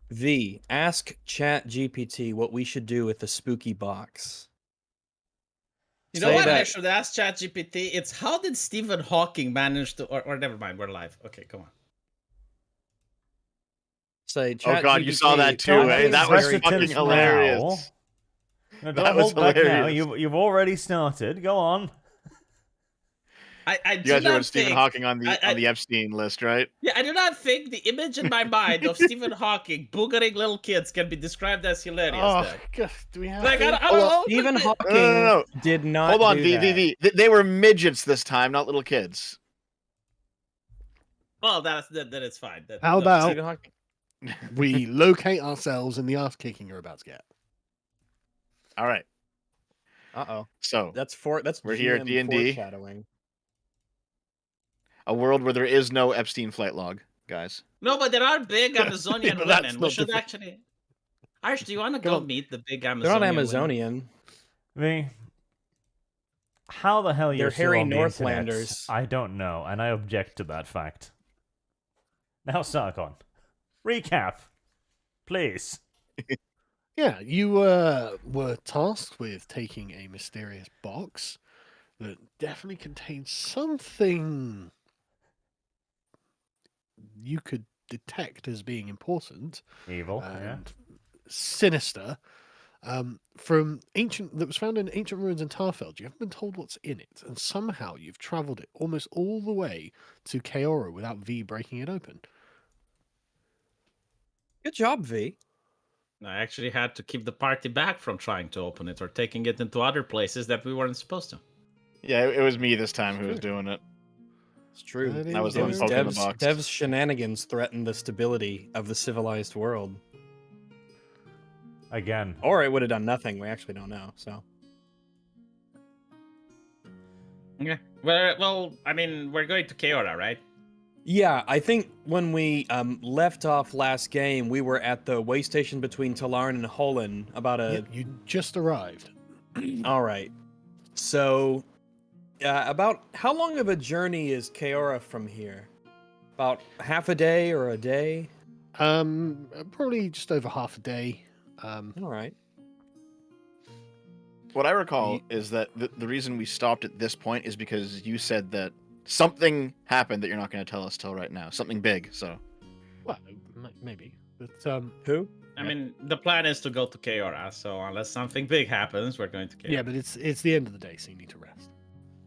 V, ask ChatGPT what we should do with the spooky box. You know Say what I that- should ask ChatGPT? It's how did Stephen Hawking manage to... Or never mind, we're live. Okay, come on. Say, Oh god, you saw that too, Don't eh? be That was hesitant fucking hilarious. No, That don't was hold back now. hilarious. You've already started. Go on. I You do guys not remember Stephen think... Hawking on the Epstein list, right? Yeah, I do not think the image in my mind of Stephen Hawking boogering little kids can be described as hilarious. Oh, then. God, do we have Like, to? I don't know. Stephen Hawking No. did not Hold on, do V. that. They were midgets this time, not little kids. Well, that is fine. How No, about Stephen Hawking. we locate ourselves in the ass kicking you're about to get? All right. Uh-oh. So, That's We're here at GM D&D. foreshadowing. a world where there is no Epstein flight log, guys. No, but there are big Amazonian But that's women. not We should different. actually... Arch, do you want to They're go not- meet the big They're Amazonian not women? Amazonian. V, how the hell you're They're still hairy on the internet, Northlanders. I don't know, and I object to that fact. Now, Sargon, recap, please. Yeah, you were tasked with taking a mysterious box that definitely contains something you could detect as being important Evil, yeah. and sinister from that was found in ancient ruins in Tarfeld. You haven't been told what's in it, and somehow you've travelled it almost all the way to Kaora without V breaking it open. Good job, V. I actually had to keep the party back from trying to open it or taking it into other places that we weren't supposed to. Yeah, it was me this time who was doing it. It's true. That I was the one is- poking the box. Dev's shenanigans threatened the stability of the civilized world. Again. Or it would have done nothing. We actually don't know. So Yeah. Well, I mean, we're going to Kaora, right? yeah, I think when we left off last game, we were at the way station between Talarn and Holland. About a Yep, you just arrived. all right. So, about how long of a journey is Kaora from here? About half a day or a day? Probably just over half a day. All right. What I recall is that the reason we stopped at this point is because you said that something happened that you're not going to tell us till right now. Something big, so. Well, maybe, but Who? I mean, the plan is to go to Kaora, so unless something big happens, we're going to Kaora. yeah, but it's the end of the day, so you need to rest.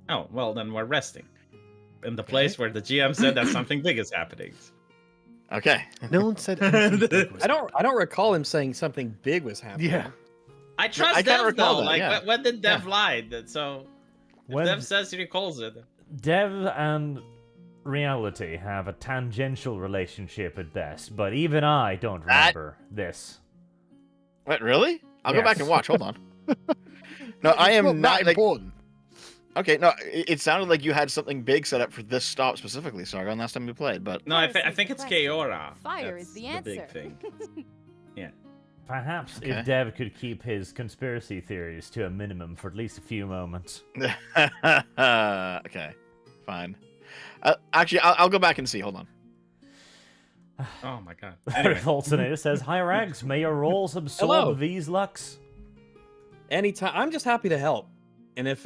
Oh, well, then we're resting. In the place where the GM said that something big is happening. Okay. No one said anything big was I don't recall him saying something big was happening. Yeah. I trust I can't Dev, recall though. that, Like, yeah. when did Dev lie? So, if When Dev says he recalls it. Dev and reality have a tangential relationship at best, but even I don't remember this. What, really? I'll go Yes. back and watch. Hold on. No, I It's am not not that like. important. Okay, no, it sounded like you had something big set up for this stop specifically, Sargon, last time we played, but. No, I Fire think it's seems Kaora. Fire That's is the big answer. thing. Perhaps Okay. if Dev could keep his conspiracy theories to a minimum for at least a few moments. Okay, fine. Actually, I'll go back and see. Hold on. Oh my god. Anyway. Alternator says, "Hi Rags, may your rolls absorb Hello. these lux." Anytime. I'm just happy to help. And if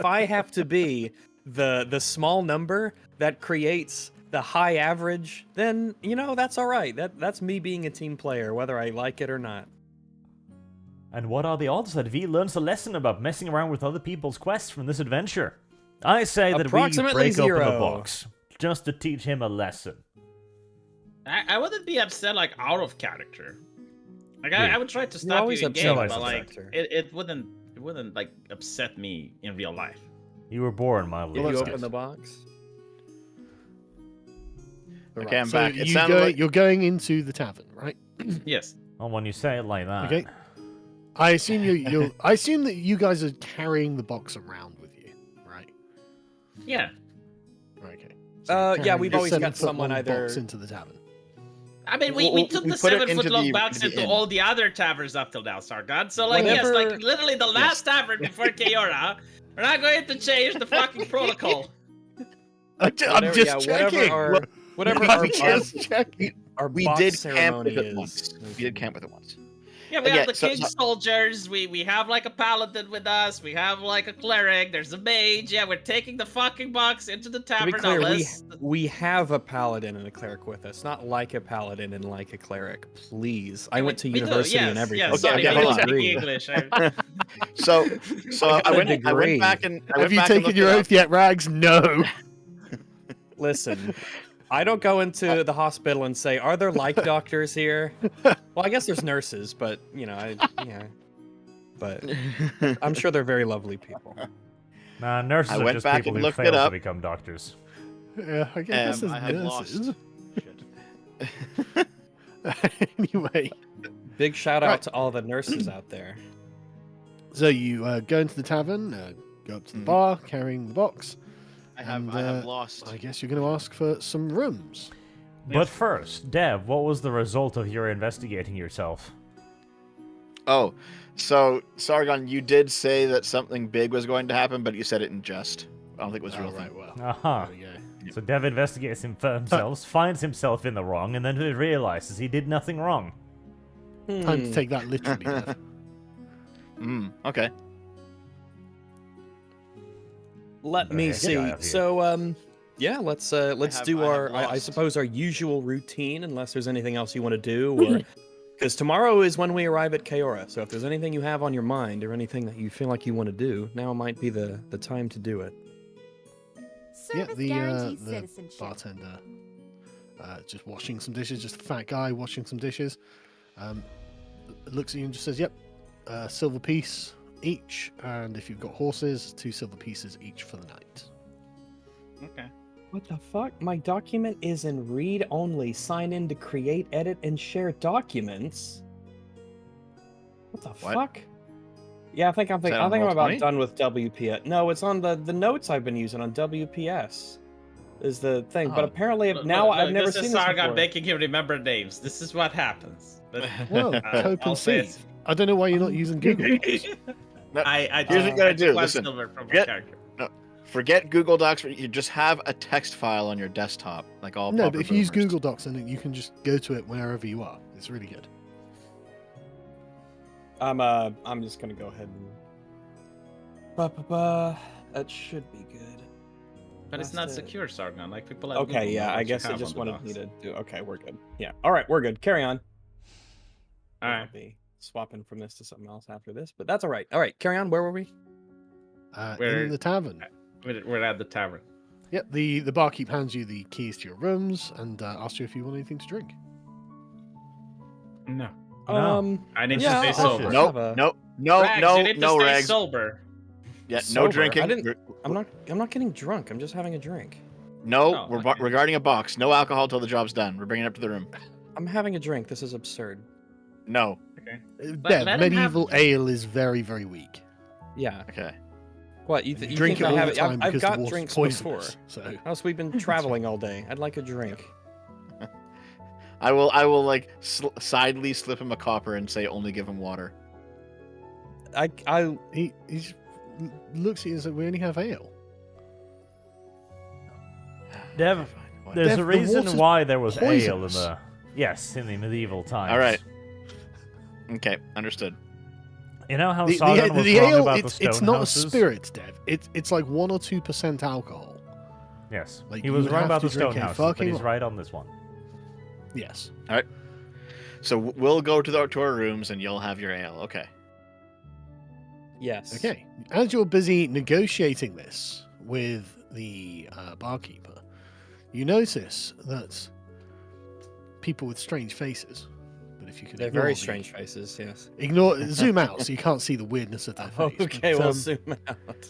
I have to be the small number that creates the high average, then that's all right. That's me being a team player, whether I like it or not. And what are the odds that V learns a lesson about messing around with other people's quests from this adventure? I say that we Approximately break open the 0. box just to teach him a lesson. I wouldn't be upset, like, out of character. Like, Yeah. I would try to stop always you in upset game, out but, of like, character. it wouldn't, like, upset me in real life. You were born, my If little you that's open kid. the box. Okay, I'm So back. It sounded like. you're going into the tavern, right? Yes. Well, when you say it like that, Okay. I assume I assume that you guys are carrying the box around with you, right? Yeah. Okay. Yeah, carrying we've the always got 7-foot someone long either- box into the tavern. I mean, we Well, took we the put it 7 foot into long the- box into the into inn. all the other taverns up till now, Sargon. So, like, yes, Whenever- like, literally the last tavern before Kaora. We're not going to change the fucking protocol. I'm Whatever- just yeah, checking. Whatever our I'm just checking. our We box did camp ceremony with it is. once. We did camp with it once. Yeah, we Yeah, have the so- king's soldiers. We have like a paladin with us. We have like a cleric. There's a mage. Yeah, we're taking the fucking box into the To tavern. be clear, unless... we have a paladin and a cleric with us, not like a paladin and like a cleric. Please, I went to We do, university and yes, everything. yes, Okay, sorry, okay, we hold don't on. speak English. So I got I a went degree. back and Have you taken your oath yet, Rags? No. Listen, I don't go into the hospital and say, "Are there like doctors here?" Well, I guess there's nurses, but but I'm sure they're very lovely people. Nah, nurses I are went just back people and who looked it fail to up. become doctors. Yeah, I guess I have nurses. lost. Anyway, Big shout out Right. to all the nurses out there. so you go into the tavern, go up to the Mhm. bar, carrying the box. I And, have lost. I guess you're going to ask for some rooms. But first, Dev, what was the result of your investigating yourself? Oh, so Sargon, you did say that something big was going to happen, but you said it in jest. I don't think it was a real right, thing. well, Aha. there we go. So Dev investigates him for himself, finds himself in the wrong, and then realizes he did nothing wrong. Time to take that literally. Dev. Okay. Let me heck see. I have here. So, yeah, let's do I our, have I lost. suppose, our usual routine, unless there's anything else you want to do, or because tomorrow is when we arrive at Kaora. So if there's anything you have on your mind or anything that you feel like you want to do, now might be the time to do it. Yeah, Service the guarantees the citizenship. bartender just washing some dishes, just a fat guy washing some dishes. Looks at you and just says, "Yep, silver piece each, and if you've got horses, 2 silver pieces each for the night." Okay. What the fuck? My document is in read only. Sign in to create, edit, and share documents. What the What? fuck? Yeah, I think I'm that on about Roll20? done with WPS. No, it's on the notes I've been using on WPS. Is the thing, but Oh. apparently Look, now look, I've look, never this seen is this Sargon before. making him remember names. This is what happens. But Well, I'll cope say and see. I don't know why you're not using Google. Docs. No, I here's what you gotta I took do, one listen, silver from my forget- character. Forget Google Docs. You just have a text file on your desktop, like all. No, proper but if you use boomers. Google Docs, then you can just go to it wherever you are. It's really good. I'm just gonna go ahead and. Ba-ba-ba. That should be good. But it's That's not it. secure, Sargon. Like people have Okay, Google yeah, know I what you guess it have just on the wanted me docs. to do. Okay, we're good. Yeah. All right, we're good. Carry on. All I'll right. be swapping from this to something else after this, but that's all right. All right, carry on. Where were we? Where- In the tavern. We're at the tavern. Yep, the barkeep hands you the keys to your rooms and asks you if you want anything to drink. No. No. I need yeah, to stay I'll- sober. I'll Nope, have a- nope, no, Rags, no, you need to no, stay Rags. sober. Yeah, Sober? no drinking. I didn't- We're- I'm not getting drunk. I'm just having a drink. No, Oh, we're okay. regarding a box. No alcohol till the job's done. We're bringing it up to the room. I'm having a drink. This is absurd. No. Dev, let him have medieval the drink. ale is very, very weak. Yeah. Okay. What you, And you you drink think it I all have the it? time I've because the got water's drinks before. poisonous. So Else we've been traveling all day. I'd like a drink. I will like sidely slip him a copper and say only give him water. I he looks at you and says, "We only have ale." Dev, Fine, there's Dev, a the reason water's why there was ale in poisonous. the... Yes, in the medieval times. All right. Okay, understood. You know how The Sargon was the wrong ale, about the it's stone not a houses? spirit, Dev. It's like 1 or 2% alcohol. Yes. Like, he you was would wrong have about to the stone drink a houses, but fucking he's lot. right on this one. Yes. So we'll go to our rooms and you'll have your ale. Okay. yes. Okay. As you're busy negotiating this with the barkeeper, you notice that people with strange faces. But if you can They're ignore very the- strange faces. Yes. zoom out so you can't see the weirdness of their face. Okay, but, we'll zoom out.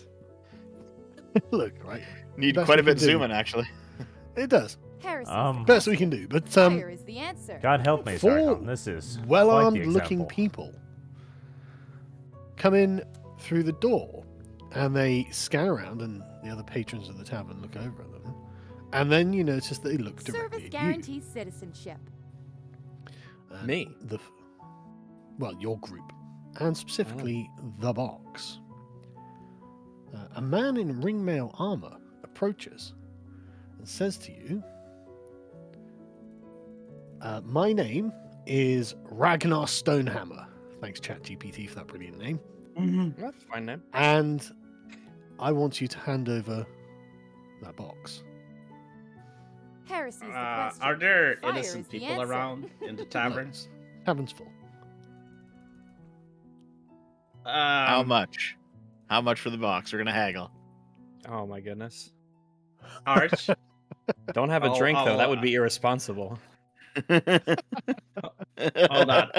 look, right. Need Best quite a we bit can do. zooming actually. It does. Heresy. Best we can do. But Fire is the answer. God help me, Four Sargon. This is well-armed quite the looking example. people come in through the door and they scan around and the other patrons of the tavern look over at them. And then you notice that they look directly Service at you. guarantees citizenship. And Me? your group, and specifically the box. A man in ringmail armor approaches and says to you, My name is Ragnar Stonehammer. Thanks, ChatGPT, for that brilliant name. That's fine name. And I want you to hand over that box. Heresy's the question. Are there Fire innocent is the people answer. around in the taverns? Tavern's full. How much? How much for the box? We're gonna haggle. Oh my goodness. Arch? Don't have a I'll- drink though. I'll, That would be irresponsible. Hold on.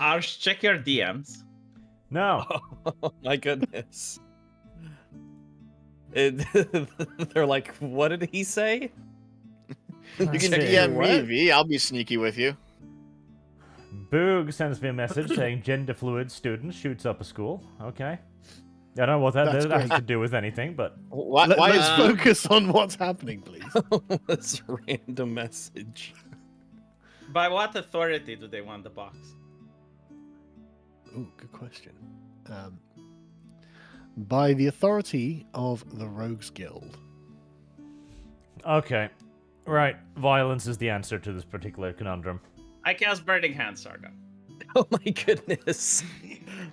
Arch, check your DMs. No. Oh my goodness. They're like, what did he say? You can Check DM your me, what? V. I'll be sneaky with you. Boog sends me a message saying gender fluid student shoots up a school. Okay. I don't know what that That's has great. to do with anything, but Why Let's is focus on what's happening, please. This random message. By what authority do they want the box? Oh, good question. By the authority of the Rogues Guild. okay. Right. Violence is the answer to this particular conundrum. I cast Burning Hand, Sargon. Oh my goodness.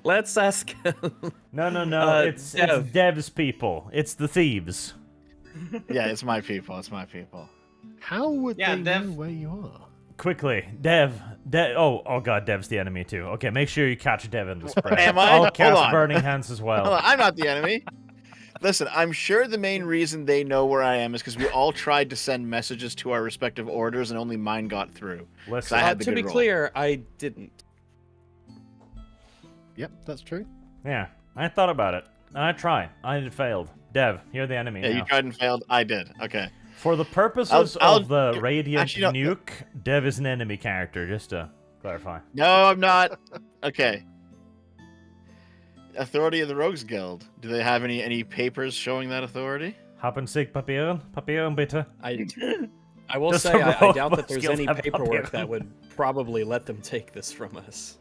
Let's ask him. No. It's Dev. Dev's people. It's the thieves. Yeah, it's my people. It's my people. How would Yeah, they Dev- know where you are? Quickly, Dev. Oh god, Dev's the enemy too. Okay, make sure you catch Dev in the spray. Am I? I'll Hold cast on. Burning Hands as well. Hold on, I'm not the enemy. Listen, I'm sure the main reason they know where I am is because we all tried to send messages to our respective orders, and only mine got through. Listen, I had the To good be roll. clear, I didn't. Yep, that's true. yeah, I thought about it. I tried. I failed. Dev, you're the enemy Yeah, now. you tried and failed. I did. Okay. For the purposes I'll- of the Radiant actually, no. Nuke, Dev is an enemy character, just to clarify. No, I'm not. Okay. Authority of the Rogues Guild. Do they have any papers showing that authority? Haben Sie Papieren? Papieren, bitte. I will Does say the I doubt robot that there's skills any have paperwork papier? that would probably let them take this from us.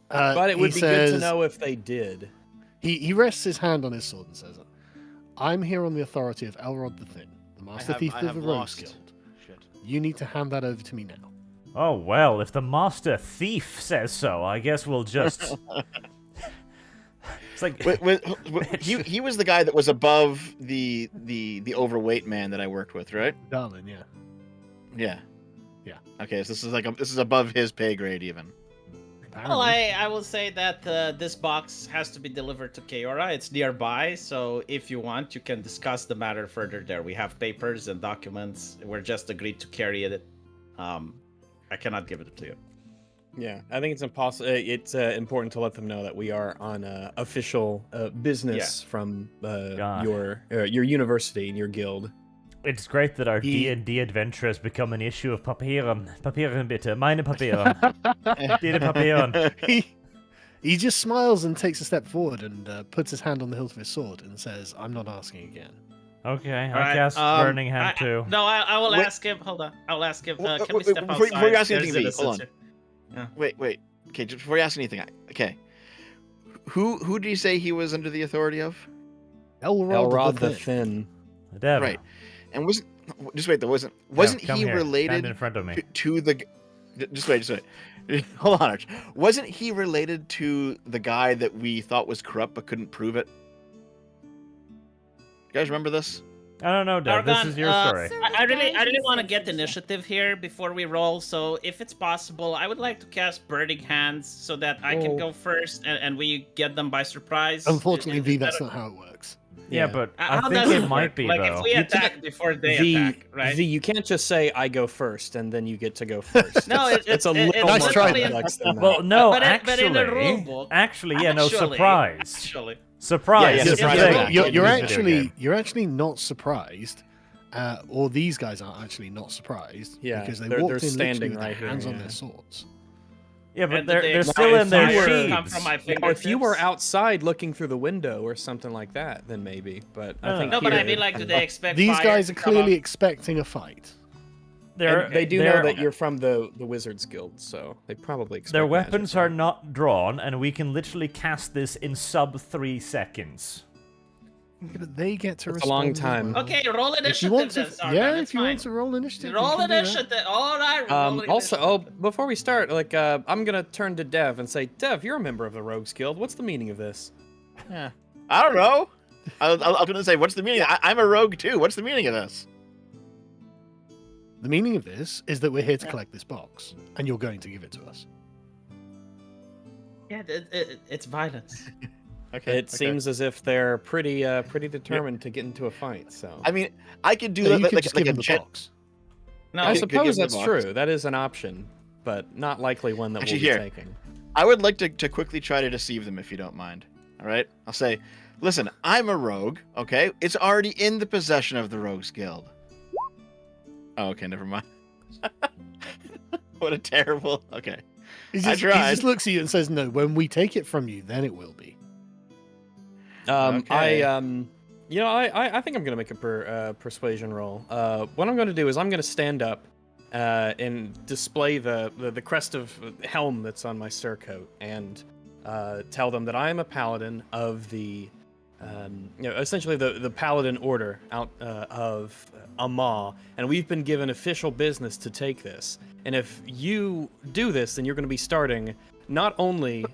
But But it would be good to know if they did. He rests his hand on his sword and says, I'm here on the authority of Elrod the Thin, the Master Thief of the Rogues Guild. Shit. You need to hand that over to me now. Oh, well, if the Master Thief says so, I guess we'll just... It's like... He was the guy that was above the overweight man that I worked with, right? Darling, yeah. Yeah. Yeah. Okay, so this is above his pay grade even. Well, Apparently. I will say that this box has to be delivered to Keora. It's nearby, so if you want, you can discuss the matter further there. We have papers and documents. We're just agreed to carry it. I cannot give it to you. Yeah, I think it's impossible. It's important to let them know that we are on official business from God. your university and your guild. It's great that our He- D&D adventure has become an issue of Papieren. Papieren, bitte. Meine Papieren. Deine Papieren. He just smiles and takes a step forward and puts his hand on the hilt of his sword and says, I'm not asking again. Okay, I Alright, cast Burning Hand too. No, I will Wait. ask him. Hold on. I'll ask him. Wait, Can we wait, step before- outside? before you ask There's anything, hold innocents on. here. Wait. Okay, just before you ask anything, okay. Who did you say he was under the authority of? Elrod the Thin. Dev. Right. And wasn't just wait, there wasn't Dev, he come here. Stand related in front of me. to the just wait. Hold on, Arch. Wasn't he related to the guy that we thought was corrupt but couldn't prove it? You guys remember this? I don't know, Dev. This Argon, is your story. Sir, I really guys, want to you get said initiative here before we roll. So if it's possible, I would like to cast Burning Hands so that I can Oh. go first and we get them by surprise. Unfortunately, Is V, that that's a- not how it works. Yeah, but I How think does it might work? be, like though. if we You attack before they V, attack, right? V, you can't just say I go first and then you get to go first. No, it's a little Nice more try, complex than that. Well, no, But in the rule book- actually, yeah, no, Actually- surprise. Actually, Surprise. Yeah, is the surprise. thing. Yeah, You're in this video you're game. actually not surprised, or these guys aren't actually not surprised. Yeah, because they they're walked in standing literally with right their here, hands on yeah. their swords. Yeah, but And they're the they're still in their fire come sheaths. from my Now, if you were fingertips. outside looking through the window or something like that, then maybe. But I No, think no, but I here- mean, like, do they expect These fire guys to are come clearly up? expecting a fight. And they do know they're- that you're from the Wizards Guild, so they probably expect Their magic, weapons right? are not drawn, and we can literally cast this in sub 3 seconds. Yeah, but they get to It's a respond. long as time. well. Okay, roll If initiative you want then, to, Sargon. yeah, It's if you fine. want to roll initiative, you Roll can do that. initiative. All right. rolling Also, initiative. before we start, like, I'm gonna turn to Dev and say, Dev, you're a member of the Rogues Guild. What's the meaning of this? Yeah. I don't know. I was going to say, what's the meaning? I'm a rogue too. What's the meaning of this? The meaning of this is that we're here to collect this box, and you're going to give it to us. Yeah, it's violence. Okay. It seems as if they're pretty determined to get into a fight. So I mean, I could do Yeah, that you could like just a give them the jet. box. No, I could give suppose the that's box. true. That is an option, but not likely one that Actually, we'll here. be taking. I would like to quickly try to deceive them if you don't mind. All right? I'll say, listen, I'm a rogue, okay? It's already in the possession of the Rogues Guild. Oh, okay, never mind. What a terrible... Okay. He I just, he tried. just looks at you and says, "No, when we take it from you, then it will be." Okay. I think I'm gonna make a persuasion roll. What I'm gonna do is I'm gonna stand up, and display the crest of helm that's on my surcoat, and tell them that I am a paladin of the, essentially the paladin order out of Amah, and we've been given official business to take this. And if you do this, then you're going to be starting not only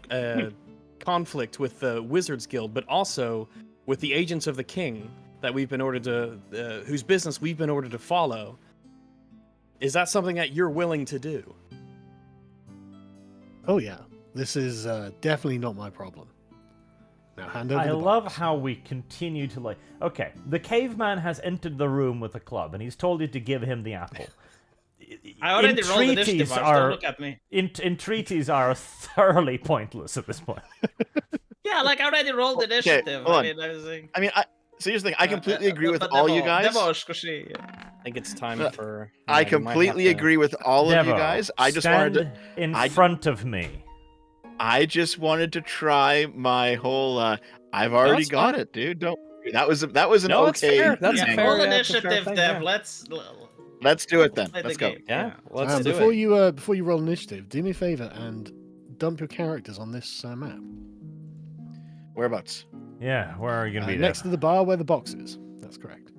conflict with the Wizards Guild, but also with the agents of the king that we've been ordered to, whose business we've been ordered to follow. Is that something that you're willing to do? Oh yeah, this is definitely not my problem. Now hand over I the love box. how we continue to like. Okay, the caveman has entered the room with a club, and he's told you to give him the apple. I already rolled initiative. Don't look at me. Entreaties are thoroughly pointless at this point. Yeah, like I already rolled initiative. hold on. I mean, So here's the thing. I completely agree with all you guys. I think it's time for... I you might completely have to- agree with all of you Devo, guys. I just stand wanted to... in I- front of me. I just wanted to try my whole. I've already That's got fine. it, dude. Don't. That was an No, that's okay. fair. That's thing. fair. roll yeah, that's a fair initiative, thing, Dev. yeah. Let's do it then. Play the Let's go. game. Yeah, let's do before it. before you roll initiative, do me a favor and dump your characters on this map. Whereabouts? Yeah, where are you gonna be? Next Dev? to the bar where the box is. That's correct.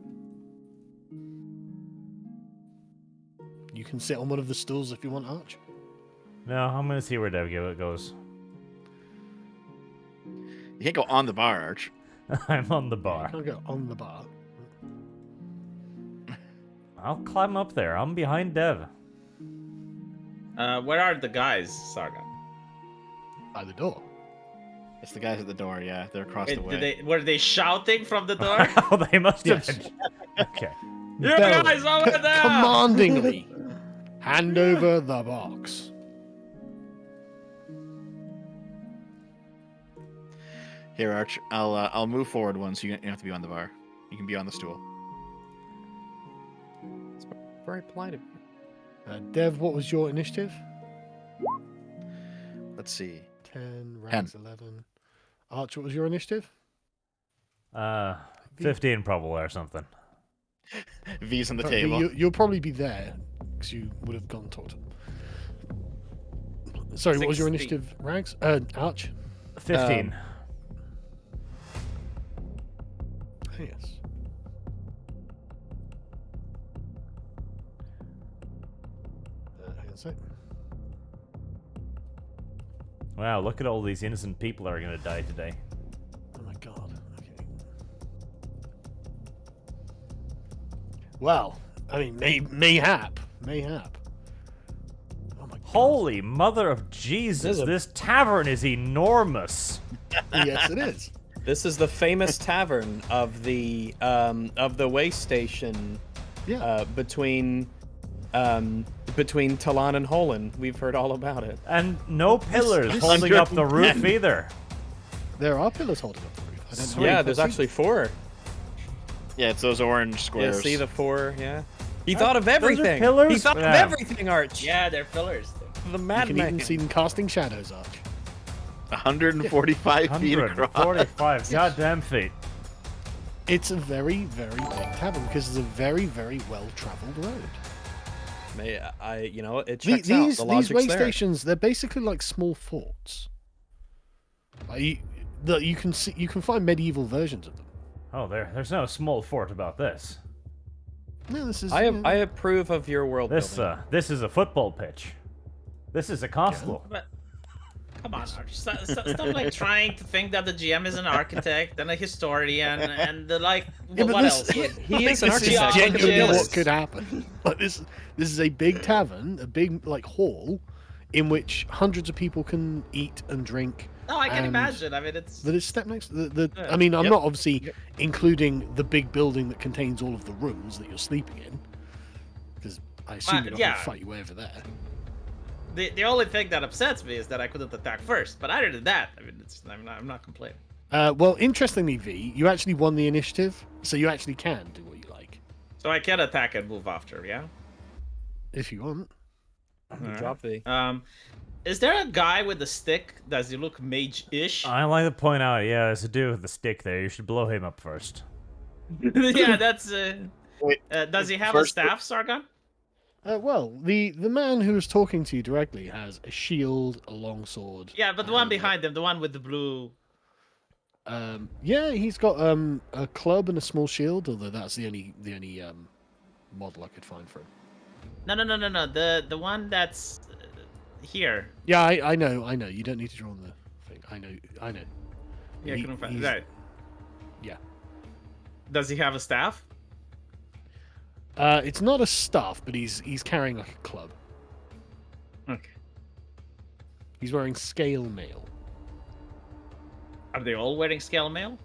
You can sit on one of the stools if you want, Arch. No, I'm gonna see where Dev goes. You can't go on the bar, Arch. I'm on the bar. I'll go on the bar. I'll climb up there. I'm behind Dev. Where are the guys, Sargon? By the door. It's the guys at the door. Yeah, they're across the Wait, way. were they shouting from the door? Oh, they must have Yes. been. Okay. You Bell, guys over there! commandingly hand over the box. Here, Arch. I'll move forward one, so you don't have to be on the bar. You can be on the stool. It's very polite of you. Dev, what was your initiative? Let's see. 10, Rags 11. Arch, what was your initiative? 15 probably or something. V's on the But table. you'll probably be there because you would have gone toward. Sorry, what was your 16. initiative, Rags? Arch? 15. Yes. Hang on a sec. Wow, look at all these innocent people that are gonna die today. Oh my god. Okay. Well, I mean, mayhap. Oh my god. Holy mother of Jesus! This tavern is enormous. Yes, it is. This is the famous tavern of the way station Yeah. between Talon and Holen. We've heard all about it. And no pillars this holding up the 110. roof either. There are pillars holding up the roof. I don't know Yeah, how you there's can see actually 4. Yeah, it's those orange Yeah, squares. see the 4. Yeah. He thought of those are everything. He pillars? thought Yeah. of everything, Arch. Yeah, they're pillars. The You madman. can even see them casting shadows, Arch. 145 feet across. 145 goddamn feet. It's a very, very big tavern because it's a very, very well-traveled road. It checks out. These The logic's way there. stations, they're basically like small forts. Like you can find medieval versions of them. Oh, there's no small fort about this. No, this is. I approve of your world building. This is a football pitch. This is a castle. But come on, Arch. Stop like trying to think that the GM is an architect and a historian and like Yeah, but what this- else? He is an This is architect. genuinely Yes. what could happen. Like this is a big tavern, a big like hall, in which hundreds of people can eat and drink. No, I can and imagine. I mean, it's That is step next. Yeah. I mean, I'm Yep. not obviously including the big building that contains all of the rooms that you're sleeping in, because I assume you're not yeah. going to fight your way over there. the only thing that upsets me is that I couldn't attack first. But other than that, I mean, I'm not complaining. Well, interestingly, V, you actually won the initiative, so you actually can do what you like So I can attack and move after, yeah. if you want. Good job, V. Is there a guy with a stick? Does he look mage-ish? I like to point out, yeah, there's a dude with the stick there. You should blow him up first. Yeah, that's. Wait, Does he have a first- staff, Sargon? Well, the man who was talking to you directly has a shield, a long sword. Yeah, but the one and, behind him, the one with the blue. Yeah, he's got a club and a small shield, although that's the only model I could find for him. No. The one that's here. Yeah, I know. You don't need to draw on the thing. I know. Yeah, I He- couldn't find. he's- Right. Yeah. Does he have a staff? It's not a staff, but he's carrying like a club. Okay. He's wearing scale mail. Are they all wearing scale mail?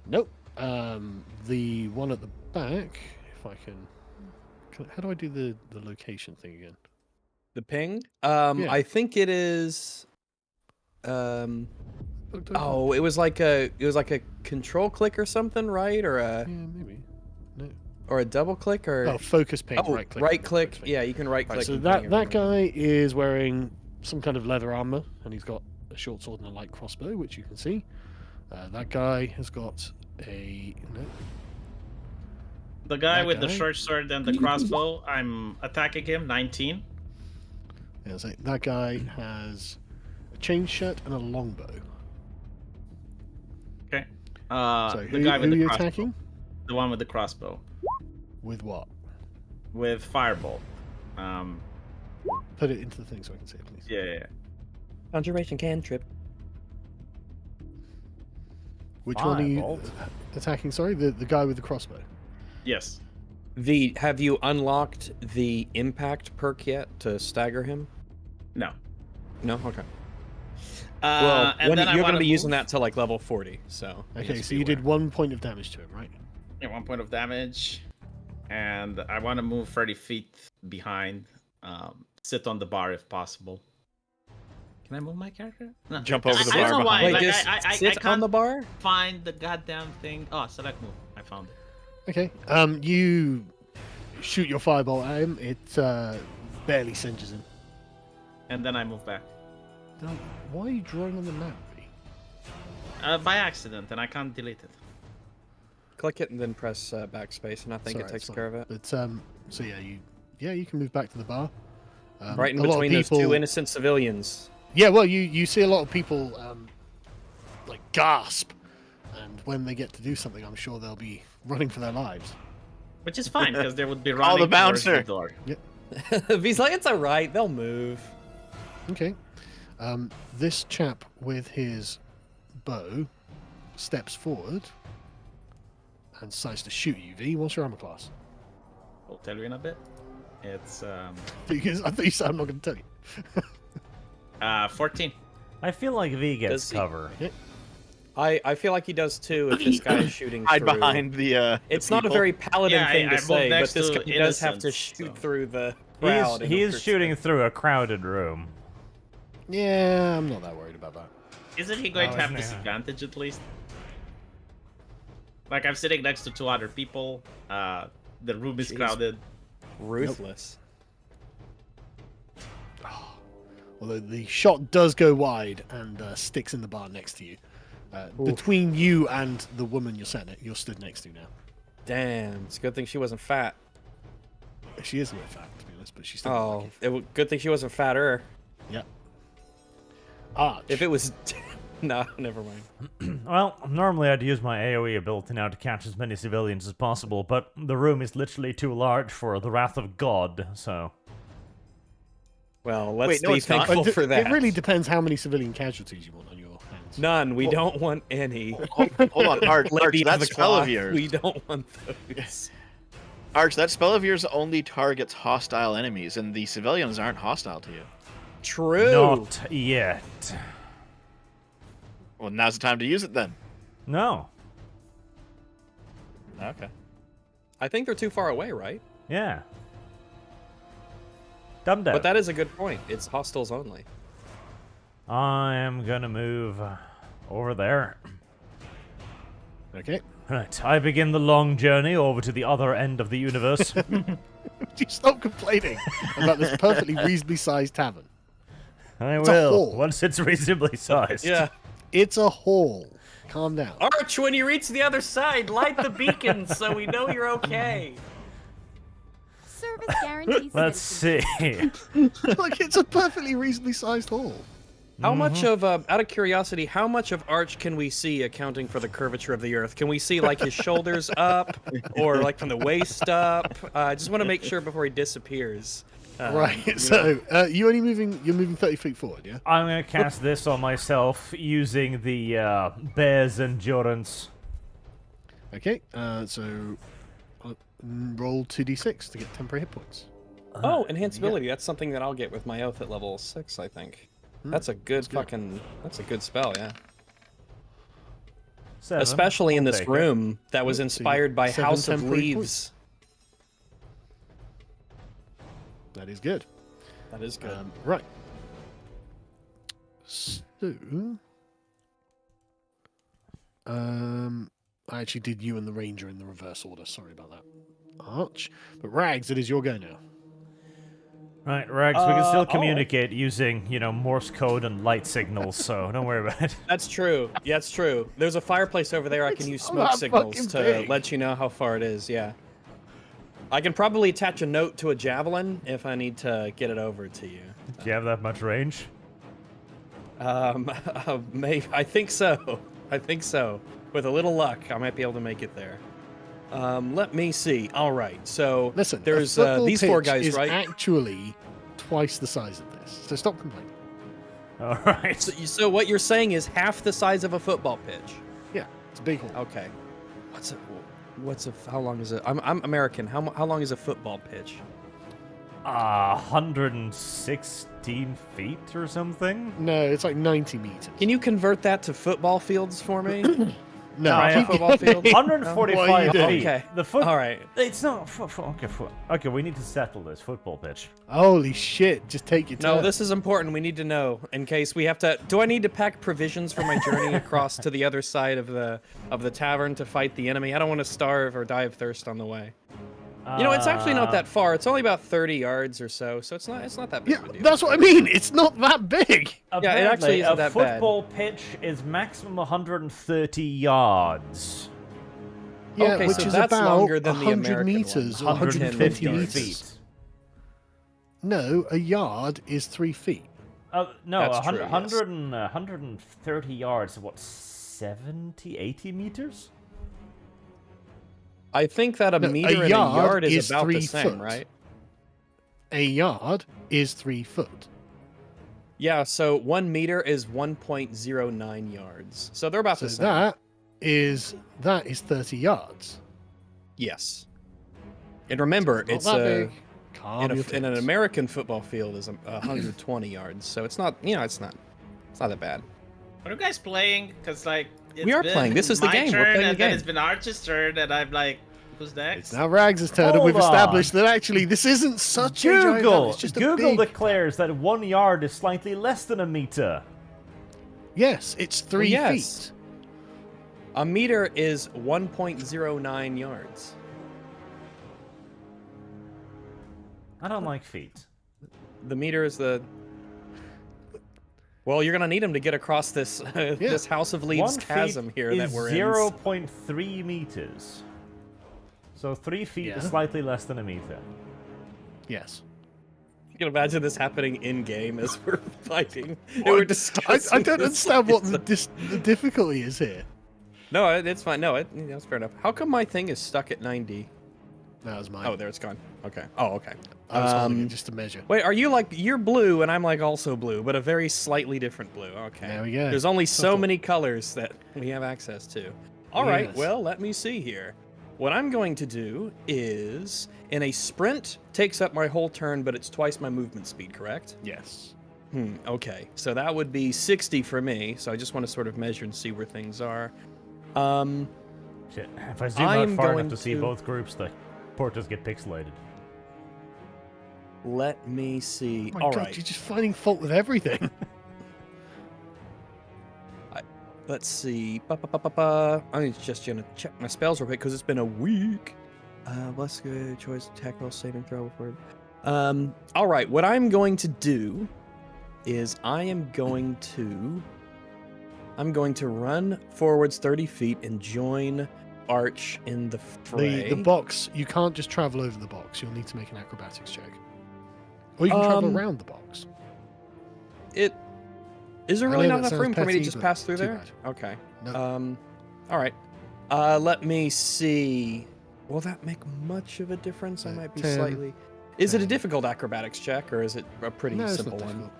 Nope. The one at the back, if I can how do I do the location thing again? The ping. Yeah. I think it is. Oh, it was like a control click or something, right? Or Yeah, a maybe. No. or a double click or Oh, focus ping. oh, right click. right click. Focus ping. Yeah, you can right click. Right, so and that ping that everything. guy is wearing some kind of leather armor, and he's got a short sword and a light crossbow, which you can see. That guy has got a no. The guy That with the guy? short sword and the crossbow, I'm attacking him, 19. Yeah, so that guy has a chain shirt and a longbow. Okay. So The who, guy with who are the you crossbow. attacking? The one with the crossbow. With what? With firebolt. Put it into the thing so I can see it, please. Yeah. Conjuration cantrip. Which one are you Firebolt? attacking? Sorry, the guy with the crossbow. Yes. Have you unlocked the impact perk yet to stagger him? No. No. Okay. Well, and then you're going to be using that to like level 40. So. Okay, just so be you aware. did 1 point of damage to him, right? Yeah, 1 point of damage. And I want to move 30 feet behind. Sit on the bar if possible. Can I move my character? No. Jump over the I don't bar know why. behind. Wait, Like, just I sit can't on the bar. find the goddamn thing. Oh, select move. I found it. Okay. You shoot your fireball at him. It barely singes him. And then I move back. Why are you drawing on the map? V? By accident, and I can't delete it. Click it and then press backspace, and I think It's it takes alright, care of it. But so you can move back to the bar. Right in a lot of between those two people- innocent civilians. Yeah, well, you see a lot of people like gasp, and when they get to do something, I'm sure they'll be running for their lives. Which is fine, because they would be Call running the towards bouncer. the door. He's like, it's alright, they'll move. Okay. This chap with his bow steps forward and decides to shoot you. V, what's your armor class? I'll tell you in a bit. It's Because I thought you said I'm not going to tell you. 14. I feel like V gets Does he- cover. I feel like he does too if this guy is shooting Hide through. behind the. It's the not a people. very paladin Yeah, thing I to moved say, but next this to guy does have to innocents, shoot so- through the He crowd. is, in he order is to- shooting through a crowded room. Yeah, I'm not that worried about that. Isn't he going Oh, to have isn't he? disadvantage at least? Like, I'm sitting next to 2 other people. The room is Jeez. crowded. Ruthless. Although the shot does go wide and sticks in the bar next to you. Between you and the woman you're stood next to now. Damn, it's a good thing she wasn't fat. She is a bit fat, to be honest, but she's still Oh, good thing she wasn't fatter. yeah. Arch. If it was, No, never mind. Well, normally I'd use my AoE ability now to catch as many civilians as possible, but the room is literally too large for the wrath of God, so... Well, let's no, be it's not. thankful for that. It really depends how many civilian casualties you want on your hands. None. We don't want any. Hold on, Arch. Lady of That the spell of cloth, yours. we don't want those. Arch, that spell of yours only targets hostile enemies, and the civilians aren't hostile to you. True. Not yet. Well, now's the time to use it then. No. Okay. I think they're too far away, right? Yeah. Dumbed out. But that is a good point. It's hostiles only. I am gonna move over there. Okay. Right, I begin the long journey over to the other end of the universe. Would you stop complaining about this perfectly reasonably sized tavern? I It's a will, hall. once it's reasonably sized. Yeah. It's a hall. Calm down. Arch, when you reach the other side, light the beacon so we know you're okay. Service guarantees. Let's citizenship. see. Look, it's a perfectly reasonably sized hall. How much of, out of curiosity, how much of Arch can we see accounting for the curvature of the Earth? Can we see, like, his shoulders up, or, like, from the waist up? I just want to make sure before he disappears. Right, so you're moving 30 feet forward, yeah? I'm gonna cast this on myself using the bear's endurance. Okay, so roll 2d6 to get temporary hit points. Oh, enhanced ability. That's something that I'll get with my oath at level 6, I think. That's a good That's a good spell, yeah. 7. Especially in I'll this take it. room that was inspired by 7 House of temporary Leaves. points. That is good. That is good. Right. So, I actually did you and the ranger in the reverse order. Sorry about that, Arch. But Rags, it is your go now. Right, Rags, we can still oh. communicate using, Morse code and light signals, so don't worry about it. That's true. Yeah, it's true. There's a fireplace over there. I can use not smoke that signals fucking to big. let you know how far it is. Yeah. I can probably attach a note to a javelin if I need to get it over to you. Do you have that much range? Maybe. I think so. I think so. With a little luck, I might be able to make it there. Let me see. All right. So Listen, there's a football these 4 pitch guys, is right? actually twice the size of this. So stop complaining. All right. So what you're saying is half the size of a football pitch. Yeah, it's a big hall. Okay. How long is it? I'm American. How long is a football pitch? 116 feet or something? No, it's like 90 meters. Can you convert that to football fields for me? No, Giant keep football going. field? 145 doing? feet. Okay. The foot. All right. It's not. Okay, we need to settle this football pitch. Holy shit, just take your time. No, this is important. We need to know in case we have to. Do I need to pack provisions for my journey across to the other side of the tavern to fight the enemy? I don't want to starve or die of thirst on the way. It's actually not that far. It's only about 30 yards or so, so it's not that big Yeah, of a deal. that's what I mean. It's not that big. Yeah, it actually isn't a that bad. football pitch is maximum 130 yards. Yeah, Okay, which so is that's about longer than the 100 American meters one. or 150 150 meters. feet. No, a yard is 3 feet. No, That's 100, true, yes. 130 yards, what, 70, 80 meters? I think that a No, meter and a yard yard is is about 3 the same, foot. right? A yard is 3 foot. Yeah, so 1 meter is 1.09 yards. So they're about So the same. that is 30 yards. Yes. And remember, Not it's that a big. Calm your in an tits. American football field is 120 yards. So it's not, it's not that bad. Are you guys playing? Because, like, We are playing. This is the my game. We're turn, playing the and then game. it's been Arch's turn, and I'm like, who's next? It's now Rags' turn, and we've Hold on. established that actually this isn't such a giant town, Google! it's just a Google big... declares that 1 yard is slightly less than a meter. Yes, it's 3 yes. feet. A meter is 1.09 yards. I don't like feet. The meter is the. Well, you're gonna need them to get across this this House of Leaves 1 chasm feet here is that we're in. 0.3 meters. So 3 feet is Yeah. slightly less than a meter. Yes. You can imagine this happening in game as we're fighting. And What? we're I discussing don't this understand what episode. the difficulty is here. No, it's fine. No, that's fair enough. How come my thing is stuck at 90? That was mine. Oh, there it's gone. Okay. Oh, okay. I was holding it just to measure. Wait, are you like you're blue and I'm like also blue, but a very slightly different blue? Okay. There we go. There's only so Subtle. many colors that we have access to. All right. Yes. Well, let me see here. What I'm going to do is, in a sprint, takes up my whole turn, but it's twice my movement speed. Correct? Yes. Okay. So that would be 60 for me. So I just want to sort of measure and see where things are. Shit. If I zoom out I'm far going enough to see to- both groups, the portraits get pixelated. Let me see. Oh my All God, right. you're just finding fault with everything. Let's see. I'm just gonna check my spells real quick because it's been a week. Let's go. Choice attack roll, saving throw. All right. What I'm going to do is I'm going to run forwards 30 feet and join Arch in the fray. The box, you can't just travel over the box. You'll need to make an acrobatics check. Or you can travel around the box. Is there I really know not that enough room sounds for me to petty, just but pass through too there? bad. Okay. No. All right. Let me see. Will that make much of a difference? I might be 10, slightly. Is it a 10. difficult acrobatics check, or is it a pretty No, it's simple not one? difficult.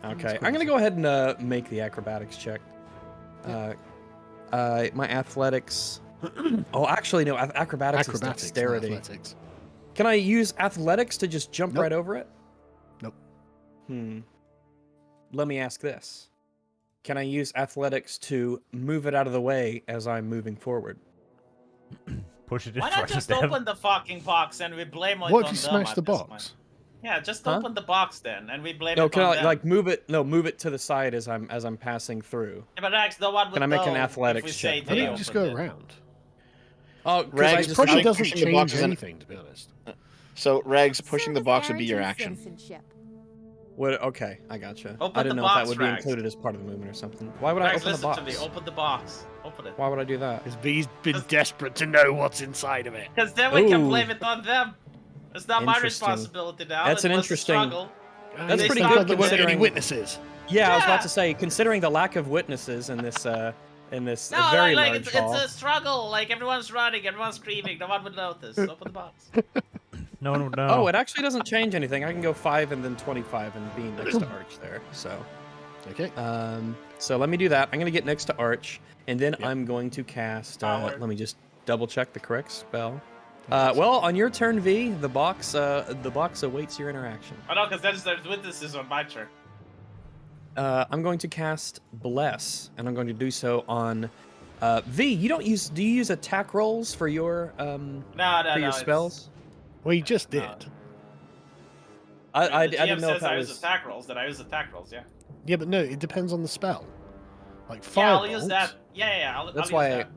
Okay, It's I'm gonna pretty go ahead and make the acrobatics check. My athletics. Oh, actually, no. Acrobatics is Acrobatics, not dexterity. athletics. Can I use athletics to just jump Nope. right over it? Nope. Let me ask this. Can I use athletics to move it out of the way as I'm moving forward? Push it in Why front not of just them. open the fucking box and we blame it What on if you them smash at the this box? point? Yeah, just Huh? open the box then, and we blame No, it can on I them. like move it? No, move it to the side as I'm passing through. Yeah, but Rex, no one would Can I make an know athletics if we check say for Why they don't you just go opened it. around? Oh, Rags It Just probably pushing- doesn't pushing the box change is an- anything, to be honest. So, Rags, pushing the Service box would be errand your and action. citizenship. What? Okay, I gotcha. Open I didn't the know if that box, would be Rags. included as part of the movement or something. Why would I Rex, open the listen box? to me. Open the box. Open it. Why would I do that? Because V's been desperate to know what's inside of it. Because then we can Ooh. blame it on them. It's not my Interesting. responsibility now. That's it an was a interesting- struggle. That's They pretty stopped good the There weren't any considering. witnesses. Yeah, I was Yeah. about to say, considering the lack of witnesses in this No, very like large it's hall. a struggle. Like everyone's running, everyone's screaming. No one would notice. Open the box. No one would know. Oh, it actually doesn't change anything. I can go 5 and then 25 and be next to Arch there. Okay. So let me do that. I'm gonna get next to Arch, and then Yep. I'm going to cast. Power. Let me just double check the correct spell. Well, on your turn, V, the box awaits your interaction. I know, because there's witnesses on my turn. I'm going to cast Bless, and I'm going to do so on V. You don't use? Do you use attack rolls for your No, for your it's- spells? Well, you just did. No. I The didn't GM know if says that I was. use attack rolls. Then I use attack rolls. Yeah. Yeah, but no, it depends on the spell. Like Yeah, fire I'll use that. Yeah. I'll That's use why that.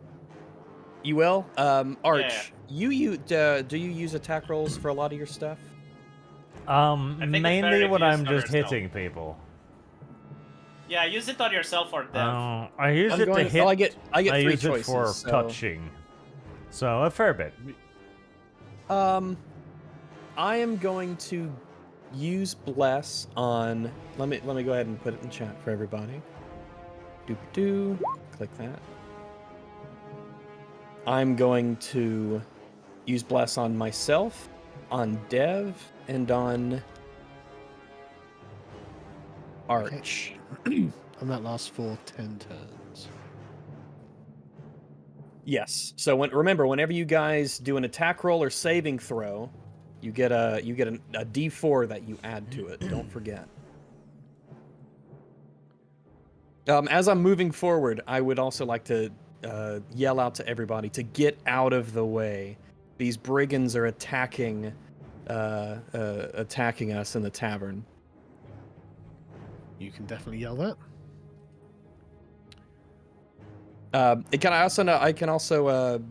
You will, Arch. Yeah. Do you use attack rolls for a lot of your stuff? think it's better Mainly if when you use I'm it on just yourself. hitting people. Yeah, use it on yourself or them. I use I'm it going. to hit. Well, I get I 3 use choices. it for so, touching. So a fair bit. I am going to use Bless on. Let me go ahead and put it in chat for everybody. Do. Click that. I'm going to use Bless on myself, on Dev, and on Arch. And that lasts for 10 turns. Yes. So remember, whenever you guys do an attack roll or saving throw, you get a D4 that you add to it. Don't forget. As I'm moving forward, I would also like to yell out to everybody to get out of the way. These brigands are attacking us in the tavern. You can definitely yell that. I can also.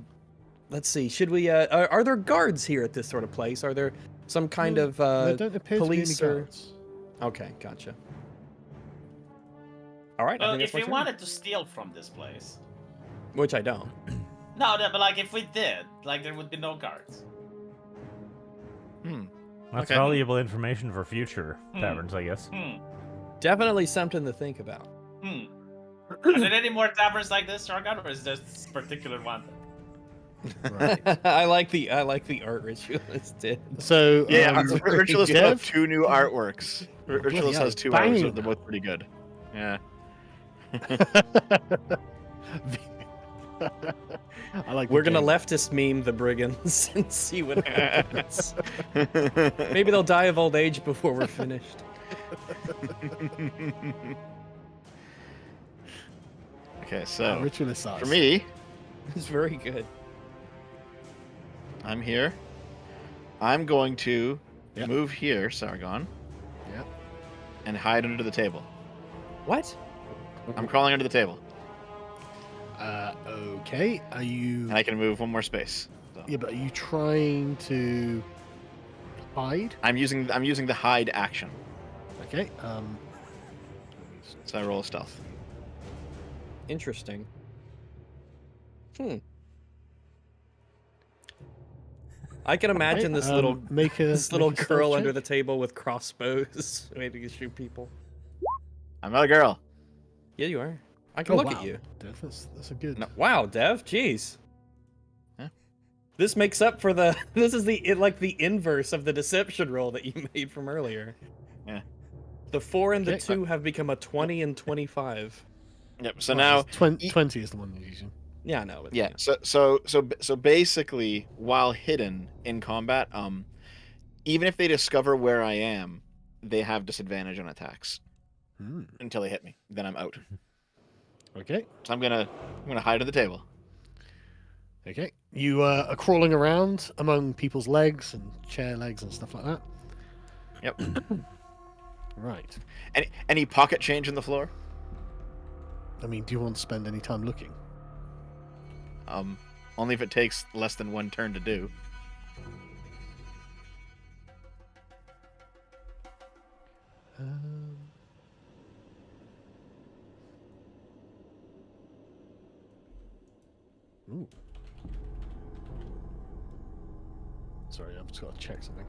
Let's see. Should we? Are there guards here at this sort of place? Are there some kind of there don't appear police to be any or? guards. Okay, gotcha. All right. I Well, think if that's my we turn. wanted to steal from this place. Which I don't. No, but like if we did, like there would be no guards. That's Okay. valuable information for future taverns, I guess. Definitely something to think about. Are there any more taverns like this, Sargon, or is this particular one? Right. I like the art ritualist did. So Yeah, Ritualist put up Dev? 2 new artworks. Ritualist hell, has 2 banging artworks. They're both pretty good. Yeah. I like. We're gonna game. leftist meme the brigands and see what happens. Maybe they'll die of old age before we're finished. Okay, so Ritualist for me, It's very good. I'm here. I'm going to Yep. move here, Sargon, Yep. and hide under the table. What? I'm crawling under the table, Okay. Are you? and I can move 1 more space. So Yeah, but are you trying to hide? I'm using the hide action. Okay. So I roll a stealth. Interesting. I can imagine this little make a this little make a stealth girl under check. the table with crossbows waiting to shoot people. I'm not a girl. Yeah, you are. I can Oh, look wow. at you. Dev, that's a good. No, wow, Dev, jeez. Yeah. This makes up for the. This is the inverse of the deception roll that you made from earlier. Yeah. The 4 and the Okay. 2 have become a 20 and 25. Yep. So Oh, now, it's 20 is the one you're using. Yeah, I know. But, yeah. So basically, while hidden in combat, even if they discover where I am, they have disadvantage on attacks until they hit me. Then I'm out. Okay. So I'm gonna hide at the table. Okay. You are crawling around among people's legs and chair legs and stuff like that. Yep. Right. Any pocket change in the floor? I mean, do you want to spend any time looking? Only if it takes less than 1 turn to do. Ooh. Sorry, I've just got to check something.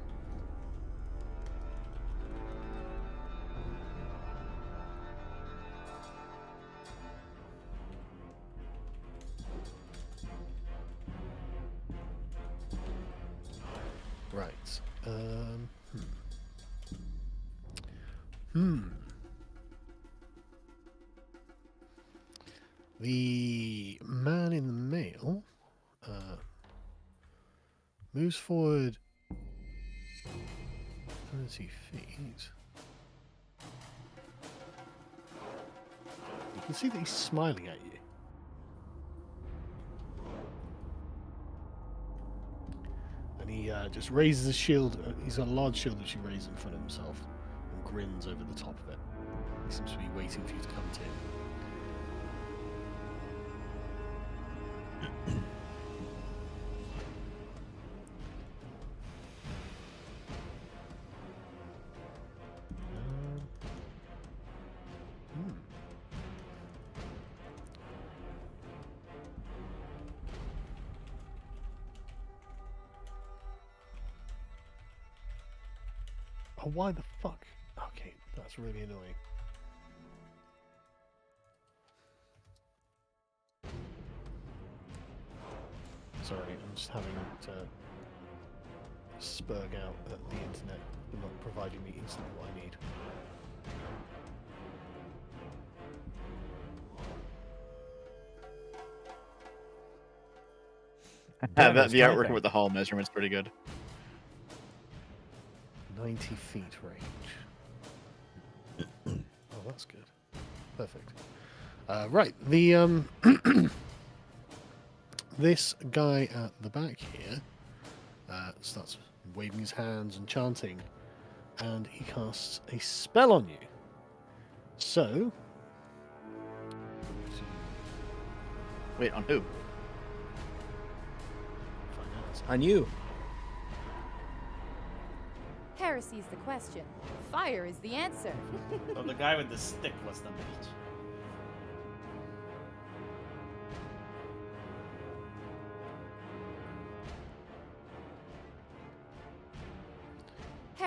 Right. The man in the mail moves forward 30 feet. You can see that he's smiling at you. And he just raises his shield. He's got a large shield which he raises in front of himself and grins over the top of it. He seems to be waiting for you to come to him. Oh, why the fuck? Okay, that's really annoying. Sorry, I'm just having to spurg out at the internet for not providing me instantly what I need. The artwork with the hall measurement's pretty good. 90 feet range. Oh, that's good. Perfect. Right, the this guy at the back here starts waving his hands and chanting, and he casts a spell on you. So, Wait, on who? find out. On you. Heresy's the question. Fire is the answer. So the guy with the stick was the mage.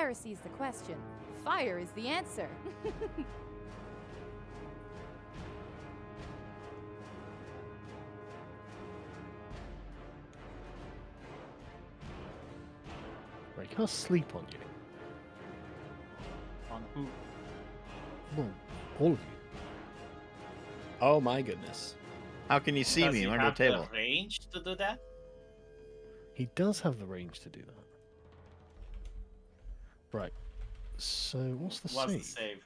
Heresy's the question. Fire is the answer. Right, he can't sleep on you. On who? Well, all of you. Oh my goodness. How can you see Does me? he I'm under have the table. the range to do that? He does have the range to do that. Right. So what's the What's save? the save?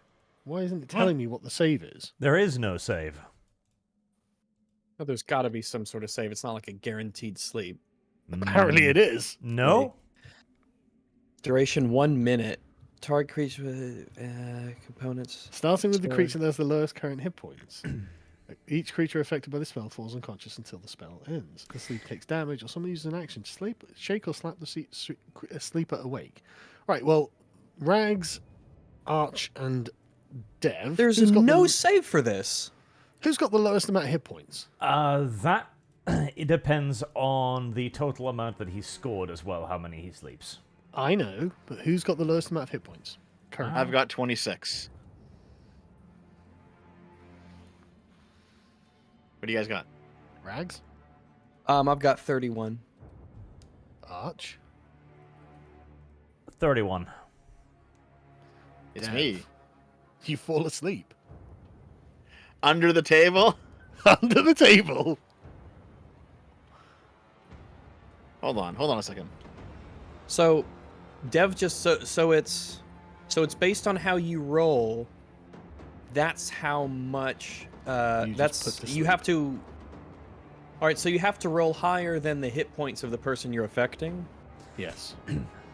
Why isn't it telling me what the save is? There is no save. Oh, there's got to be some sort of save. It's not like a guaranteed sleep. Apparently it is. No? Duration 1 minute. Target creature with components. Starting with the Stored. creature that has the lowest current hit points. Each creature affected by the spell falls unconscious until the spell ends. The sleep takes damage, or someone uses an action to sleep, shake or slap the sleeper awake. Right, well, Rags, Arch, and Dev. There's who's got no the, save for this. who's got the lowest amount of hit points? That it depends on the total amount that he scored as well, how many he sleeps. I know, but who's got the lowest amount of hit points? Currently. I've got 26. What do you guys got? Rags, I've got 31. Arch, 31. It's Dev. me. You fall asleep. Under the table? Under the table. Hold on a second. So, Dev just so it's based on how you roll. That's how much. You just put That's to you sleep. have to. All right, so you have to roll higher than the hit points of the person you're affecting. Yes.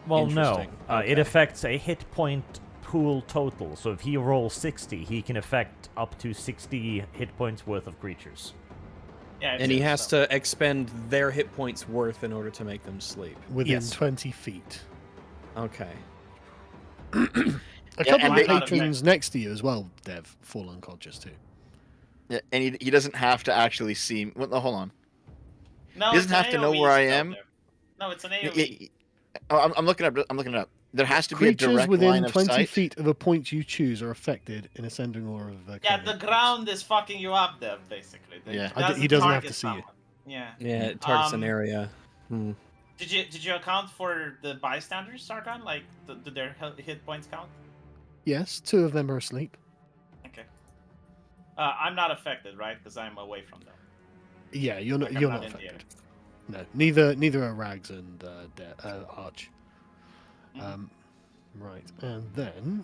Well, no. Interesting. It Okay. affects a hit point pool total. So if he rolls 60, he can affect up to 60 hit points worth of creatures. Yeah, And he has to expend their hit points worth in order to make them sleep. Within Yes. 20 feet. Okay. A Yeah, couple and of they- patrons next to you as well, Dev, fall unconscious too. Yeah, and he doesn't have to actually see. Well, no, hold on. No, He doesn't it's an have to know AoE where I spell am. there. No, it's an Y- AoE. y- Oh, I'm looking up. I'm looking it up. There has to be a Creatures direct within line of 20 sight. feet of a point you choose are affected in ascending order of their Yeah, current the hit ground is fucking you up there, basically. Yeah. He doesn't have target to see you. someone. Yeah. Yeah, it targets an Um, area. Hmm. Did you account for the bystanders, Sargon? Like, do their hit points count? Yes, 2 of them are asleep. Okay. I'm not affected, right? Because I'm away from them. Yeah, you're not. Like, I'm You're not not in the affected. No, neither are Rags and Arch. Mhm. Right, and then.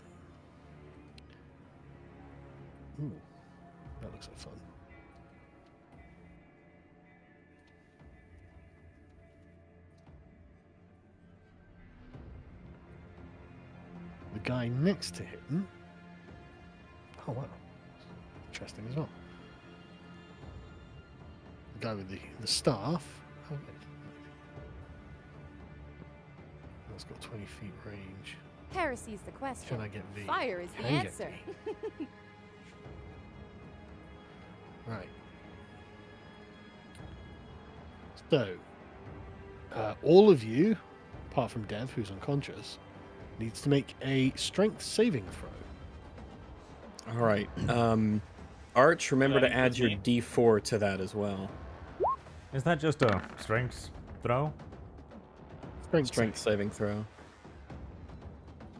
Ooh, that looks like fun. The guy next to him. Oh wow, interesting as well. The guy with the staff. Oh, yeah. That's got 20 feet range. Heresy's the question. Can I get V? Fire is the Can get answer. V. Right. So, all of you, apart from Dev, who's unconscious, needs to make a strength saving throw. All right. Arch, remember that to add includes your D4 to that as well. Is that just a strength throw? Strength saving throw.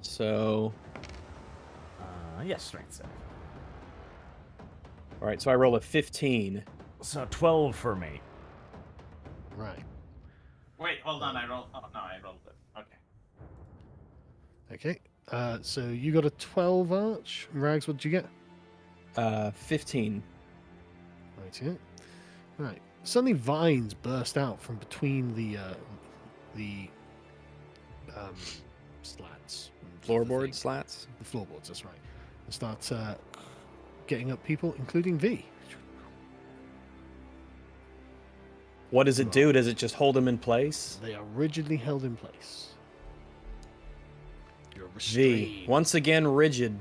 So, Yes, strength save. all right. So I roll a 15. So 12 for me. Right. Wait, hold on. I rolled. Oh no, I rolled it. Okay. Okay. So you got a 12 Arch. Rags, what did you get? 15. Right, yeah. Right. Suddenly vines burst out from between the slats. and the Floorboard thing. slats. The floorboards, that's right. And start getting up people, including V. What does it do? Does it just hold them in place? They are rigidly held in place. You're V. restrained. Once again, rigid.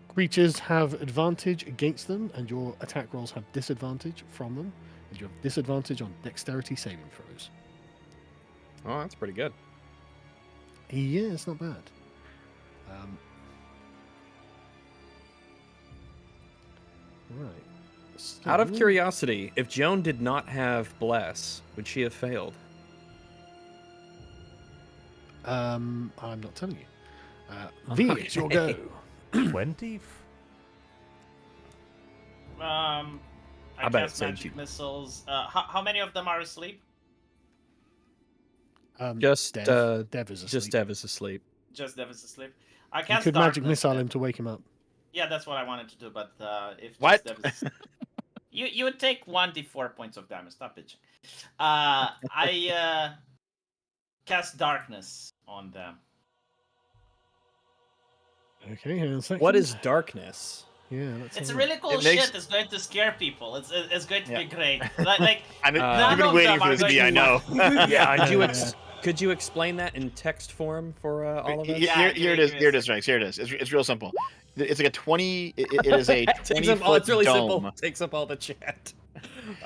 Creatures have advantage against them, and your attack rolls have disadvantage from them, and you have disadvantage on dexterity saving throws. Oh, that's pretty good. Yeah, it's not bad. Right. Out of So- curiosity, if Joan did not have Bless, would she have failed? I'm not telling you. V, it's your go. 20? I bet cast it said magic you- missiles. How many of them are asleep? Just Dev is asleep. just Dev is asleep. Just Dev is asleep. I You cast could magic darkness missile then. him to wake him up. Yeah, that's what I wanted to do, but if What? just Dev is you would take 1d4 points of damage. Stop bitching. I cast darkness on them. Okay, hang on a second. What is darkness? Yeah, that's It's really cool It makes- shit. It's going to scare people. It's going to Yeah. be great. Like You've none been of waiting them for are this, going V. I to know. Yeah, Yeah. could you explain that in text form for all of us? Yeah, Here it is. Here it is, Rex. Here it is. It's real simple. It's like a 20. It is a 20 It's foot really dome. simple. Takes up all the chat.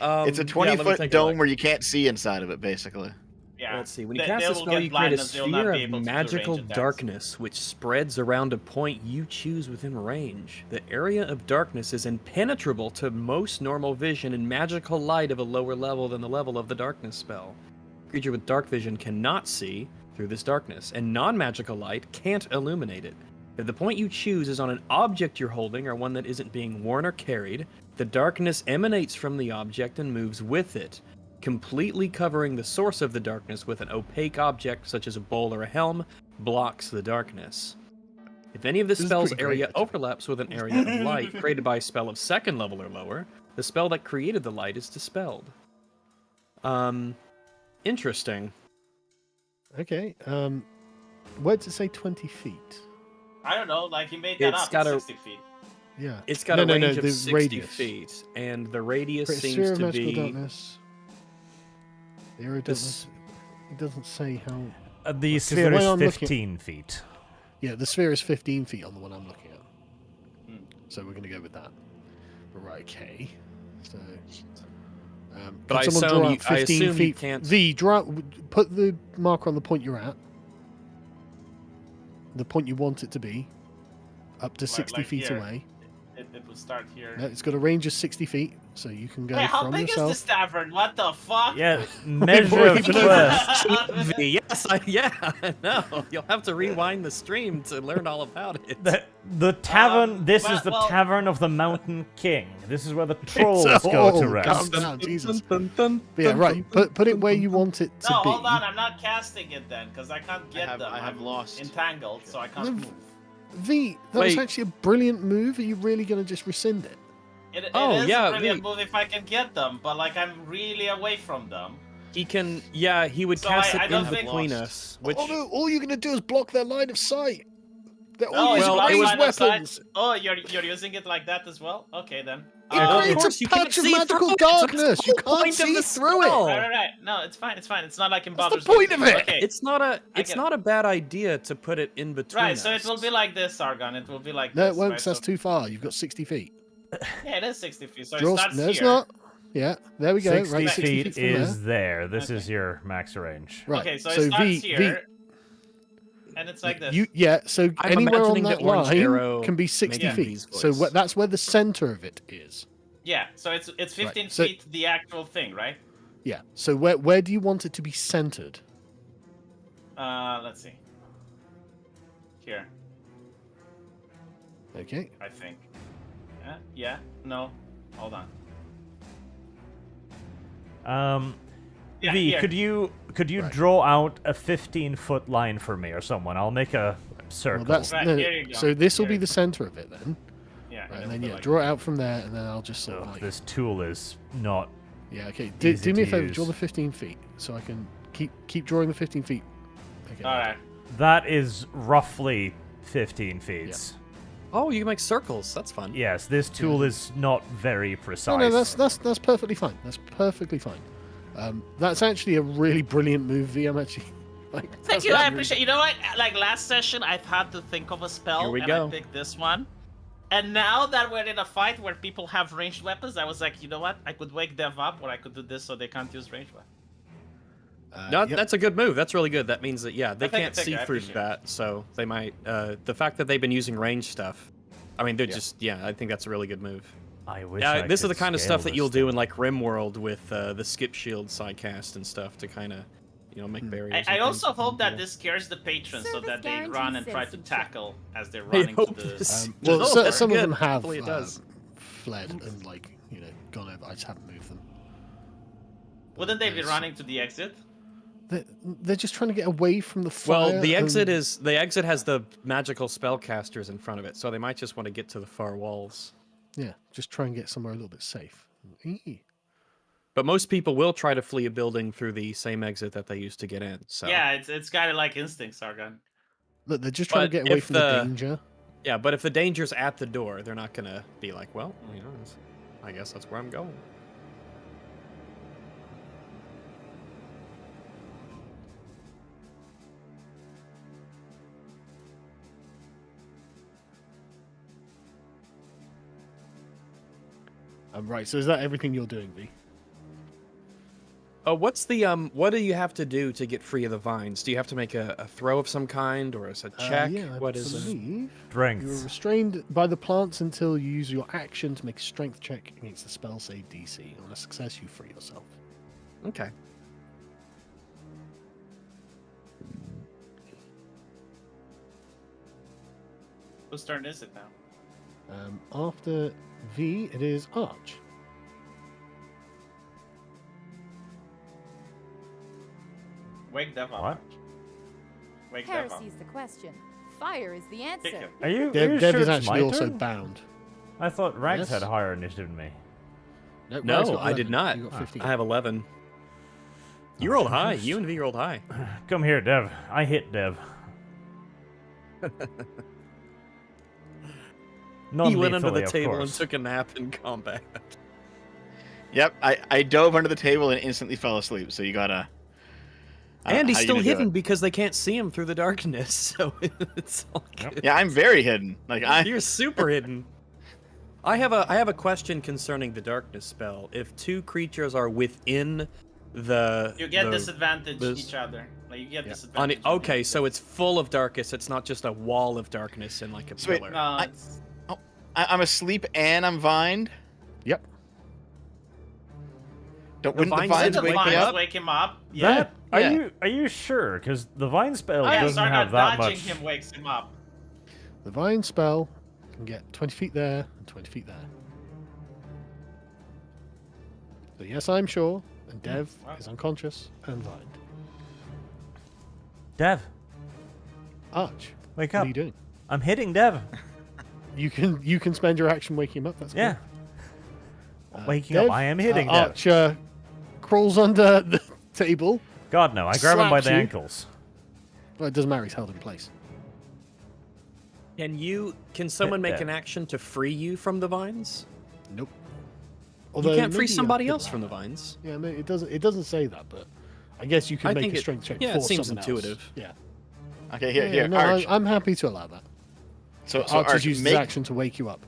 It's a Yeah, 20 let me foot take a dome look. where you can't see inside of it, basically. yeah. Let's see. When you They- cast they a will spell, get you create a blindness, they will not sphere be of able to do magical range attacks. darkness, which spreads around a point you choose within range. The area of darkness is impenetrable to most normal vision and magical light of a lower level than the level of the darkness spell. A creature with dark vision cannot see through this darkness, and non-magical light can't illuminate it. If the point you choose is on an object you're holding or one that isn't being worn or carried, the darkness emanates from the object and moves with it, completely covering the source of the darkness with an opaque object such as a bowl or a helm, blocks the darkness. If any of the This is spell's pretty great, area actually. overlaps with an area of light created by a spell of second level or lower, the spell that created the light is dispelled. Interesting. Okay. Where'd it say 20 feet? I don't know. Like he made that It's up. got It's a- 60 feet. Yeah. It's got No, a no, range no, of the 60 radius. feet, and the radius Create a seems sphere of to magical be... darkness. The area of This- darkness. It doesn't say how. The Because the sphere way is I'm looking- 15 feet. Yeah, the sphere is 15 feet on the one I'm looking at. Hmm. So we're going to go with that. Right, okay. So. But can I someone assume draw you- out I 15 assume you feet? can't- V, put the marker on the point you're at. The point you want it to be. Up to 60 like feet here. away. It would start here. Yeah, it's got a range of 60 feet, so you can go Hey, how from big yourself. is this tavern? What the fuck? Yeah, measure of even quest. Yes, yeah, no. You'll have to rewind the stream to learn all about it. The tavern, this is the well- Tavern of the Mountain King. This is where the trolls It's a- go to oh, rest. calm down, Jesus. But yeah, right. Put it where you want it to No, be. hold on. I'm not casting it then, because I can't get have- them. I have I'm lost. entangled, so I can't No, move. V, that was Wait. actually a brilliant move. Are you really going to just rescind it? It Oh, is yeah, a brilliant we- move if I can get them, but like I'm really away from them. He can, yeah, he would So cast I it don't in think- between Lost. us. Which, Oh no! All you're going to do is block their line of sight. They're Oh, all it's using well, it ranged was- line of sight? weapons. Oh, you're using it like that as well? Okay then. It Of creates course, a you can't patch of see magical through it. That's the darkness. You whole can't point of see the through spell. it. Right. No, it's fine. It's not like in That's the Baldur's point Gate. of it. Okay. it's not get a bad idea to put it in between Right, so us. it will be like this, Sargon. It will be like No, this. it won't. right? 'Cause that's So- too far. You've got 60 feet. Yeah, it is 60 feet. So Draw. it starts No, here. it's not. Yeah, there we go. 60 right, 60 feet feet from is there. there. This Okay. is your max range. Right. Okay, so, it starts V, here, and it's like this. So I'm anywhere on imagining that the orange line arrow can be 60 making feet. V's So voice. that's where the center of it is. Yeah, so it's 15 so- feet the actual thing, right? Yeah. So where do you want it to be centered? Let's see. Here, Okay. I think. Yeah. No. Hold on. Yeah, V, here. could you Right. draw out a 15-foot line for me or someone? I'll make a circle. Well, that's Right, no, here you go. so this will Here be you the go. center of it then. Yeah. Right, and it'll then be yeah, like draw it out from there, and then I'll just sort Oh, of like this tool is not. yeah. Okay. easy Do me a to favor. use. Draw the 15 feet so I can keep drawing the 15 feet. Okay. All right. That is roughly 15 feet. Oh, you can make circles. That's fun. Yes, this tool is not very precise. No, that's perfectly fine. That's perfectly fine. That's actually a really brilliant move, V. I'm actually like. Thank that's you. I really- appreciate. You know what? Like last session, I've had to think of a spell, Here we and go. I picked this one. And now that we're in a fight where people have ranged weapons, I was like, you know what? I could wake Dev up, or I could do this so they can't use ranged weapons. No, Yep. that's a good move. That's really good. That means that they think can't it's see okay, I through appreciate it. that, so they might. The fact that they've been using range stuff, I mean, they're Yeah. just I think that's a really good move. I wish Yeah, I this is could the kind of scale stuff that this you'll do thing. in like RimWorld with the skip shield sidecast and stuff to kind of make barriers. I and also things hope that cool. this scares the patrons so Service that they guaranteed run and try to citizenship. tackle as they're I running to hope the. this. Well, Oh, so, that's some of good. them have Hopefully it does. fled and gone over. I just haven't moved them. Wouldn't they be There's- running to the exit? They're just trying to get away from the fire. Well, the exit and- has the magical spellcasters in front of it, so they might just want to get to the far walls. Yeah, just try and get somewhere a little bit safe. Eee. But most people will try to flee a building through the same exit that they used to get in. So Yeah, it's kind of like instinct, Sargon. Look, they're just trying to But get away if from the the- danger. yeah. But if the danger's at the door, they're not gonna be like, well, I guess that's where I'm going. Right, so is that everything you're doing, V? What's the what do you have to do to get free of the vines? Do you have to make a throw of some kind, or is it a check? Yeah, I What is it? believe you are Strength. restrained by the plants until you use your action to make a strength check against the spell save DC. On a success, you free yourself. Okay. Whose turn is it now? After V, it is Arch. Wake Dev up. What? Wake Dev up. Heresy's the question. Fire is the Kick answer. him. Are you, Dev, are you Dev sure is it's actually my also turn? bound. I thought Rags Yes. had higher initiative than me. Nope, Ryan's No, got I did 11. not. You got 15. I have 11. You rolled high. You and V rolled high. Come here, Dev. I hit Dev. He went under Non-lethally, the of table and course. took a nap in combat. Yep, I dove under the table and instantly fell asleep. So you gotta. And he's how you still gonna do hidden it? because they can't see him through the darkness, so it's all Yep. good. Yeah, I'm very hidden. Like You're super hidden. I have a question concerning the darkness spell. If two creatures are within the You get the, disadvantage this- each other. Like you get Yeah. on disadvantage. it, okay, so it's full of darkness. It's not just a wall of darkness and like a So wait, pillar. No, it's... I'm asleep and I'm vined. Yep. Wouldn't the vines vines didn't wake Vines me up? wake him up. Yeah. That, Yeah. Are you sure? Because the vine spell Oh, yeah, doesn't Sargon have that dodging much. him wakes him up. The vine spell can get 20 feet there and 20 feet there. So yes, I'm sure. And Dev Wow. is unconscious and vined. Dev, Arch, wake what up! are you doing? I'm hitting Dev. You can spend your action waking him up. That's Yeah. cool. Waking up. I am hitting Dev. Arch crawls under the table. God no! I grab him by slaps the you. ankles. Well, it doesn't matter. He's held in place. Can someone make that. an action to free you from the vines? Nope. You can't free maybe somebody could else allow from the that. vines. Yeah, it doesn't say that, but I guess you I can make think a it- strength check yeah, for it seems someone else. intuitive. Yeah. Okay, here, Yeah, here, no, Arch. I'm happy to allow that. So Arch Arch, uses make... his action to wake you up.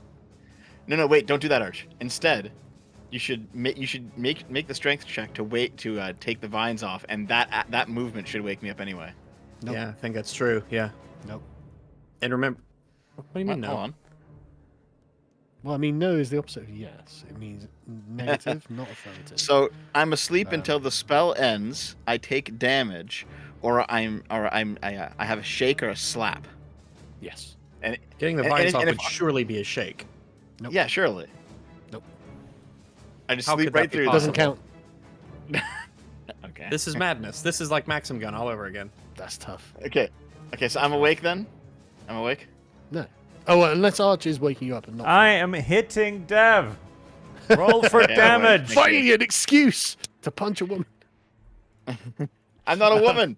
No, wait, don't do that, Arch. Instead, you should make the strength check to take the vines off, and that movement should wake me up anyway. Nope. Yeah, I think that's true. Yeah. Nope. And remember, what do you mean Hold no? on. Well, I mean, no is the opposite of yes. It means negative, not affirmative. So I'm asleep Um, until the spell ends. I take damage, or I have a shake or a slap. yes. And Getting the And- vines and off if- would surely be a shake. Nope. yeah, surely. Nope. I just How sleep could that right be through. Doesn't count. Okay. This is madness. This is like Maxim Gun all over again. That's tough. Okay. Okay, so I'm awake then. I'm awake. No. Oh, well, unless Arch is waking you up and not. I am hitting Dev. Roll for Yeah, damage. wait, Finally, an excuse to punch a woman. I'm not a woman.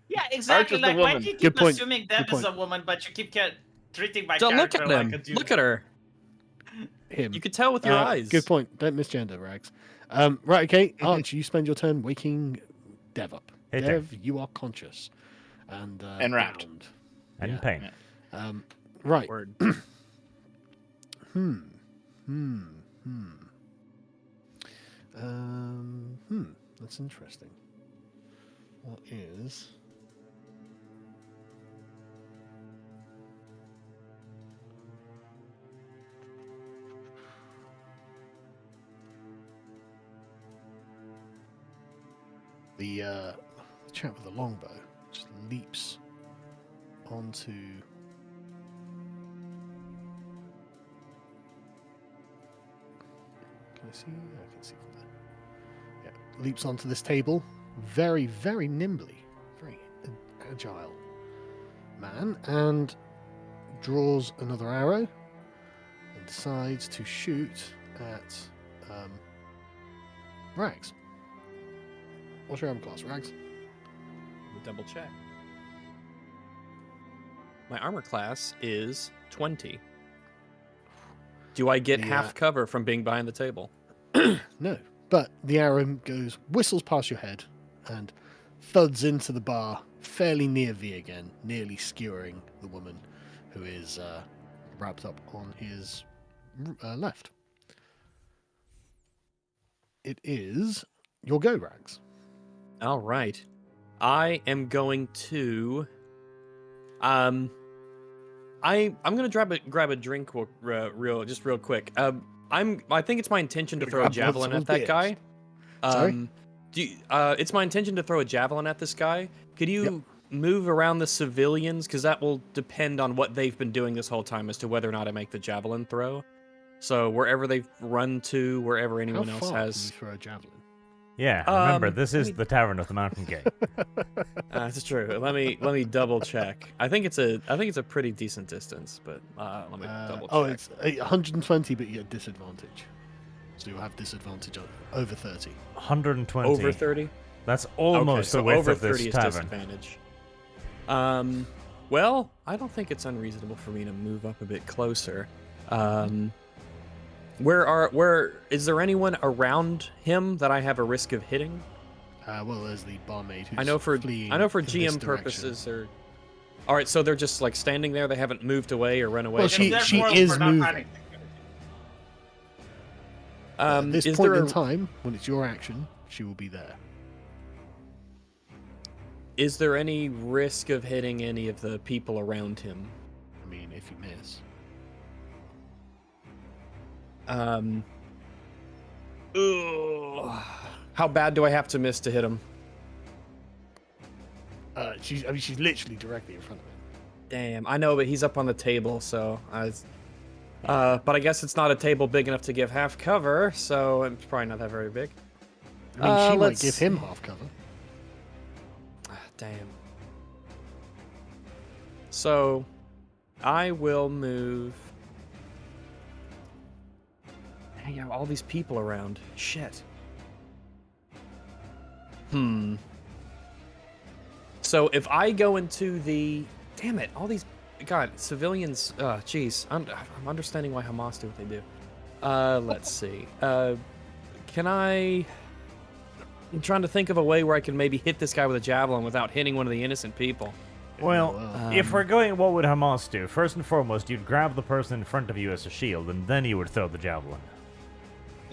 Yeah, exactly. Archer's the Like why woman. do you Good keep point. assuming Dev Good is a point. woman, but you keep treating my Don't look character at like them. a dude? Look at her. Him. You could tell with your eyes. Good point. Don't misgender, Rags. Right, okay. Arch, you spend your turn waking Dev up. Hey, Dev, you are conscious. And wrapped. bound. And Yeah. pain. Right. Word. That's interesting. What is... The chap with the longbow just leaps onto... Can I see? Yeah, I can see from there. Yeah, leaps onto this table, very, very nimbly, very agile man, and draws another arrow and decides to shoot at Rags. What's your armor class, Rags? Let me double check. My armor class is 20. Do I get half cover from being behind the table? No, but the arrow whistles past your head and thuds into the bar fairly near V again, nearly skewering the woman who is wrapped up on his left. It is your go, Rags. All right. I am going to... I'm gonna grab a drink real quick. I think it's my intention to throw a javelin at that guy. Sorry? It's my intention to throw a javelin at this guy. Could you move around the civilians? Because that will depend on what they've been doing this whole time as to whether or not I make the javelin throw. So wherever they've run to, wherever anyone else has. Can you throw a javelin? Yeah, remember, this is the Tavern of the Mountain King. That's true. Let me double check. I think it's a pretty decent distance, but let me double check. Oh, it's 120, but you get disadvantage. So you'll have disadvantage over 30. 120. Over 30. That's almost the width over of this 30 is tavern. disadvantage. Well, I don't think it's unreasonable for me to move up a bit closer. Where is there anyone around him that I have a risk of hitting? Well, there's the barmaid who's I know for fleeing GM in this purposes are. All right, so they're just like standing there. They haven't moved away or run away. Well, she is moving. At this is point there in time, when it's your action, she will be there. Is there any risk of hitting any of the people around him? I mean, if you miss. How bad do I have to miss to hit him? She's literally directly in front of him. Damn, I know, but he's up on the table, so but I guess it's not a table big enough to give half cover, so it's probably not that very big. I mean, she might give him half cover. Damn. So, I will move. Hey, you have all these people around. Shit. So if I go into the... Damn it, all these... God, civilians... Jeez. I'm understanding why Hamas do what they do. Let's see. Can I... I'm trying to think of a way where I can maybe hit this guy with a javelin without hitting one of the innocent people. Well, if we're going, what would Hamas do? First and foremost, you'd grab the person in front of you as a shield, and then you would throw the javelin.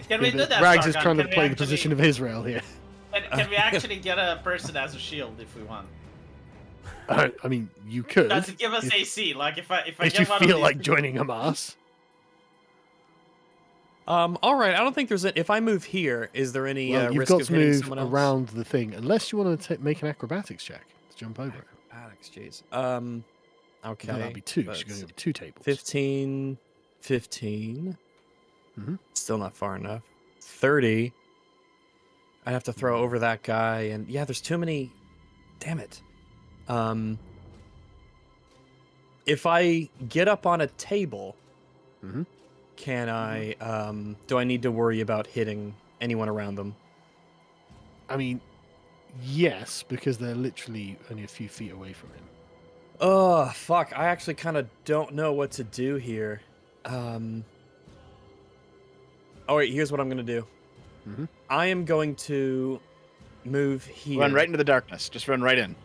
Can we do that, Rags is Sargon? trying to play the position of Israel here. Can we actually get a person as a shield if we want? I mean, you could. Does it give us AC? Like if I If get you one feel of like these... joining Hamas. All right. I don't think there's. If I move here, is there any Well, you've risk got of to hitting move someone else? around the thing, unless you want to make an acrobatics check to jump over it. Acrobatics, jeez. Okay. No, that'd be 2. but She's going over 2 tables. 15. Mhm. Still not far enough. 30. I have to throw over that guy, and yeah, there's too many. Damn it. If I get up on a table, Mhm. can I? Do I need to worry about hitting anyone around them? I mean, yes, because they're literally only a few feet away from him. Oh, fuck. I actually kind of don't know what to do here. All right, here's what I'm going to do. Mhm. I am going to move here. Run right into the darkness. Just run right in.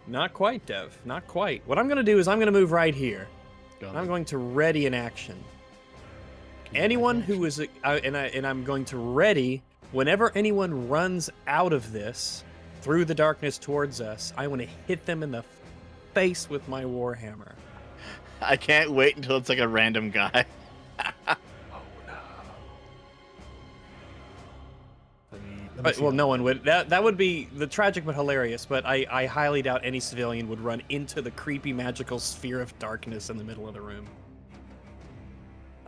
Not quite, Dev. Not quite. What I'm going to do is I'm going to move right here. Go on I'm then. going to ready an action. Can you Anyone make an who is... and I'm going to ready... Whenever anyone runs out of this, through the darkness towards us, I want to hit them in the face with my warhammer. I can't wait until it's like a random guy. Well, no one would. That would be the tragic but hilarious. But I highly doubt any civilian would run into the creepy magical sphere of darkness in the middle of the room.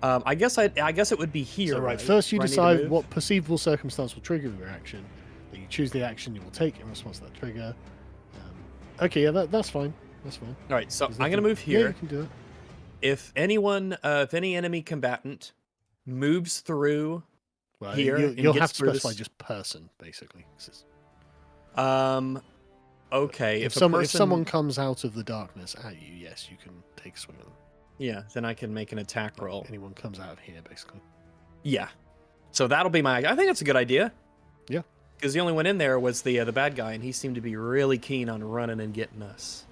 I guess it would be here. So, right? first you Where I need to decide move? what perceivable circumstance will trigger your action. Then you choose the action you will take in response to that trigger. Okay, yeah, that's fine. That's fine. All right, so There's I'm gonna nothing- move Yeah, here. you can do it. If any enemy combatant moves through, Well, Here, and you'll gets have to through specify this- just person, basically. 'Cause it's- okay, if a person, someone comes out of the darkness at you, yes, you can take a swing at them. yeah, then I can make an attack Like, roll. anyone comes out of here, basically. Yeah, so that'll be my. I think that's a good idea. Yeah. Because the only one in there was the bad guy, and he seemed to be really keen on running and getting us.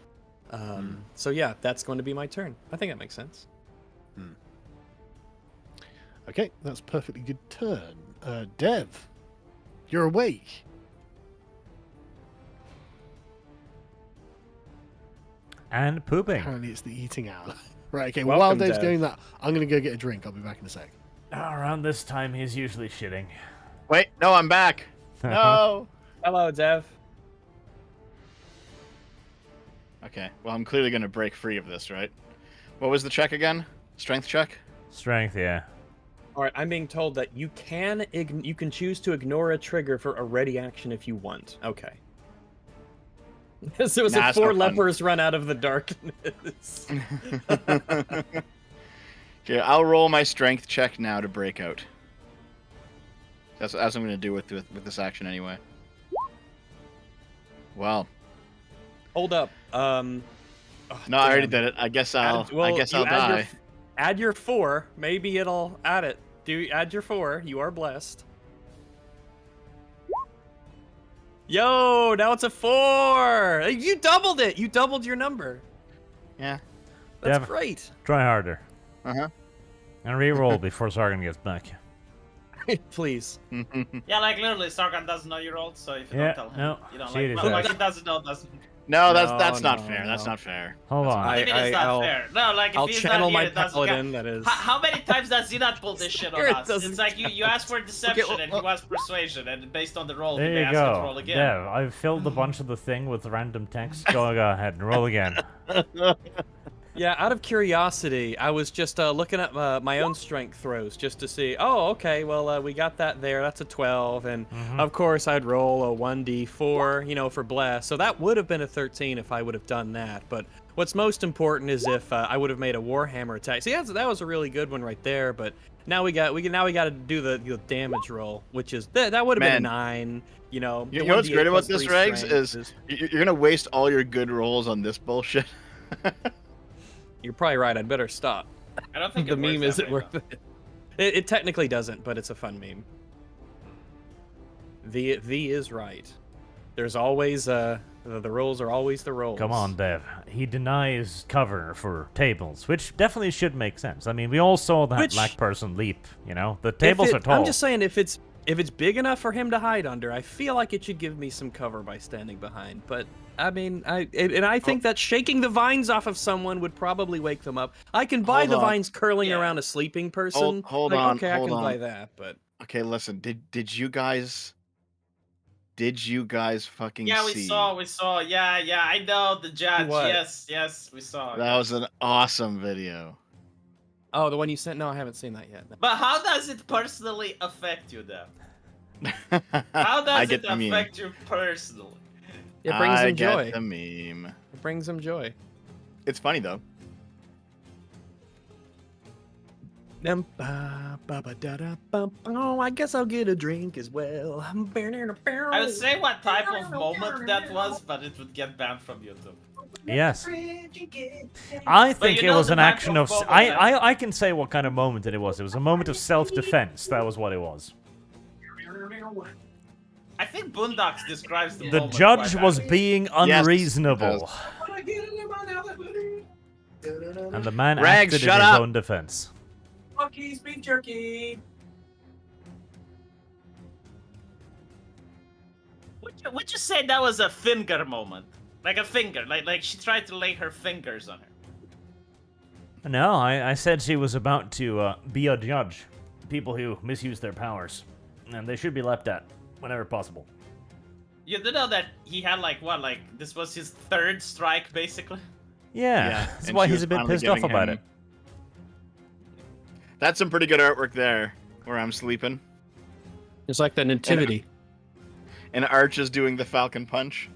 So yeah, that's going to be my turn. I think that makes sense. Okay, that's a perfectly good turn. Dev, you're awake. And pooping. Apparently it's the eating hour. Right, okay, Welcome, while Dave's Dev. doing that, I'm going to go get a drink. I'll be back in a sec. Around this time, he's usually shitting. Wait, no, I'm back. No. Hello, Dev. Okay, well, I'm clearly going to break free of this, right? What was the check again? Strength check? Strength, yeah. All right, I'm being told that you can choose to ignore a trigger for a ready action if you want. Okay. So it was Nah, like it's 4 no fun. lepers run out of the darkness. Okay, I'll roll my strength check now to break out. That's what I'm going to do with this action anyway. Well, Hold up. Oh, no, I already damn. did it. I guess I'll Well, I guess you I'll die. Add your 4. Maybe it'll add it. Add your 4. You are blessed. Yo, now it's a 4. You doubled it. You doubled your number. Yeah. That's Dev. great. Try harder. Uh-huh. And re-roll before Sargon gets back. Please. Yeah, like literally, Sargon doesn't know you rolled, so if you Yeah, don't tell him, no, you don't cheat like, his well, like ass. he doesn't know, doesn't. No, No, that's not no, fair. That's no. not fair. Hold on. I mean, it's not I'll- fair. No, like if I'll he's channel not my here, it doesn't count. paladin. That is. How many times does he not pull this shit on It us? doesn't It's like you asked for deception well, and he was persuasion, and based on the roll, There he may you ask you to roll go. again. Dev, I've filled a bunch of the thing with random text. Go ahead and roll again. Yeah, out of curiosity, I was just looking at my own strength throws just to see. Oh, okay. Well, we got that there. That's a 12, and of course I'd roll a 1d4, for bless. So that would have been a 13 if I would have done that. But what's most important is if I would have made a warhammer attack. See, that was a really good one right there. But now we got to do the damage roll, which is that would have been a 9. You know what's great about this, Regs, is you're gonna waste all your good rolls on this bullshit. You're probably right. I'd better stop. I don't think The it works meme that isn't way, worth though. it. It technically doesn't, but it's a fun meme. The is right. There's always the rolls are always the rolls. Come on, Dev. He denies cover for tables, which definitely should make sense. I mean, we all saw that black person leap, The tables are tall. I'm just saying, if it's big enough for him to hide under, I feel like it should give me some cover by standing behind. But I mean, I think that shaking the vines off of someone would probably wake them up. I can buy Hold the on. vines curling Yeah. around a sleeping person. Hold Like, on, okay, I hold can buy on. that, but Okay, listen. Did you guys fucking Yeah, we see? saw. Yeah, I know the judge. What? Yes, we saw. That was an awesome video. oh, the one you sent? No, I haven't seen that yet. But how does it personally affect you, then? How I does get it the meme. affect you personally? It brings I him joy. get the meme. It brings him joy. It's funny though. Oh, I guess I'll get a drink as well. I would say what type of moment that was, but it would get banned from YouTube. Yes. I think you it know was the an type action of of... moment, I can say what kind of moment it was. It was a moment of self-defense. That was what it was. I think Boondocks describes the The moment judge quite was accurately. being Yes, unreasonable. And the man Rags, acted in shut his up. own defense. Bucky's beef jerky. Would you say that was a finger moment? Like a finger, like she tried to lay her fingers on her. No, I said she was about to be a judge. People who misuse their powers. And they should be left at whenever possible. You do know that he had like this was his third strike basically? Yeah, that's and why she he's was a bit finally pissed off giving about him- it. That's some pretty good artwork there, where I'm sleeping. It's like the nativity. And Arch is doing the Falcon Punch.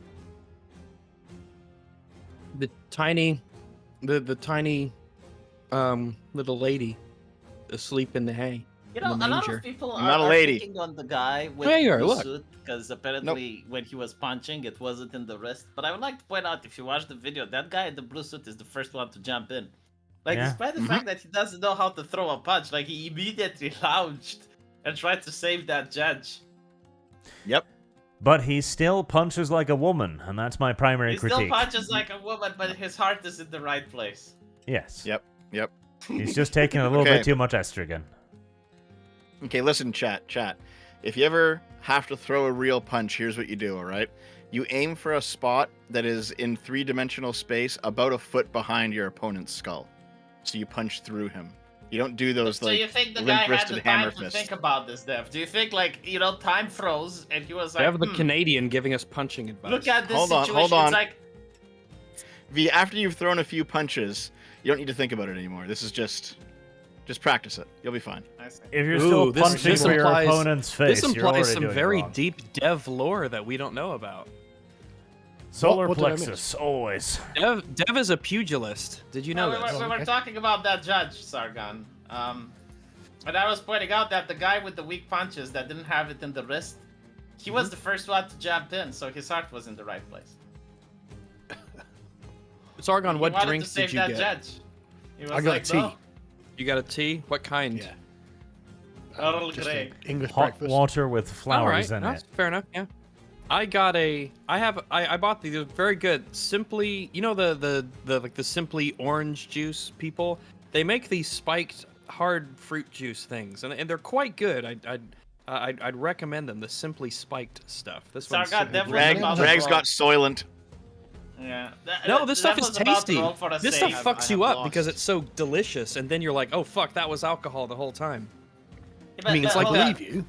The tiny little lady asleep in the hay. You know, The a lot manger. of people I'm not a are lady. picking on the guy with There you are, the look. suit because apparently when he was punching, it wasn't in the wrist. But I would like to point out, if you watch the video, that guy in the blue suit is the first one to jump in. Like, Yeah. despite the fact that he doesn't know how to throw a punch, like he immediately lounged and tried to save that judge. Yep. But he still punches like a woman, and that's my primary He critique. still punches like a woman, but his heart is in the right place. Yes. Yep. He's just taking a little Okay. bit too much estrogen. Okay, listen, chat. If you ever have to throw a real punch, here's what you do, all right? You aim for a spot that is in three-dimensional space about a foot behind your opponent's skull. So you punch through him. You don't do those, So like, you think the guy had limp-wristed the time hammer to fist. think about this, Dev? Do you think, like, you know, time froze and he was They like, have the Canadian giving us punching advice. look at this Hold on, situation. hold on. It's like, V, after you've thrown a few punches, you don't need to think about it anymore. This is just practice it. You'll be fine. I see. If you're Ooh, still this- punching this for your implies- opponent's face, This you're implies already some doing very wrong. deep dev lore that we don't know about. Solar What did I plexus, miss? always. Dev is a pugilist. Did you know we, this? were, we were talking about that judge, Sargon. And I was pointing out that the guy with the weak punches that didn't have it in the wrist, he was the first one to jump in, so his heart was in the right place. Sargon, He what wanted drinks to save did you that get? judge. He was I got like, tea. "No, You got a tea? What kind? Yeah. Earl Just Grey." English Hot breakfast. water with All right, flowers in that's it. fair enough. Yeah. I bought these very good. Simply, you know the like the Simply orange juice people. They make these spiked hard fruit juice things, and they're quite good. I'd recommend them. The Simply spiked stuff. This one's Sargon, super definitely great. about Greg's to got Soylent. Yeah. No, this stuff is Dev was about to tasty. roll for a This save. stuff I fucks have you up lost. because it's so delicious, and then you're like, oh fuck, that was alcohol the whole time. Yeah, I mean, it's but like hold that. on. You.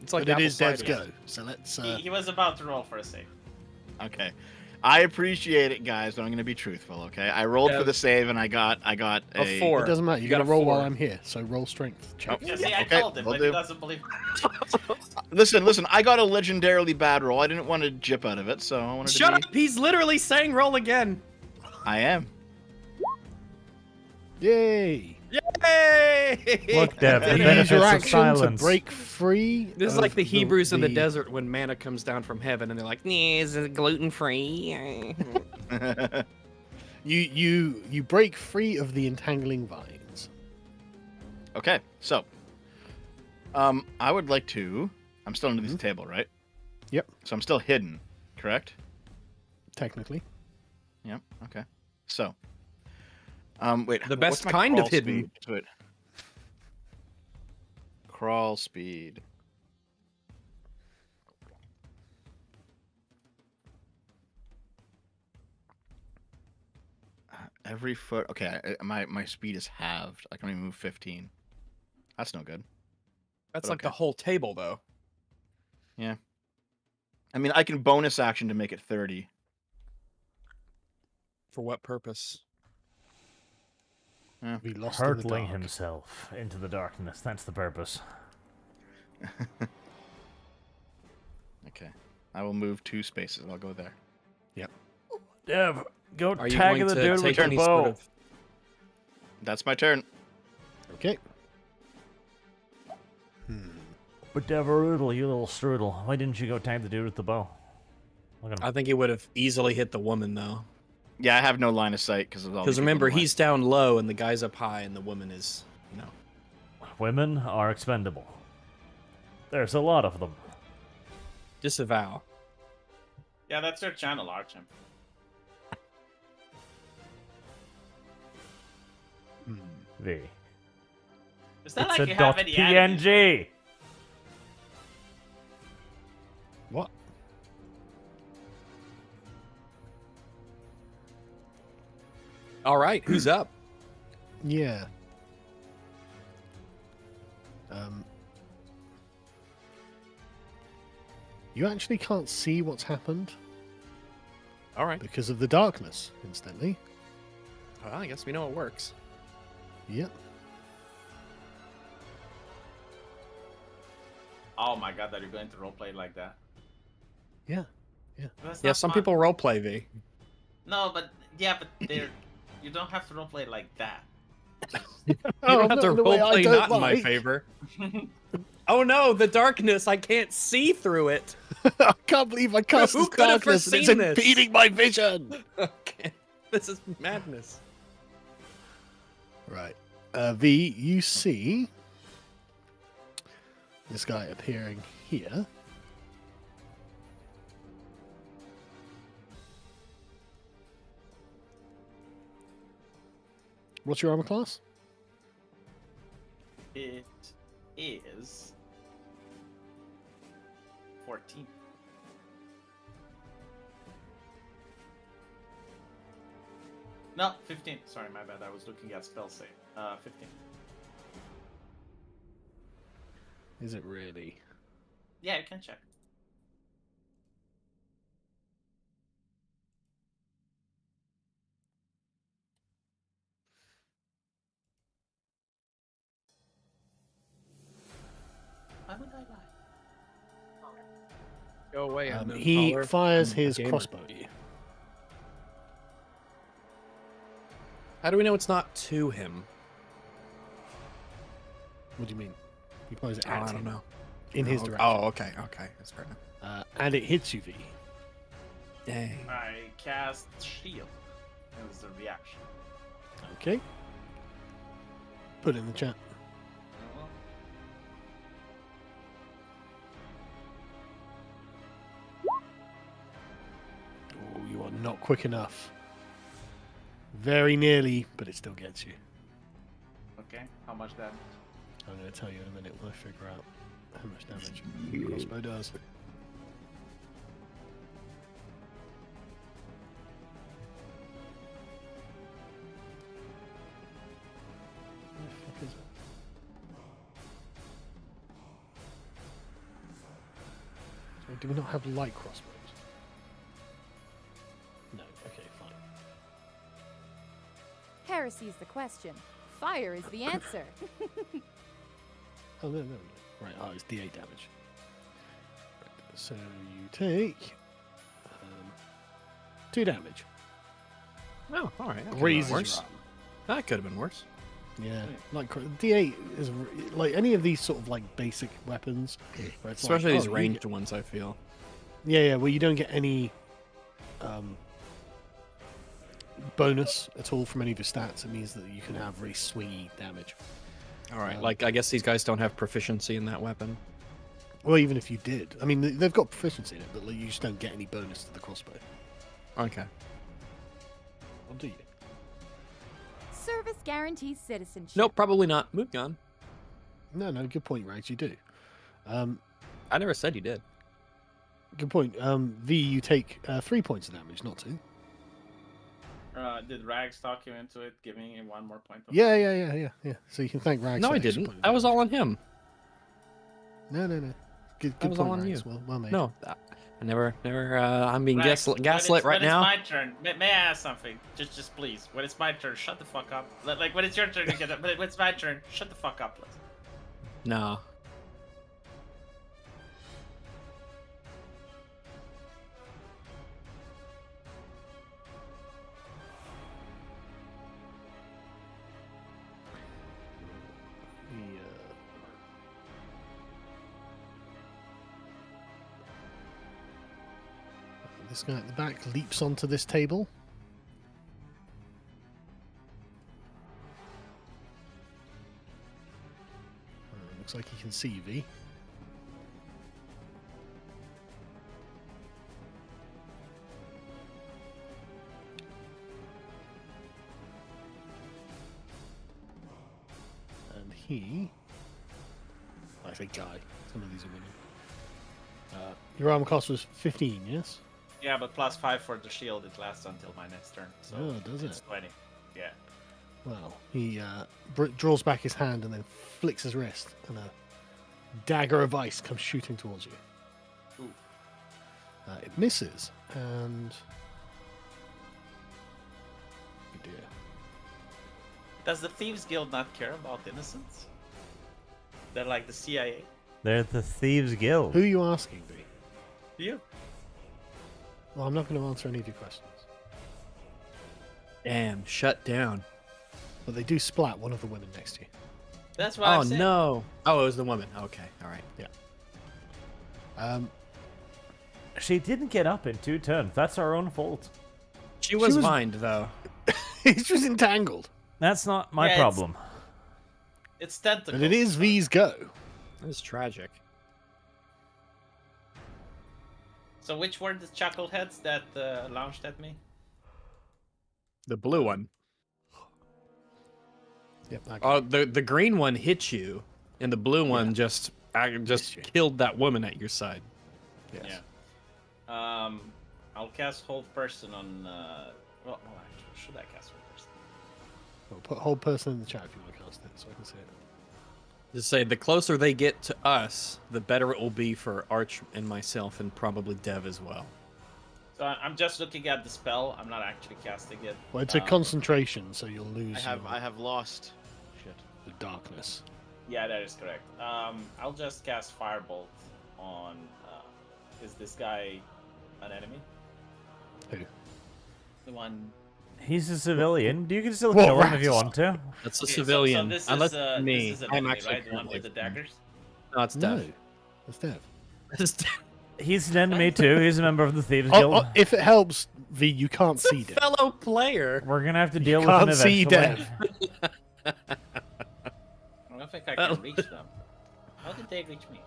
It's like But it apple is Dev's cider. go. So let's. He was about to roll for a save. Okay. I appreciate it, guys, but I'm going to be truthful, okay? I rolled for Yeah. the save, and I got A a... 4. It doesn't matter. You You got to got a roll while 4. I'm here. So roll strength check. Yeah, see, I Okay, told him, will but do. he doesn't believe me. Listen, I got a legendarily bad roll. I didn't want to jip out of it, so I wanted Shut to up! He's literally saying roll again. I am. Yay! Yay! Look, Dev, the You use benefits your of action to silence. break free. This is of like the Hebrews in the desert when manna comes down from heaven, and they're like, "Nee, is it gluten free?" You break free of the entangling vines. Okay, so... I would like to... I'm still under this table, right? Yep. So I'm still hidden, correct? Technically. Yep, okay. So... wait. The what's best my kind of crawl hidden. speed to it? Crawl speed. Every foot. Okay, my speed is halved. I can only move 15. That's no good. That's But like the okay. whole table, though. I mean, I can bonus action to make it 30. For what purpose? We lost in the Hurtling dark. himself into the darkness. That's the purpose. Okay. I will move 2 spaces. I'll go there. Dev, go Are you tag going the to dude with take your any bow. sort of? That's my turn. Okay. But Devaroodle, you little strudel, why didn't you go tag the dude with the bow? Look at him. I think he would have easily hit the woman, though. Yeah, I have no line of sight because of all. Because remember, he's down low and the guy's up high, and the woman is, you know. Women are expendable. There's a lot of them. Disavow. Yeah, that's your channel, Archim. V. It's not It's like a you have dot any enemies. PNG. What? All right, who's up? Yeah. You actually can't see what's happened All right. because of the darkness, instantly. Well, I guess we know it works. Yep. Oh my god, that you're going to roleplay like that. Yeah. That's Yeah, not some fun. people roleplay V. No, but they're you don't have to roleplay like that. You don't have to roleplay not in my favor. Oh no, the darkness! I can't see through it. I can't believe I cast Who this could have darkness and it's foreseen this? impeding my vision. Okay, this is madness. Right. V, you see this guy appearing here. What's your armor class? It is 14. No, 15. Sorry, my bad. I was looking at spell save. 15. Is it really? Yeah, you can check. Why would I lie? Go away. He fires his crossbow at you. How do we know it's not to him? What do you mean? He fires it Oh, at I him. don't know. In his Oh, direction. Oh, okay, that's fair enough. And it hits you, V. Dang. I cast shield as a reaction. Okay. Put it in the chat. Oh, you are not quick enough. Very nearly, but it still gets you. Okay, how much damage? I'm going to tell you in a minute when I figure out how much damage the crossbow does. Where the fuck is it? Sorry, do we not have light crossbows? No, okay, fine. Heresy's the question. Fire is the answer. Oh, no, no. Right, it's D8 damage. Right, so you take 2 damage. Oh, all right. That could have Grazes been worse. your arm. That could have been worse. Yeah, like D8 is like any of these sort of like basic weapons, where it's Especially like, these you ranged ones, I feel. yeah, where you don't get any bonus at all from any of your stats. It means that you can have really swingy damage. All right. Like, I guess these guys don't have proficiency in that weapon. Well, even if you did, I mean, they've got proficiency in it, but like, you just don't get any bonus to the crossbow. Okay. Or do you? Service guarantees citizenship. Nope, probably not. Moving on. No, good point, Rags. You do. I never said you did. Good point. V, you take 3 points of damage, not 2. Did Rags talk you into it, giving him 1 more point? Yeah. So you can thank Rags. No, for I the extra didn't. point of That was damage. all on him. No. Good That was point, all on Rags. you. Well made. No, I never. I'm being Rags, gaslit right now. When it's my turn, may I ask something? Just please. When it's my turn, shut the fuck up. Like when it's your turn, you get it. But when it's my turn, shut the fuck up, please. No. This guy at the back leaps onto this table. Looks like he can see you, V. And he... I say guy. Some of these are women. Your armor class was 15, yes? Yeah, but +5 for the shield. It lasts until my next turn. So Oh, does it's it? 20. Yeah. Well, he draws back his hand and then flicks his wrist, and a dagger of ice comes shooting towards you. Ooh. It misses, and oh dear. Does the Thieves Guild not care about innocents? They're like the CIA. They're the Thieves Guild. Who are you asking, B? You. Well, I'm not going to answer any of your questions. Damn, shut down. But they do splat one of the women next to you. That's what Oh I'm saying. no. Oh, it was the woman. Okay, all right. Yeah. She didn't get up in 2 turns. That's our own fault. She was was- mined though. He's just entangled. That's not my Yeah, it's- problem. It's tentacles. And it is V's go. That is tragic. So which were the chuckleheads that launched at me? The blue one. Yep. I Oh, the green one hit you, and the blue one just Missed you. killed that woman at your side. yes. Yeah. I'll cast Hold Person on. Well, actually, should I cast Hold Person? Well, put hold person in the chat if you want to cast it, so I can see it. Just say the closer they get to us, the better it will be for Arch and myself, and probably Dev as well. So I'm just looking at the spell. I'm not actually casting it. Well, it's a Um, concentration, so you'll lose I have lost. Shit. the darkness. Yeah, that is correct. I'll just cast Firebolt on. Is this guy an enemy? Who? The one. He's a civilian. You can still Whoa, kill him if you rats. want to. That's a Okay, civilian. So this Unless is, me, this is an I'm enemy, actually right? The one with the daggers. No, it's No, Dev. that's Dev. It's Dev. He's an enemy too. He's a member of the Thieves Oh, Guild. oh, if it helps, V, you can't It's a see Dev. fellow player. We're gonna have to deal with can't him see eventually. I don't think I can reach them. How did they reach me?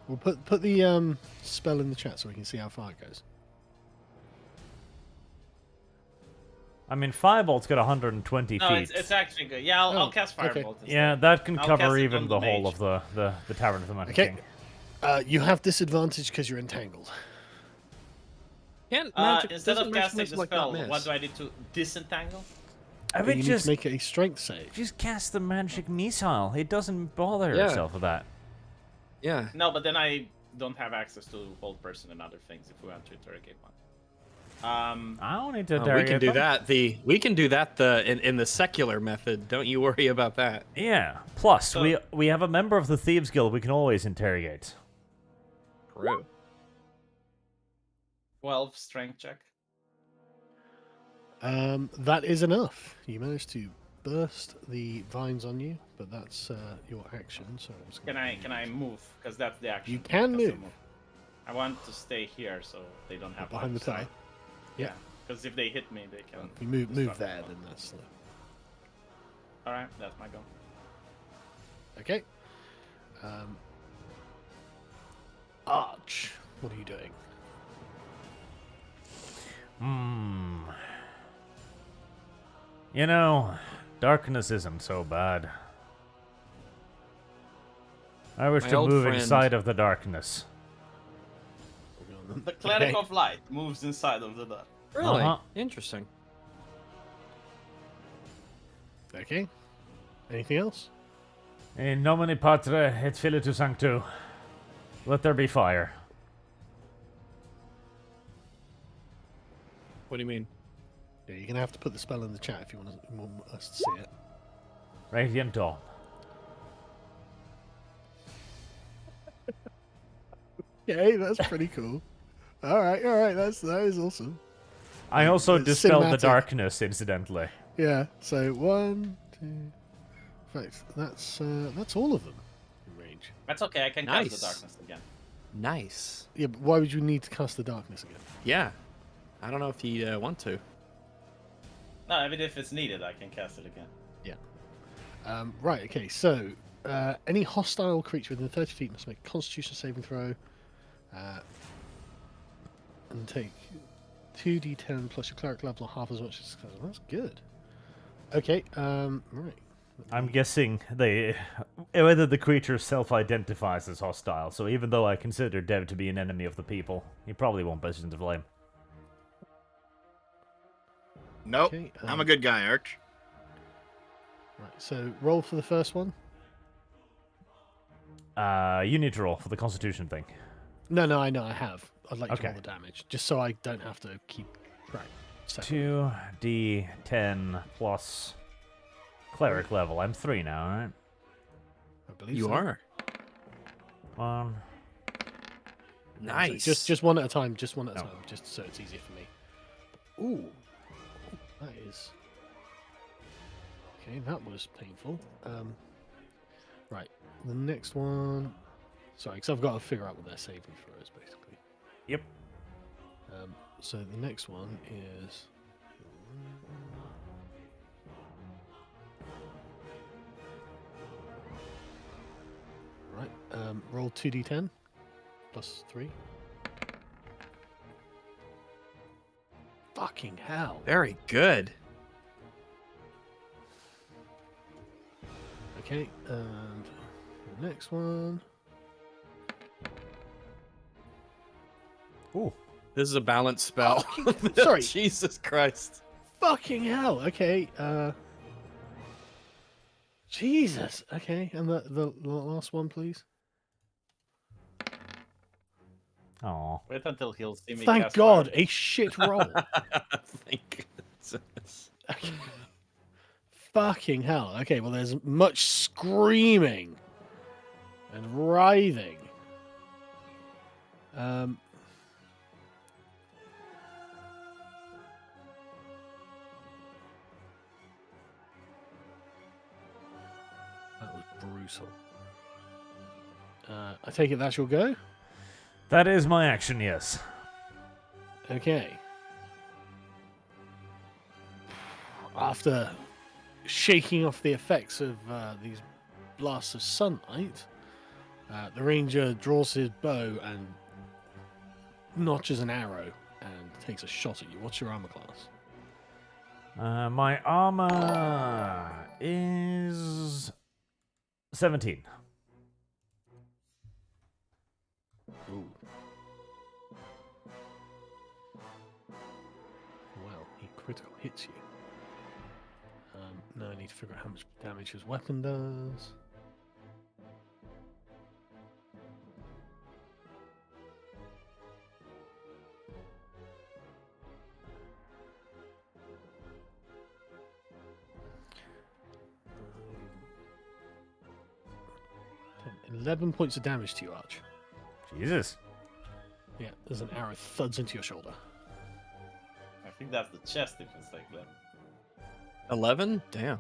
We'll put the spell in the chat so we can see how far it goes. I mean, Firebolt's got 120 No, feet. it's actually good. Yeah, I'll Oh, cast okay. Firebolt. instead. Yeah, that can I'll cast cover it even on the the whole mage. of the Tavern of the Mountain Okay. King. You have disadvantage because you're entangled. Can't magic, Instead doesn't of magic casting makes the like not spell, miss? what do I do to disentangle? I You mean, need just to make a strength save. cast the magic missile. It doesn't bother Yeah. itself with that. Yeah. No, but then I don't have access to Hold Person and other things if we want to interrogate one. I don't need to We can interrogate do them. that. We can do that in the secular method. Don't you worry about that. Yeah. Plus, So- we have a member of the Thieves Guild we can always interrogate. True. 12 strength check. That is enough. You managed to burst the vines on you, but that's your action. So I'm just Can I move? Because that's the action. You can That's the move. I want to stay here so they don't have behind the line of tower. sight. Yeah. Because if they hit me, they can. You move disrupt there, me. then that's All right, that's my go. okay. Arch, what are you doing? You know, darkness isn't so bad. I wish My to old move friend- inside of the darkness. The Cleric Okay. of Light moves inside of the dark. Really Uh-huh. interesting. Okay. Anything else? In nomine patre et filius sancto. Let there be fire. What do you mean? Yeah, you're gonna have to put the spell in the chat if you want us to see it. Radiant dawn. Okay, that's pretty cool. All right, that is awesome. I also It's dispelled the cinematic. darkness, incidentally. Yeah. So 1, 2. Right, that's all of them in range. That's okay, I can cast Nice. the darkness again. Nice. Yeah, but why would you need to cast the darkness again? Yeah. I don't know if you want to. No, even if it's needed, I can cast it again. Right. Okay. So any hostile creature within 30 feet must make a Constitution saving throw, and take 2d10 plus your cleric level or half as much as that's good. Okay. Right. I'm guessing whether the creature self-identifies as hostile, so even though I consider Dev to be an enemy of the people, he probably won't burst into flame. Nope. Okay, I'm a good guy, Arch. Right, so roll for the first one. You need to roll for the Constitution thing. No, I know I have. I'd like to Okay. roll the damage, just so I don't have to keep track. separately. 2d10 plus cleric level. I'm 3 now, right? I believe You so. are 1. nice. Just one at a time. Just one at a Oh. time. Just so it's easier for me. Ooh, that is. Okay, that was painful. Right, the next one. Sorry, because I've got to figure out what their saving throw is, basically. Yep. So the next one is. Right, roll 2d10 plus 3. Fucking hell. Very good. Okay, and the next one. Ooh. This is a balanced spell. Sorry. Jesus Christ. Fucking hell. Okay. Jesus. Okay, and the last one, please. Aw. Wait until he'll see me. Thank cast God, fire. a shit roll. Thank goodness. Fucking hell. Okay, well, there's much screaming and writhing. That was brutal. I take it that's your go? That is my action, yes. Okay. After shaking off the effects of these blasts of sunlight, the ranger draws his bow and notches an arrow and takes a shot at you. What's your armor class? My armor is 17. Ooh. Well, he critical hits you. Now I need to figure out how much damage his weapon does. Um, 11 points of damage to you, Arch. Jesus. Yeah, there's an arrow thuds into your shoulder. I think that's the chest if it's like that. 11? Damn.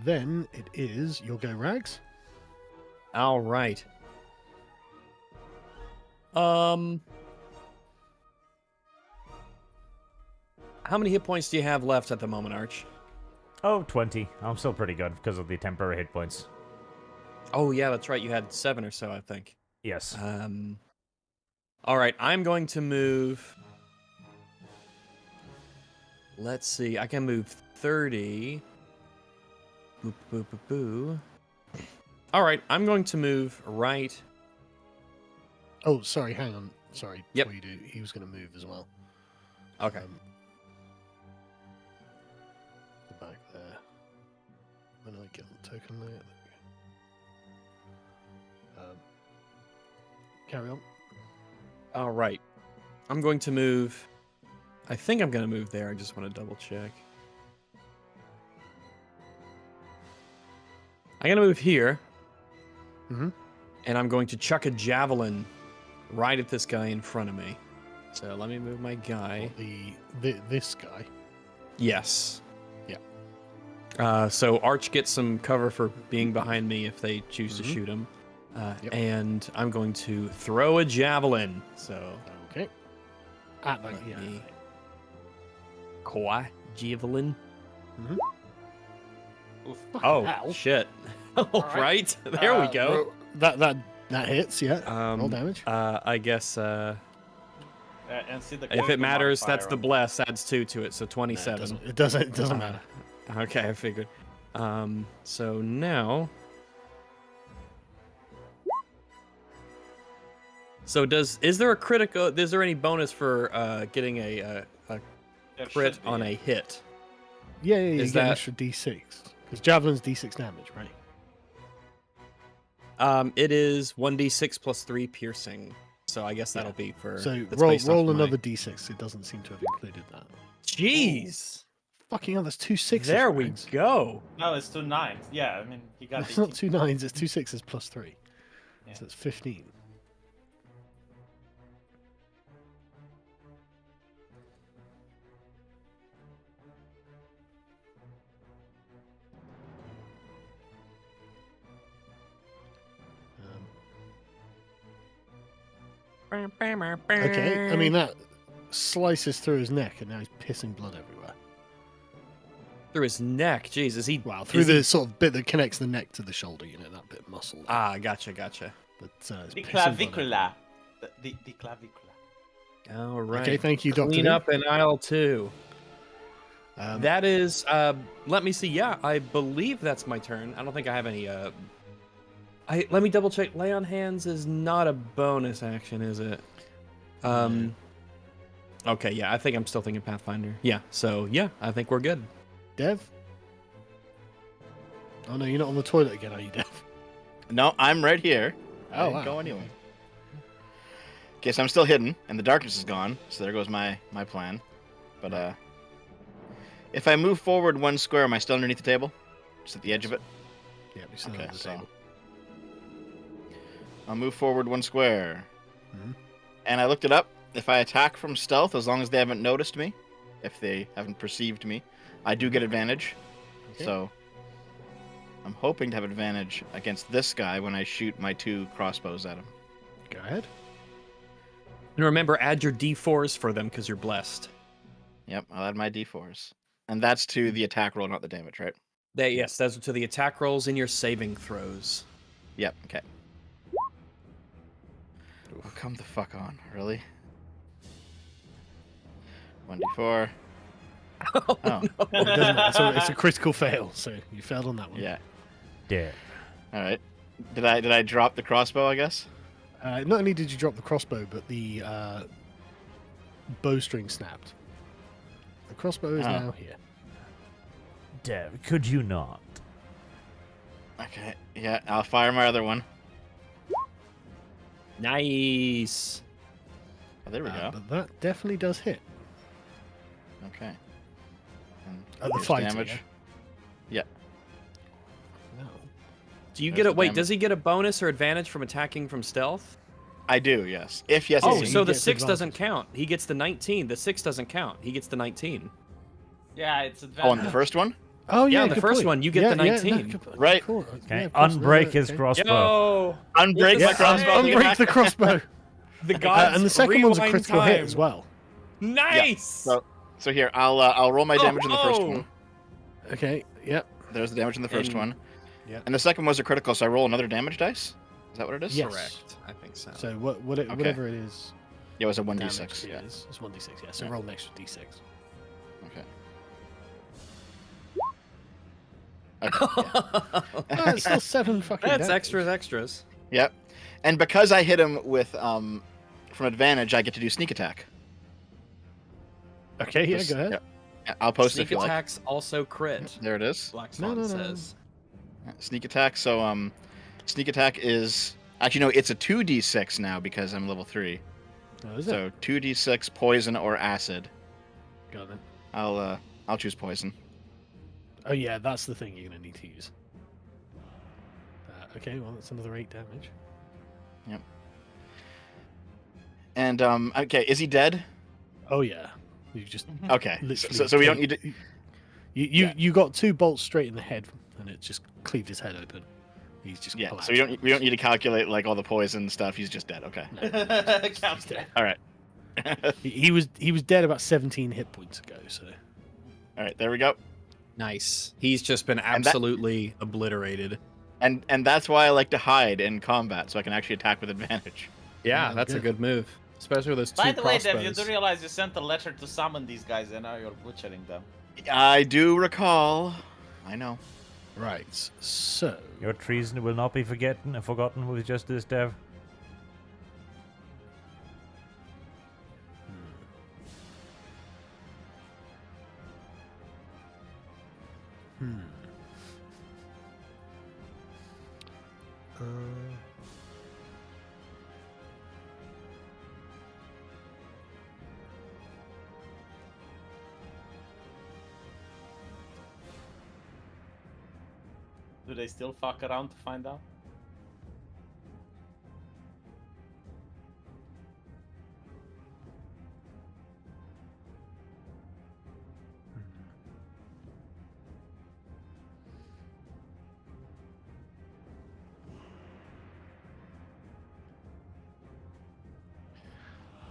Then it is your go, Rags. All right. How many hit points do you have left at the moment, Arch? Oh, 20. I'm still pretty good because of the temporary hit points. Oh, yeah, that's right. You had 7 or so, I think. Yes. All right, I'm going to move. Let's see. I can move 30. Boop, boop, boop, boo. All right, I'm going to move right. Oh, sorry, hang on. Sorry, Yep. before you do, he was going to move as well. Okay. The back there. When I get the token there. Carry on. All right. I'm going to move. I think I'm going to move there. I just want to double check. I'm going to move here. Mhm. And I'm going to chuck a javelin right at this guy in front of me. So let me move my guy. This guy. Yes. Yeah. So Arch gets some cover for being behind me if they choose to Mhm. shoot him. Yep. And I'm going to throw a javelin. So Okay. At that, Let yeah. me- Koi javelin. Oof. Oh hell. shit! All right, there we go. That hits, yeah. Roll damage. I guess And see the if it critical matters, that's modifier the on- bless adds 2 to it, so No, 27. it doesn't matter. Okay, I figured. So now So is there a critical? Is there any bonus for getting a There crit should be, on yeah. a hit? Yeah, you Is get an that- extra D6 because javelin's D6 damage, right? It is 1d6 plus 3 piercing. So I guess that'll be for. So that's roll based off my- another D6. It doesn't seem to have included that. Jeez. Fucking hell, that's 2 6s. There we Rex. go. No, it's 2 9s. Yeah, I mean, he got It's not 18. 2 9s. It's 2 6s plus 3. Yeah. So it's 15. Okay, I mean that slices through his neck, and now he's pissing blood everywhere. Through his neck. Jeez, is he? Wow, through is the he- sort of bit that connects the neck to the shoulder, you know, that bit of muscle. there. Ah, gotcha. But it's The pissing blood clavicula. The clavicula. All right. Okay, thank you, Dr. Clean Lee. up in aisle 2. everywhere. That is. Let me see. Yeah, I believe that's my turn. I don't think I have any. Let me double check. Lay on hands is not a bonus action, is it? Okay, yeah, I think I'm still thinking Pathfinder. Yeah, so yeah, I think we're good. Dev? Oh no, you're not on the toilet again, are you, Dev? No, I'm right here. I Oh, didn't wow. go anywhere. Okay, so I'm still hidden, and the darkness is gone. So there goes my plan. But if I move forward 1 square, am I still underneath the table? Just at the edge of it. Yeah, we still Okay, on the so table. I'll move forward 1 square. Mhm. And I looked it up. If I attack from stealth, as long as they haven't noticed me, if they haven't perceived me, I do get advantage. Okay. So I'm hoping to have advantage against this guy when I shoot my 2 crossbows at him. Go ahead. And remember, add your d4s for them because you're blessed. Yep, I'll add my d4s. And that's to the attack roll, not the damage, right? Yes, those are to the attack rolls and your saving throws. Yep, okay. Oh, come the fuck on, really? 1d4. Oh, Oh, It doesn't matter, so it's a critical fail, so you failed on that one. yeah. Dev. All right. Did I drop the crossbow, I guess? Not only did you drop the crossbow, but the bowstring snapped. The crossbow is Oh. now here. Dev, could you not? Okay, yeah, I'll fire my other one. nice. Oh, there we go. But that definitely does hit. Okay. And At the here's fighter, damage. yeah? No. Do you There's get the it? Wait, damage. does he get a bonus or advantage from attacking from stealth? I do, yes. If yes, Oh, yes, so he the gets 6 doesn't advantage. count. He gets the 19. The 6 doesn't count. He gets the 19. Yeah, it's Oh, advantage. on the first one? Oh, yeah, Yeah, the good first point. one, you get the 19. Right. Okay, unbreak his crossbow. Yo! Unbreak Yeah, my crossbow. Unbreak the crossbow. The gods And the second one's a rewind critical hit time. as well. Nice! So here, I'll roll my damage in the first Oh! one. Okay, yep. There's the damage in the first And- one. Yeah. And the second was a critical, so I roll another damage dice? Is that what it is? Yes. Correct. I think so. So whatever it is, Yeah, it was a damage 1d6. it Yeah. is. It's 1d6, yeah. So Yeah. roll an extra d6. Okay. Okay. Oh, it's still 7 fucking That's damage. extras. Yep. And because I hit him with from advantage, I get to do sneak attack. Okay, yeah, Just- go ahead. yeah. Yeah, I'll post it Sneak if you like. attacks also crit. There it is. Black No, Swan no, no. says. Sneak attack. So sneak attack is actually no, it's a 2d6 now because I'm level 3. Oh, is it? So 2d6 poison or acid. Got it. I'll choose poison. Oh, yeah, that's the thing you're going to need to use. Okay, well, that's another 8 damage. And okay, is he dead? Oh, yeah. You just Okay. literally. So we don't need to. You got 2 bolts straight in the head, and it just cleaved his head open. He's just Yeah. collapsed. So we don't need to calculate like all the poison stuff. He's just dead. Okay. He's dead. All right. He was dead about 17 hit points ago. So All right. There we go. Nice. He's just been that- absolutely obliterated. And that's why I like to hide in combat, so I can actually attack with advantage. Yeah, Yeah, that's a good. good move. Especially with those 2 By the way, Dev, you crossbows. do realize you sent a letter to summon these guys, and now you're butchering them. I do recall. I know. right. So Your treason will not be forgotten with just this, Dev. Do they still fuck around to find out?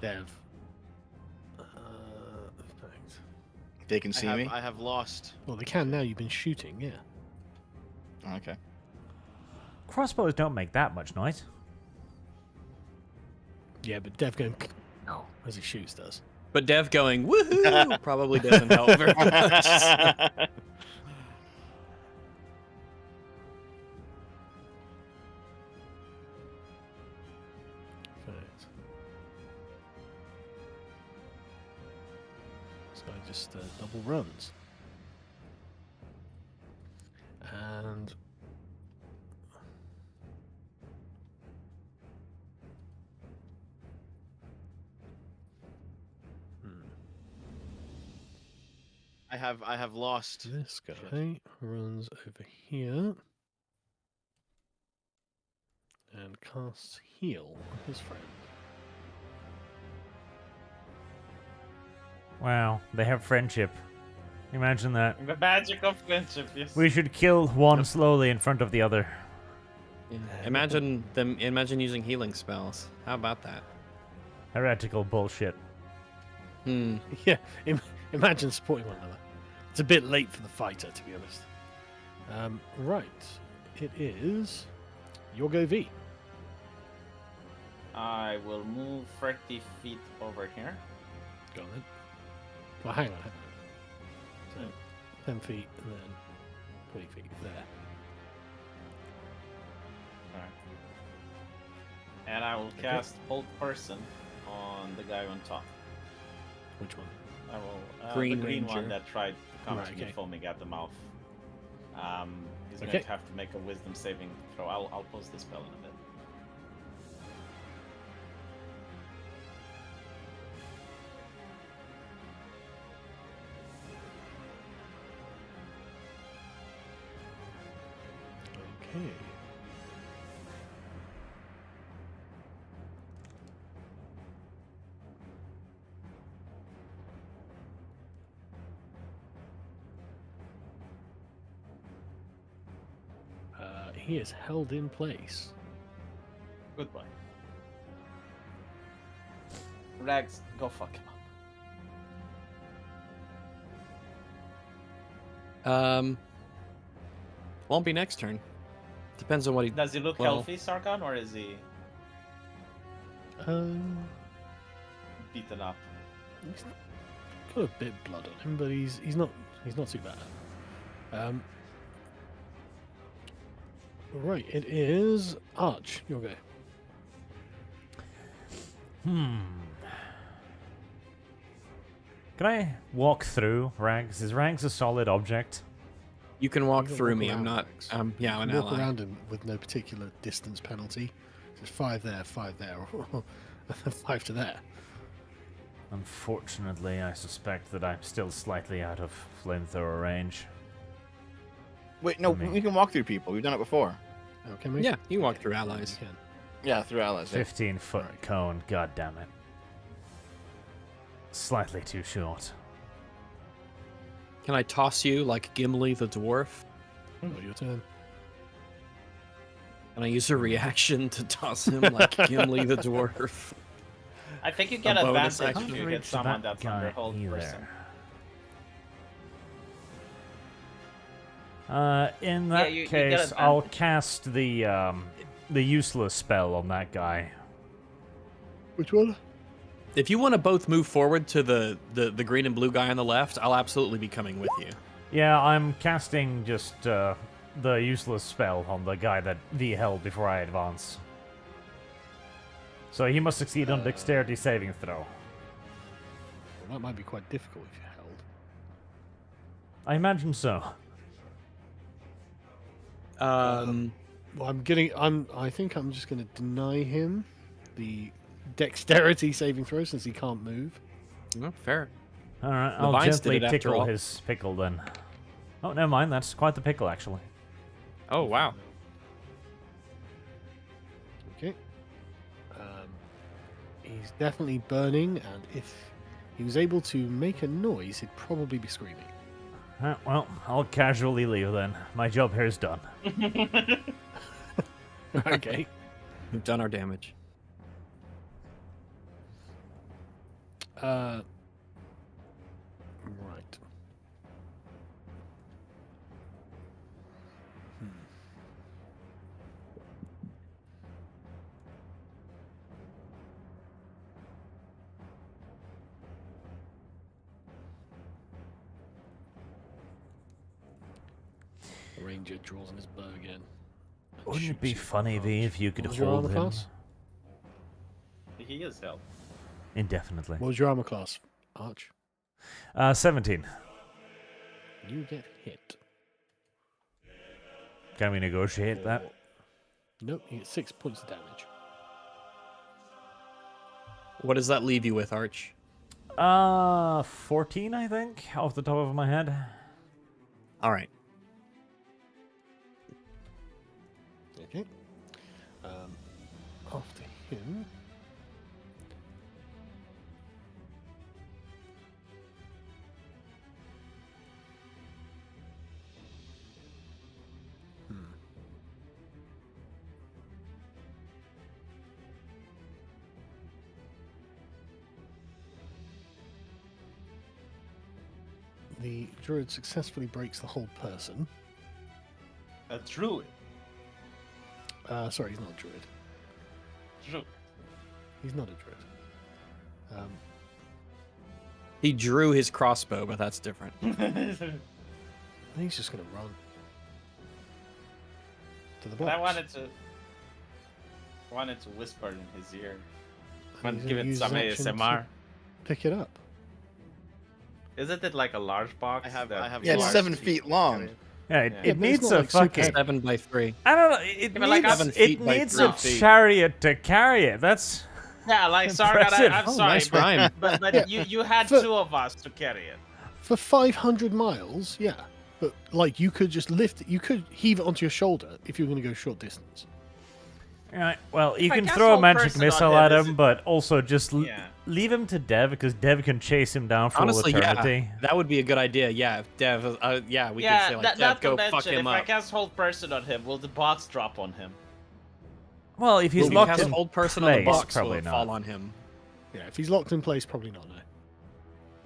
Dev. Thanks. They can see me. I have lost. Well, they can now. You've been shooting, yeah. Okay. Crossbows don't make that much noise. Yeah, but Dev going as he shoots does. But Dev going woohoo probably doesn't help very much. Perfect. So I just double runs. And I have lost. this guy runs over here and casts heal on his friend. Wow, they have friendship. Imagine that. The magic of friendship, yes. We should kill one slowly in front of the other. Yeah. Imagine using healing spells. How about that? Heretical bullshit. Hmm. Yeah, imagine supporting one another. It's a bit late for the fighter, to be honest. Right, it is your go V. I will move 30 feet over here. Go on then. Well, hang on. So, 10 feet and then 20 feet there. Alright. And I will cast Hold Person on the guy on top. Which one? I will. Green the green Ranger. one that tried to come Right, to me okay. foaming at the mouth. He's Okay. going to have to make a Wisdom saving throw. I'll post the spell in a bit. Okay. He is held in place. Goodbye. Rags, go fuck him up. Won't be next turn. Depends on what he. Does he look well- healthy, Sargon, or is he beaten up? He's got a bit of blood on him, but he's not too bad. Right, it is Arch. Your go. Can I walk through Rags? Is Rags a solid object? You can walk You can through walk me. I'm around not. Rex. Yeah, I'm an Walk ally. around him with no particular distance penalty. There's 5 there, 5 there, and then 5 to there. Unfortunately, I suspect that I'm still slightly out of flamethrower range. Wait, no, I mean- we can walk through people. We've done it before. Oh, can we? Yeah, you can walk through allies. You can. Yeah, through allies. Yeah. 15-foot Alright. cone, god damn it. Slightly too short. Can I toss you like Gimli the dwarf? Oh, your turn. Can I use a reaction to toss him like Gimli the dwarf? I think you get A bonus advantage action. if you Can't get reach someone that that's under guy hold either. person. In that you get case, I'll advantage. cast the useless spell on that guy. Which one? If you want to both move forward to the green and blue guy on the left, I'll absolutely be coming with you. Yeah, I'm casting just the useless spell on the guy that V held before I advance. So he must succeed on dexterity saving throw. Well, that might be quite difficult if you're held. I imagine so. Well, I think I'm just going to deny him the dexterity saving throw since he can't move. No, fair. All right, The I'll vines did gently it after tickle all. his pickle then. Oh, never mind. That's quite the pickle, actually. Oh wow. Okay. He's definitely burning, and if he was able to make a noise, he'd probably be screaming. Well, I'll casually leave then. My job here is done. Okay. We've done our damage. Right. The ranger draws on his bow again. and Wouldn't it shoots be you funny, with V, arch. if you could What was your hold armor him class? He is help. indefinitely? What was your armor class, Arch? 17. You get hit. Can we negotiate that? Nope, you get 6 points of damage. What does that leave you with, Arch? 14, I think, off the top of my head. All right. Okay. After him. The druid successfully breaks the hold person. A druid. Sorry, he's not a druid. Druid. He's not a druid. He drew his crossbow, but that's different. I think he's just going to run to the But box. I wanted to whisper in his ear. And he's Give gonna it use some his action to ASMR. Pick it up. Isn't it like a large box? I have that it's large 7 feet feet long. carry it? Yeah, it, Yeah. it Yeah, but it's needs not a like super fucking... 7 by 3. I don't know. It but like needs, 7 it feet by needs 3 a feet. chariot to carry it. That's... Yeah, like Sargon, Impressive. I'm Oh, sorry, nice rhyme. but Yeah. you had For- 2 of us to carry it. For 500 miles, yeah. But, like, you could just lift it. You could heave it onto your shoulder if you were going to go short distance. Right, well, you I can guess throw a whole magic person on missile him at is- him, but also just Yeah. leave him to Dev, because Dev can chase him down for Honestly, all eternity. yeah, that would be a good idea. Yeah, if Dev, yeah, we could Yeah, say like, not Dev, to go mention, fuck him if I up. cast hold person on him, will the box drop on him? Well, if he's If you locked cast in old person on the place, box, probably will it not. fall on him? Yeah, if he's locked in place, probably not, no.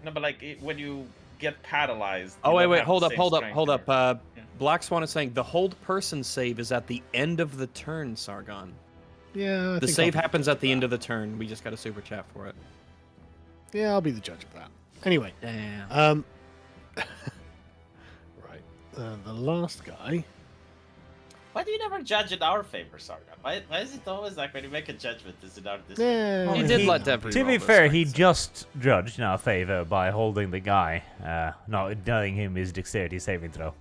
No, but like when you get paralyzed. Oh you wait, don't wait, have hold the up, same hold up, strength hold up. anymore. Yeah. Black Swan is saying the hold person save is at the end of the turn, Sargon. Yeah, I The think save I'll be happens judge at the of end that. of the turn. We just got a super chat for it. Yeah, I'll be the judge of that. Anyway, Damn. right. The last guy. Why do you never judge in our favor, Sargon? Why is it always like when you make a judgment, is it our this? Yeah, He Well, did he- let Dev To reroll be those fair, he strengths. just judged in our favor by holding the guy, not denying him his dexterity saving throw.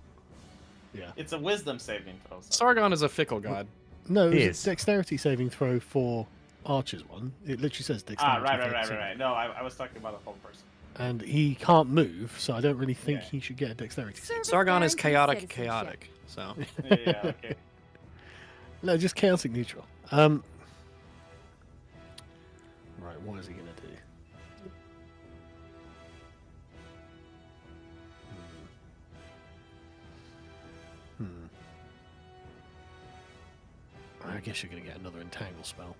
Yeah. It's a wisdom saving throw. Sargon. Sargon is a fickle god. No, He it is. was a dexterity saving throw for Archer's one. It literally says dexterity. Right. No, I was talking about a whole person. And he can't move, so I don't really think Yeah. he should get a dexterity. save. Service Sargon is guarantees chaotic, citizenship. so. Yeah, okay. No, just chaotic neutral. Right, what is he gonna do? I guess you're gonna get another entangle spell.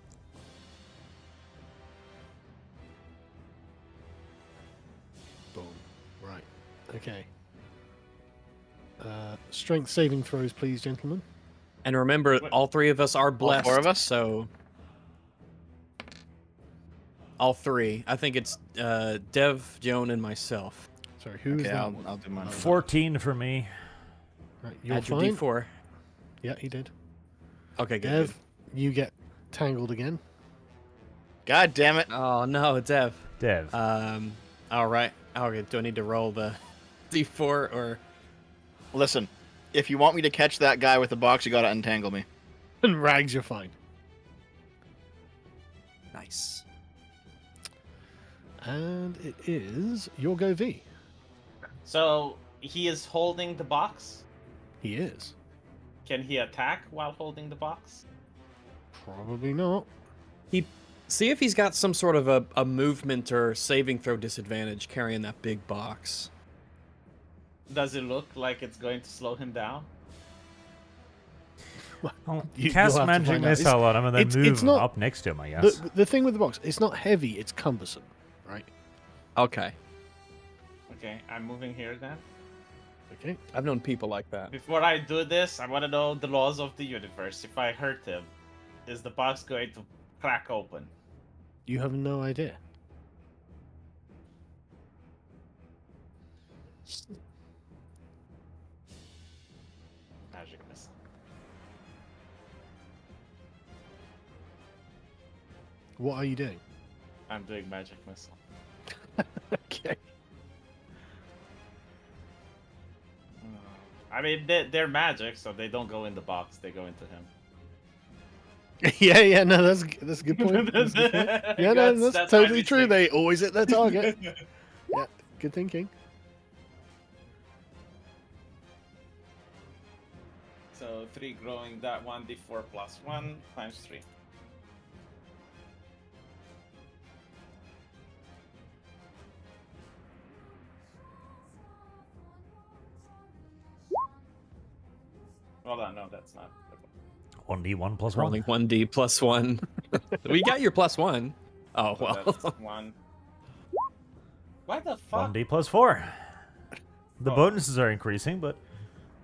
Boom. Right. Okay. Strength saving throws, please, gentlemen. And remember, all 3 of us are blessed. 4 of us? So. All 3. I think it's Dev, Joan, and myself. Sorry, who is Okay, that I'll, one? I'll do mine. 14 for me. Right, you're Add your fine. D4. Yeah, he did. Okay, good. Dev, you get tangled again. God damn it. Oh no, Dev. Dev. All right. Okay. Do I need to roll the D4 or? Listen, if you want me to catch that guy with the box, you gotta untangle me. And Rags, you're fine. Nice. And it is your go, V. So he is holding the box. He is. Can he attack while holding the box? Probably not. See if he's got some sort of a movement or saving throw disadvantage carrying that big box. Does it look like it's going to slow him down? Well, You'll cast have to magic find out. missile on him and then it's move not- up next to him, I guess. The thing with the box, it's not heavy, it's cumbersome, right? Okay. Okay, I'm moving here then. Okay. I've known people like that. Before I do this, I want to know the laws of the universe. If I hurt him, is the box going to crack open? You have no idea. Magic missile. What are you doing? I'm doing magic missile. Okay. I mean, they're magic, so they don't go in the box. They go into him. Yeah, no, that's a good point. That's a good point. Yeah, no, that's my totally true. mistake. They always hit their target. Yeah, good thinking. So 3 growing, that 1d4 plus 1 times 3. Hold on, no, that's not. 1d1 plus Rolling 1. 1d plus 1. We got your plus 1. Oh, So well. that's 1. Why the fuck? 1d plus 4. The Oh. bonuses are increasing, but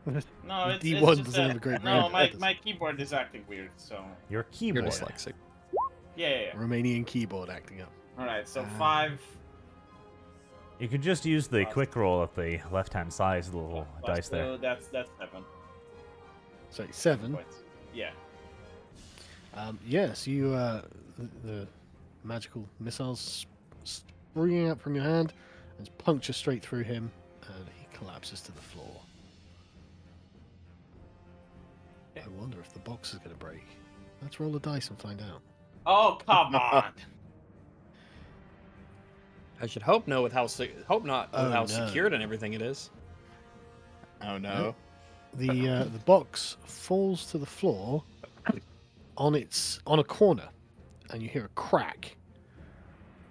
No, it's D1 just doesn't have a great no, range. my keyboard is acting weird, so your You're keyboard. dyslexic. yeah. Romanian keyboard acting up. All right, so 5 You could just use the Plus- quick roll at the left-hand side, the little plus dice there. 2, that's 7 So 7. points. Yeah. Yes, you the magical missiles springing out from your hand and puncture straight through him, and he collapses to the floor. I wonder if the box is going to break. Let's roll a dice and find out. Oh come on! I should hope no with how hope not with Oh, how no. secured and everything it is. Oh no. The box falls to the floor on a corner, and you hear a crack.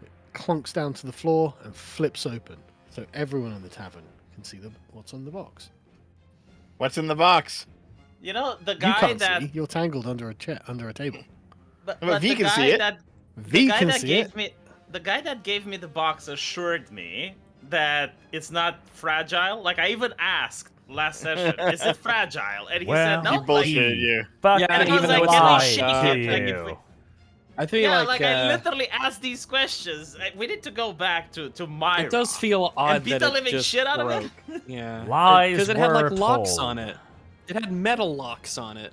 It clunks down to the floor and flips open, so everyone in the tavern can see what's on the box. What's in the box? You know the You guy can't that see. You're tangled under a chair, under a table. but V the can guy see it. that V guy can that see gave it. me the guy that gave me the box assured me that it's not fragile. Like I even asked last session, is it fragile? And he said Well, no. He like, bullshitted you. Fuck Yeah, and I was even like, though can we it's shit not, him? Like, if we- I feel yeah, like, I literally asked these questions. We need to go back to my. it does feel odd beat that the it living just shit out of broke. it. Yeah, Lies because it had like were locks told. on it. It had metal locks on it.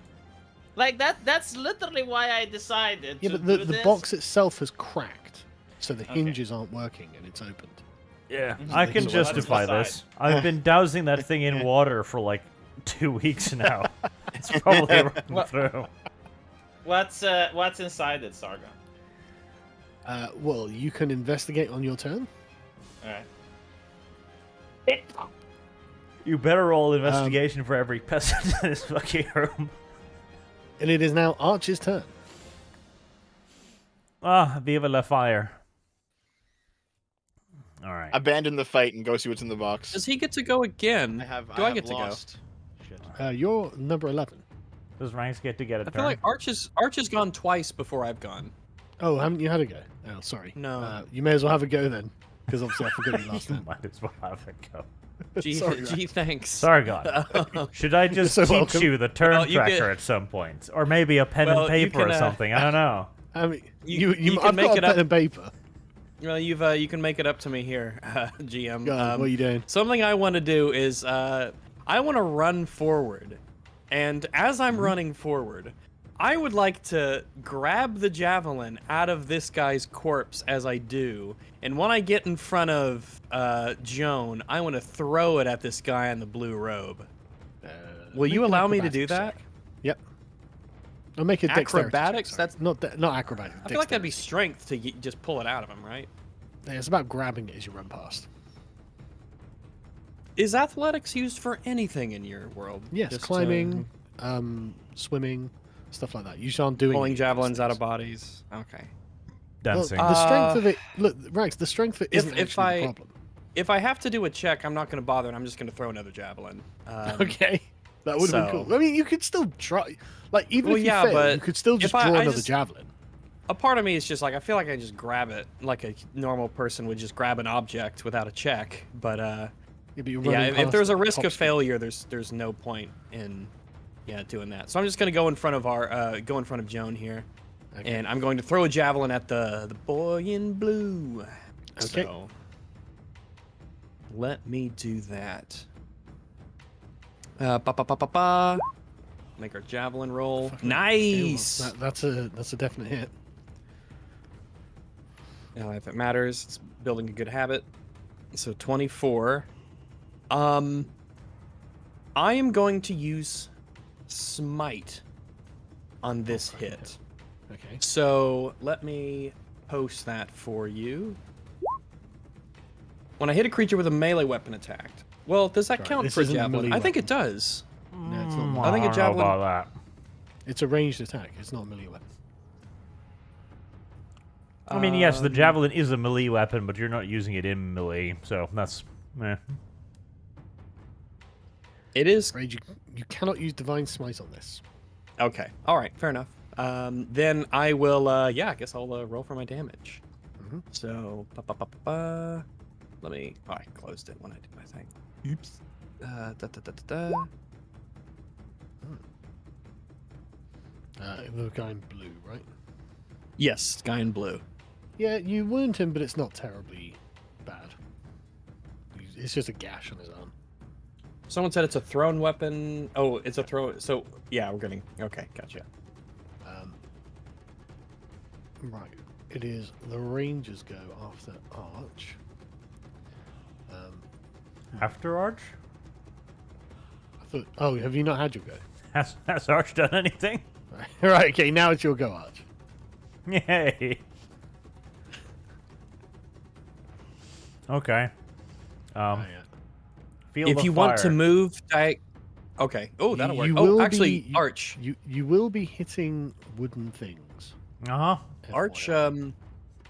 Like that's literally why I decided Yeah, to but the do this. box itself has cracked, so the Okay. hinges aren't working and it's opened. Yeah, Mhm. I can So justify that's this. I've been dousing that thing in water for like 2 weeks now. It's probably run What- through. What's inside it, Sargon? Well, you can investigate on your turn. All right. You better roll investigation for every peasant in this fucking room. And it is now Arch's turn. Ah, Viva la fire. Alright. Abandon the fight and go see what's in the box. Does he get to go again? Do I get to go? lost. Shit. You're number 11. Does Ranks get to get a I turn? feel like Arch has gone twice before I've gone. Oh, haven't you had a go? Oh, sorry. No. You may as well have a go then, because obviously I forgot you last time. Might as well have it go. Gee, Sorry, gee, thanks. Sargon, should I just so teach welcome. you the turn Well, you tracker get- at some point? Or maybe a pen Well, and you paper can, or something? I don't know. I mean, You can I've make got it a up- pen and paper. Well, you can make it up to me here, GM. Go on, what are you doing? Something I want to do is I want to run forward, and as I'm running forward, I would like to grab the javelin out of this guy's corpse as I do, and when I get in front of Joan, I want to throw it at this guy in the blue robe. Will you Make an allow me to acrobatics do that? check. Yep. I'll make a dexterity check, Acrobatics? sorry. That's not acrobatics. I feel like that'd be dexterity. strength to just pull it out of him, right? Yeah, it's about grabbing it as you run past. Is athletics used for anything in your world? Yes, Just, climbing, swimming, stuff like that. You aren't doing pulling any of those javelins out of things. bodies. Okay. Well, Dancing. the strength of it. Look, Rax. The strength of it isn't if actually the problem. If I have to do a check, I'm not going to bother, and I'm just going to throw another javelin. Okay, that would have been so- cool. I mean, you could still try. Like even Well, if you yeah, fail, but you could still just if draw I another just- javelin. A part of me is just like, I feel like I just grab it like a normal person would just grab an object without a check. But Yeah, but you're yeah, running if past there's it, a risk top of speed. failure, there's no point in doing that. So I'm just going to go in front of Joan here. Okay. And I'm going to throw a javelin at the boy in blue. Okay. So let me do that. Make our javelin roll. Fucking Nice. hell, that's a definite hit. If it matters, it's building a good habit. So 24. I am going to use smite on this hit. Okay. So let me post that for you. When I hit a creature with a melee weapon attacked. Well, does that Right, count this for a isn't a javelin? melee I think it weapon. does. No, it's not. I think a don't know javelin- about that. It's a ranged attack. It's not a melee weapon. I mean, yes, the Um, javelin is a melee weapon, but you're not using it in melee, so that's... It is. Rage, you cannot use divine smite on this. Okay. All right. Fair enough. Then I will. Yeah, I guess I'll roll for my damage. Mhm. So, let me. Oh, I closed it when I did my thing. Oops. The guy in blue, right? Yes, guy in blue. Yeah, you wound him, but it's not terribly bad. It's just a gash on his arm. Someone said it's a thrown weapon. Oh, it's a throw. So yeah, we're getting. Okay, gotcha. Right. It is the Rangers go after Arch. After Arch? I thought. Oh, have you not had your go? Has Arch done anything? Right. Okay. Now it's your go, Arch. Yay! Okay. Yeah. Field If of you want to fire. move, okay. Oh, that'll work. You Oh, will actually, be- Arch. You will be hitting wooden things. Uh-huh. Arch, FYI.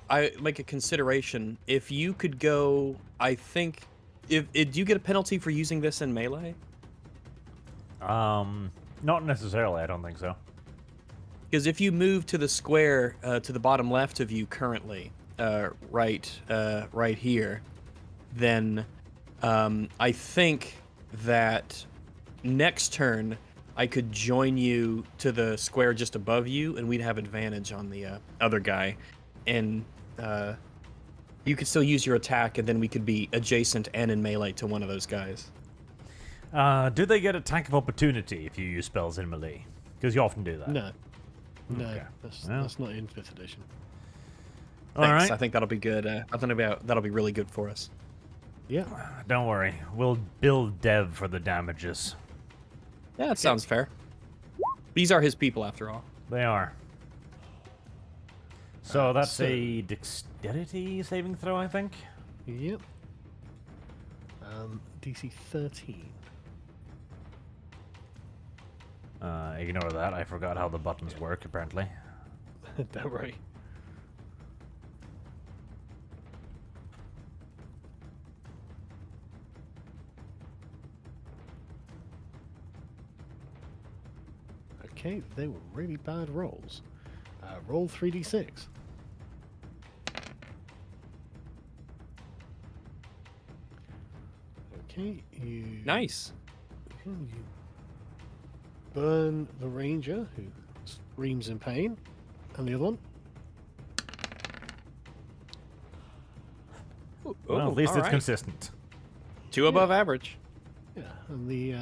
I make a consideration. If you could go, I think, do you get a penalty for using this in melee? Not necessarily, I don't think so. Because if you move to the square to the bottom left of you currently, right here, then I think that next turn I could join you to the square just above you, and we'd have advantage on the other guy, and you could still use your attack, and then we could be adjacent and in melee to one of those guys. Do they get attack of opportunity if you use spells in melee? Because you often do that. No. No, Okay. that's not in 5th edition. All Thanks. right. I think that'll be good. I think that'll be really good for us. Yeah. Don't worry. We'll build Dev for the damages. Yeah, that sounds fair. These are his people, after all. They are. So that's so- a dexterity saving throw, I think. Yep. DC 13. Ignore that. I forgot how the buttons work, apparently. Don't worry. Okay, they were really bad rolls. Roll 3d6. Okay, you Nice. you burn the ranger who screams in pain, and the other one. Well, at least all it's right. consistent. 2 above average. Yeah, and the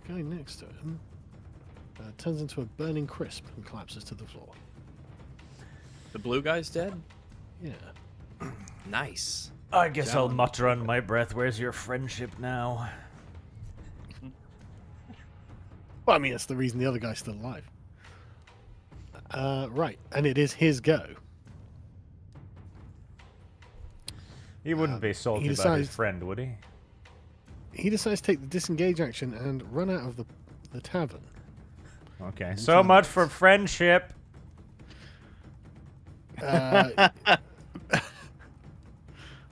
guy next to him turns into a burning crisp and collapses to the floor. The blue guy's dead. Yeah. Nice. I guess I'll Javelin. mutter under my breath, where's your friendship now? Well, I mean, that's the reason the other guy's still alive. Right, and it is his go. He wouldn't be salty about his decides- friend, would he? He decides to take the disengage action and run out of the tavern. Okay, so much for friendship. Well,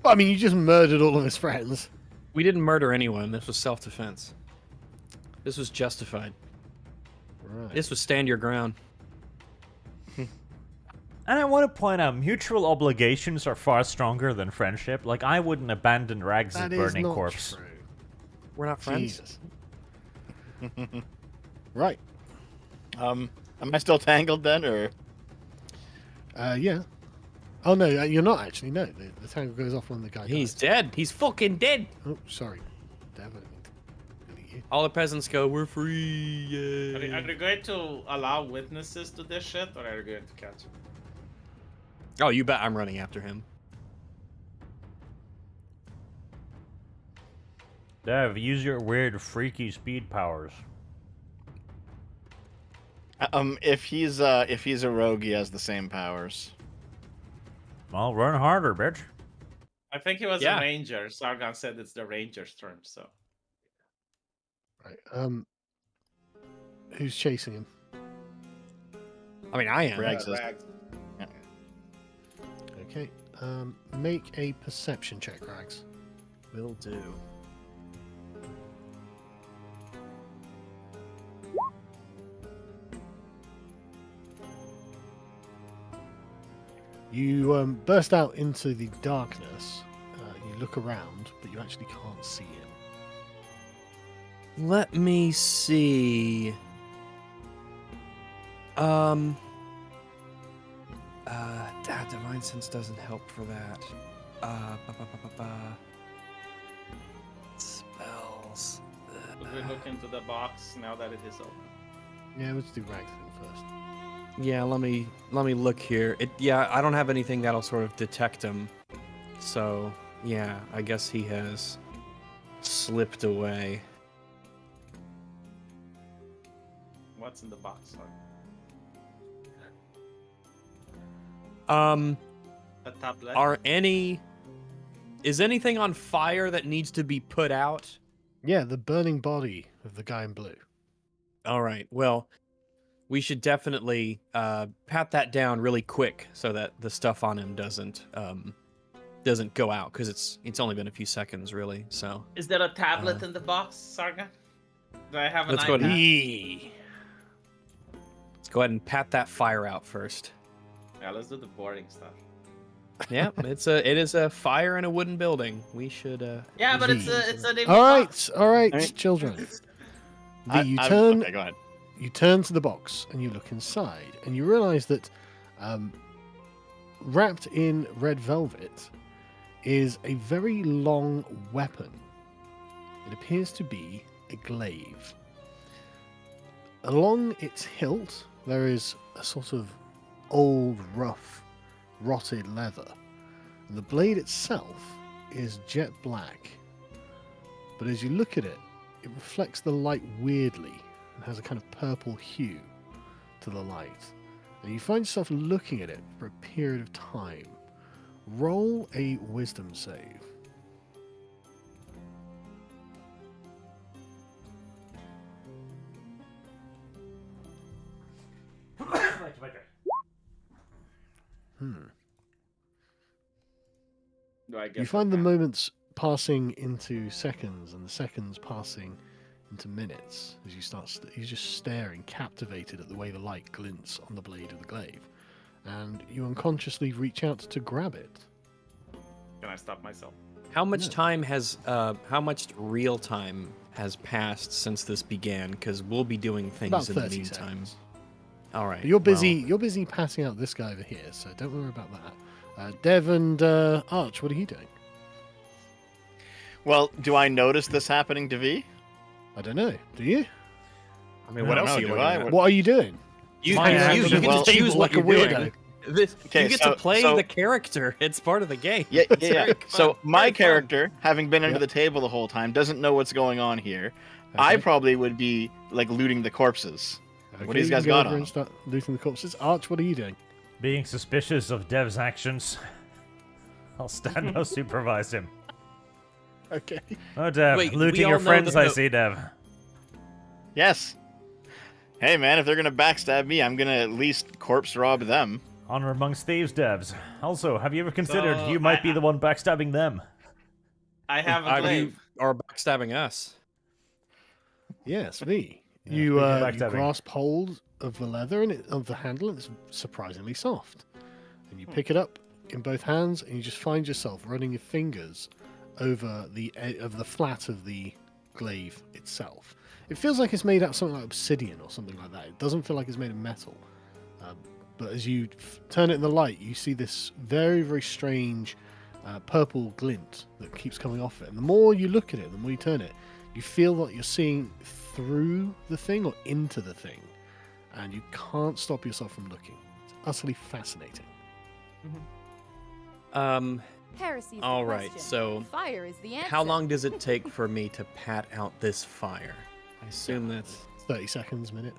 I mean, you just murdered all of his friends. We didn't murder anyone. This was self-defense. This was justified. Right. This was stand your ground. And I want to point out, mutual obligations are far stronger than friendship. Like, I wouldn't abandon Rags' That is burning not corpse. true. We're not friends. Jesus. Right. Am I still tangled then, or? Yeah. Oh no, you're not actually. No, the tangle goes off when the guy. He's dies. dead. He's fucking dead. Oh, sorry. Devil. Delete you. All the peasants go, we're free. Are Yay. you going to allow witnesses to this shit, or are you going to catch him? Oh, you bet I'm running after him. Dev, use your weird, freaky speed powers. If he's a rogue, he has the same powers. Well, run harder, bitch. I think he was Yeah. a ranger. Sargon said it's the ranger's term, so. Right. Who's chasing him? I mean, I am. Rags is- Rags. Okay. Make a perception check, Rags. Will do. You burst out into the darkness. You look around, but you actually can't see him. Let me see. Divine Sense doesn't help for that. Spells. Would we look into the box now that it is open? Yeah, let's do Rags thing first. Yeah, let me look here. Yeah, I don't have anything that'll sort of detect him. So, yeah, I guess he has slipped away. What's in the box? Sorry. A tablet? Is anything on fire that needs to be put out? Yeah, the burning body of the guy in blue. All right. Well, we should definitely pat that down really quick so that the stuff on him doesn't go out, because it's only been a few seconds, really. So Is there a tablet in the box, Sargon? Do I have an let's go ahead iPad? and let's go ahead and pat that fire out first. Yeah, let's do the boring stuff. Yeah, it is a fire in a wooden building. We should. Yeah, but it's Jeez. an empty All right, box. all right, All right. children. I- You I'm- turn. Okay, go ahead. You turn to the box and you look inside, and you realize that wrapped in red velvet is a very long weapon. It appears to be a glaive. Along its hilt, there is a sort of old, rough, rotted leather. And the blade itself is jet black. But as you look at it, it reflects the light weirdly and has a kind of purple hue to the light. And you find yourself looking at it for a period of time. Roll a wisdom save. Do I get You find the that? moments passing into seconds and the seconds passing into minutes as you start you're just staring, captivated at the way the light glints on the blade of the glaive. And you unconsciously reach out to grab it. Can I stop myself? How much No. time has how much real time has passed since this began? Because we'll be doing things About in the 30 meantime. seconds. All right. But you're busy. well, You're busy passing out this guy over here, so don't worry about that. Dev and Arch, what are you doing? Well, do I notice this happening to V? I don't know. Do you? I mean, what I else don't are you know, do looking I? at? What- What are you doing? You, Fine, you, I'm you gonna get well- to choose what like a you're doing. weirdo. This, Okay, you get to play so- the character. It's part of the game. Yeah, It's yeah. very So fun, my very fun. character, having been under Yep. the table the whole time, doesn't know what's going on here. I Okay. probably would be like looting the corpses. What do Okay, these you guys can go got over on and them? start looting the corpses. Arch, what are you doing? Being suspicious of Dev's actions, I'll stand and supervise him. Okay. Oh, Dev, Wait, we looting all your know friends, that I the- see, Dev. Yes. Hey man, if they're gonna backstab me, I'm gonna at least corpse rob them. Honor amongst thieves, Devs. Also, have you ever considered So, you might be the one backstabbing them? I have a You glaive. are backstabbing us. Yes, me. Yeah, You speaking of you backstabbing. grasp hold of the leather and of the handle, and it's surprisingly soft. And you pick it up in both hands, and you just find yourself running your fingers over the of the flat of the glaive itself. It feels like it's made out of something like obsidian or something like that. It doesn't feel like it's made of metal. But as you turn it in the light, you see this very, very strange purple glint that keeps coming off it. And the more you look at it, the more you turn it, you feel that you're seeing through the thing or into the thing. And you can't stop yourself from looking. It's utterly fascinating. Heresy's the All right, question. so Fire is the answer. how long does it take for me to pat out this fire? I assume that's 30 seconds, minute.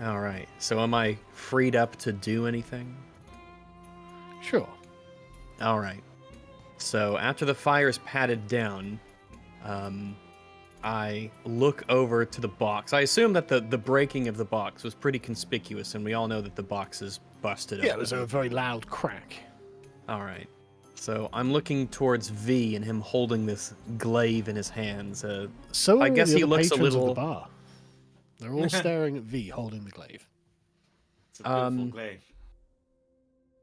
all right. So am I freed up to do anything? Sure. All right. So after the fire's patted down, I look over to the box. I assume that the breaking of the box was pretty conspicuous, and we all know that the box is busted Yeah, it open. was a very loud crack. All right. So I'm looking towards V and him holding this glaive in his hands. So I are guess the he other looks a patrons of little- the bar. They're all staring at V holding the glaive. It's a beautiful Um, glaive.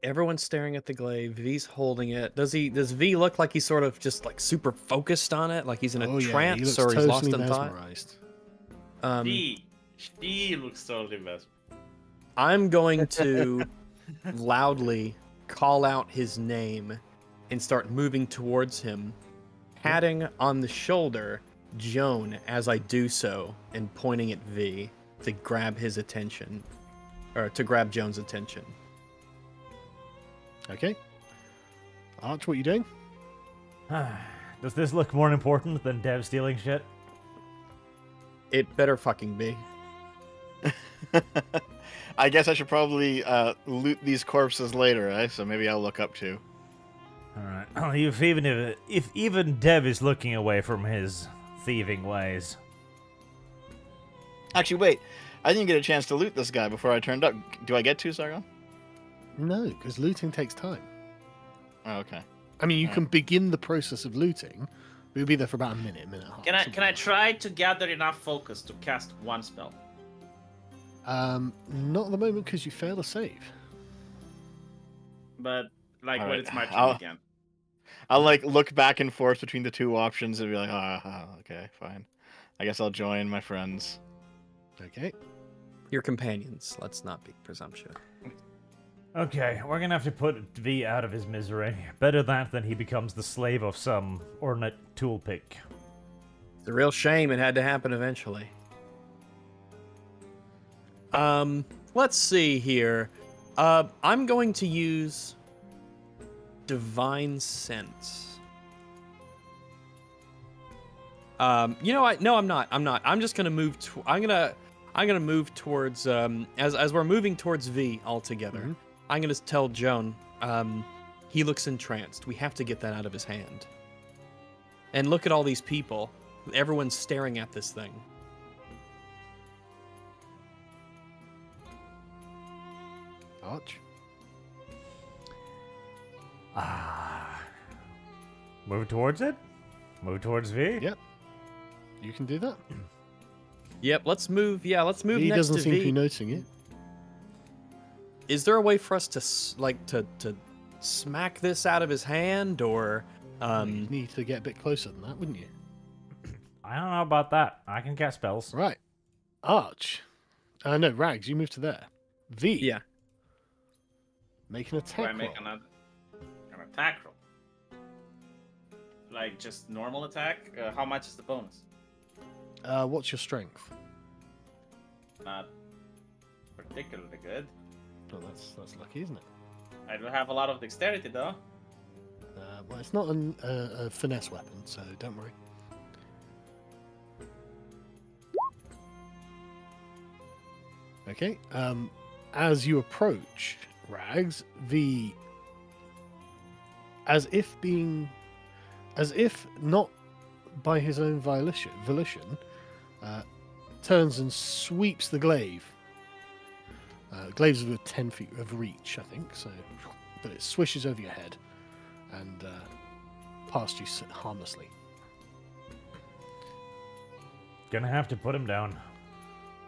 Everyone's staring at the glaive. V's holding it. Does V look like he's sort of just like super focused on it, like he's in a Oh yeah, he trance looks or he's lost totally in thought? mesmerized. She looks totally best. I'm going to loudly call out his name and start moving towards him, patting on the shoulder Joan as I do so and pointing at V to grab his attention, or to grab Joan's attention. Okay. Arch, what are you doing? Does this look more important than Dev stealing shit? It better fucking be. I guess I should probably loot these corpses later, eh? So maybe I'll look up too. Alright. If even Dev is looking away from his thieving ways. Actually, wait. I didn't get a chance to loot this guy before I turned up. Do I get to, Sargon? No, because looting takes time. Oh, okay. I mean, you Alright. can begin the process of looting. We'll be there for about a minute and a half. Can I something like try to gather enough focus to cast one spell? that. Not at the moment because you fail a save. But like when Alright, it's my turn I'll- again. I'll like look back and forth between the two options and be like, okay, fine. I guess I'll join my friends. Okay. Your companions. Let's not be presumptuous. Okay, we're gonna have to put V out of his misery. Better that than he becomes the slave of some ornate tool pick. It's a real shame it had to happen eventually. Let's see here. I'm going to use Divine Sense. You know what? No, I'm not. I'm just gonna move. I'm gonna move towards. As we're moving towards V altogether, Mhm. I'm gonna tell Joan. He looks entranced. We have to get that out of his hand. And look at all these people. Everyone's staring at this thing. Arch. Move towards it? Move towards V? Yep. You can do that. Yep, let's move. Yeah, let's move He next doesn't to seem V. to be noticing it. Is there a way for us to to smack this out of his hand, or You need to get a bit closer than that, wouldn't you? I don't know about that. I can cast spells. Right. Arch. No, Rags, you move to there. V. yeah? Make an Do attack I make roll. an attack roll? Like just normal attack? How much is the bonus? What's your strength? Not particularly good. Oh, that's lucky, isn't it? I do have a lot of dexterity though. Well, it's not a finesse weapon, so don't worry. Okay. As you approach Rags, as if not by his own volition, turns and sweeps the glaive. Glaives of 10 feet of reach, I think. So, but it swishes over your head and past you harmlessly. Gonna have to put him down.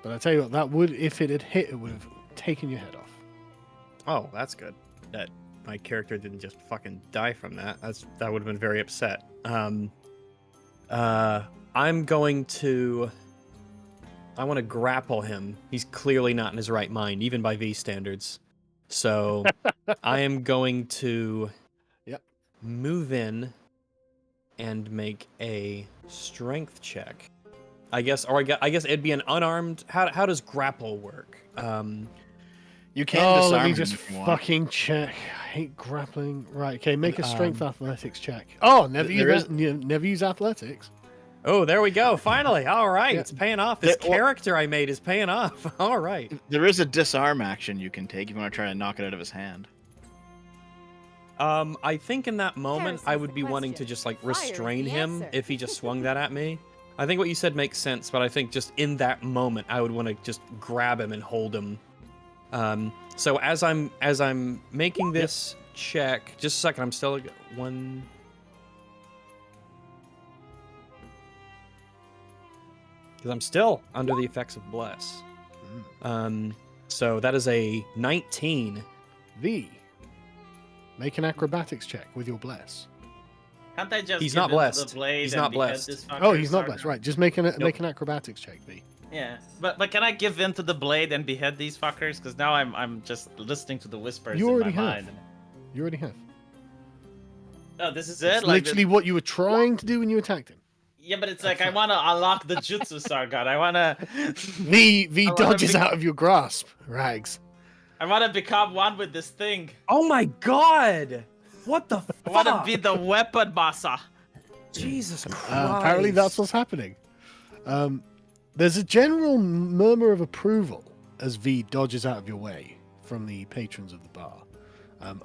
But I tell you what, that would, if it had hit, it would have taken your head off. Oh, that's good. That my character didn't just fucking die from that. That would have been very upset. I'm going to. I want to grapple him. He's clearly not in his right mind, even by V standards. So I am going to move in and make a strength check. I guess it'd be an unarmed. How does grapple work? You can disarm let me him just if you want. fucking check. I hate grappling. Right, okay, make a strength athletics check. Oh, never use athletics. Oh, there we go. Finally. All right. Yeah. It's paying off. This character I made is paying off. All right. There is a disarm action you can take if you want to try to knock it out of his hand. I think in that moment Here's I the would be wanting to question. just like Fire is restrain the him answer. if he just swung that at me. I think what you said makes sense, but I think just in that moment I would want to just grab him and hold him. So as I'm making this check, just a second, I'm still one. Because I'm still under the effects of bless. So that is a 19. V. Make an acrobatics check with your bless. Can't I just He's give not him blessed. the blade He's and not behead blessed. this fucker, Oh, he's not Sargon? blessed. Right, just make an acrobatics check, V. Yeah, but can I give in to the blade and behead these fuckers? Because now I'm just listening to the whispers You in already my have. mind. You already have. Oh, this is It's it. Like literally what you were trying to do when you attacked him. yeah, but it's like I want to unlock the jutsu, Sargon. I wanna V I wanna dodges be- out of your grasp, Rags. become one with this thing. Oh my god! What the fuck? I want to be the weapon master. Jesus Christ. Apparently that's what's happening. There's a general murmur of approval as V dodges out of your way from the patrons of the bar.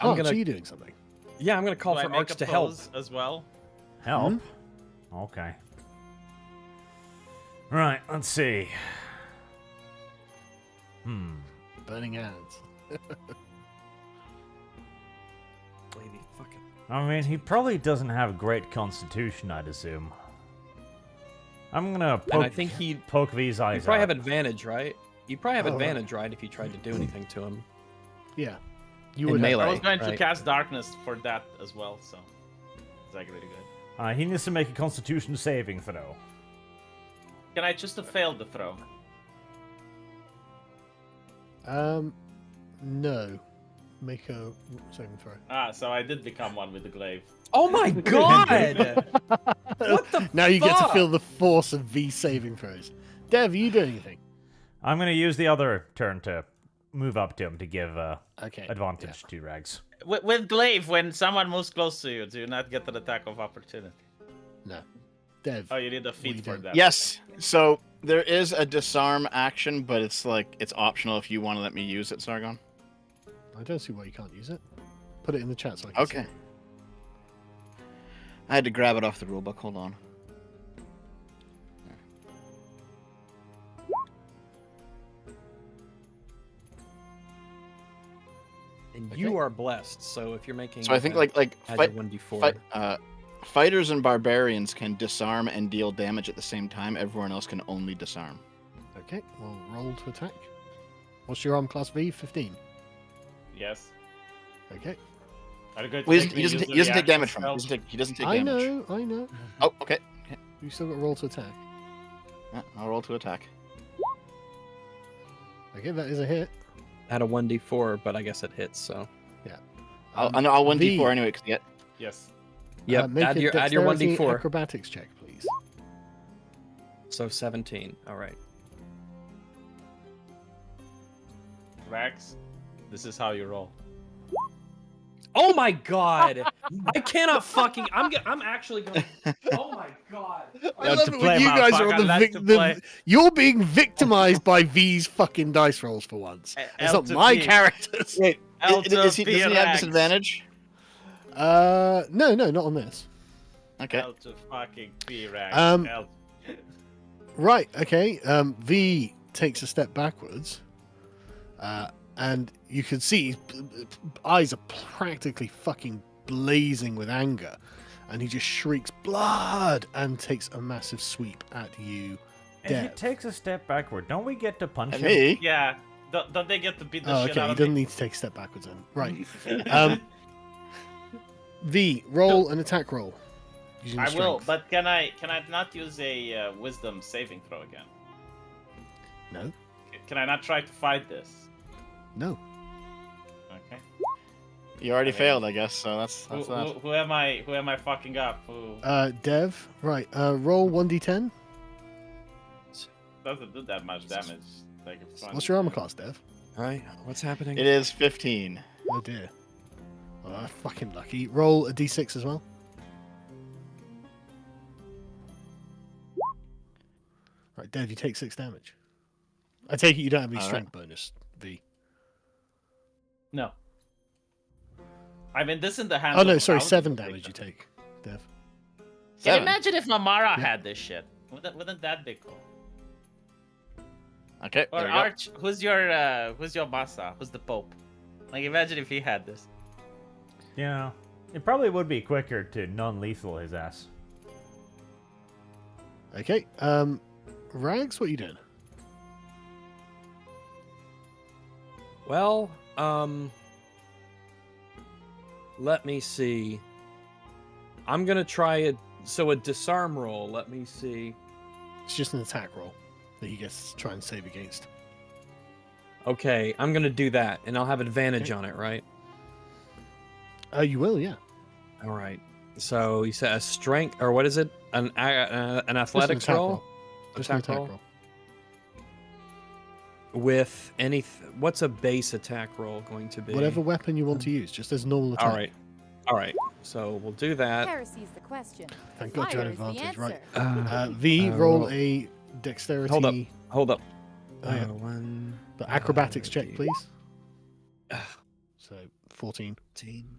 Arch, are you doing something? Yeah, I'm gonna call Do I for make Arch a to help. pose as well. Help? Okay. Right, let's see. Burning hands. Lady fucking. I mean, he probably doesn't have great constitution, I'd assume. I'm gonna poke, And I think he'd poke V's eyes You'd probably out. have advantage, right? You'd probably have Oh, right. advantage, right, if you tried to do anything to him. Yeah. You In would have- melee. I was going to right. cast darkness for that as well, so it's like really good. He needs to make a constitution saving throw. Can I just have failed the throw? No. Make a saving throw. Ah, so I did become one with the glaive. Oh my god! What the Now you get to fuck? feel the force of V saving throws. Dev, are you doing anything? I'm gonna use the other turn to move up to him to give Okay. advantage to Rags. With glaive, when someone moves close to you, do you not get an attack of opportunity? No. Dev. Oh, you need a you feat for doing? that. Yes. So there is a disarm action, but it's optional if you want to let me use it, Sargon. I don't see why you can't use it. Put it in the chat so I can see Okay. it. I had to grab it off the rulebook. Hold on. And Okay. you are blessed, so if you're making. So I think like add fight, your 1d4. fighters and barbarians can disarm and deal damage at the same time. Everyone else can only disarm. Okay, well, roll to attack. What's your arm class V? 15. Yes. Okay. Are you going to Well, make me he doesn't, use he the doesn't take reaction damage from it. spell? He doesn't take I damage. know. Oh, okay. You still got roll to attack. Yeah, I'll roll to attack. Okay, that is a hit. Add a 1d4, but I guess it hits, so. I'll 1d4 V, anyway because get. Yes. Yep, make add a your dexterity 1d4. acrobatics check, please. So 17. Alright. Rax, this is how you roll. Oh my god! I cannot fucking. I'm actually gonna. Oh my god! I Love love to it play, when you guys are motherfucker, on the, love to play. you're being victimized by V's fucking dice rolls for once. It's not my characters. Wait, L to doesn't P he have rags. disadvantage? No, not on this. Okay. L to fucking P rags. Um, L- Right, okay. V takes a step backwards, and you can see his eyes are practically fucking blazing with anger, and he just shrieks blood and takes a massive sweep at you, If he Dev. takes a step backward, don't we get to punch And him? me? Yeah. Don't they get to beat the Oh, shit okay, out he of doesn't me? need to take a step backwards then. Right. V, roll an attack roll. Using I will, strength. but can I not use a wisdom saving throw again? No, Can I not try to fight this? no. Okay. You already I mean, failed, I guess. So that's Who, that. who am I? Who am I fucking up? Who Dev, right. Roll 1d10. doesn't do that much damage? Like What's your armor class, Dev? All right, what's happening? It is 15. Oh dear. Well, that's fucking lucky. Roll a d6 as well. Right, Dev, you take 6 damage. I take it you don't have any All right. strength bonus, V. No. I mean, this in the hands. Oh no, of sorry, thousands 7 of damage you victims. take, Dev. Can you 7. imagine if Mamara Yeah. had this shit? Wouldn't that be cool? Okay. Or There we go. Arch, who's your Masa? Who's the Pope? Like, imagine if he had this. Yeah. It probably would be quicker to non-lethal his ass. Okay, Rags, what are you doing? Well, let me see. I'm gonna try a disarm roll. Let me see. It's just an attack roll that he gets to try and save against. Okay, I'm gonna do that, and I'll have advantage Okay. on it, right? You will, yeah. All right. So you said a strength, or what is it? An athletics attack roll? roll. Just an Attack attack roll? roll. With any, what's a base attack roll going to be? Whatever weapon you want to use, just as normal attack. All right. All right. So we'll do that. Heresy's the question. Thank God you had Fire is the advantage, right. answer. V, roll a dexterity. Hold up. Hold up. Oh, yeah. One. The acrobatics check, D- please. So 14. 15.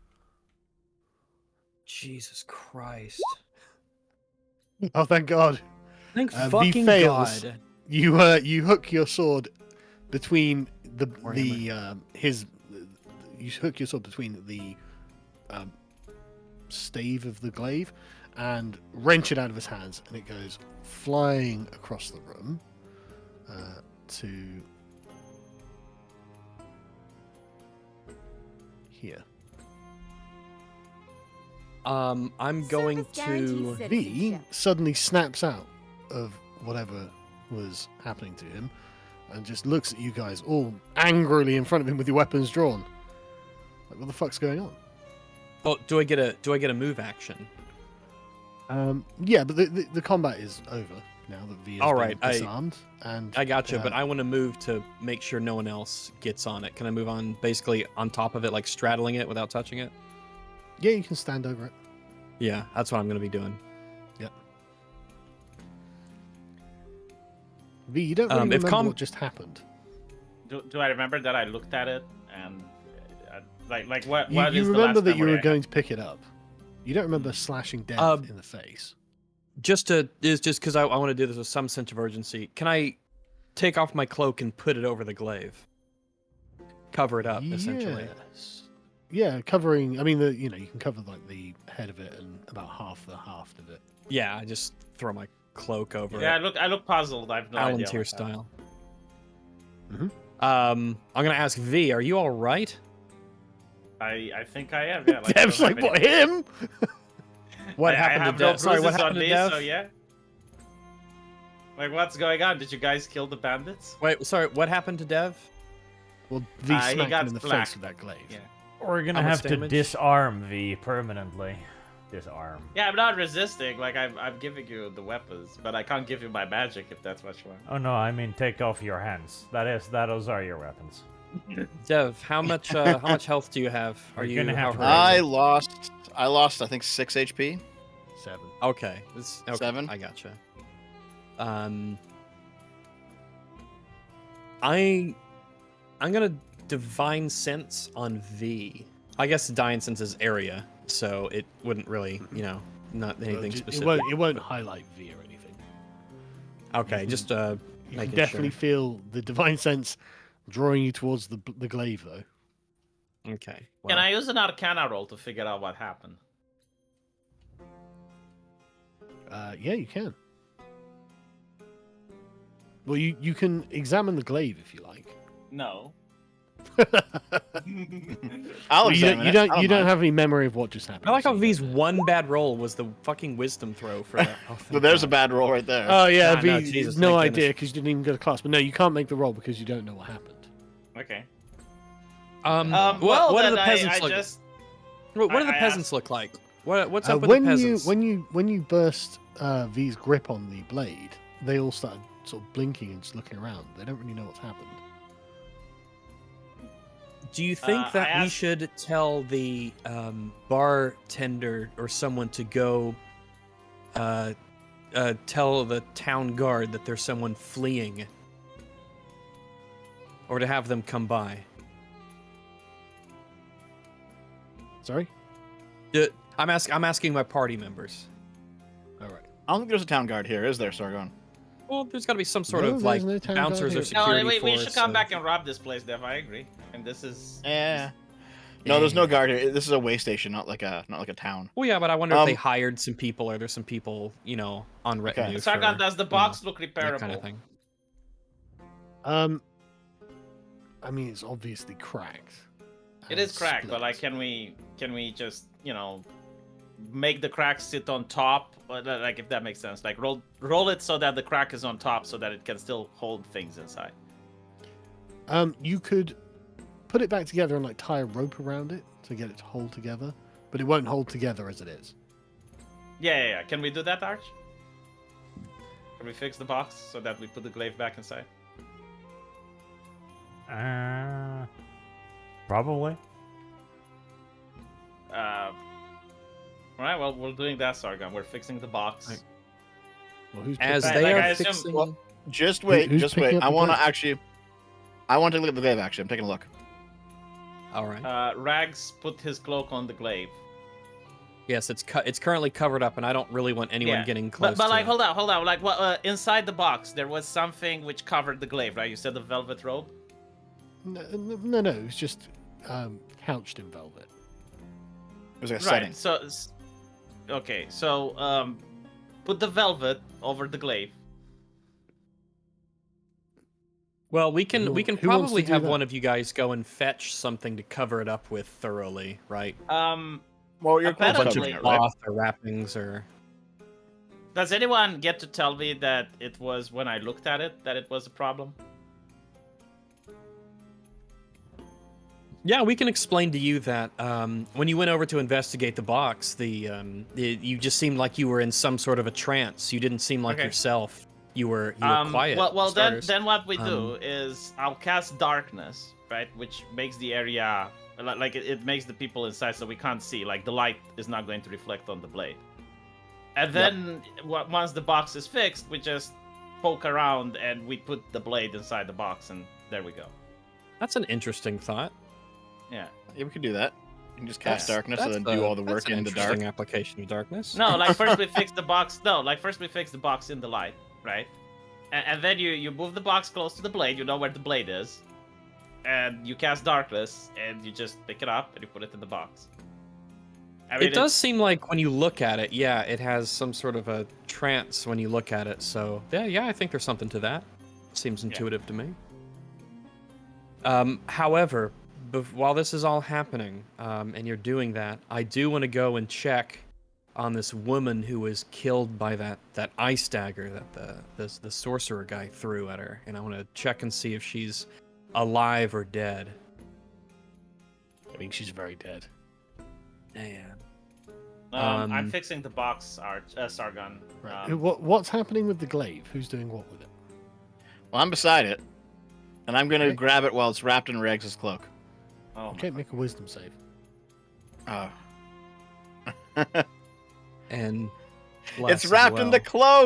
Jesus Christ. Oh, thank God. Thank V fucking fails. God. You hook your sword between the Warhammer. you hook your sword between the stave of the glaive and wrench it out of his hands, and it goes flying across the room to here. I'm going Service guaranteed to. citizenship. V suddenly snaps out of whatever was happening to him and just looks at you guys all angrily in front of him with your weapons drawn. Like, what the fuck's going on? Oh, do I get a move action? Yeah, but the combat is over now that V has All been right, disarmed. And I gotcha, but I want to move to make sure no one else gets on it. Can I move on, basically on top of it, like straddling it without touching it? yeah, you can stand over it. Yeah, that's what I'm going to be doing. Yep. V, you don't really if remember what just happened. Do I remember that I looked at it and like what? You, what you is the remember last that you memory were I going to pick it up. You don't remember slashing Dev in the face. Just because I want to do this with some sense of urgency. Can I take off my cloak and put it over the glaive? Cover it up, essentially. Yes. Yeah, covering. I mean, you can cover like the head of it and about half the haft of it. Yeah, I just throw my cloak over Yeah, it. I look puzzled. I have no idea. Palantir what style. Mhm. I'm gonna ask V. Are you all right? I think I am. Yeah. Like, Dev's I like, don't have what, any- him? What I happened have to no Dev? Sorry, what bruises happened on to me, Dev? so yeah. Like, what's going on? Did you guys kill the bandits? Wait, sorry. What happened to Dev? Well, V He smacked got him in the black. face with that glaive. Yeah. We're gonna How much have to damage? disarm V permanently. Disarm. Yeah, I'm not resisting. Like, I'm giving you the weapons, but I can't give you my magic if that's what you want. Oh no, I mean take off your hands. Those are your weapons. Dev, how much health do you have? Are You're you gonna have how to hurt? I lost I think 6 HP. 7. Okay, okay, 7? I gotcha. I'm gonna divine sense on V. I guess divine sense is area, so it wouldn't really, not anything specific. It won't highlight V or anything. Okay, just You can making definitely sure. feel the divine sense drawing you towards the glaive, though. Okay. Can well, I use an Arcana roll to figure out what happened? Yeah, you can. Well, you can examine the glaive if you like. No. I'll Well, examine you it. don't I you don't mind. have any memory of what just happened. I like so how you V's don't know. one bad roll was the fucking wisdom throw for that. Oh, But thank there's a God. bad roll right there. Oh yeah, Nah, V. no, Jesus, no thank idea goodness. because you didn't even go to class. But no, you can't make the roll because you don't know what happened. Okay. What do then the peasants I look? just What do the I peasants asked- look like? What's up with when the peasants? when you burst V's grip on the blade, they all started sort of blinking and just looking around. They don't really know what's happened. Do you think I that we asked- should tell the bartender or someone to go tell the town guard that there's someone fleeing? Or to have them come by? Sorry. I'm asking my party members. All right. I don't think there's a town guard here, is there, Sargon? Well, there's got to be some sort No, of there's like no town guard bouncers or here. security No, we should force come of- back and rob this place, Dev. I agree. And this is Yeah. No, there's no guard here. This is a way station, not like a town. Well, yeah, but I wonder if they Um, hired some people, or there's some people, on retinue. Sargon, for, does the box look repairable? that kind of thing. I mean, it's obviously cracked. It and is cracked, but like, split. can we just make the crack sit on top? Like, if that makes sense, like roll it so that the crack is on top, so that it can still hold things inside. You could put it back together and like tie a rope around it to get it to hold together, but it won't hold together as it is. Yeah. Can we do that, Arch? Can we fix the box so that we put the glaive back inside? Probably. All right. Well, we're doing that, Sargon. We're fixing the box. Right. Well, who's As Like, they I are assume- fixing. Well, Just wait, who's just picking wait. up I the want to glaive? actually. I want to look at the glaive. Actually, I'm taking a look. All right. Rags put his cloak on the glaive. Yes, it's currently covered up, and I don't really want anyone Yeah. getting close. But like, to it. hold on. Like, what? Inside the box, there was something which covered the glaive, right? You said the velvet robe. No, it's just couched in velvet. It was like a Right. setting. Okay. So, put the velvet over the glaive. Well, we can Who- we can who wants to probably do have that? one of you guys go and fetch something to cover it up with thoroughly, right? Well, you're A close bunch Apparently- of covering it, right? cloth or wrappings or. Does anyone get to tell me that it was when I looked at it that it was a problem? Yeah, we can explain to you that when you went over to investigate the box, you just seemed like you were in some sort of a trance. You didn't seem like Okay. yourself. You were quiet. Well, for then starters. what we do is I'll cast darkness, right, which makes the area like it makes the people inside so we can't see. Like the light is not going to reflect on the blade. And then once the box is fixed, we just poke around and we put the blade inside the box, and there we go. That's an interesting thought. Yeah. Yeah, we could do that. You can just cast That's- darkness that's and then do all the that's work an in the dark. interesting application of darkness. No, like first we fix the box. No, like first we fix the box in the light, right? And then you move the box close to the blade. You know where the blade is, and you cast darkness, and you just pick it up and you put it in the box. I mean, It does seem like when you look at it, yeah, it has some sort of a trance when you look at it. So yeah, I think there's something to that. Seems intuitive to me. However, while this is all happening, and you're doing that, I do want to go and check on this woman who was killed by that ice dagger that the sorcerer guy threw at her, and I want to check and see if she's alive or dead. I mean, she's very dead. Man. I'm fixing the box, Sargon. Right. What's happening with the glaive? Who's doing what with it? Well, I'm beside it. And I'm gonna Okay. grab it while it's wrapped in Regs's cloak. Oh, Okay, make a wisdom save. Oh. And It's bless as wrapped in the well.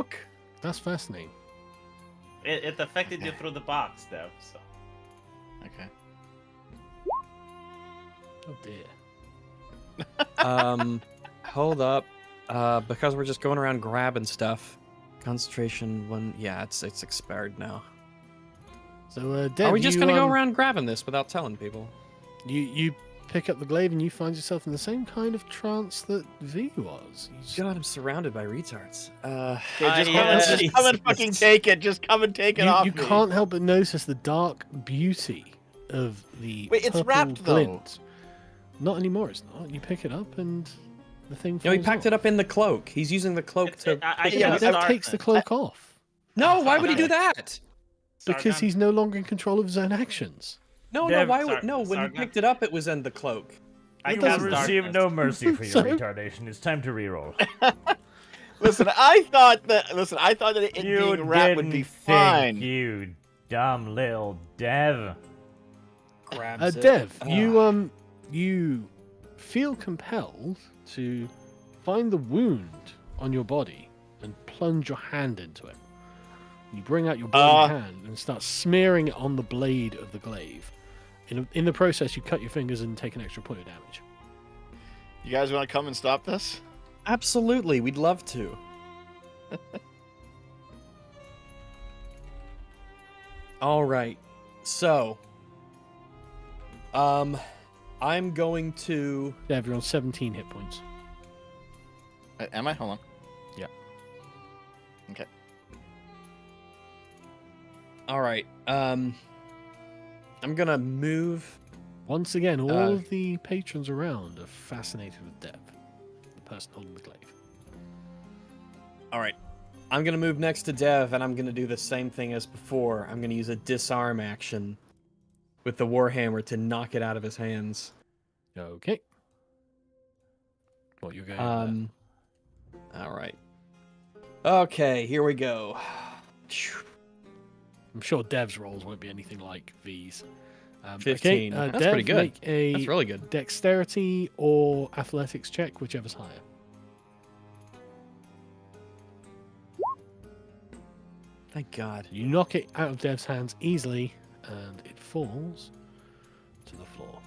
cloak! That's fascinating. it affected you through the box, though. So Okay. Oh dear. Hold up. Because we're just going around grabbing stuff. Concentration one. Yeah, it's expired now. So, Dev, Are we just you, gonna go around grabbing this without telling people? You pick up the glaive and you find yourself in the same kind of trance that V was. You just- God, I'm surrounded by retards. Okay, yeah. just come and fucking take it. Just come and take it off you me. can't help but notice the dark beauty of the Wait, it's purple wrapped, though. glint. Not anymore, it's not. You pick it up and the thing No, he falls packed off. it up in the cloak. He's using the cloak to. I Yeah, cast Dev darkness. takes the cloak off No, why would he do that? because Sargon. he's no longer in control of his own actions. No, Dev, why would Sar- no? When he Sargon. picked it up, it was in the cloak. I You cast will receive darkness. no mercy for your Sorry? retardation. It's time to reroll. Listen, I thought that it You being wrapped would didn't be think, fine. you dumb little Dev. Grabs it. Dev, Ugh. you feel compelled to find the wound on your body and plunge your hand into it. You bring out your bloody hand and start smearing it on the blade of the glaive. In the process, you cut your fingers and take an extra point of damage. You guys want to come and stop this? Absolutely, we'd love to. All right, so, I'm going to. Dev, you're on 17 hit points. Am I? Hold on. Yeah. Okay. All right, I'm gonna move. Once again, all Uh, of the patrons around are fascinated with Dev, the person holding the glaive. All right, I'm gonna move next to Dev, and I'm gonna do the same thing as before. I'm gonna use a disarm action with the warhammer to knock it out of his hands. Okay. What you're going All right. Okay, here we go. I'm sure Dev's rolls won't be anything like V's. 15. Okay, That's Dev, pretty good. Make a That's really good. dexterity or athletics check, whichever's higher. Thank God. You knock it out of Dev's hands easily, and it falls to the floor.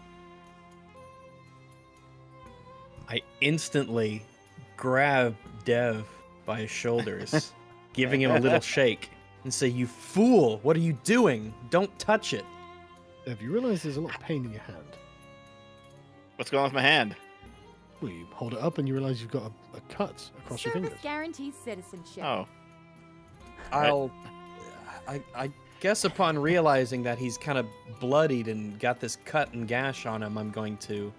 I instantly grab Dev by his shoulders, giving him a little shake, and say, "You fool! What are you doing? Don't touch it." Dev, you realize there's a lot of pain in your hand. What's going on with my hand? Well, you hold it up and you realize you've got a cut across your Service fingers. guarantees citizenship. Oh. I guess upon realizing that he's kind of bloodied and got this cut and gash on him, I'm going to,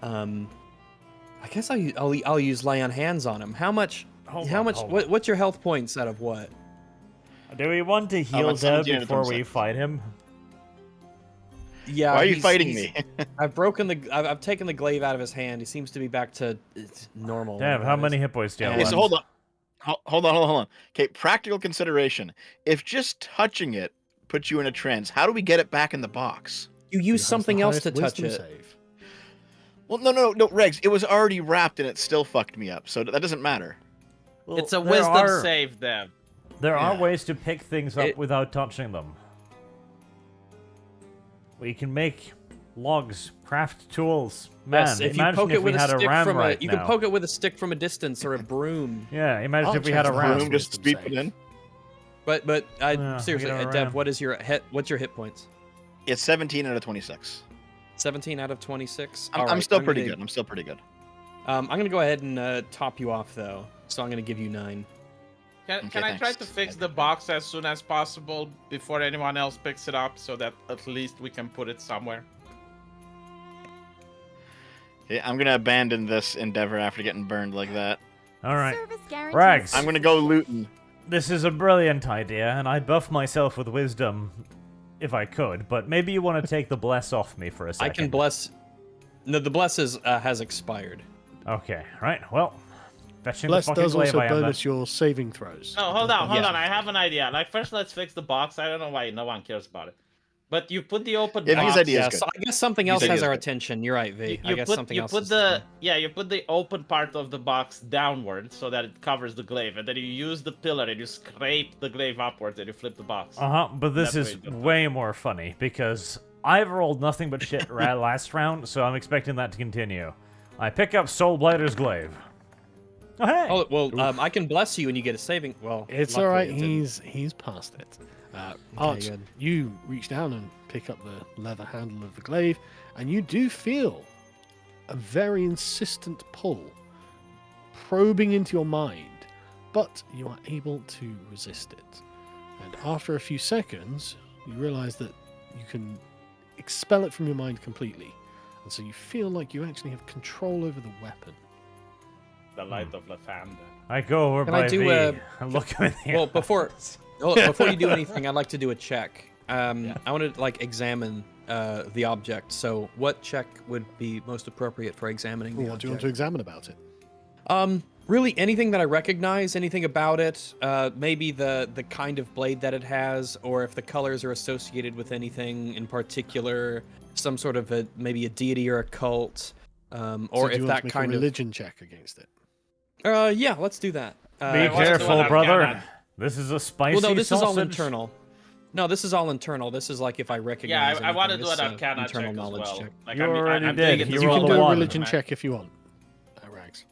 I guess I'll use lay on hands on him. How much? Hold how on, much? hold on. What's your health points out of what? Do we want to heal I'm Dev 17 before we 26. fight him? Yeah. Why are you he's- fighting he's- me? I've taken the glaive out of his hand. He seems to be back to normal. Dev, how many hit points do you have Okay, left? so hold on. Hold on. Okay, practical consideration. If just touching it puts you in a trance, how do we get it back in the box? You Who use has something the else to highest touch wisdom it. save? Well, no, Regs. It was already wrapped and it still fucked me up, so that doesn't matter. Well, It's a there wisdom are- save, Dev. There are Yeah. ways to pick things up It- without touching them. We can make logs, craft tools. Man, Yes, if you imagine poke if it we with a had a stick ram from right you now. can poke it with a stick from a distance or a broom. Yeah, imagine I'll if we check had a the ram. room. Just wisdom beep save. it in. But Yeah, seriously, we got a Dev, ram. what's your hit points? It's 17 out of 26. 17 out of 26. I'm still pretty good. I'm still pretty good. I'm gonna go ahead and top you off though. So I'm gonna give you 9. Can Okay, I try thanks. to fix the box as soon as possible before anyone else picks it up so that at least we can put it somewhere? Okay, I'm gonna abandon this endeavor after getting burned like that. All right, Service guarantees Rags. I'm gonna go looting. this is a brilliant idea, and I'd buff myself with wisdom if I could, but maybe you want to take the bless off me for a I second. can bless. No, the bless has expired. Okay, right, well, fetching Bless the fucking does glaive also I am then. bonus your saving throws. No, hold on. Yeah. I have an idea. Like, first, let's fix the box. I don't know why no one cares about it. But you put the open Yeah, box. his idea is Yeah, good. so I guess something His else idea has is our good. attention. You're right, V. I You guess put something you else. put is- the you put the open part of the box downward so that it covers the glaive, and then you use the pillar and you scrape the glaive upwards and you flip the box. But this That's is way good. way more funny because I've rolled nothing but shit last round, so I'm expecting that to continue. I pick up Soul Blighter's glaive. Oh hey! Oh well, I can bless you and you get a saving. Well, It's luckily all right. it didn't. He's past it. Arch, good. you reach down and pick up the leather handle of the glaive, and you do feel a very insistent pull, probing into your mind, but you are able to resist it. And after a few seconds, you realize that you can expel it from your mind completely, and so you feel like you actually have control over the weapon. The light of Lathander. I go over Can I by do V a- and look him in the Well, eyes. before you do anything, I'd like to do a check. I want to like examine the object. So, what check would be most appropriate for examining the What do you want to object? examine about it? Really, anything that I recognize, anything about it. Maybe the kind of blade that it has, or if the colors are associated with anything in particular, some sort of maybe a deity or a cult, or So do if you want that to make kind a religion check against it? of. Yeah, let's do that. Be I wanna do careful, an brother. Arcana. This is a spicy Well, no, this is all sausage. internal. No, this is all internal. This is like if I recognize. Yeah, I want to anything, do this an is a Arcana check internal as knowledge well. check. Like, You already I'm did. doing it You this You rolled can a do a one. religion check if you want. Rags.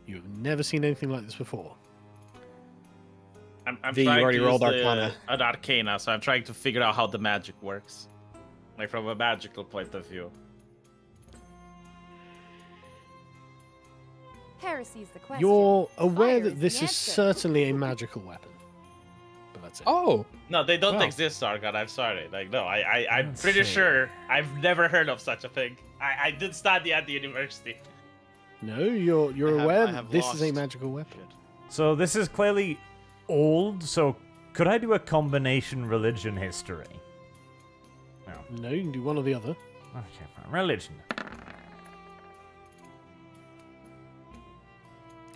You've never seen anything like this before. I'm V, you trying already to rolled use Arcana. an Arcana, so I'm trying to figure out how the magic works, like from a magical point of view. Heresy is the question. You're aware Fire that is this the is answer. certainly a magical weapon. But that's it. Oh, No, they don't Wow. exist, Sargon. I'm sorry. Like, no, I'm Let's pretty see. sure I've never heard of such a thing. I did study at the university. No, you're I aware have that this is a lost. magical weapon. So this is clearly old, so could I do a combination religion history? No, you can do one or the other. Okay, fine. Religion.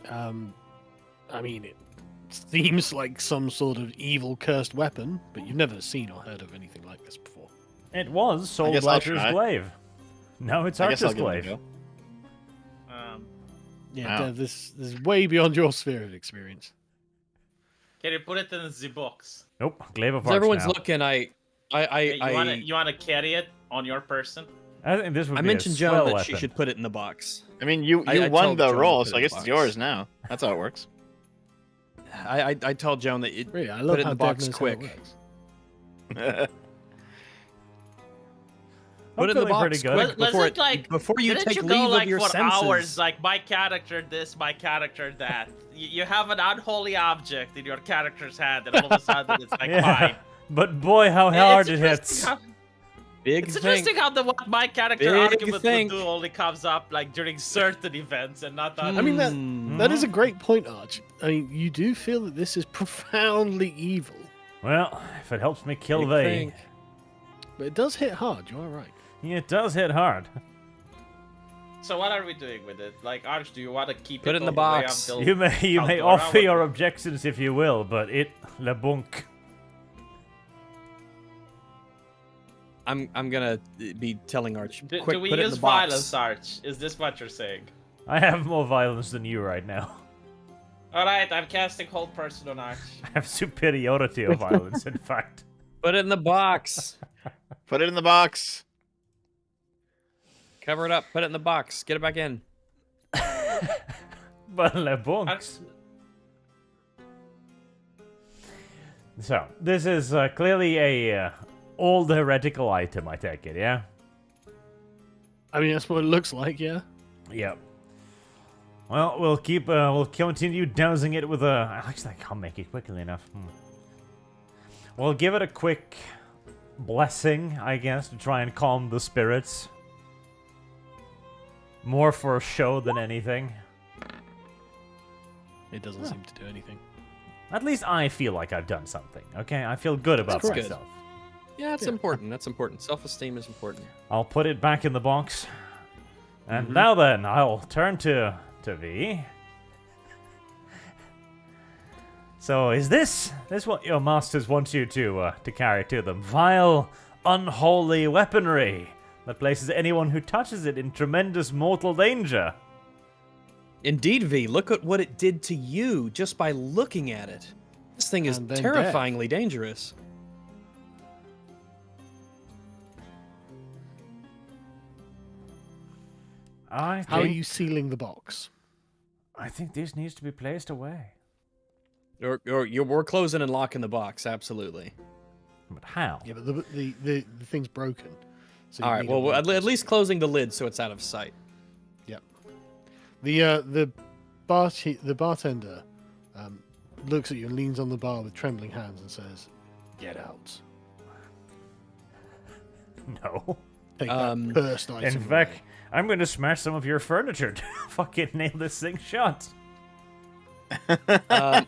I mean, it seems like some sort of evil cursed weapon, but you've never seen or heard of anything like this before. It was Soul guess I'll Blighter's try. glaive. No, it's I guess I'll Archer's give it a glaive. go. Yeah, Wow. Dev, this is way beyond your sphere of experience. Can you put it in the box? Nope, glaive of as Arch everyone's now. looking, You wanna carry it on your person? I think this would I be mentioned a Joan swell that weapon. she should put it in the box. I mean, you I won told the Joan to roll, put so it I in guess the it's box. yours now. That's how it works. I told Joan that it, Really, I love it in how the Dev box knows how quick. it works. I'm Put it in the feeling pretty box good. quick before, Wasn't like before you didn't take you leave go like of your for senses. hours like my character this, my character that? You have an unholy object in your character's hand, and all of a sudden it's like Yeah, fine. but boy, how hard it hits. Big It's thing. interesting how the what my character Big argument would think. do only comes up like during certain events and not other. I mean, that is a Mhm. great point, Arch. I mean, you do feel that this is profoundly evil, Well, if it helps me kill Big they, thing. but it does hit hard. You are right. yeah, it does hit hard. So what are we doing with it? Like, Arch, do you want to keep Put it it in the all way box. until You may Aldora offer would- your objections if you will, but it le bunk. I'm gonna be telling Arch. Do, quick, do we put it in use the box. violence, Arch? Is this what you're saying? I have more violence than you right now. Alright, I'm casting Hold Person on Arch. I have superiority of violence, in fact. Put it in the box. Put it in the box. Cover it up. Put it in the box. Get it back in. But le bunks. So, this is clearly a old heretical item, I take it, yeah? I mean, that's what it looks like, yeah. Yep. Well, we'll continue dousing it with a... Actually, I can't make it quickly enough. We'll give it a quick blessing, I guess, to try and calm the spirits. More for show than anything. It doesn't seem to do anything. At least I feel like I've done something, okay? I feel good about That's good. myself. Yeah, it's important. That's important. Self-esteem is important. I'll put it back in the box. And now then, I'll turn to V. So is this what your masters want you to carry to them? Vile, unholy weaponry that places anyone who touches it in tremendous mortal danger. Indeed, V. Look at what it did to you just by looking at it. This thing is And then terrifyingly dangerous. I How are think, you sealing the box? I think this needs to be placed away. Or we're closing and locking the box, absolutely. But how? Yeah, but the thing's broken. So you All right, need a well, way at to least closing the lid so it's out of sight. Yep. The bartender looks at you and leans on the bar with trembling hands and says, "Get out." No. Take Um, that cursed item In fact, away. I'm going to smash some of your furniture to fucking nail this thing shut.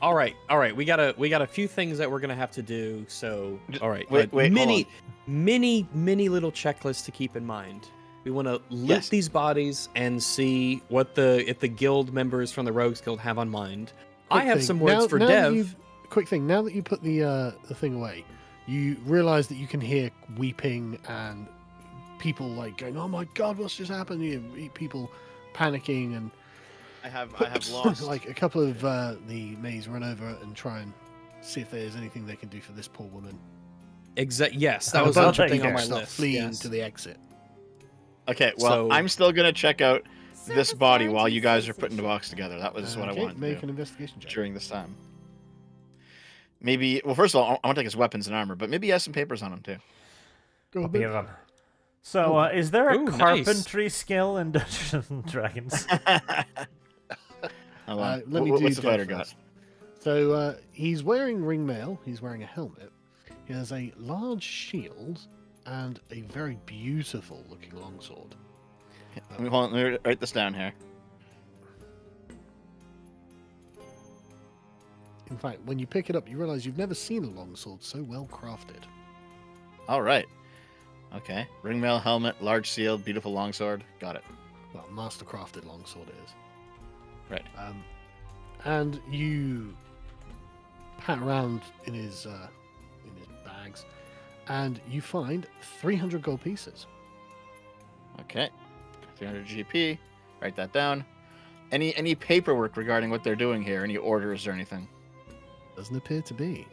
All right. We got a few things that we're gonna have to do. So, all right. Wait, hold many little checklists to keep in mind. We want to loot Yes. these bodies and see what if the guild members from the Rogues Guild have on mind. I Quick have thing, some words for that Dev. quick thing. Now that you put the thing away, you realize that you can hear weeping and people like going, "Oh my god, what's just happened?" People panicking and I have lost. like a couple of the maids run over and try and see if there's anything they can do for this poor woman. Yes, that And was a bunch another of thing people on my start list. fleeing Yes. to the exit. Okay, well, So- I'm still gonna check out this Surface body lines while and you guys sea are putting the station. box together. That was what I Okay, wanted to make do an investigation check. during this time. Maybe, well, first of all, I want to take his weapons and armor, but maybe he has some papers on him too. Go Copy ahead. of them. So, is there a Ooh, nice. carpentry skill in Dungeons and Dragons? Hold on. Let me do What's the Dev fighter first. got? So he's wearing ring mail. He's wearing a helmet. He has a large shield and a very beautiful looking longsword. Hold on, let me write this down here. In fact, when you pick it up, you realize you've never seen a longsword so well crafted. All right. Okay. Ringmail, helmet, large seal, beautiful longsword. Got it. Well, master crafted longsword it is. Right. And you pat around in his bags, and you find 300 gold pieces. Okay. 300 GP. Write that down. Any paperwork regarding what they're doing here? Any orders or anything? Doesn't appear to be.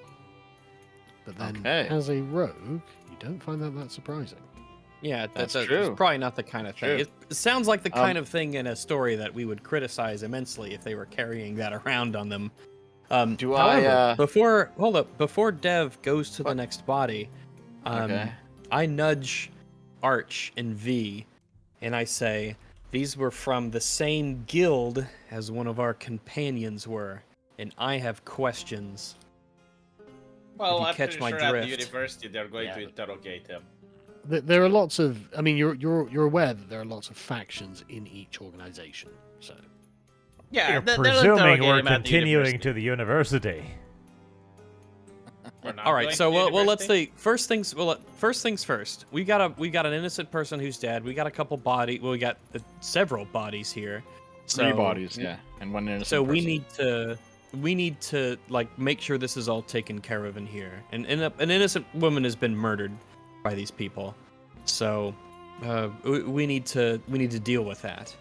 But then, Okay. as a rogue, you don't find that surprising. Yeah, That's that's true. It's probably not the kind of thing. True. It sounds like the kind of thing in a story that we would criticize immensely if they were carrying that around on them. Do However, I, before Dev goes to the What? next body, Okay. I nudge Arch and V, and I say, these were from the same guild as one of our companions were, and I have questions. Well, you I'm catch pretty my sure at the drift. university they're going to Yeah. interrogate him. There are lots of. I mean, you're aware that there are lots of factions in each organization. So Yeah, You're they'll presuming interrogate we're him at the continuing university. to the university. We're not All right, going so to the well, let's university? see. First things first. We got an innocent person who's dead. We got a couple we got several bodies here. So, Three bodies, yeah, and one innocent So person. we need to like make sure this is all taken care of in here. And an innocent woman has been murdered by these people. So we need to deal with that.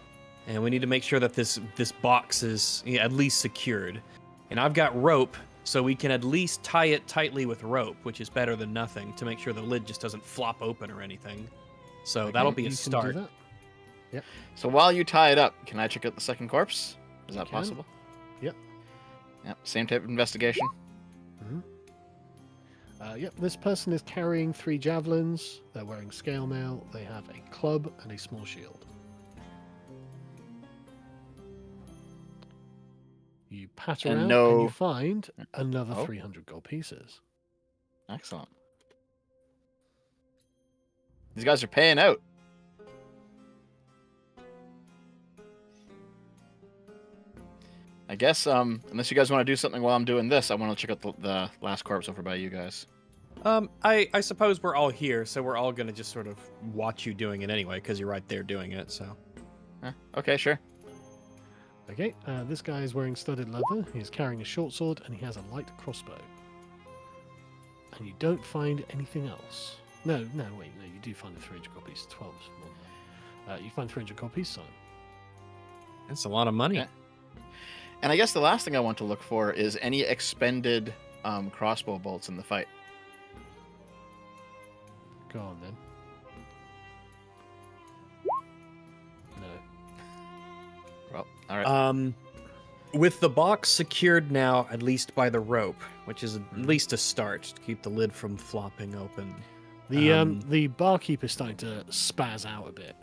And we need to make sure that this box is at least secured. And I've got rope, so we can at least tie it tightly with rope, which is better than nothing, to make sure the lid just doesn't flop open or anything. So Okay, that'll be a you can do start. that. So while you tie it up, can I check out the second corpse? Is that You can. possible? Yep. Yep. Same type of investigation. Yep, this person is carrying 3 javelins. They're wearing scale mail. They have a club and a small shield. You pat And around and no- you find another Oh. 300 gold pieces. Excellent. These guys are paying out. I guess, unless you guys want to do something while I'm doing this, I want to check out the last corpse over by you guys. I suppose we're all here, so we're all gonna just sort of watch you doing it anyway, because you're right there doing it. So Okay, sure. Okay, this guy is wearing studded leather. He's carrying a short sword and he has a light crossbow. And you don't find anything else. No, wait, no, you do find the 300 copies. 12 is one. You find 300 copies, so. That's a lot of money. Okay. And I guess the last thing I want to look for is any expended crossbow bolts in the fight. Go on then. No. Well, all right. With the box secured now, at least by the rope, which is at least a start to keep the lid from flopping open. The barkeeper's starting to spaz out a bit.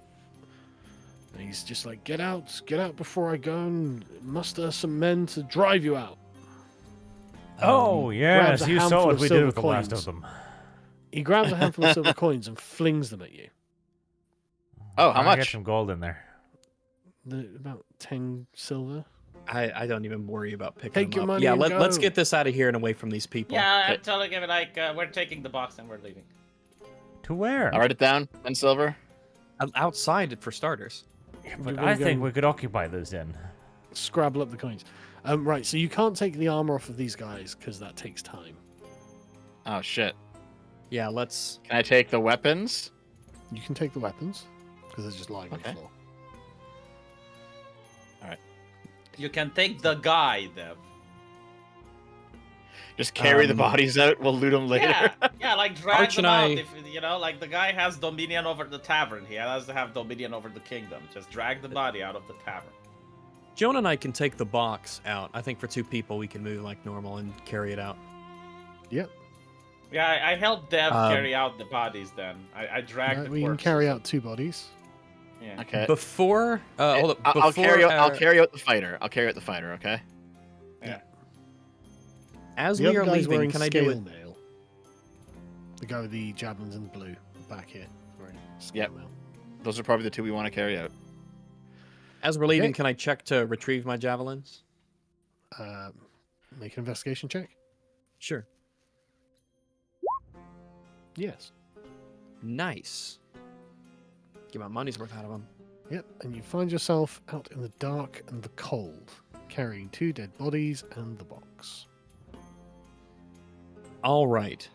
And he's just like, get out before I go and muster some men to drive you out. Oh, grabs yes, a you handful saw what of we did silver with the last coins. of them. He grabs a handful of silver coins and flings them at you. Oh, how I get much? some gold in there. About 10 silver. I don't even worry about picking Take them your up. money Yeah, and let's go. get this out of here and away from these people. Yeah, Okay. I'm telling him like we're taking the box and we're leaving. To where? I'll write it down. 10 silver. Outside for starters. But You're I gonna think go we could occupy this in. Scrabble up the coins. Right, so you can't take the armor off of these guys because that takes time. Oh shit. Yeah, let's. Can I take the weapons? You can take the weapons because they're just lying on Okay. the floor. You can take the guy, Dev. Just carry the Um, bodies out. We'll loot them later. Yeah, like drag Arch them and out. I- If you know, like the guy has dominion over the tavern. He has to have dominion over the kingdom. Just drag the body out of the tavern. Joan and I can take the box out. I think for 2 people we can move like normal and carry it out. Yep. Yeah, I helped Dev Um, carry out the bodies. Then I dragged the We can corpses. carry out 2 bodies. Yeah. Okay. Before, hold up. I'll Before, carry out. I'll carry out the fighter. I'll carry out the fighter. Okay. Yeah. As The we other are guy's leaving, wearing can I do scale it? mail. The guy with the javelins in blue back here. Wearing scale Yep. mail. Those are probably the 2 we want to carry out. As we're leaving, Okay. can I check to retrieve my javelins? Make an investigation check. Sure. Yes. Nice. Get my money's worth out of them. Yep. And you find yourself out in the dark and the cold, carrying 2 dead bodies and the box. All right.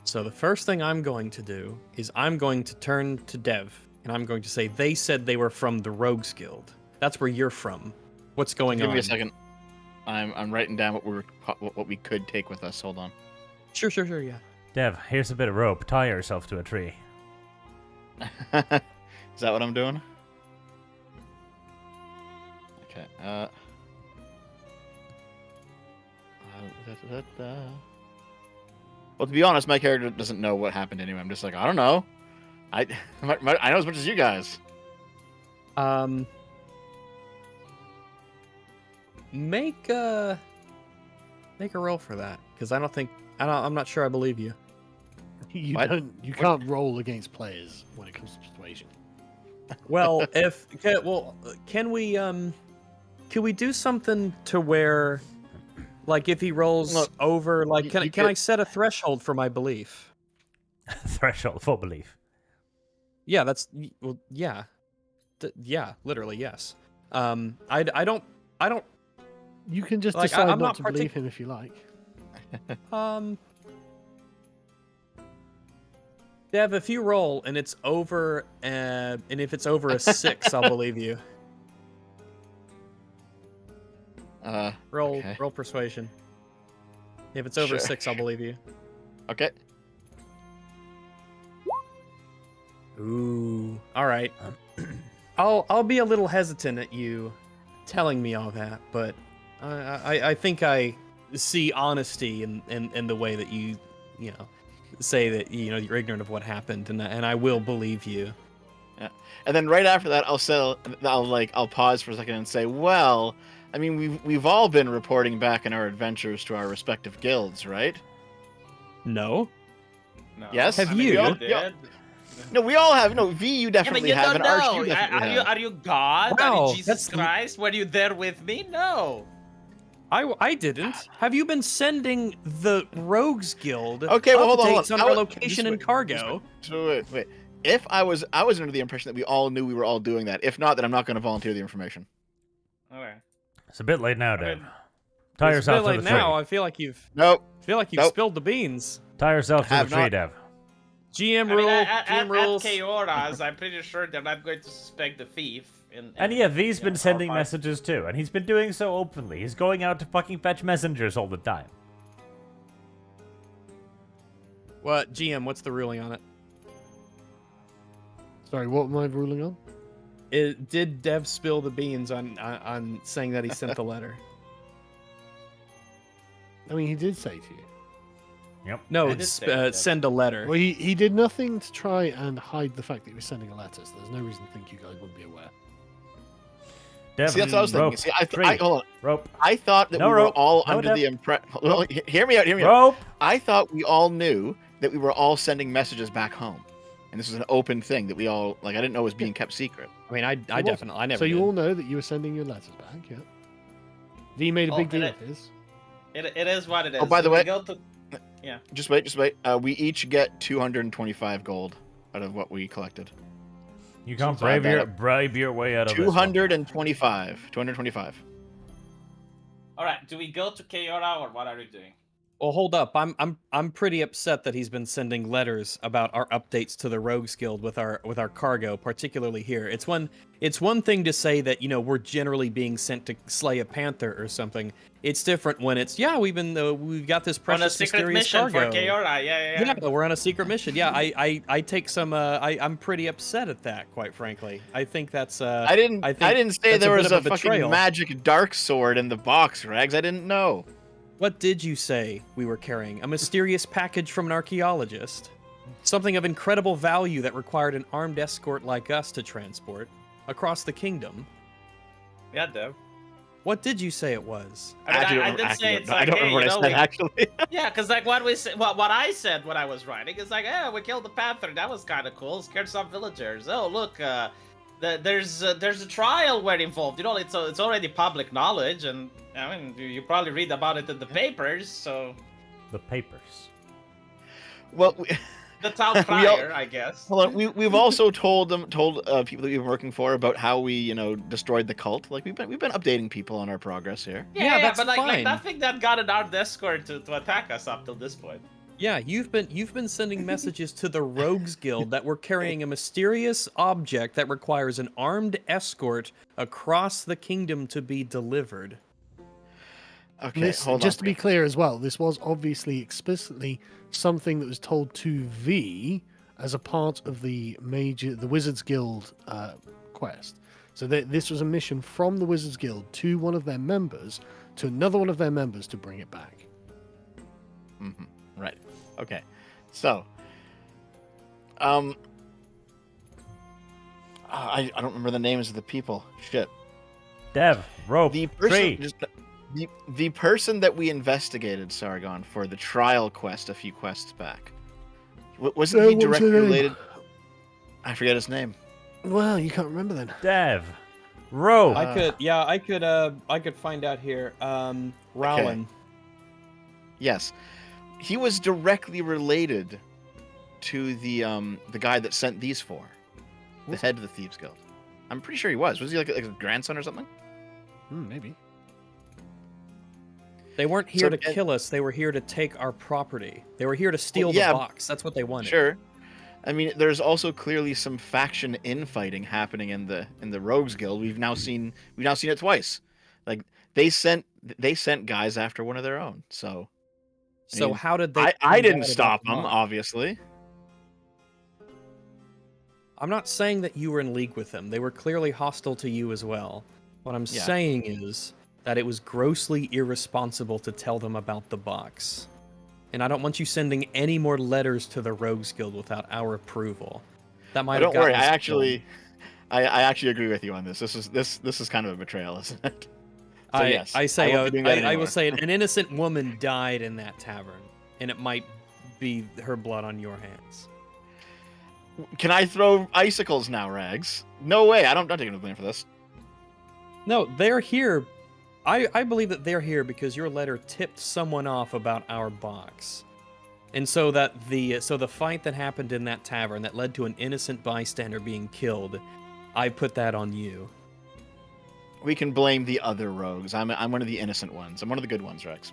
So the first thing I'm going to do is I'm going to turn to Dev and I'm going to say they said they were from the Rogues Guild. That's where you're from. What's going Give on? me a second. I'm writing down what we could take with us. Hold on. Sure, yeah. Dev, here's a bit of rope. Tie yourself to a tree. Is that what I'm doing? Okay. Well, to be honest, my character doesn't know what happened anyway. I'm just like, I don't know. I know as much as you guys. Make a roll for that because I'm not sure I believe you. You What? You can't roll against players when it comes to persuasion. Well, can we do something to where, like, if he rolls Look, over, like, you can could- I set a threshold for my belief? Threshold for belief. Yeah, yeah, yeah, literally yes. I don't, You can just Like, decide I'm not not to believe him if you like. Dev, if you roll and it's over, and if it's over a 6, I'll believe you. Roll, Okay. roll persuasion. If it's over a Sure. 6, I'll believe you. Okay. Ooh, all right. I'll be a little hesitant at you telling me all that, but I think I see honesty in the way that you say that you're ignorant of what happened, and I will believe you. And then right after that, I'll pause for a second and say, well, I mean, we've all been reporting back in our adventures to our respective guilds, right? No. No. Yes? Have I mean, you? you did. No, we all have. No, V, you Yeah, but definitely you have, don't and Arch, know. you definitely have. Are you God? Wow, Are you Jesus that's- Christ? Were you there with me? No. I didn't. Have you been sending the Rogues Guild Okay, well, hold on, updates hold on. on I our wa- location just and wait, cargo? So wait. If I was under the impression that we all knew we were all doing that. If not, then I'm not going to volunteer the information. Okay. It's a bit late now, I Dev. mean, Tie It's a yourself bit to late the tree. now. I feel like you've Nope. Nope. spilled the beans. Tie yourself to the Have tree, not. Dev. GM I mean, rule. at GM rules. Keora's, I'm pretty sure they're not going to suspect the thief. And yeah, V's been our sending part. messages too, and he's been doing so openly. He's going out to fucking fetch messengers all the time. What GM? What's the ruling on it? Sorry, what am I ruling on? Did Dev spill the beans on saying that he sent the letter? I mean, he did say to you. Yep. No, I did say that. send a letter. Well, he did nothing to try and hide the fact that he was sending a letter, so there's no reason to think you guys wouldn't be aware. Dev, See, that's what I was thinking. rope, See, tree, hold on. rope, I thought that No we were rope. all No, under Dev. the impression. Well, hear me out. Hear me out. rope. I thought we all knew that we were all sending messages back home, and this was an open thing that we all like. I didn't know was being kept secret. I mean, I It definitely, I never. So you did. all know that you were sending your letters back, yeah? V made a Oh, big deal did of his. It is what it is. Oh, by the We way- go to- Just wait. We each get 225 gold out of what we collected. You can't So add that bribe your way out of this one. 225. 225. All right, do we go to Keora or what are we doing? Well, hold up. I'm pretty upset that he's been sending letters about our updates to the Rogues Guild with our cargo, particularly here. It's one thing to say that, you know, we're generally being sent to slay a panther or something. It's different when it's we've got this On a precious secret mysterious mission cargo. for Keora, yeah. Yeah, we're on a secret mission. Yeah, I take some. I'm pretty upset at that, quite frankly. I think that's. I didn't say that's there a bit was of a a fucking betrayal. magic dark sword in the box, Rags. I didn't know. What did you say we were carrying? A mysterious package from an archaeologist? Something of incredible value that required an armed escort like us to transport across the kingdom? Yeah, Dev. What did you say it was? I did say it's I like, don't hey, remember you what I know, said actually. yeah, because like what we said, what I said when I was writing is like, yeah, we killed the panther. That was kind of cool. Scared some villagers. Oh, look, there's a trial we're involved. You know, it's already public knowledge, and I mean, you probably read about it in the papers. So The papers. Well, the town We all- crier, I guess. hold on. We've also told people that we've been working for about how we destroyed the cult. Like we've been updating people on our progress here. Yeah, that's but like fine. nothing that got an armed escort to attack us up till this point. Yeah, you've been sending messages to the Rogues Guild that we're carrying a mysterious object that requires an armed escort across the kingdom to be delivered. Okay, This, hold just on. to be clear as well, this was obviously explicitly something that was told to V as a part of the Wizards Guild quest. So this was a mission from the Wizards Guild to one of their members, to another one of their members to bring it back. Mhm. Right. Okay. So, I don't remember the names of the people. Shit. Dev, rope, The person, tree. just, the person that we investigated, Sargon, for the trial quest a few quests back. Wasn't he What was directly her name? related? I forget his name. Well, you can't remember then. Dev, rope. I could find out here. Rowland. Yes, he was directly related to the guy that sent these four, the head of the Thieves Guild. I'm pretty sure he was. Was he like a grandson or something? Maybe. They weren't here So- to kill us. They were here to take our property. They were here to steal Well, yeah, the box. That's what they wanted. Sure. I mean, there's also clearly some faction infighting happening in the Rogues Guild. We've now seen it twice. Like they sent guys after one of their own. So So mean, how did they? I find didn't out stop about them, the box? obviously. I'm not saying that you were in league with them. They were clearly hostile to you as well. What I'm Yeah. saying is that it was grossly irresponsible to tell them about the box. And I don't want you sending any more letters to the Rogues Guild without our approval. That might But have don't worry, gotten I us killed. actually agree with you on this. This is kind of a betrayal, isn't it? So, yes, I say won't be doing that I will anymore. say an innocent woman died in that tavern, and it might be her blood on your hands. Can I throw icicles now, Rags? No way. I'm not taking the blame for this. No, they're here. I believe that they're here because your letter tipped someone off about our box. And so that the fight that happened in that tavern that led to an innocent bystander being killed, I put that on you. we can blame the other rogues. I'm one of the innocent ones. I'm one of the good ones, Rex.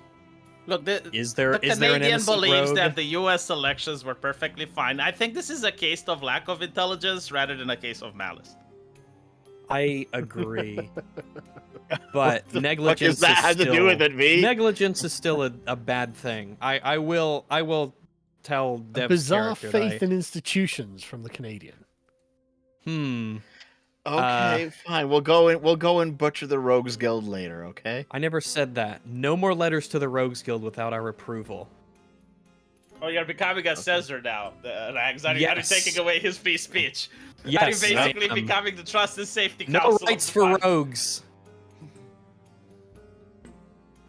Look, Is there the an Canadian innocent believes rogue? that the U.S. elections were perfectly fine. I think this is a case of lack of intelligence rather than a case of malice. I agree. But What negligence does that is have still, to do with it, V? negligence is still a bad thing. I will tell A Dev's bizarre character faith that in institutions from the Canadian. Okay, fine. We'll go and butcher the Rogues Guild later, okay? I never said that. No more letters to the Rogues Guild without our approval. Oh, you're becoming a Caesar now, Rags. Are you Yes. taking away his free speech? Are you Yes, basically I am. becoming the trust and safety No council? rights of the for party? rogues.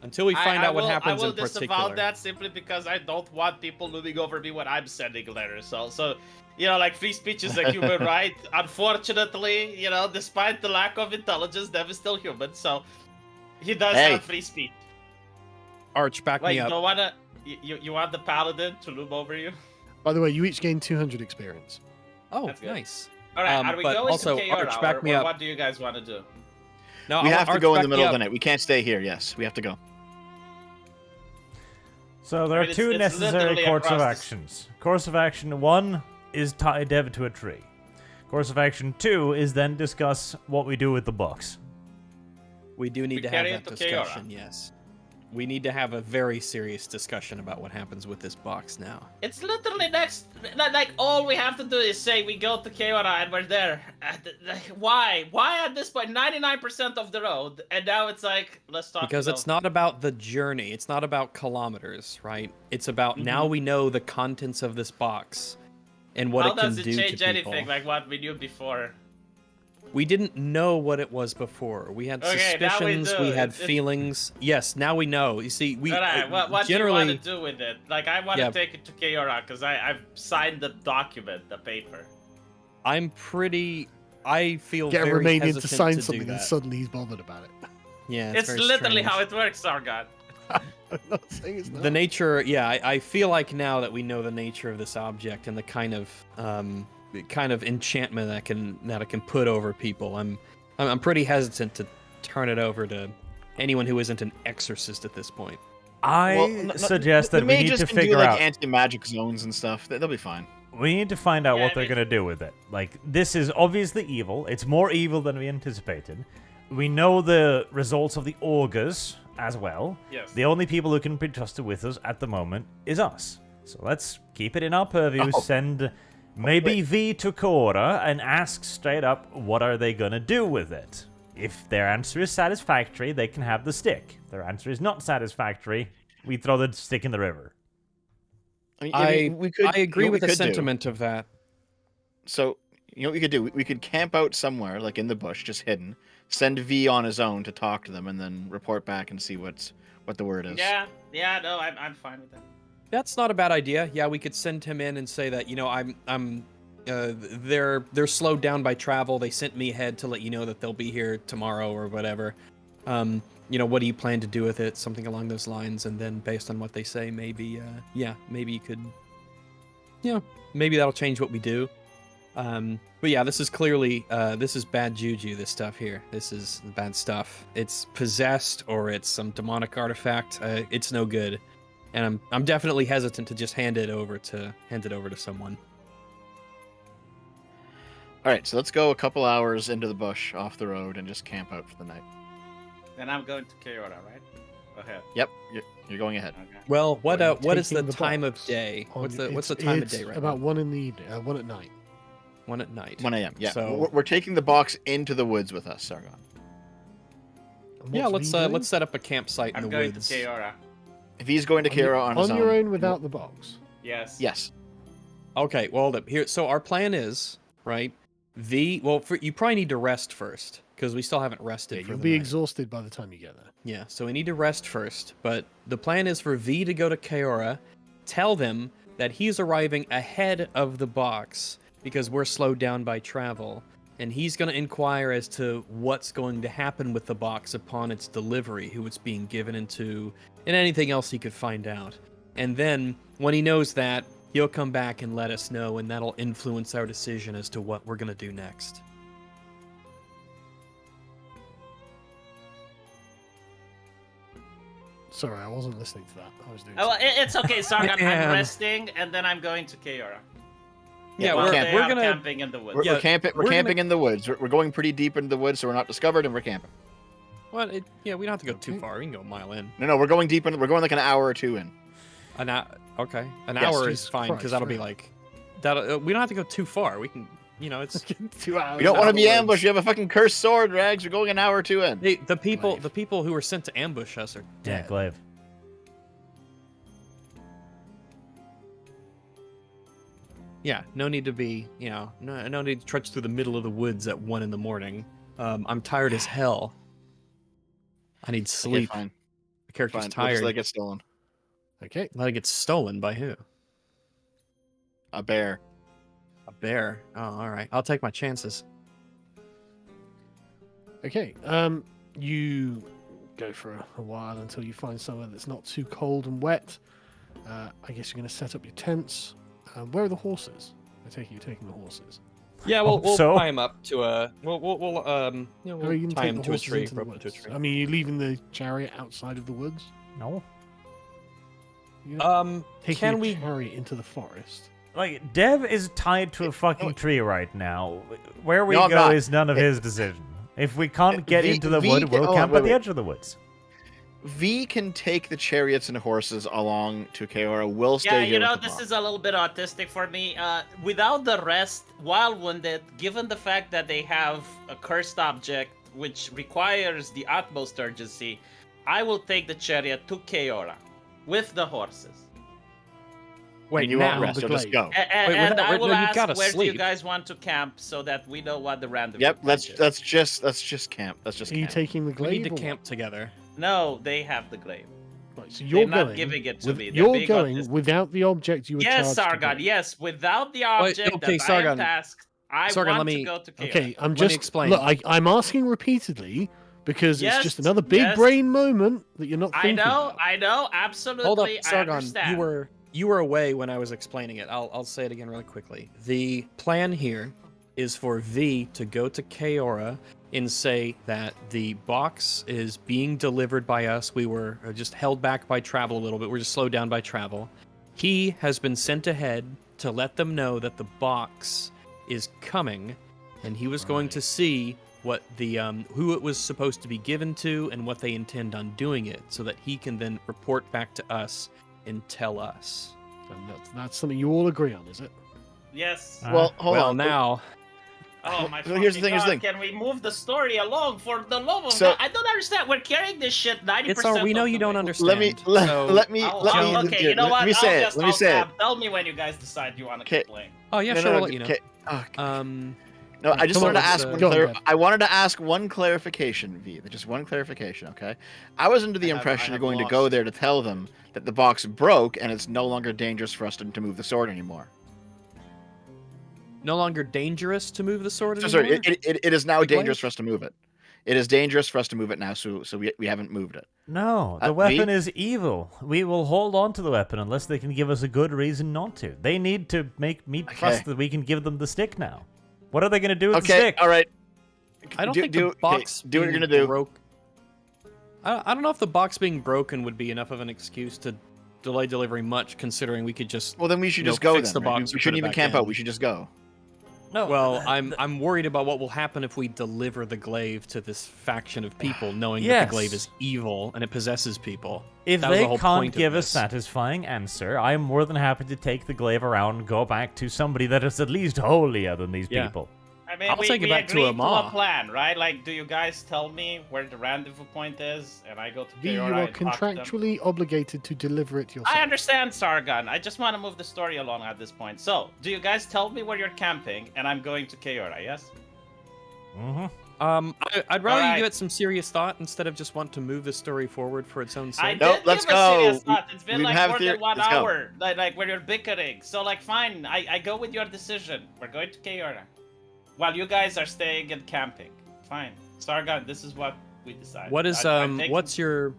Until we find out what happens I will in disavow particular. that simply because I don't want people looming over me when I'm sending letters. So you know, like free speech is a human right. Unfortunately, you know, despite the lack of intelligence, Dev is still human. So he does Hey. have free speech. Arch, back Wait, me you up. don't wanna? You want the paladin to loom over you? By the way, you each gain 200 experience. Oh, That's good. nice. All right, are we but going also, to Keora, Arch, back me or up. what do you guys want to do? No, We I want have to Arch go in back the me middle of up. the night. We can't stay here. Yes, we have to go. So there I are mean, two it's necessary literally course of across the actions. Course of action 1 is tie Dev to a tree. Course of action 2 is then discuss what we do with the box. We do need We to have carry that it to Keora. discussion, yes. We need to have a very serious discussion about what happens with this box now. It's literally next. Like all we have to do is say we go to Keora and we're there. Why? Why at this point? 99% of the road, and now it's like let's talk. Because it's not about the journey. It's not about kilometers, right? It's about now we know the contents of this box and what How it can does it do change to people. anything like what we knew before? We didn't know what it was before. We had Okay, now we suspicions. do. We had It's- feelings. Yes, now we know. You see, we Alright, what generally. do you want to do with it? Like I want to Yeah. take it to Keora because I've signed the document, the paper. I'm pretty. I feel Get a very Romanian to hesitant sign do something and that. suddenly he's bothered about it. Yeah, It's very literally strange. how it works, Sargon. I'm not saying it's not. The nature, yeah, I feel like now that we know the nature of this object and the kind of enchantment that it can put over people, I'm pretty hesitant to turn it over to anyone who isn't an exorcist at this point. I suggest that the we need mages to can do, figure like, out. anti-magic zones and stuff. They'll be fine. We need to find out Yeah, what I they're mean- going to do with it. Like, this is obviously evil. It's more evil than we anticipated. We know the results of the augurs as well. Yes. The only people who can be trusted with us at the moment is us. So let's keep it in our purview. Oh. Send maybe V to Cora and ask straight up what are they going to do with it. If their answer is satisfactory, they can have the stick. If their answer is not satisfactory, we throw the stick in the river. I we could. agree you know what with we the could do? sentiment of that. So, you know what we could do? We could camp out somewhere, like in the bush, just hidden. Send V on his own to talk to them, and then report back and see what the word is. Yeah, no, I'm fine with that. That's not a bad idea. Yeah, we could send him in and say that, they're slowed down by travel. They sent me ahead to let you know that they'll be here tomorrow or whatever. What do you plan to do with it? Something along those lines. And then based on what they say, maybe you could, maybe that'll change what we do. But yeah, this is clearly, this is bad juju, this stuff here. This is bad stuff. It's possessed or it's some demonic artifact. It's no good. And I'm definitely hesitant to just hand it over to someone. All right, so let's go a couple hours into the bush off the road and just camp out for the night. Then I'm going to Keora, right? Go ahead. Yep, you're going ahead. Okay. Well, what is the Taking the time of box day? on- What's the time of it's day right about now? 1 in the evening, 1 at night. 1 at night. 1 a.m. Yeah, So we're taking the box into the woods with us, Sargon. And yeah, what's V doing? let's set up a campsite in I'm the going woods. to Keora. If he's going to Kira on his own. your own without the box. Yes. Yes. Okay, well here. So our plan is right. You probably need to rest first because we still haven't rested. Yeah, for you'll the be night. exhausted by the time you get there. Yeah, so we need to rest first. But the plan is for V to go to Keora, tell them that he's arriving ahead of the box because we're slowed down by travel, and he's going to inquire as to what's going to happen with the box upon its delivery, who it's being given into, and anything else he could find out. And then, when he knows that, he'll come back and let us know, and that'll influence our decision as to what we're going to do next. Sorry, I wasn't listening to that. I was doing. Oh, well, something. it's okay, Sargon. Man. I'm resting, and then I'm going to Keora. Yeah, While we're they we're are gonna camping in the woods. We're, Yeah, we're camping. We're we're camping gonna- in the woods. We're going pretty deep into the woods, so we're not discovered, and we're camping. Well, yeah, we don't have to go too Okay. far. We can go a mile in. No, we're going deep in. We're going like an hour or two in. Okay, an Yes, hour Jesus is fine because Christ, that'll be right. like that. We don't have to go too far. We can, it's 2 hours. We don't want to be hours. ambushed. You have a fucking cursed sword, Rags. We're going an hour or two in. the people Glaive. who were sent to ambush us are Yeah, dead. glaive. Yeah, no need to be, no need to trudge through the middle of the woods at 1 a.m. I'm tired as hell. I need Okay, sleep. fine. The character's Fine. We'll just tired. let it get stolen. Okay. Let it get stolen by who? A bear. A bear. Oh, all right. I'll take my chances. Okay. You go for a while until you find somewhere that's not too cold and wet. I guess you're going to set up your tents. Where are the horses? I take it you're taking the horses. Yeah, Hope so. tie him up to a. We'll How are you we'll going to tie take him the to a horses tree. into the Rope him to a woods? tree. I mean, you're leaving the chariot outside of the woods. No. You're not taking Can a we? chariot into the forest. Like, Dev is tied to a fucking tree right now. Where we No, I'm go not. is none of his decision. If we can't get V- into the V- wood, we'll hold on, camp wait, at the wait. edge of the woods. V can take the chariots and horses along to Keora. We'll stay Yeah, here. you know, with the this box. is a little bit autistic for me. Without the rest, while wounded, given the fact that they have a cursed object which requires the utmost urgency, I will take the chariot to Keora with the horses. Wait, And you now. won't rest. the You'll just glaive. go. And without- I will no, you ask gotta where do you sleep. guys want to camp so that we know what the random. Yep. point Let's is. just camp. Let's just Are you camp. taking the We glaive? need to or what? camp together. No, they have the glaive. Right, so They're you're not going. giving it to me. They're You're being going autistic. without the object you were Yes, charged to Sargon. bring. Yes, without the object okay, that I Sargon. am tasked, I Sargon, want let to me- go to Keora. Okay, I'm Let me just explain. Look, I'm asking repeatedly because Yes, it's just another big yes. brain moment that you're not I thinking know, about. I know, absolutely. Hold up, I Sargon. understand. You were away when I was explaining it. I'll say it again really quickly. The plan here is for V to go to Keora and say that the box is being delivered by us. We were just held back by travel a little bit. We're just slowed down by travel. He has been sent ahead to let them know that the box is coming, and he was going to see what the who it was supposed to be given to and what they intend on doing it, so that he can then report back to us and tell us. And that's something you all agree on, is it? Yes. Well, hold well, on. now, Oh my so here's the fucking thing, here's the God, thing. Can we move the story along for the love of So- God? I don't understand. We're carrying this shit 90%. it's all we know of you the don't way. understand. Let me so- let me Okay, you know let what? me say I'll it. just Let me say it. Tell me when you guys decide you want to Okay. complain. Oh yeah, sure, we'll let you know. okay. Oh, No, I just come on, wanted to let's, ask one go on, clar- Dad. I wanted to ask one clarification, V. Just one clarification, okay? I was under the I impression have you're going to go lost. there to tell them that the box broke and it's no longer dangerous for us to move the sword anymore. no longer dangerous to move the sword So, anymore. sorry, it is now The dangerous glaive? for us to move it. It is dangerous for us to move it now, so we haven't moved it. No, the V? weapon is evil. We will hold on to the weapon unless they can give us a good reason not to. They need to make me trust Okay. that we can give them the stick now. What are they going to do with the Okay, stick? all right. I don't do, think do, the okay, box do what you're being gonna do. broke. I don't know if the box being broken would be enough of an excuse to delay delivery much, considering we could just. Well, then we should you know, just go. fix Then the right? box or We put shouldn't it even back camp in. out. We should just go. No. Well, I'm worried about what will happen if we deliver the glaive to this faction of people, knowing that Yes. the glaive is evil and it possesses people. If That was they the whole can't point of give a this. satisfying answer, I'm more than happy to take the glaive around and go back to somebody that is at least holier than these Yeah. people. I mean, I'll we, take it we back to agreed a ma. a plan, right? Like, do you guys tell me where the rendezvous point is, and I go to V, you Keora are and talk to them? contractually obligated to deliver it yourself. I understand, Sargon. I just want to move the story along at this point. So, do you guys tell me where you're camping, and I'm going to Keora, yes? Mm-hmm. I'd rather Alright. you give it some serious thought instead of just want to move the story forward for its own I sake. No, did let's give a serious go. thought. It's been We like have more theory- than 1 let's go. hour, like where you're bickering. So, like, fine. I go with your decision. We're going to Keora. While you guys are staying and camping. Fine. Sargon, this is what we decided. What is I'm taking- what's your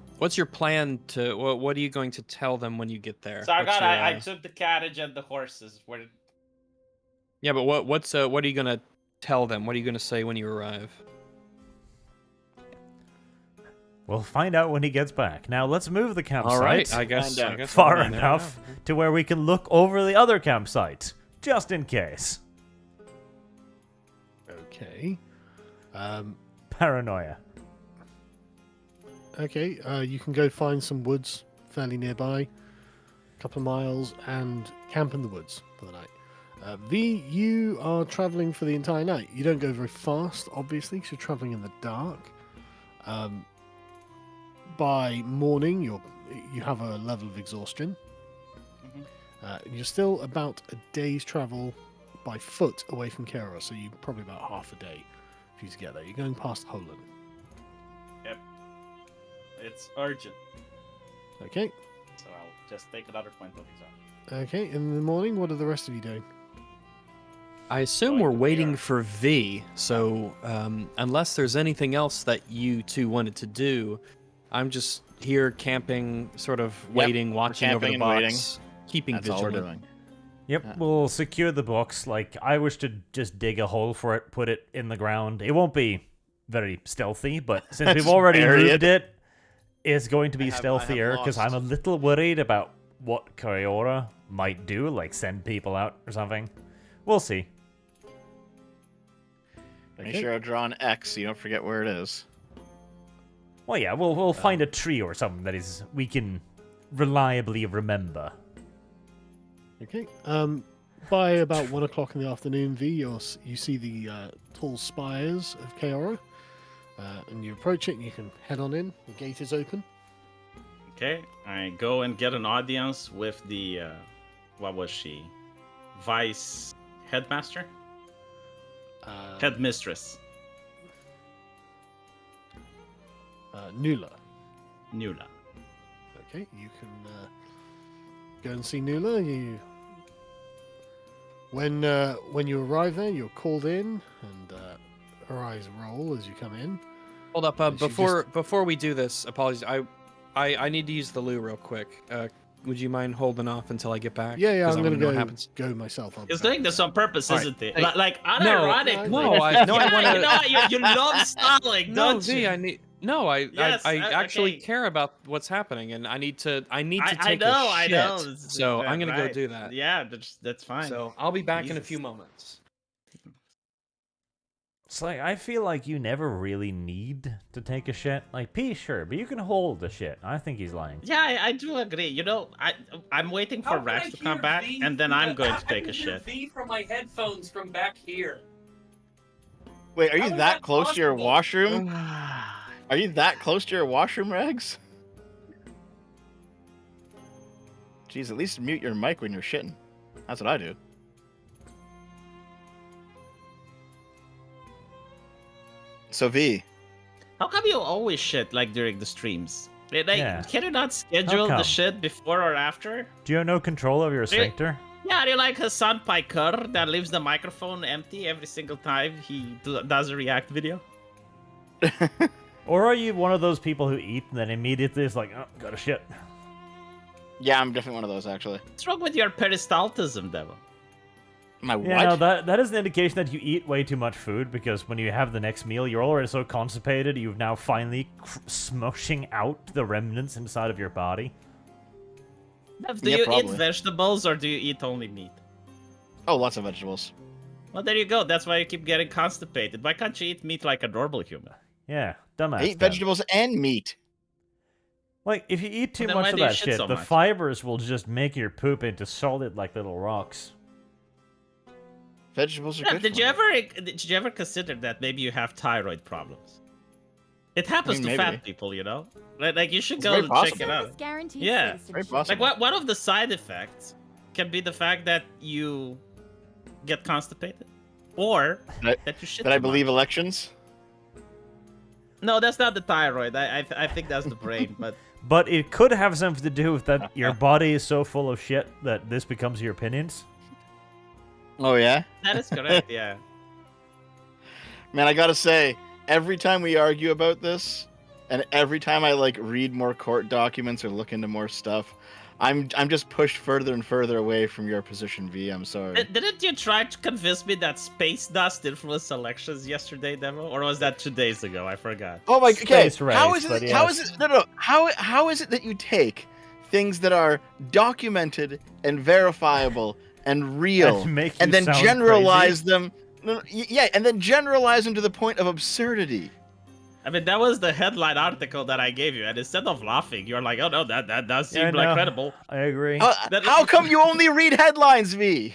plan to what are you going to tell them when you get there? Sargon, What's your, I took the carriage and the horses. Where Yeah, but what are you gonna tell them? What are you gonna say when you arrive? We'll find out when he gets back. Now let's move the campsite All right, I guess far we'll be there enough now. to where we can look over the other campsite, just in case. Okay. Paranoia. Okay, you can go find some woods fairly nearby, a couple of miles, and camp in the woods for the night. V, you are traveling for the entire night. You don't go very fast, obviously, because you're traveling in the dark. By morning, you have a level of exhaustion. You're still about a day's travel by foot away from Kera, so you're probably about half a day for you to get there. You're going past Holan. Yep. It's urgent, Okay. so I'll just take another point of exhaustion. Okay, in the morning, what are the rest of you doing? I assume Going we're to waiting Vera. for V, so unless there's anything else that you two wanted to do, I'm just here camping, sort of waiting, watching over the camping and waiting. box, keeping That's all we're vigilant. doing. Yep, Yeah. we'll secure the box. Like, I wish to just dig a hole for it, put it in the ground. It won't be very stealthy, but since we've Just already bury moved it, it's going to be I have stealthier, because I'm a lost. little worried about what Kaiora might do, like send people out or something. We'll see. Make sure I draw an X so you don't forget where it is. Well, yeah, we'll find a tree or something that is we can reliably remember. Okay. By about 1 o'clock in the afternoon, V, you see the tall spires of Kaora, and you approach it. And you can head on in. The gate is open. Okay, I go and get an audience with the, what was she? Vice headmaster? Headmistress, Nula. Nula. Okay, you can go and see Nula. When you arrive there, you're called in, and her eyes roll as you come in. Hold up, And she before we do this, apologies. I need to use the loo real quick. Would you mind holding off until I get back? Yeah, 'Cause I I'm wanna gonna know what go happens. go myself. I'll be He's back. doing this on purpose, All right. isn't he? Hey, Like, No, unironically. no, I yeah, want to. you know what? You love stalling, No, don't V, you? I need. No, Yes, I actually okay. care about what's happening, and I need to I take know, a I shit. know. So I'm gonna go Right. do that. Yeah, that's fine. So I'll be back in a Jesus. few moments. It's like, I feel like you never really need to take a shit. Like, P, sure, but you can hold the shit. I think he's lying. Yeah, I do agree. You know, I'm waiting for Rex to come back, and then I'm going to take a shit. V from my headphones from back here. Wait, are How you is that that close to your possible? washroom? Are you that close to your washroom, Regs? Jeez, at least mute your mic when you're shitting. That's what I do. So V, How come you always shit like during the streams? Like, Yeah. can you not schedule come? the shit before or after? Do you have no control over your sphincter? Yeah, are you like Hassan Piker that leaves the microphone empty every single time he does a react video? Or are you one of those people who eat and then immediately is like, oh, gotta shit? yeah, I'm definitely one of those actually. What's wrong with your peristaltism, Devil? My Yeah, what? no, that is an indication that you eat way too much food, because when you have the next meal, you're already so constipated, you've now finally smushing out the remnants inside of your body. Do Yeah, you eat probably. vegetables or do you eat only meat? Oh, lots of vegetables. Well, there you go. That's why you keep getting constipated. Why can't you eat meat like a normal human? Yeah, dumbass. I eat Dev. vegetables and meat. Like, if you eat too Well, then much why of do you that shit shit, so the much? fibers will just make your poop into solid like little rocks. Vegetables are Yeah, good. did for you me. ever consider that maybe you have thyroid problems? It happens I mean, to maybe. fat people, you know. Like you should It's go very and check possible. it out. Service guaranteed Yeah, very citizenship. possible. Like one of the side effects can be the fact that you get constipated, or That- that you shit. Did I too believe much. elections? No, that's not the thyroid. I think that's the brain. But But it could have something to do with that your body is so full of shit that this becomes your opinions. Oh yeah. that is correct. Yeah. Man, I gotta say, every time we argue about this, and every time I like read more court documents or look into more stuff, I'm just pushed further and further away from your position, V. I'm sorry. Didn't you try to convince me that space dust influenced elections yesterday, Demo? Or was that 2 days ago? I forgot. Oh my. Okay. Space race, How is but it? How is yes. it? No. How is it that you take things that are documented and verifiable and real, And make you and then sound generalize them? Yeah, and then generalize them to the point of absurdity. I mean, that was the headline article that I gave you, and instead of laughing, you're like, "Oh no, that does seem like no, credible." I agree. How come you only read headlines, V?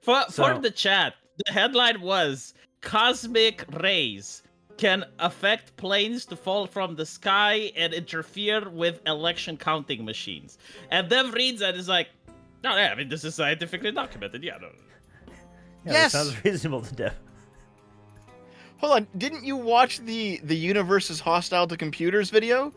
For So- the chat, the headline was "Cosmic rays can affect planes to fall from the sky and interfere with election counting machines." And Dev reads and is like, "No, yeah, I mean this is scientifically documented." Yeah, no. Yeah, Yes! that sounds reasonable to Dev. Hold on, didn't you watch the universe is hostile to computers video?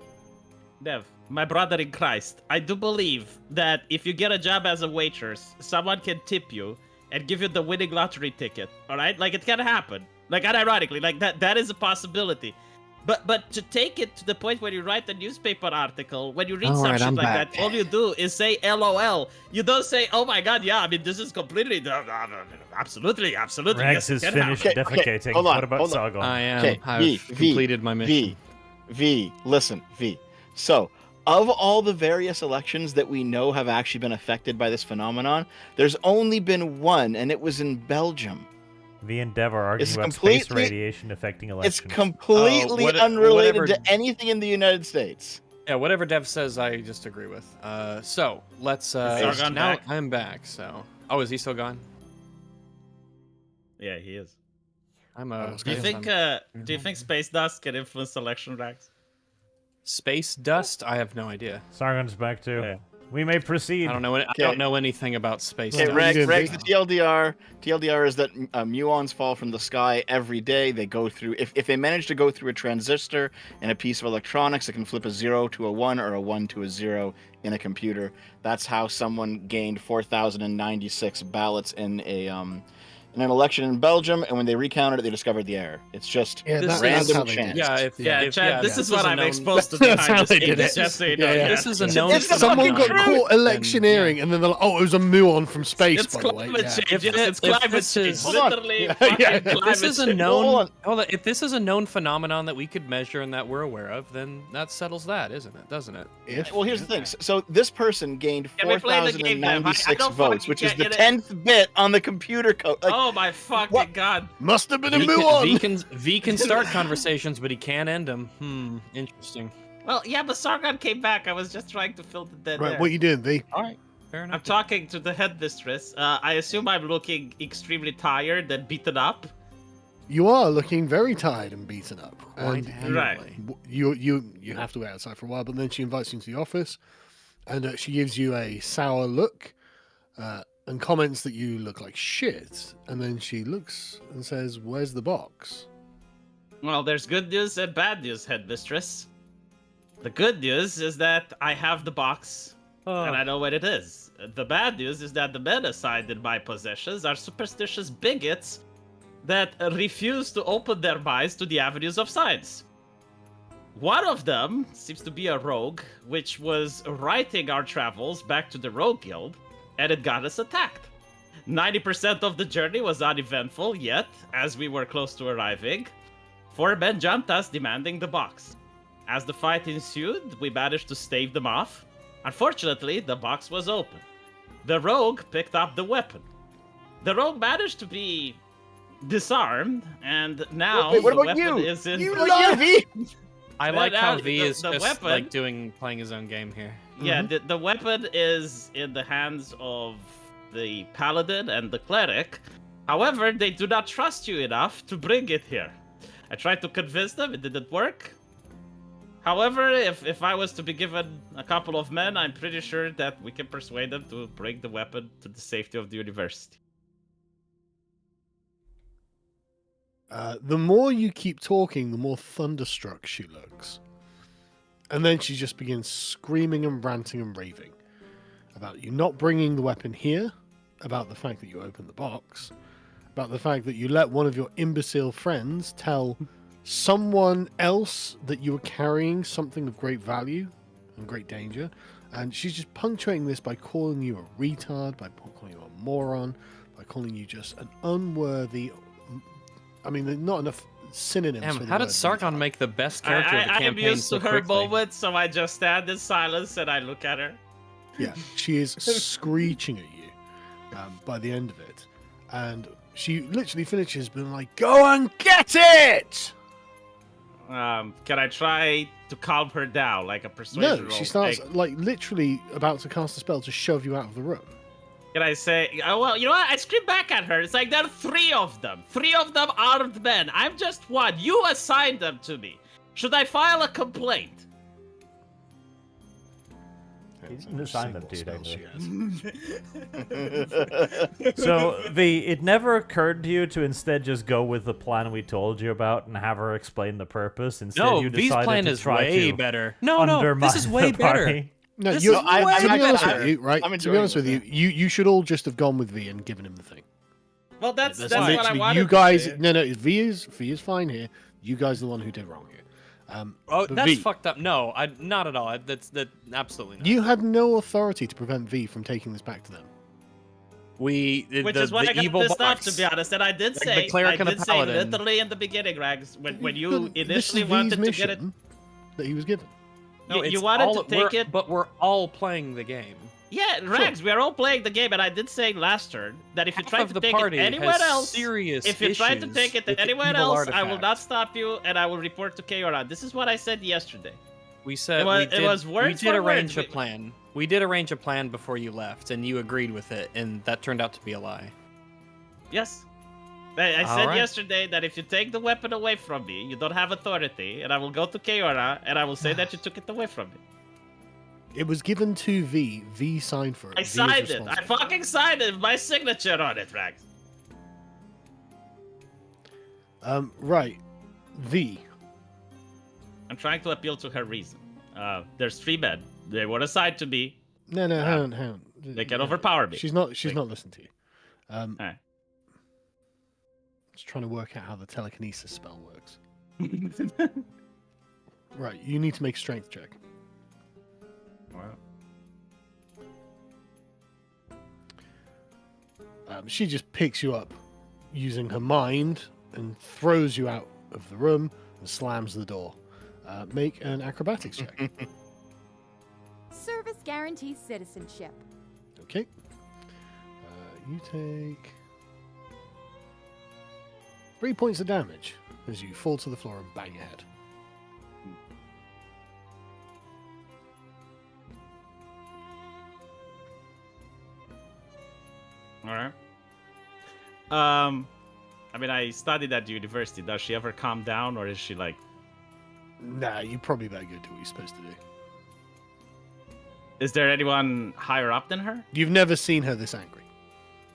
Dev, my brother in Christ, I do believe that if you get a job as a waitress, someone can tip you and give you the winning lottery ticket. All right, like it can happen. Like unironically, like that is a possibility. But to take it to the point where you write a newspaper article, when you read All some right, shit I'm like back. that, all you do is say LOL. You don't say, "Oh my God, yeah, I mean this is completely absolutely." Rex yes, it is can finished happen." Okay, defecating. hold on, What about hold on. Sargon? I am. Okay, I've completed my mission. V, listen, V. So, of all the various elections that we know have actually been affected by this phenomenon, there's only been one, and it was in Belgium. V and Dev are arguing It's about space completely- radiation affecting elections. It's completely unrelated whatever- to anything in the United States. Yeah, whatever Dev says, I just agree with. So let's. Sargon now back? I'm back. So, oh, is he still gone? Yeah, he is. I'm. Do you think? Do you think space dust can influence election ranks? Space dust? I have no idea. Sargon's back too. Yeah. We may proceed. I don't know. I don't know anything about space Okay, dust. Rex, the TLDR is that muons fall from the sky every day. They go through, if they manage to go through a transistor in a piece of electronics, it can flip a 0 to a 1 or a 1 to a 0 in a computer. That's how someone gained 4,096 ballots in an election in Belgium, and when they recounted it, they discovered the error. It's just Yeah, This that's random how they chance. did it. Yeah, Chad, this is what a I'm known- exposed to That's behind how the they did scenes, it. just so you know. Yeah, yeah. This is a known. It's the Someone fucking got truth. caught electioneering, and then they're like, "Oh, it was a muon from space." It's by the way. climate Yeah. change. If Yes, it- it's if climate this change. is- Hold on. Literally, Yeah, fucking yeah. If this is a climate known, Hold on. if this is a known phenomenon that we could measure and that we're aware of, then that settles that, isn't it? Doesn't it? If- Well, here's the thing. So this person gained Can we play the game, Dev? I 4,096 don't votes, fucking which is get the it. 10th bit on the computer code. Like, Oh my fucking What? God. Must have been a V can, muon. V can start conversations, but he can't end them. Interesting. Well, yeah, but Sargon came back. I was just trying to fill the dead Right, air. what you doing, V? All right, fair I'm enough. talking to the headmistress. I assume I'm looking extremely tired and beaten up. You are looking very tired and beaten up. Quite And Right. you have to wait outside for a while, but then she invites you into the office, and she gives you a sour look, and comments that you look like shit. And then she looks and says, "Where's the box?" Well, there's good news and bad news, headmistress. The good news is that I have the box, and I know what it is. The bad news is that the men assigned in my possessions are superstitious bigots that refuse to open their minds to the avenues of science. One of them seems to be a rogue, which was writing our travels back to the Rogue Guild, and it got us attacked. 90% of the journey was uneventful, yet, as we were close to arriving, 4 men jumped us demanding the box. As the fight ensued, we managed to stave them off. Unfortunately, the box was open. The rogue picked up the weapon. The rogue managed to be disarmed, and now Wait, what the about weapon you? is in... You love V. I But like how now V the- is the just weapon- like playing his own game here. Yeah, the weapon is in the hands of the paladin and the cleric. However, they do not trust you enough to bring it here. I tried to convince them, it didn't work. However, if I was to be given a couple of men, I'm pretty sure that we can persuade them to bring the weapon to the safety of the university. The more you keep talking, the more thunderstruck she looks. And then she just begins screaming and ranting and raving about you not bringing the weapon here, about the fact that you opened the box, about the fact that you let one of your imbecile friends tell someone else that you were carrying something of great value and great danger, And she's just punctuating this by calling you a retard, by calling you a moron, by calling you just an unworthy. I mean, there's not enough synonyms. Damn, for the how word did Sargon retard. make the best character of the I am campaign used so to her quickly? moment, so I just stand in silence and I look at her. Yeah, she is screeching at you by the end of it. And she literally finishes being like, "Go and get it!" Can I try to calm her down, like a persuasion No, roll? she starts Like, like literally about to cast a spell to shove you out of the room. can I say, oh, well, you know what? I scream back at her. It's like, there are 3 of them. 3 of them armed men. I'm just one. You assigned them to me. Should I file a complaint? You didn't assign them to you, Spells she actually. So, it never occurred to you to instead just go with the plan we told you about and have her explain the purpose? Instead, No, you V's decided plan to is try way to better. No, undermine this is way the better. party. No, This you. is way To be honest better. with you, right? I'm To be enjoying honest with this, you should all just have gone with V and given him the thing. Well, that's what literally, I wanted you to guys. say. No, V is fine here. You guys are the one who did wrong here. Oh, but that's V, fucked up. No, not at all. That's absolutely not. you had no authority to prevent V from taking this back to them. Which Which is why I got evil pissed off, box. to be honest. And I did Like the say, cleric and the paladin. literally in the beginning, Rags, when you This is initially V's wanted to mission get it. that he was given. No, you it's wanted all- to take we're- it. but we're all playing the game. Yeah, Rags, we are all playing the game, and I did say last turn that if you Half try of to the take it party anywhere has else, serious if you try to issues take it with the anywhere evil else, I will not artifact. stop you, and I will report to Keora. This is what I said yesterday. We said It was- we it did, was we words did for arrange words. a plan. We did arrange a plan before you left, and you agreed with it, and that turned out to be a lie. Yes. I All said right. yesterday that if you take the weapon away from me, you don't have authority, and I will go to Keora, and I will say that you took it away from me. It was given to V. V signed for it. I V is signed it. I responsible. fucking signed it. My signature on it, Rags. Right. V. I'm trying to appeal to her reason. There's 3 men. They were assigned to me. No, hang on. They can overpower me. She's not Like- not listening to you. Alright. Just trying to work out how the telekinesis spell works. Right, you need to make a strength check. She just picks you up using her mind and throws you out of the room and slams the door. Make an acrobatics check. Service guarantees citizenship. Okay. You take 3 points of damage as you fall to the floor and bang your head. Alright. I mean, I studied at university. Does she ever calm down, or is she like... Nah, you probably better go do what you're supposed to do. Is there anyone higher up than her? You've never seen her this angry.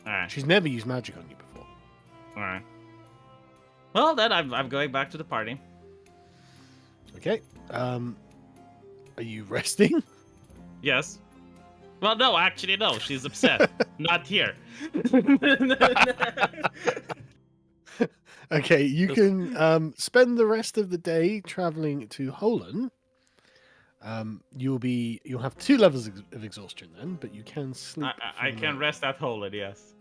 Alright. She's never used magic on you before. Alright. Well, then I'm going back to the party. Okay. Are you resting? Yes. Well, no, actually, no. She's upset. Not here. Okay, you can spend the rest of the day traveling to Holen. You'll have 2 levels of exhaustion then, but you can sleep. I for the can night. rest at Holland, yes.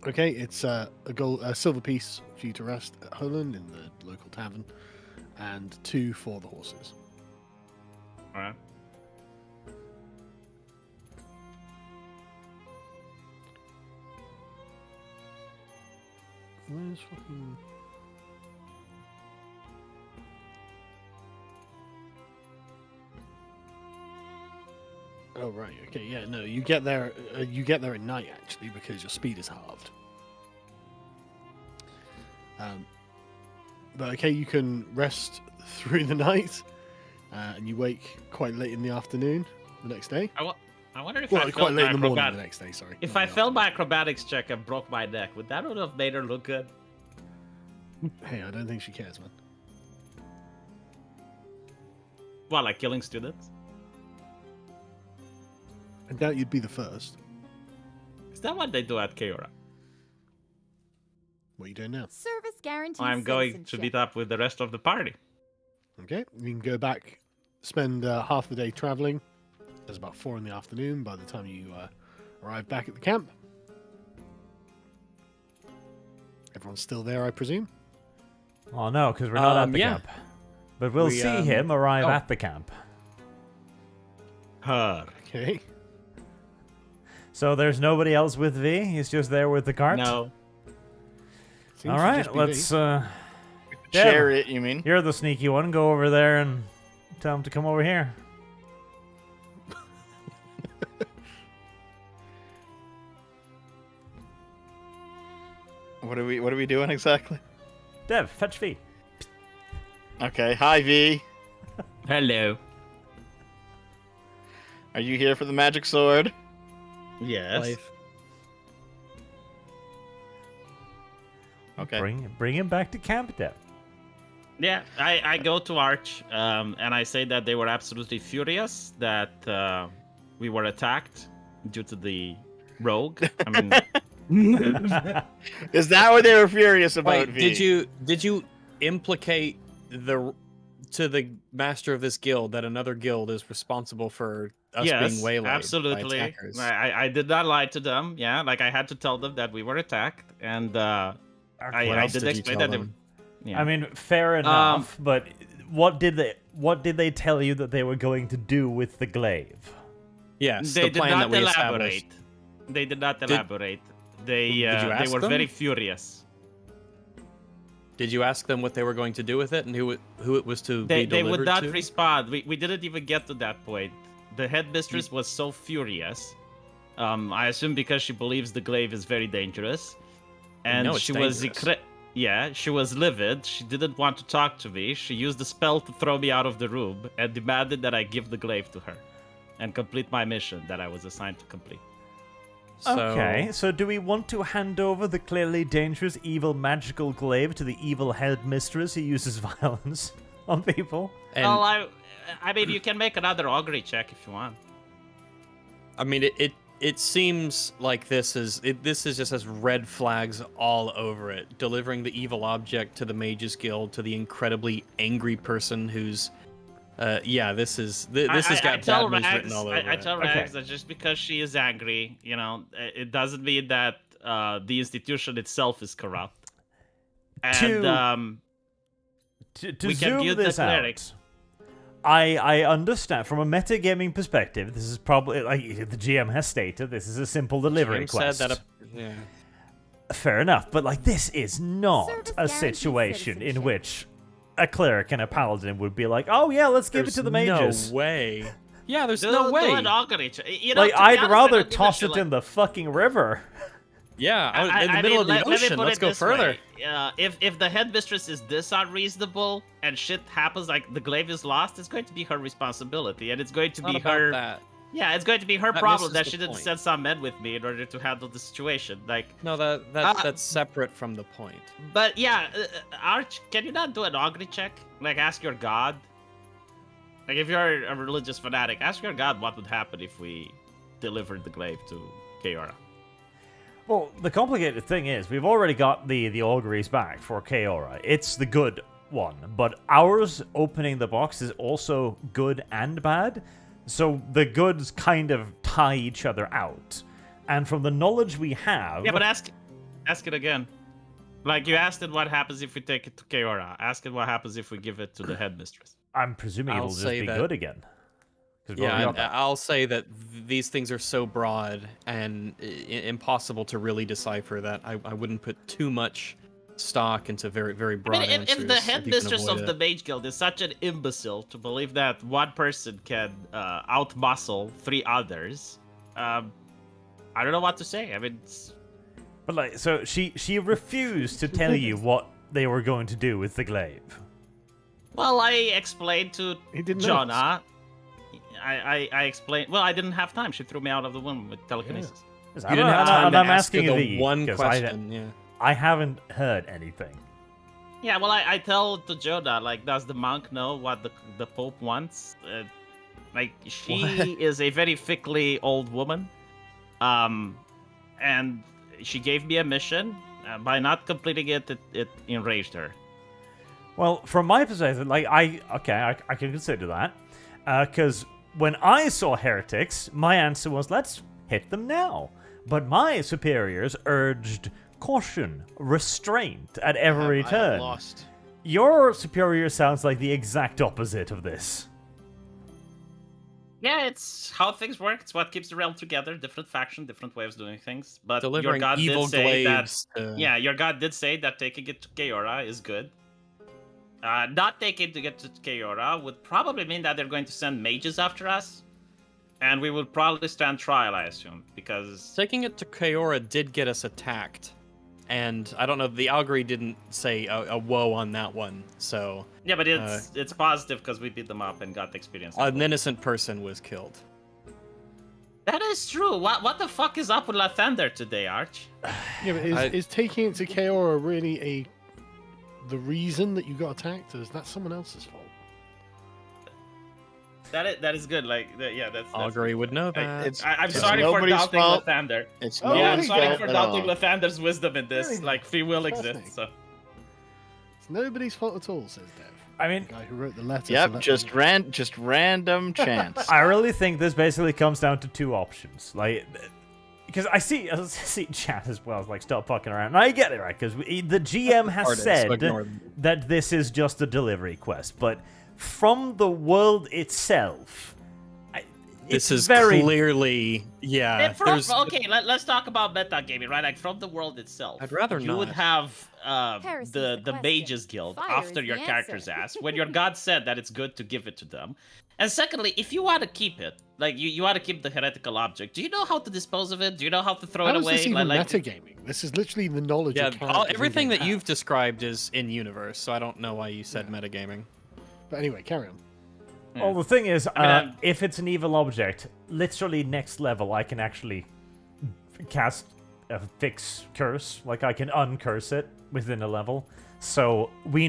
Okay, it's a silver piece for you to rest at Holen in the local tavern, and 2 for the horses. Alright. Where's fucking... Oh right, okay, yeah, no, you get there. You get there at night actually because your speed is halved. But okay, you can rest through the night, and you wake quite late in the afternoon the next day. I wonder if Well, I quite failed late my in the morning the acrobatic. next day. Sorry. If not I the failed my afternoon. acrobatics check and broke my neck, would that have made her look good? Hey, I don't think she cares, man. Well, like killing students? I doubt you'd be the first. Is that what they do at Keora? What are you doing now? Service guarantees I'm going to citizenship. meet up with the rest of the party. Okay, you can go back, spend half the day traveling. It's about 4 in the afternoon by the time you arrive back at the camp. Everyone's still there, I presume. Oh no, because we're not at the yeah. camp. But we'll We, see him arrive oh. at the camp. Her. Okay. So there's nobody else with V. He's just there with the cart. No. Seems All to right, just be let's. me. Dev, Chariot, you mean? You're the sneaky one. Go over there and tell him to come over here. What are we doing exactly? Dev, fetch V. Okay, hi V. Hello. Are you here for the magic sword? Yes. Life. Okay. Bring him back to camp, Dev. Yeah, I go to Arch, and I say that they were absolutely furious that we were attacked due to the rogue. I mean, Is that what they were furious about? Wait, V? did you implicate to the master of this guild that another guild is responsible for us yes, being waylaid by absolutely. attackers? I did not lie to them. Yeah, like I had to tell them that we were attacked, and What I else did did you explain tell that. them? Yeah. I mean, fair enough. But what did they tell you that they were going to do with the glaive? Yes, they the did plan not that we elaborate. established. They did not elaborate. They you they ask were them? very furious. Did you ask them what they were going to do with it and who it was to They be delivered would not to? respond. We didn't even get to that point. The headmistress was so furious. I assume because she believes the glaive is very dangerous, and know it's she was dangerous. she was livid. She didn't want to talk to me. She used the spell to throw me out of the room and demanded that I give the glaive to her and complete my mission that I was assigned to complete. Okay, so do we want to hand over the clearly dangerous, evil, magical glaive to the evil headmistress who uses violence on people? And Well, I mean, you can make another augury check if you want. I mean, it seems like this just has red flags all over it. Delivering the evil object to the Mages Guild, to the incredibly angry person who's, this has got bad news written all over I it. tell Okay. Rags that just because she is angry, it doesn't mean that the institution itself is corrupt. And To we can zoom view the this clerics. out, I understand from a metagaming perspective. This is probably like the GM has stated. This is a simple delivery Jim quest. said that. Yeah. Fair enough, but like this is not Service a guarantees situation in citizenship. which a cleric and a paladin would be like, "Oh yeah, let's give it to the mages." No way. Yeah, there's Do no way. an augury check. Like To be I'd honest, I rather don't give a toss shit, it like- in the fucking river. Yeah, in the middle of the let me ocean. put Let's it go this further. way. If the headmistress is this unreasonable and shit happens, like the glaive is lost, it's going to be her responsibility, and it's going to Not be about her. that. Yeah, it's going to be her That problem misses that the she didn't point. send some men with me in order to handle the situation. Like, No, Ah. that's separate from the point. but yeah, Arch, can you not do an augury check? Like, ask your god. Like, if you're a religious fanatic, ask your god what would happen if we delivered the glaive to Keora. Well, the complicated thing is we've already got the auguries back for Keora. It's the good one, but ours opening the box is also good and bad. So the goods kind of tie each other out. And from the knowledge we have, Yeah, but ask it again. Like, you asked it what happens if we take it to Keora. Ask it what happens if we give it to the headmistress. I'm presuming I'll it'll just say be that- good again. 'Cause we've Yeah, already and got that. I'll say that these things are so broad and impossible to really decipher that I wouldn't put too much stock into very, very I broad mean, answers. if the you can headmistress avoid of the it. Mage Guild is such an imbecile to believe that one person can outmuscle 3 others, I don't know what to say. I mean, But like, so she refused to tell you what they were going to do with the glaive. well, I explained to He didn't Jonah. I explained. Well, I didn't have time. She threw me out of the womb with telekinesis. You didn't have time to ask her the one question. Yeah. I haven't heard anything. Yeah, well, I tell to Jonah, like, does the monk know what the Pope wants? Like, she is a very fickly old woman. And she gave me a mission By not completing it, it enraged her. Well, from my perspective, like I can consider that, because when I saw heretics, my answer was let's hit them now. But my superiors urged caution, restraint at every I turn. have lost. Your superior sounds like the exact opposite of this. Yeah, it's how things work. It's what keeps the realm together. Different faction, different way of doing things. But your Delivering god evil did say that. glaives. Yeah, your god did say that taking it to Keora is good. Not taking it to Keora would probably mean that they're going to send mages after us, and we would probably stand trial, I assume, because Taking it to Keora did get us attacked, and I don't know. The Augury didn't say a woe on that one, so yeah, but it's positive because we beat them up and got the experience. an innocent person was killed. That is true. What the fuck is up with Lathander today, Arch? Yeah, but is taking it to Keora really the reason that you got attacked, or is that someone else's fault? That is good. Like, that's Augury would know that. I'm It's sorry for nobody's doubting fault. Lathander. It's Oh, Yeah, I'm nobody's sorry fault for at doubting all. Lathander's wisdom in this. Really? Like, free will Fascinating. exists. So. It's nobody's fault at all, says Dev. I mean, The guy who wrote the letter. Yep, to let just them know. just random chance. I really think this basically comes down to two options. Like, because I see chat as well, like, stop fucking around. And I get it, right? Because the GM has Artist, said ignore them. that this is just a delivery quest, but from the world itself, This it's is very clearly, yeah. Okay, let's talk about metagaming, right? Like, from the world itself. I'd rather you would not. have Heresy's the the question. Mages Guild Fire after is your the character's answer. ass when your god said that it's good to give it to them. And secondly, if you want to keep it, like you want to keep the heretical object, do you know how to dispose of it? Do you know how to throw How it is away? this even Like, metagaming? This is literally the knowledge Yeah, of characters everything in that game you've have. described is in universe, so I don't know why you said metagaming. But anyway, carry on. Well, the thing is, mean, if it's an evil object, literally next level, I can actually cast a fix curse. Like, I can uncurse it within a level. So we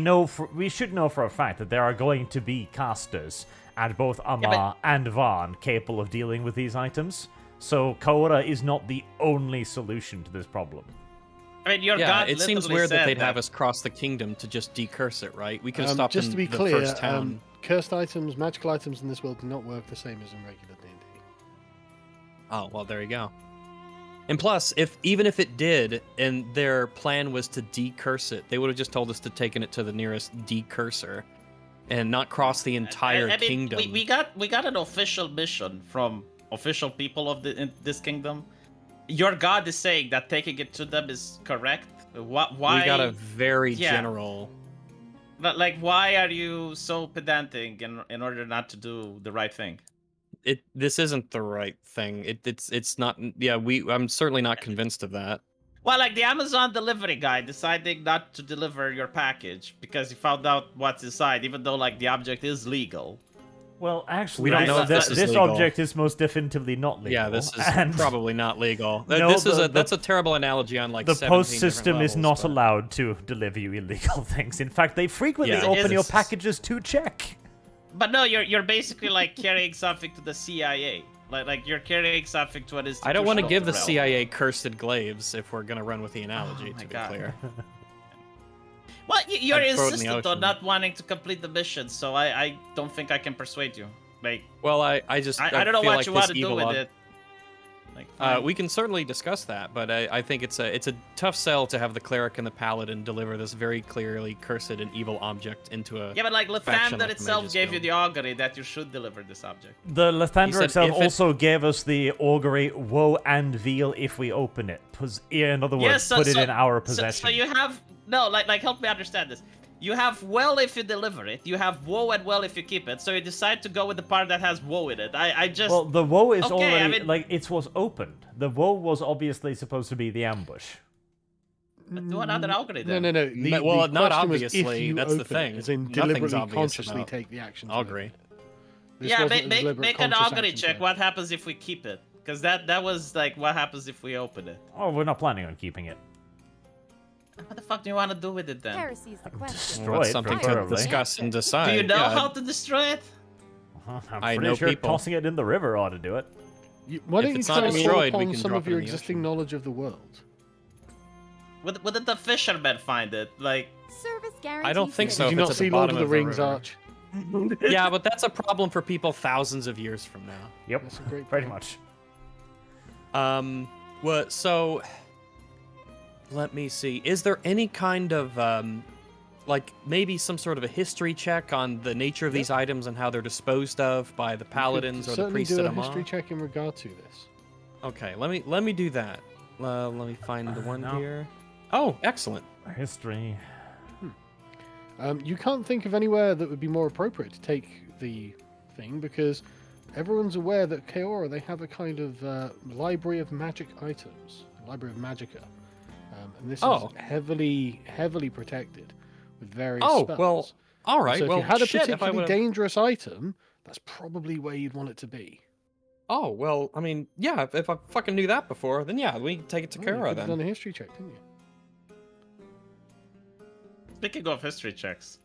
should know for a fact that there are going to be casters at both Amma and Vaughn capable of dealing with these items. So Keora is not the only solution to this problem. I mean, your Yeah, god it seems literally weird that said they'd have us cross the kingdom to just decurse it, right? We could have stopped Just in to be the clear, first town. cursed items, magical items in this world do not work the same as in regular D&D. Oh, well, there you go. And plus, even if it did, and their plan was to decurse it, they would have just told us to taken it to the nearest decursor, and not cross the entire I mean, kingdom. We got an official mission from official people of this kingdom. Your god is saying that taking it to them is correct. Why? We got a very Yeah. general. But, like, why are you so pedantic in order not to do the right thing? This isn't the right thing. It's not. Yeah, I'm certainly not convinced of that. Well, like the Amazon delivery guy deciding not to deliver your package because he found out what's inside, even though like the object is legal. Well, actually, We don't know if this is legal. object is most definitively not legal. Yeah, this is and probably not legal. No, That's a terrible analogy on like the 17 post system different is not levels, but- allowed to deliver you illegal things. In fact, they frequently Yeah. open It your is. packages to check. But no, you're basically like carrying something to the CIA. Like you're carrying something to an institution. I don't want to of give the realm. CIA cursed glaives if we're gonna run with the analogy. Oh my to be God. clear, Well, you're I'd throw it in the insistent on ocean. not wanting to complete the mission, so I don't think I can persuade you. Like well, I don't I don't know feel what like you this want to do evil with ob- it. Like fine. We can certainly discuss that, but I think it's a tough sell to have the cleric and the paladin deliver this very clearly cursed and evil object into a. Yeah, but like faction Lathander like the itself Mages gave you Guild. the augury that you should deliver this object. The Lathander said itself if it- also gave us the augury woe and veal if we open it. In other words, Yes, put it in our possession. So you have no, like help me understand this. You have well if you deliver it. You have woe and well if you keep it. So you decide to go with the part that has woe in it. I just Well, the woe is Okay, already I mean- like it was opened. The woe was obviously supposed to be the ambush. do another augury No, then. no, no. The, Well, the not question was if obviously, you that's the open it, thing. As in Nothing's deliberately, obvious consciously about take the action. to augury. open it. This Yeah, wasn't a make deliberate, an conscious augury action check. to- What happens if we keep it? Because that was like what happens if we open it. Oh, we're not planning on keeping it. What the fuck do you want to do with it then? Heresy's the question. Destroy Well, that's it, something to preferably. discuss and decide. Do you know yeah. how to destroy it? I'm I pretty know sure people. tossing it in the river ought to do it. Why If don't you it's not try and call destroyed, we upon can some drop of it your in the existing ocean. knowledge of the world? Wouldn't the fisherman find it? Like, Service guarantee. I don't think so. Did you if it's not at see the Lord bottom of the Rings, river. Arch? Yeah, but that's a problem for people thousands of years from now. Yep, That's a great pretty point. much. What? So, let me see. Is there any kind of like maybe some sort of a history check on the nature of these items and how they're disposed of by the paladins or the certainly priests do at a Amon? history check in regard to this. Okay, let me do that. Let me find the one no. here. Oh, excellent. History. You can't think of anywhere that would be more appropriate to take the thing because everyone's aware that Kaora, they have a kind of library of magic items, a library of magicka. And this Oh. is heavily protected with various Oh, spells. well, all right. So if well, you had a shit, if I particularly would've- dangerous item, that's probably where you'd want it to be. Oh, well, I mean, yeah, if I fucking knew that before, then yeah, we can take it to Oh, you Kara could have done then. a history check, didn't you? speaking of history checks,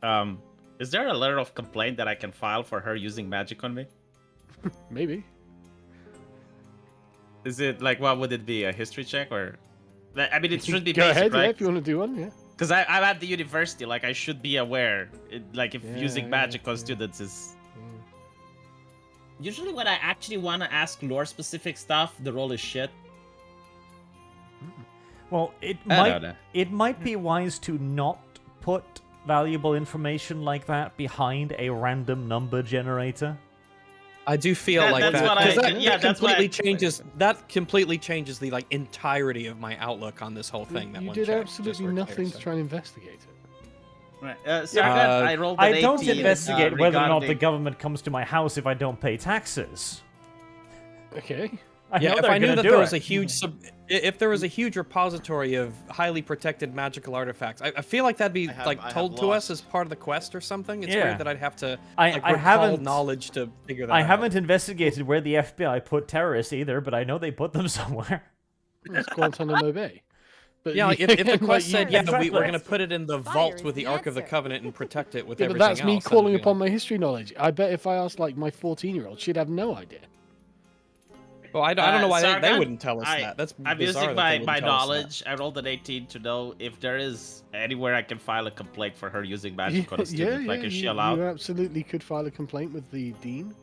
is there a letter of complaint that I can file for her using magic on me? Maybe. Is it like what would it be? A history check or? I mean, it should be Go basic, ahead, yeah, right? if you want to do one, yeah. Because I'm at the university, like I should be aware. Like if Yeah, using yeah, magic on yeah. students is. Mm. Usually, when I actually want to ask lore-specific stuff, the roll is shit. Well, it I don't know. might be wise to not put valuable information like that behind a random number generator. I do feel like that's that. what 'cause I- yeah, that's what I- that completely changes the like entirety of my outlook on this whole thing. That You one did check, just absolutely for nothing to clarity. try and investigate it. Right. Sargon, I rolled an I don't 18, investigate whether or not the regarding- government comes to my house if I don't pay taxes. Okay. I Yeah, know if they're I knew gonna that do there was it. a huge if there was a huge repository of highly protected magical artifacts, I feel like that'd be I have- like I have told to us lost. as part of the quest or something. It's Yeah. weird that I'd have to I like recall haven't- knowledge to figure that I out. haven't investigated where the FBI put terrorists either, but I know they put them somewhere. It's Guantanamo Bay. But Yeah, like, if the again, quest said, yeah, Exactly. we're gonna put it in the Fire vault is with the the Ark of the answer. Covenant and protect it with yeah, but everything that's me else, then calling it'd be upon like- my history knowledge. I bet if I asked like my 14-year-old, she'd have no idea. Well, I don't know why they Sargon, wouldn't tell us I- that. That's I'm bizarre using that they my wouldn't tell us that. knowledge. I rolled an 18 to know if there is anywhere I can file a complaint for her using magic on a student. Like, is she allowed? You absolutely could file a complaint with the dean.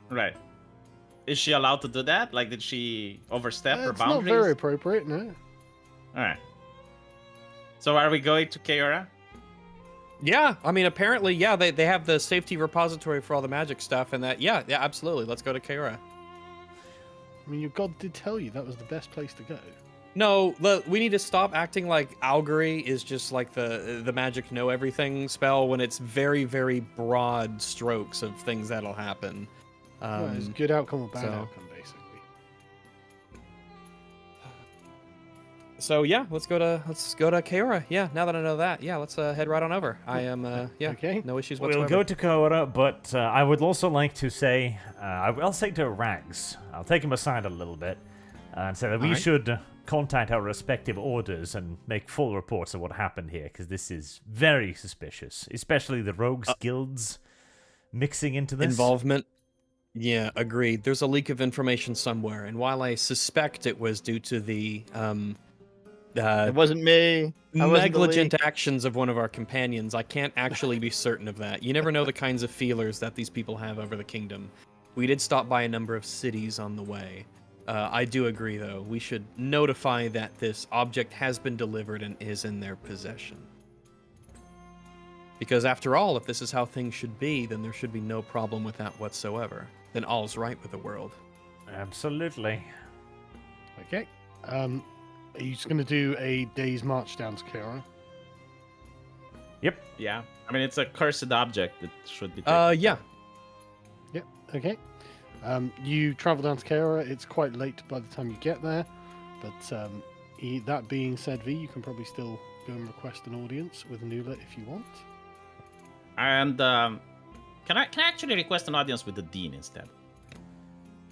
Right. Is she allowed to do that? Like, did she overstep her It's not boundaries? very appropriate, no. All right. So are we going to Kaora? Yeah, I mean, apparently, yeah, they have the safety repository for all the magic stuff, and that, yeah, absolutely. Let's go to Kaora. I mean, your god did tell you that was the best place to go. No, we need to stop acting like Augury is just like the magic know everything spell when it's very, very broad strokes of things that'll happen. Well, it's good outcome or bad so- outcome, basically. So yeah, let's go to Kaora. Yeah, now that I know that, yeah, let's head right on over. I am yeah, Okay. no issues whatsoever. We'll go to Kaora, but I would also like to say, I'll say to Rags, I'll take him aside a little bit, and say that we Alright. should contact our respective orders and make full reports of what happened here, because this is very suspicious, especially the rogues guilds mixing into this. Involvement. Yeah, agreed. There's a leak of information somewhere, and while I suspect it was due to the It wasn't me. I wasn't the negligent leak. actions of one of our companions, I can't actually be certain of that. You never know the kinds of feelers that these people have over the kingdom. We did stop by a number of cities on the way. I do agree, though. We should notify that this object has been delivered and is in their possession. Because after all, if this is how things should be, then there should be no problem with that whatsoever. Then all's right with the world. Absolutely. Okay. Are you just going to do a day's march down to Kaora? Yep. Yeah. I mean, it's a cursed object. It should be. taken Yeah. Yep. Okay. You travel down to Kaora. It's quite late by the time you get there, but that being said, V, you can probably still go and request an audience with Nula if you want. And can I actually request an audience with the dean instead?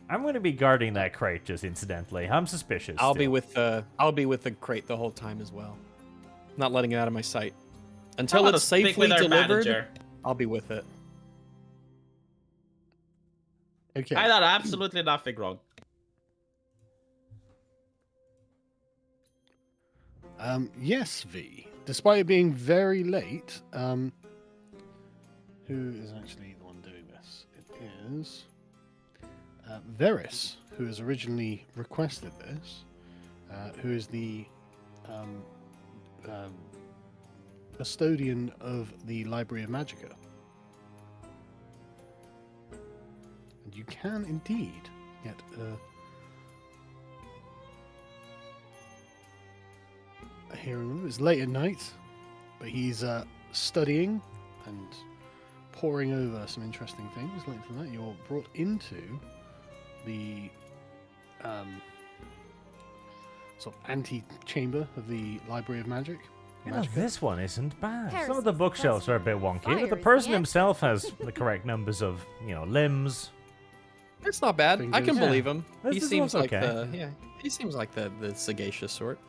I'm going to be guarding that crate, just incidentally. I'm suspicious. I'll be still. with the crate the whole time as well. Not letting it out of my sight. Until How about it's to speak safely with our delivered, manager? I'll be with it. Okay. I done absolutely nothing wrong. Yes, V. Despite it being very late, who is actually the one doing this? It is Veris, who has originally requested this, who is the custodian of the Library of Magica. And you can indeed get a hearing room. It's late at night, but he's studying and poring over some interesting things. Later than that, you're brought into the sort of ante-chamber of the Library of Magic. Yeah, this one isn't bad. Some Heresy's of the the bookshelves are a question. bit wonky, Fire but the is person the himself has the correct numbers of, limbs. It's not bad. I can Fingers. believe him. This He is seems like okay. he seems like the sagacious sort.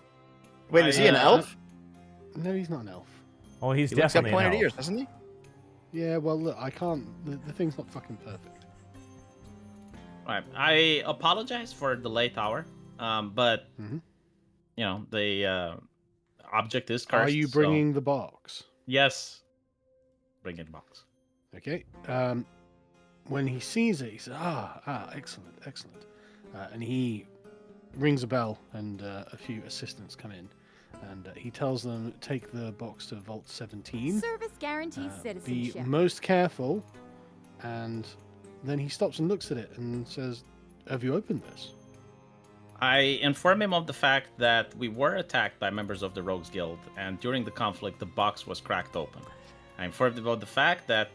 Wait, is he an elf? No, he's not an elf. Oh, he's He looks got definitely an pointed elf. ears, doesn't he? Yeah, well, look, I can't. The thing's not fucking perfect. Right. I apologize for the late hour, but Mhm. the object is cursed. Are you so- bringing the box? Yes. Bring in the box. Okay. When he sees it, he says, excellent, excellent. And he rings a bell, and a few assistants come in. And he tells them, take the box to Vault 17. Service guarantees Be citizenship. most careful. And then he stops and looks at it and says, have you opened this? I inform him of the fact that we were attacked by members of the Rogues Guild, and during the conflict, the box was cracked open. I informed him about the fact that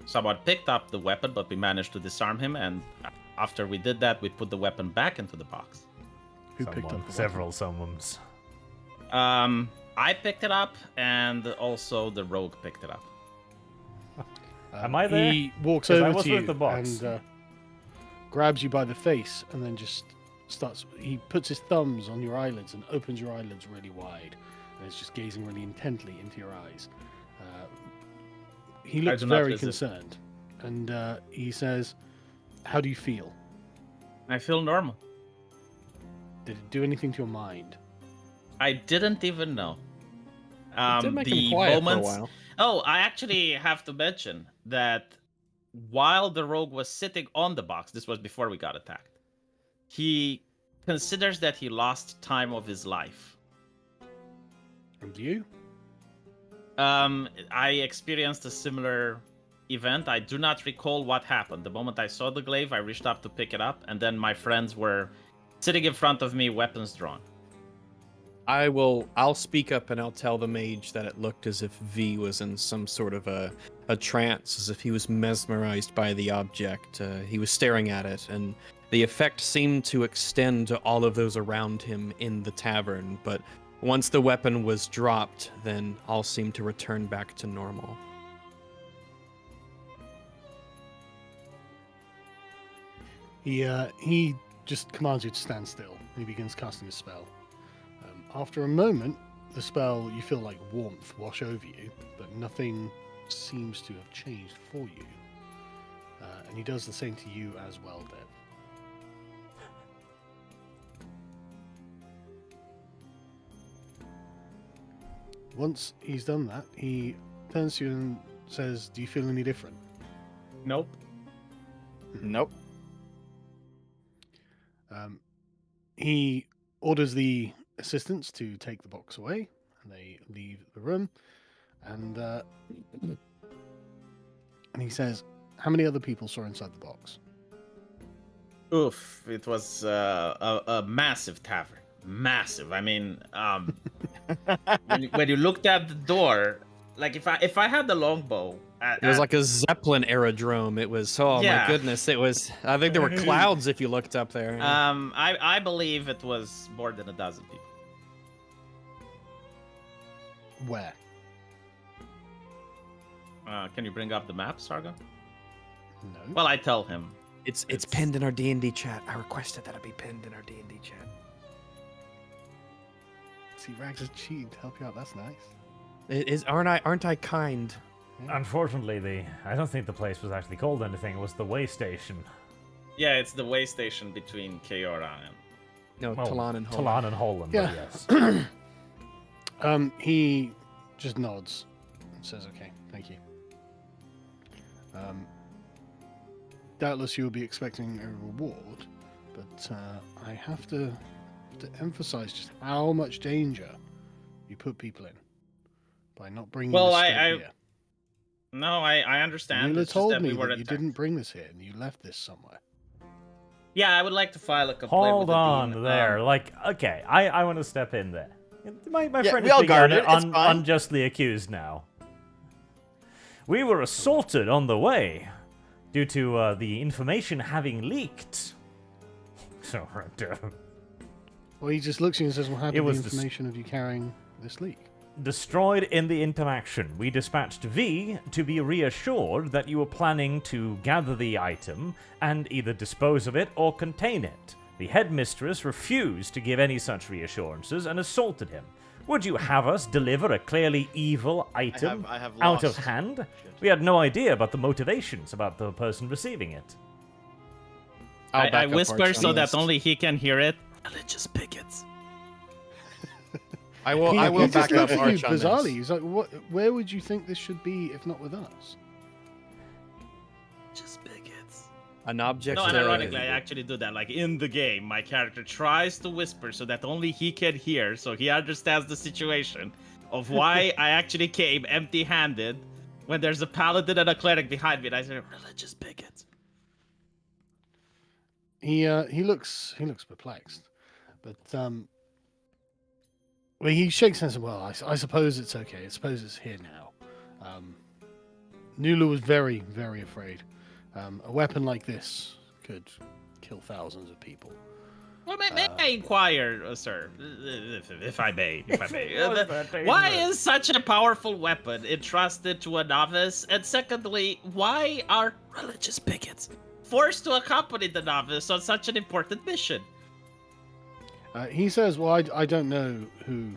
someone picked up the weapon, but we managed to disarm him, and after we did that, we put the weapon back into the box. Who picked up the Several someones. I picked it up, and also the rogue picked it up. weapon? Am I there? He walks 'Cause I over was to with you the box. and grabs you by the face, and then just starts. He puts his thumbs on your eyelids and opens your eyelids really wide, and is just gazing really intently into your eyes. He looks do not very resist. concerned, and he says, "How do you feel? I feel normal. Did it do anything to your mind?" I didn't even know. It did make the him quiet moments. for a while. Oh, I actually have to mention that while the rogue was sitting on the box, this was before we got attacked, he considers that he lost time of his life. And you? I experienced a similar event. I do not recall what happened. The moment I saw the glaive, I reached up to pick it up, and then my friends were sitting in front of me, weapons drawn. I'll speak up and I'll tell the mage that it looked as if V was in some sort of a trance, as if he was mesmerized by the object. He was staring at it, and the effect seemed to extend to all of those around him in the tavern, but once the weapon was dropped, then all seemed to return back to normal. He just commands you to stand still. He begins casting a spell. After a moment, the spell, you feel like warmth wash over you, but nothing seems to have changed for you. And he does the same to you as well, Dev. Once he's done that, he turns to you and says, "Do you feel any different?" Nope. Nope. He orders the assistants to take the box away, and they leave the room. And he says, "How many other people saw inside the box?" Oof, it was a massive tavern. Massive. I mean, when you looked at the door, like if I had the longbow, It was like a Zeppelin aerodrome. It was, oh Yeah. my goodness, it was, I think there were clouds if you looked up there. I believe it was more than a dozen people. Where? Can you bring up the map, Sargon? No. Well, I tell him. It's pinned in our D&D chat. I requested that it be pinned in our D&D chat. See, Rags is cheating to help you out. That's nice. It is, aren't I kind? Unfortunately, I don't think the place was actually called anything. It was the way station. Yeah, it's the way station between Keora and. No, Well, Talon and Holland. Talon and Holland, Yeah. but yes. He just nods and says, "Okay, thank you." Doubtless you will be expecting a reward, but I have to emphasize just how much danger you put people in by not bringing Well, this stuff here. No, I understand. You It's just told that me we were that you attacked. didn't bring this here and you left this somewhere. Yeah, I would like to file a complaint Hold with the on dean. there. Like, okay, I want to step in there. My Yeah, friend we is all being guard it, it's fine. unjustly accused now. We were assaulted on the way due to the information having leaked. So, Well, he just looks at you and says, "Well, how did the was information of you carrying this leak?" destroyed in the interaction. We dispatched V to be reassured that you were planning to gather the item and either dispose of it or contain it. The headmistress refused to give any such reassurances and assaulted him. Would you have us deliver a clearly evil item I have out of lost. hand? Shit. We had no idea about the motivations about the person receiving it. I'll back I up whisper Arch so on that this. only he can hear it. Religious bigots. I will. He I will just back up looks at you Arch on bizarrely. this. He's like, "What? Where would you think this should be if not with us?" Just bigots. An object. No, and ironically, I actually do that. Like in the game, my character tries to whisper so that only he can hear, so he understands the situation of why I actually came empty-handed when there's a paladin and a cleric behind me. And I say, religious bigots. He looks perplexed, but well, he shakes hands and, "Well, I suppose it's okay. I suppose it's here now." Nula was very, very afraid. A weapon like this could kill thousands of people. Well, may I inquire, sir, if I may, Was that why dangerous? is such a powerful weapon entrusted to a novice? And secondly, why are religious bigots forced to accompany the novice on such an important mission? He says, "Well, I don't know who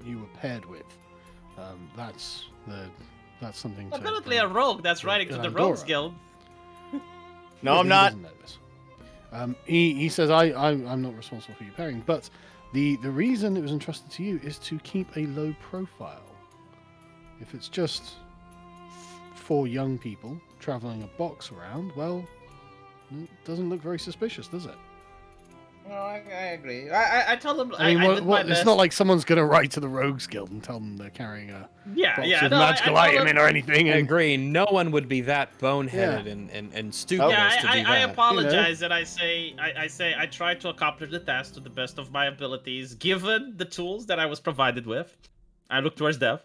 you were paired with. That's something." to Apparently a rogue that's writing to the Andorra. Rogues Guild. No, Yeah, I'm he not. doesn't know this. He says, I'm not responsible for your pairing, but the reason it was entrusted to you is to keep a low profile. If it's just 4 young people traveling a box around, well, it doesn't look very suspicious, does it? No, I agree. I told them I mean, I did my it's best. not like someone's going to write to the Rogues Guild and tell them they're carrying a Yeah, box yeah. of No, magical I told item them- in or anything. I And agree. No one would be that boneheaded and stupid Yeah, as to do I that. apologize, and I say I tried to accomplish the task to the best of my abilities, given the tools that I was provided with. I look towards Dev.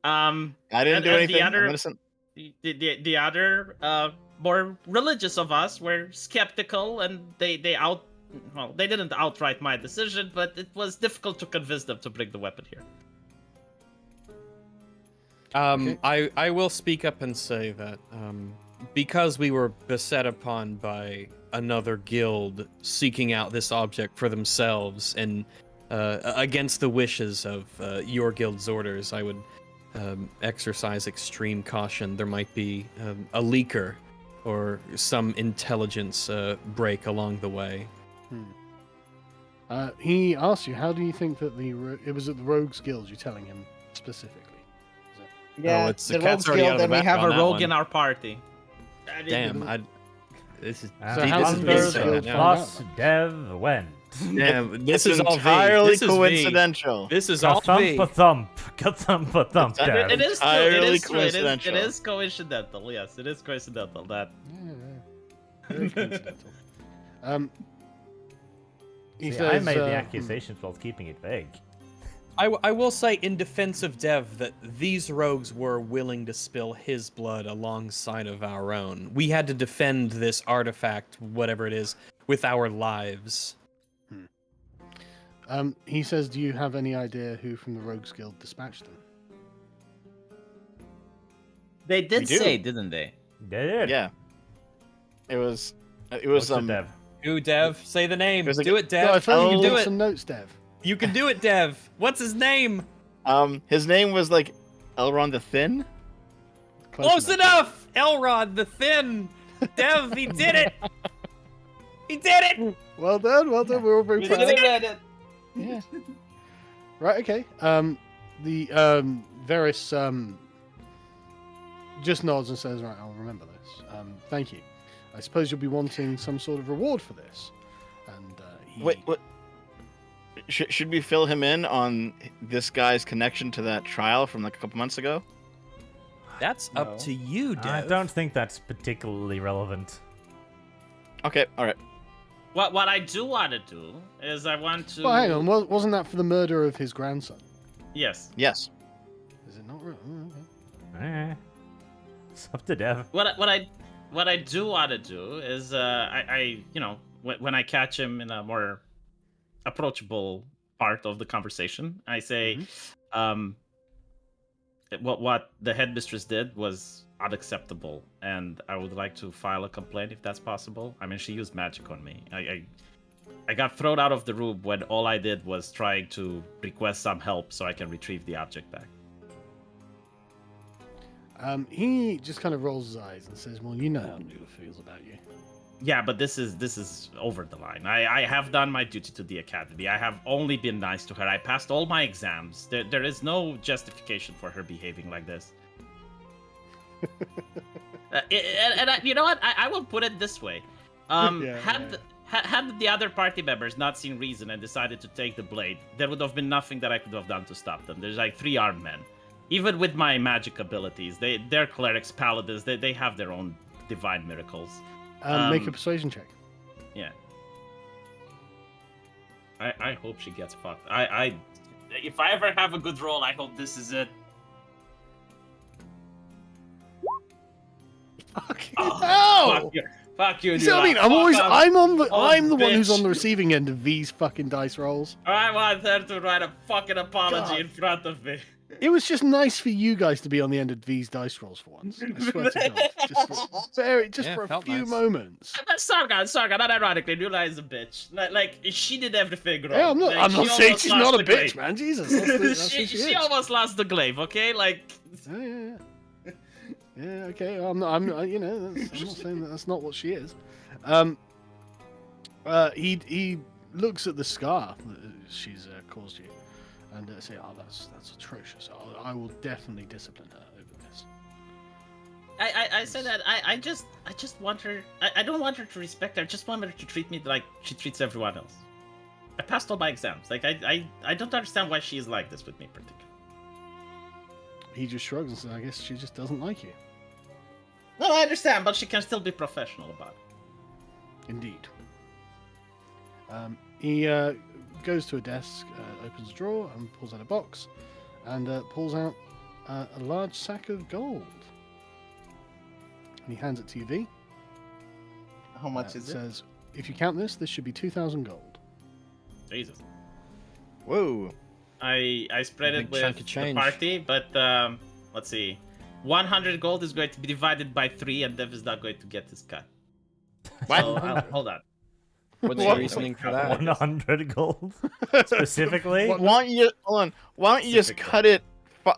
I didn't and do the anything. other- I'm innocent. The other more religious of us were skeptical, and they didn't outright my decision, but it was difficult to convince them to bring the weapon here. I will speak up and say that because we were beset upon by another guild seeking out this object for themselves and against the wishes of your guild's orders, I would exercise extreme caution. There might be a leaker or some intelligence break along the way. he asks you, how do you think that it was at the Rogues Guild? You're telling him specifically. Yeah, it's- the the cat's Rogues already out Guild, of the and we bag have a on that rogue one. in our party. Damn, this is So how this did is the very Rogues sad Guild now. find Plus Dev went. Damn, this It's is all entirely This is V. coincidental. This is all V. Ka-thump, ka-thump, It's Dev. It is true. It entirely is true. It coincidental. is coincidental. Yes, it is coincidental. That Very coincidental. He See, says, I made the accusations while keeping it vague. I will say in defense of Dev that these rogues were willing to spill his blood alongside of our own. We had to defend this artifact, whatever it is, with our lives. He says, do you have any idea who from the Rogues Guild dispatched them? they did We do. say, didn't they? They did. Yeah. It was What's the Dev? Who, Dev? Say the name. There's a- Do it, Dev. No, I thought you you can could do make it. some notes, Dev. You can do it, Dev. What's his name? his name was like Elrond the Thin. Close enough. Elrod the Thin. Dev, he did it. He did it. Well done, well done. We're all very We proud. did it. Yeah. Right, okay. The Varys just nods and says, "Right, I'll remember this. Thank you. I suppose you'll be wanting some sort of reward for this." And he... Wait, what? Should we fill him in on this guy's connection to that trial from like a couple months ago? That's No. up to you, Dev. I don't think that's particularly relevant. Okay, all right. What I do want to do is I want to. Well, hang on. Wasn't that for the murder of his grandson? Yes. Yes. Is it not? Okay. It's up to Dev. What I do want to do is I when I catch him in a more approachable part of the conversation, I say, what the headmistress did was unacceptable, and I would like to file a complaint if that's possible. I mean, she used magic on me. I got thrown out of the room when all I did was trying to request some help so I can retrieve the object back. He just kind of rolls his eyes and says, "Well, you know how Nula feels about you." Yeah, but this is over the line. I have done my duty to the academy. I have only been nice to her. I passed all my exams. There is no justification for her behaving like this. You know what? I will put it this way. Had the other party members not seen reason and decided to take the blade, there would have been nothing that I could have done to stop them. There's like 3 armed men. Even with my magic abilities, they're clerics, paladins. They have their own divine miracles. Make a persuasion check. Yeah. I hope she gets fucked. If I ever have a good roll, I hope this is it. Fucking Oh, hell! Fuck you, You see what I mean? Nula. I'm always, Fuck off. I'm the one who's bitch. on the receiving end of V's fucking dice rolls. I want her to write a fucking apology God. in front of me. It was just nice for you guys to be on the end of V's dice rolls for once. I swear to God. Just Yeah, for a felt few nice. moments. Sargon, not ironically, Nula is a bitch. Like she did everything wrong. Yeah, I'm not, Like, I'm she not saying almost she's lost not a the bitch, glaive. man. Jesus. That's she who she is. almost lost the glaive, okay? Like, Yeah. Yeah, okay. I'm not saying that that's not what she is. He looks at the scar that she's caused you, and say, "Oh, that's atrocious. I will definitely discipline her over this." I said that I just want her. I don't want her to respect her. I just want her to treat me like she treats everyone else. I passed all my exams. Like I don't understand why she is like this with me, particularly. He just shrugs and says, "I guess she just doesn't like you." No, I understand, but she can still be professional about it. Indeed. He goes to a desk, opens a drawer, and pulls out a box, and pulls out a large sack of gold. And he hands it to you, V. How much It is it? says, "If you count this should be 2,000 gold." Jesus. Whoa. I spread it Big chunk with of the change. party, but let's see. 100 gold is going to be divided by 3, and Dev is not going to get his cut. So, hold on. What's What? your reasoning for that? 100 gold specifically. Why don't you hold on? Why don't you just Specifically. cut it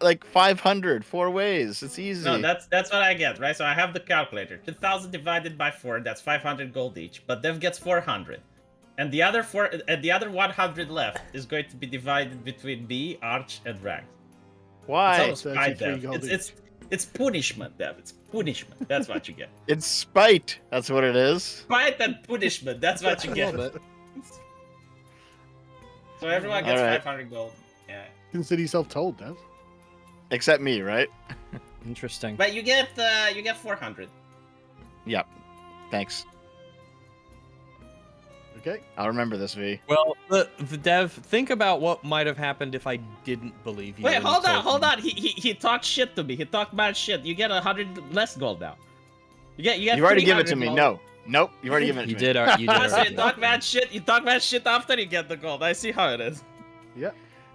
like 500 4 ways? It's easy. No, that's what I get, right? So I have the calculator. 2,000 divided by 4, that's 500 gold each. But Dev gets 400, and the other 100 left is going to be divided between me, Arch, and Rags. Why? It's almost spite, 33 Dev. gold It's punishment, Dev. It's punishment. That's what you get. It's spite. That's what it is. Spite and punishment. That's what you A get. little bit. So everyone gets Alright. 500 gold. Yeah. Consider yourself told, Dev. Except me, right? Interesting. But you get 400. Yep. Thanks. Okay. I'll remember this, V. Well, the Dev, think about what might have happened if I didn't believe you. Wait, and hold told on. me. He talked shit to me. He talked bad shit. You get 100 less gold now. You get You've already given it to 300 me. gold. No. Nope. You've already given it to You me. did. You did. Ah, so already you do talk that. bad shit. You talk bad shit after you get the gold. I see how it is. Yeah.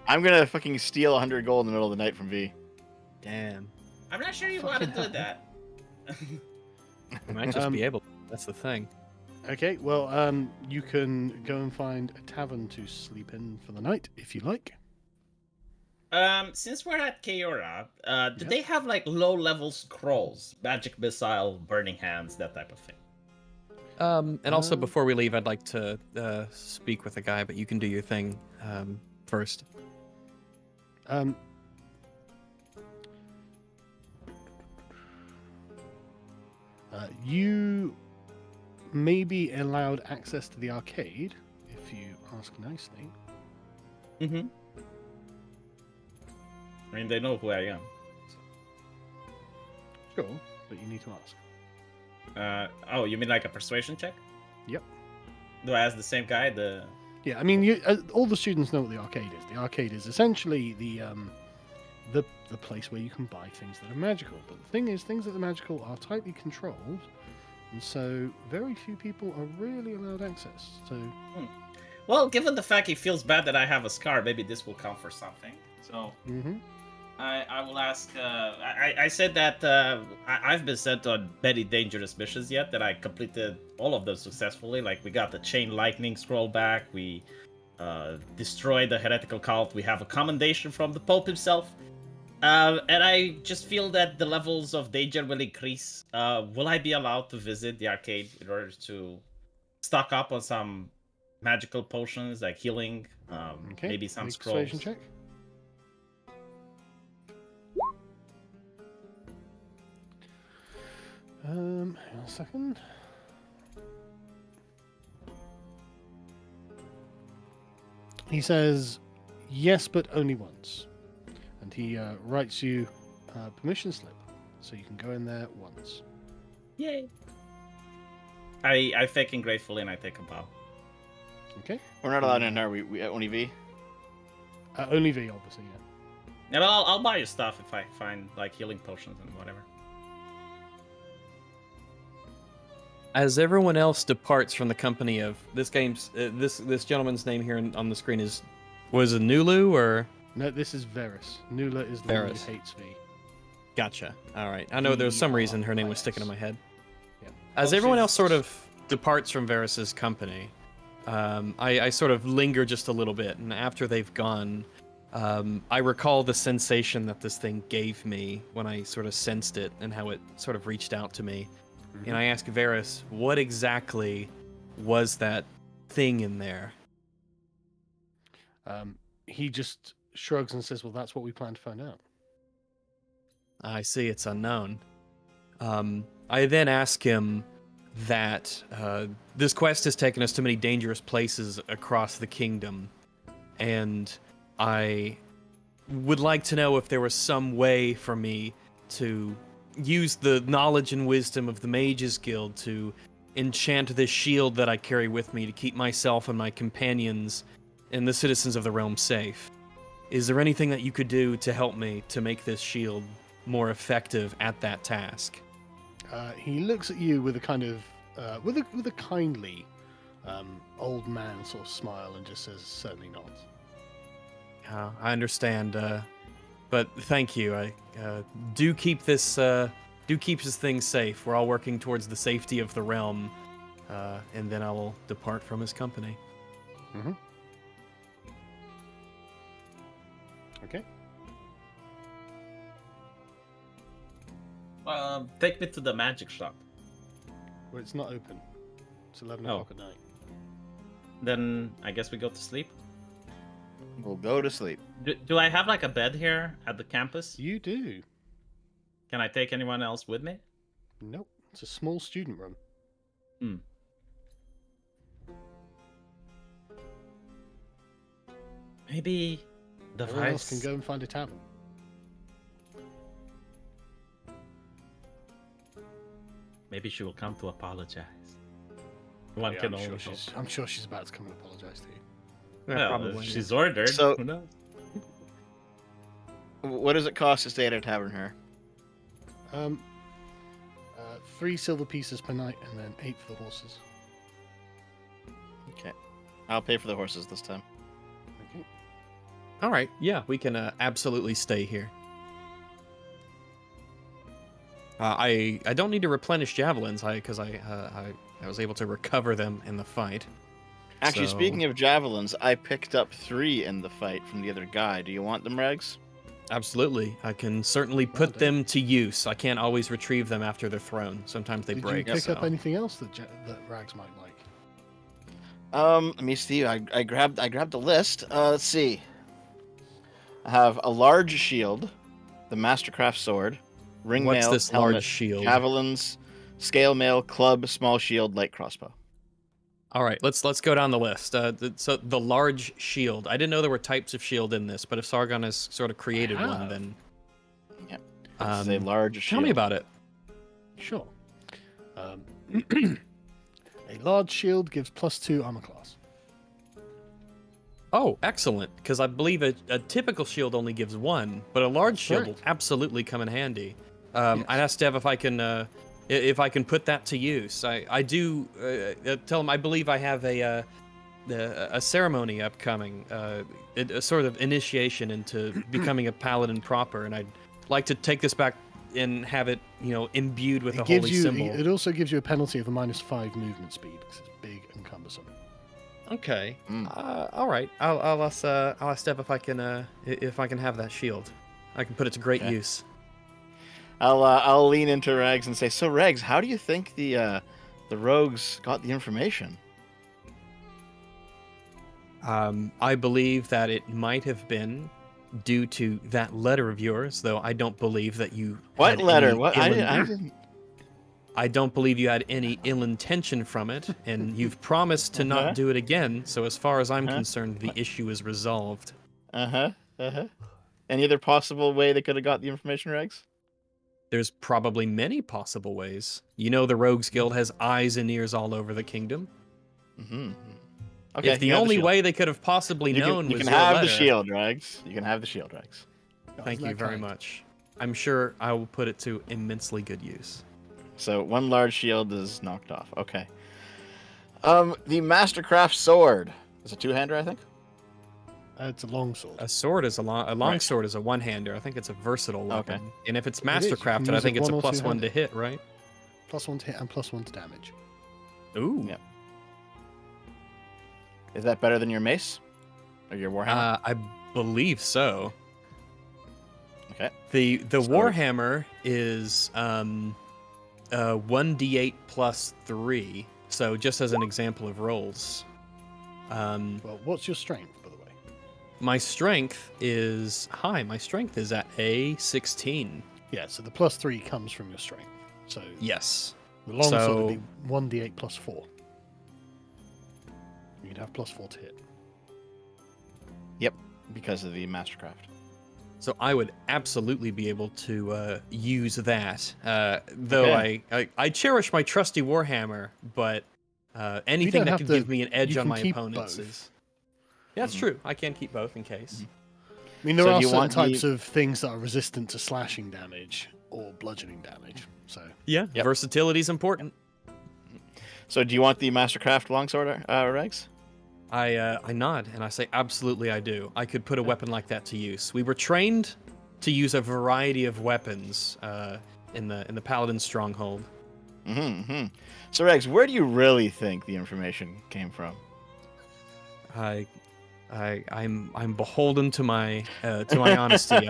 I'm gonna fucking steal 100 gold in the middle of the night from V. Damn. I'm not sure you want to do that. I might just be able. To. That's the thing. Okay. Well, you can go and find a tavern to sleep in for the night if you like. Since we're at Keora, do Yeah. they have like low-level scrolls, magic missile, burning hands, that type of thing? And also, before we leave, I'd like to speak with a guy, but you can do your thing first. You may be allowed access to the arcade if you ask nicely. Mm-hmm. I mean, they know who I am. Sure, but you need to ask. Oh, you mean like a persuasion check? Yep. Do I ask the same guy? Yeah, I mean, all the students know what the arcade is. The arcade is essentially the place where you can buy things that are magical. But the thing is, things that are magical are tightly controlled, and so very few people are really allowed access. So, Well, given the fact he feels bad that I have a scar, maybe this will count for something. So I will ask. I said that I've been sent on many dangerous missions yet that I completed all of them successfully. Like we got the chain lightning scroll back, we destroyed the heretical cult, we have a commendation from the Pope himself. And I just feel that the levels of danger will increase. Will I be allowed to visit the arcade in order to stock up on some magical potions like healing, maybe some make a scrolls? persuasion check. Hang on a second. He says, yes, but only once. And he writes you a permission slip, so you can go in there once. Yay! I thank him gratefully and I take a bow. Okay? We're not allowed in, are we? We only V? Only V, obviously, yeah. Yeah, but I'll buy you stuff if I find like healing potions and whatever. As everyone else departs from the company of this this gentleman's name here on the screen was it Nulu or? No, this is Varys. Nula is the one who Varys. hates V. Gotcha. All right. I know there was some reason her name was sticking in my head. Yeah. As Oh, everyone she's- else sort of departs from Varys's company, I sort of linger just a little bit, and after they've gone, I recall the sensation that this thing gave me when I sort of sensed it and how it sort of reached out to me. And I asked Varys, what exactly was that thing in there? He just shrugs and says, well, that's what we plan to find out. I see, it's unknown. I then ask him that this quest has taken us to many dangerous places across the kingdom, and I would like to know if there was some way for me to use the knowledge and wisdom of the Mages Guild to enchant this shield that I carry with me to keep myself and my companions and the citizens of the realm safe. Is there anything that you could do to help me to make this shield more effective at that task? He looks at you with a kind of, with a kindly, old man sort of smile and just says, certainly not. I understand, but thank you. I do keep this thing safe. We're all working towards the safety of the realm, and then I will depart from his company. Mm-hmm. Okay. Take me to the magic shop. Well, it's not open. It's 11 Oh. o'clock at night. Then I guess we go to sleep. We'll go to sleep. Do I have like a bed here at the campus? You do. Can I take anyone else with me? Nope. It's a small student room. Maybe the Everyone else vice. can go and find a tavern. Maybe she will come to apologize. One Yeah, can I'm, only sure hope. I'm sure she's about to come and apologize to you. Well, if she's ordered. So- Who knows? What does it cost to stay at a tavern here? 3 silver pieces per night and then 8 for the horses. Okay. I'll pay for the horses this time. Okay. All right, yeah, we can absolutely stay here. I don't need to replenish javelins, because I was able to recover them in the fight. Actually, So- speaking of javelins, I picked up 3 in the fight from the other guy. Do you want them, Regs? Absolutely, I can certainly put them to use. I can't always retrieve them after they're thrown. Sometimes they Did break. you pick up so- anything else that Rags might like? Let me see. I grabbed the list. Let's see. I have a large shield, the Mastercraft sword, ring What's mail, this helmet, large shield? javelins, scale mail, club, small shield, light crossbow. All right, let's go down the list. So the large shield. I didn't know there were types of shield in this, but if Sargon has sort of created one, then Yeah. This is a large shield. tell me about it. Sure. A large shield gives +2 armor class. Oh, excellent! Because I believe a typical shield only gives 1, but a large shield will correct. absolutely come in handy. Yes. I'd ask Dev if I can put that to use. I do tell him I believe I have a ceremony upcoming, a sort of initiation into becoming a paladin proper, and I'd like to take this back and have it, imbued with a holy symbol. It also gives you a penalty of a -5 movement speed because it's big and cumbersome. Okay. All right. I'll ask Dev if I can have that shield. I can put it to great Okay. use. I'll lean into Regs and say, so Regs, how do you think the rogues got the information? I believe that it might have been due to that letter of yours, though I don't believe that you. What had letter? any What? I didn't. I don't believe you had any ill intention from it, and you've promised to not do it again. So as far as I'm concerned, the issue is resolved. Any other possible way they could have got the information, Regs? There's probably many possible ways. You know, the Rogues Guild has eyes and ears all over the kingdom. Mm-hmm. Okay. If the you have only shield. way they could have possibly known you was can your have letter, the shield, Regs. You can have the shield, Regs. Thank Isn't you that very kind? much. I'm sure I will put it to immensely good use. So one large shield is knocked off. Okay. The Mastercraft sword is a two-hander, I think. It's a long sword. A sword is a long Right. sword is a one-hander. I think it's a versatile weapon. Okay. And if it's It is. You can mastercrafted, I use think it it's a one or +1 to two-handed. hit, right? +1 to hit and +1 to damage. Ooh. Yep. Is that better than your mace? Or your warhammer? I believe so. Okay. The So- warhammer is 1d8 +3. So just as an example of rolls. Well, what's your strength, by the way? My strength is high. My strength is at a 16. Yeah, so the +3 comes from your strength. So Yes. the long sword So- would be 1d8 +4. You'd have +4 to hit. Yep. Because of the Mastercraft. So I would absolutely be able to use that. Though Okay. I cherish my trusty warhammer, but anything don't that have could to- give me an edge you on can my keep opponents both. is. Yeah, that's true. I can keep both in case. I mean, there So are do you certain want types the- of things that are resistant to slashing damage or bludgeoning damage. So Yeah, Yep. versatility is important. So do you want the Mastercraft longsword, Regs? I nod and I say absolutely I do. I could put a weapon like that to use. We were trained to use a variety of weapons in the Paladin stronghold. Mm-hmm. So Regs, where do you really think the information came from? I'm beholden to my honesty.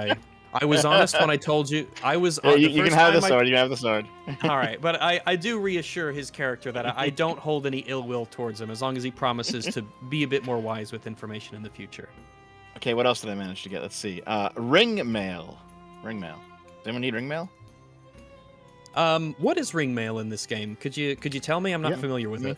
I was honest when I told you. I was. Yeah, you the can first have the time sword. You can have the sword. All right, but I do reassure his character that I don't hold any ill will towards him as long as he promises to be a bit more wise with information in the future. Okay, what else did I manage to get? Let's see. Ring mail. Ring mail. Does anyone need ring mail? What is ring mail in this game? Could you tell me? I'm not Yeah. familiar with it.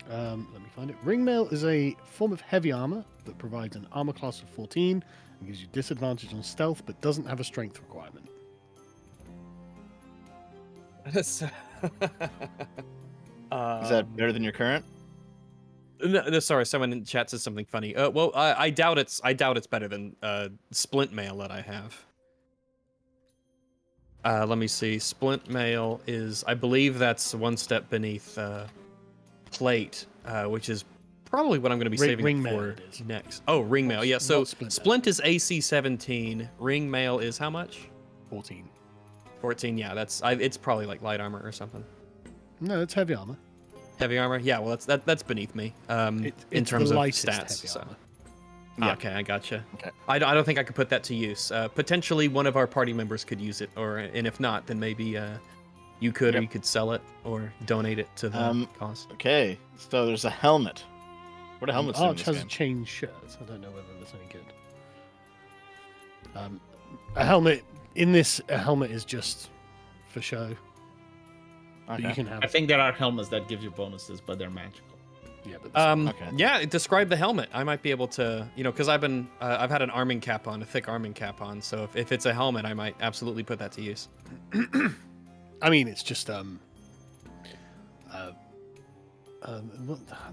let me find it. Ringmail is a form of heavy armor that provides an armor class of 14 and gives you disadvantage on stealth, but doesn't have a strength requirement. Is that better than your current? No, sorry, someone in chat says something funny. Well, I doubt it's better than splint mail that I have. Let me see. Splint mail is, I believe that's one step beneath plate, which is probably what I'm going to be saving ring up mail for it is. next. Oh, ring mail. Yeah. Not So splint mail. splint is AC 17. Ring mail is how much? 14. 14. Yeah, it's probably like light armor or something. No, it's heavy armor. Heavy armor. Yeah. Well, that's beneath me. In It's terms the of lightest stats. heavy So. armor. Yeah. Okay, I gotcha. Okay. I don't think I could put that to use. Potentially, one of our party members could use it, and if not, then maybe you could, or Yep. you could sell it or donate it to the cause. Okay, so there's a helmet. What do helmets do in Arch this has a game? chain shirt. I don't know whether that's any good. A helmet in this, a helmet is just for show. But Okay. you can have. I think there are helmets that give you bonuses, but they're magical. Yeah, but this one- Okay. Yeah, describe the helmet. I might be able to, because I've had an arming cap on, a thick arming cap on. So if it's a helmet, I might absolutely put that to use. I mean, it's just well,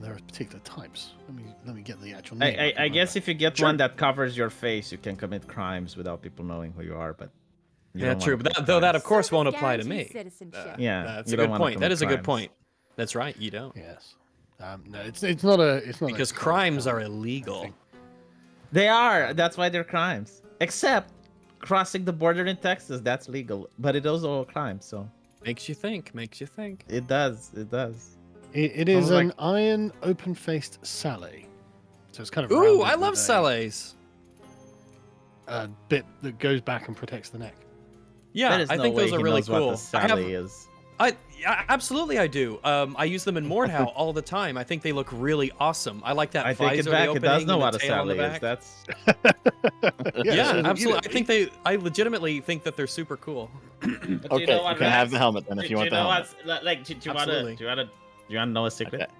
there are particular types. Let me get the actual name. I guess if you get Sure. one that covers your face, you can commit crimes without people knowing who you are. But you Yeah, don't true. wanna But commit though that, crimes. of course, won't Service apply to guarantees me. citizenship. Yeah, That's you a don't good wanna point. That commit is a good crimes. point. That's right. You don't. Yes. No, it's not a Because crimes are illegal. thing. They are. That's why they're crimes. Except crossing the border in Texas, that's legal, but it is also a crime. So Makes you think. Makes you think. it does. It does. It is Sounds an iron open-faced Sally. So it's kind of Ooh, rounded I love with Salets. a bit that goes back and protects the neck. Yeah, There is I no think way those are he really knows what cool. the Sally is. Absolutely, I do. I use them in Mordhau all the time. I think they look really awesome. I like that I take it visor, back. the It does opening, know and what the a tail on the Sally is. back. That's Yeah, so, absolutely. I legitimately think that they're super cool. But Okay, you know what, you can have Rex? the helmet then if you want the know helmet. what's like? Do you wanna? Absolutely. Do you wanna know a secret? Okay.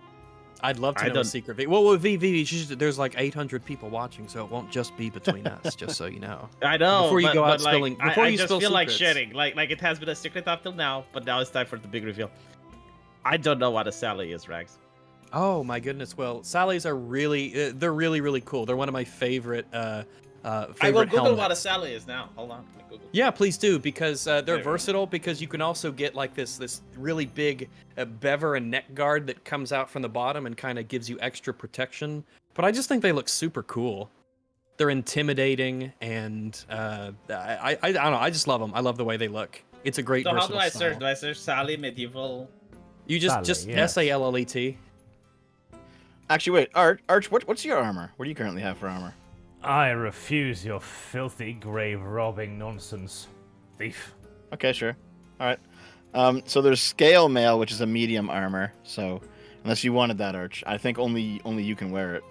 I'd love I to know a don't- secret. Well, there's like 800 people watching, so it won't just be between us. Just so you know. I know. Before you but, go out but, like, spilling- before I you just spill feel like secrets. sharing. Like it has been a secret up till now, but now it's time for the big reveal. I don't know what a Sally is, Rags. Oh my goodness. Well, Sallies are really, they're really, really cool. They're one of my favorite, I will favorite Google what a helmets. Sally is now. Hold on, let me Google. Yeah, please do, because they're There we go. versatile. Because you can also get like this really big bever and neck guard that comes out from the bottom and kind of gives you extra protection. But I just think they look super cool. They're intimidating, and I don't know. I just love them. I love the way they look. It's a great. So how versatile do I style. search? Do I search Sally medieval? You Sally, just yes. SALLET. Actually, wait, Arch, what's your armor? What do you currently have for armor? I refuse your filthy grave robbing nonsense, thief. Okay, sure. All right. So there's scale mail, which is a medium armor. So unless you wanted that, Arch, I think only you can wear it.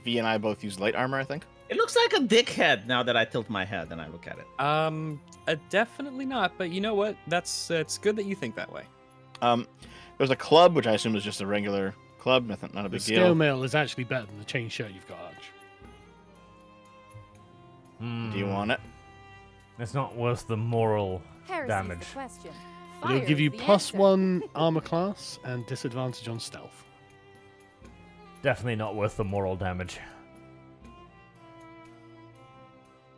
V and I both use light armor, I think. It looks like a dickhead now that I tilt my head and I look at it. Definitely not. But you know what? It's good that you think that way. There's a club, which I assume is just a regular club, nothing, not a The big scale deal. mail is actually better than the chain shirt you've got, Arch. Do you want it? It's not worth the moral Heresy's damage. the question. But it'll Fire give is you the plus answer. 1 armor class and disadvantage on stealth. Definitely not worth the moral damage.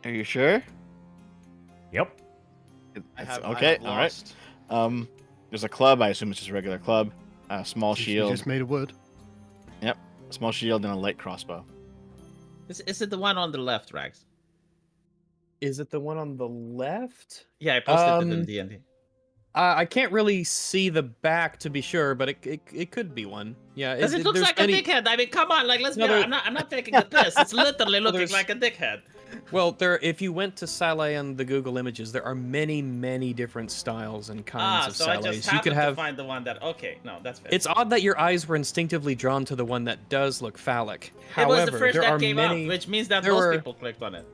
Are you sure? Yep. Okay, all right. There's a club. I assume it's just a regular club. A small You shield. just made a word. A small shield and a light crossbow. Is it the one on the left, Rags? Is it the one on the left? Yeah, I posted it in Um, D&D. I can't really see the back to be sure, but it could be one. Yeah. Because it looks there's like a dickhead. I mean, come on, like let's No, be honest. there- I'm not taking the piss. It's literally looking there's- like a dickhead. Well, if you went to Saleh and the Google images, there are many, many different styles and kinds of So I Salehs. just You happened could have. to find the one that. Okay, no, that's fair. It's odd that your eyes were instinctively drawn to the one that does look phallic. It However, was the first there that are came many. up, which means that there most were- people clicked on it.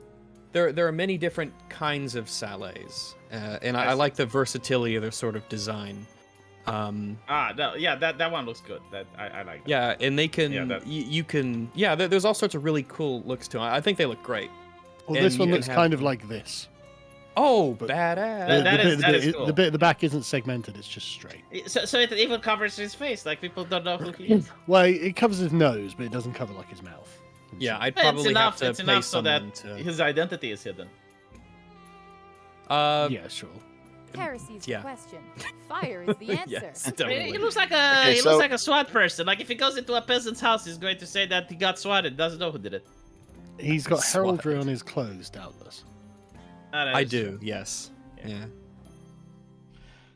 There are many different kinds of Salehs, and I see. like the versatility of their sort of design. No, yeah, that one looks good. That I like. That. Yeah, and they can. Yeah, that- You can. Yeah, there's all sorts of really cool looks to them. I think they look great. Well, And this one you looks can kind have- of like this. Oh, But- badass! That is the cool. bit at the back isn't segmented; it's just straight. So it even covers his face. Like people don't know who he is. Well, it covers his nose, but it doesn't cover like his mouth. Yeah, I'd It's probably enough. have to It's pay enough so that someone to. his identity is hidden. Yeah, sure. Heresy's yeah. the question. Fire is the answer. Yes, I mean, definitely. he looks like Okay, he so- looks like a SWAT person. Like if he goes into a peasant's house, he's going to say that he got swatted. Doesn't know who did it. He's got Swat. heraldry on his clothes, doubtless. I do. Yes. Yeah. Yeah.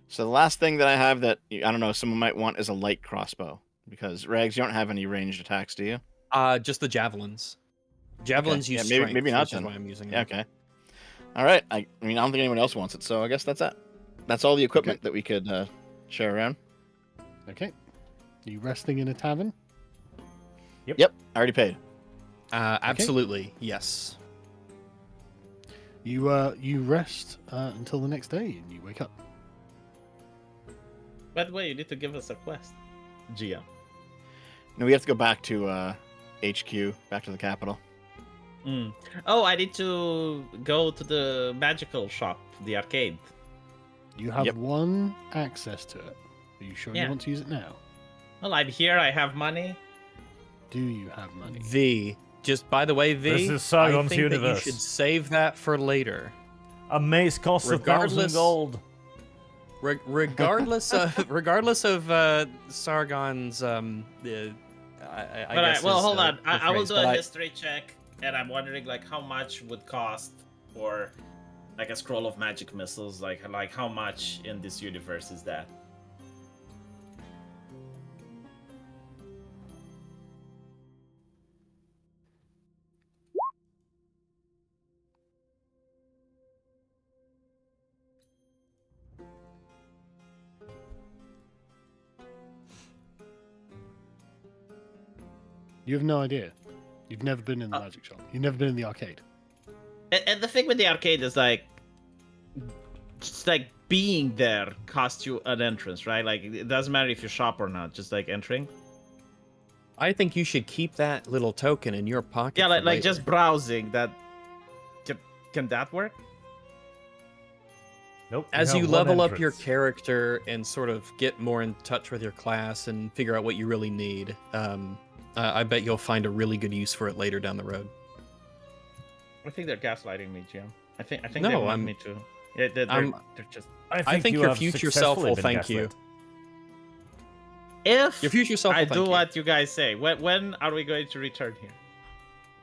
So the last thing that I have that I don't know someone might want is a light crossbow because Rags, you don't have any ranged attacks, do you? Just the javelins. Javelins Okay, use yeah, maybe- strength, maybe not which is then. why I'm using Yeah. them. Okay. All right. I mean, I don't think anyone else wants it, so I guess that's it. That's all the equipment that we could share around. Okay. You resting in a tavern? Yep. I already paid. Absolutely. Yes. You rest until the next day, and you wake up. By the way, you need to give us a quest, GM. No, we have to go back to HQ, back to the capital. Oh, I need to go to the magical shop, the arcade. You have Yep. one access to it. Are you sure Yeah. you want to use it now? Well, I'm here. I have money. Do you have money? V. Just by the way, V. This is I Sargon's think that you universe. should save that for later. A mace costs 1,000 Regardless- gold. Regardless of Sargon's I guess Well, his, hold on. I will phrase, do but a history check, and I'm wondering like how much would cost for like a scroll of magic missiles. Like how much in this universe is that? You have no idea. You've never been in the magic shop. You've never been in the arcade. And the thing with the arcade is like, just like being there costs you an entrance, right? Like it doesn't matter if you shop or not. Just like entering. I think you should keep that little token in your pocket. Yeah, for like later. just browsing. That can that work? Nope. As have you one level up your entrance. character and sort of get more in touch with your class and figure out what you really need, I bet you'll find a really good use for it later down the road. I think they're gaslighting me, Jim. I think No, they want I'm- me to. Yeah, they're just. I think you your have future self successfully will been thank you. gaslit. If Your future self I will do thank you. what you guys say, when are we going to return here?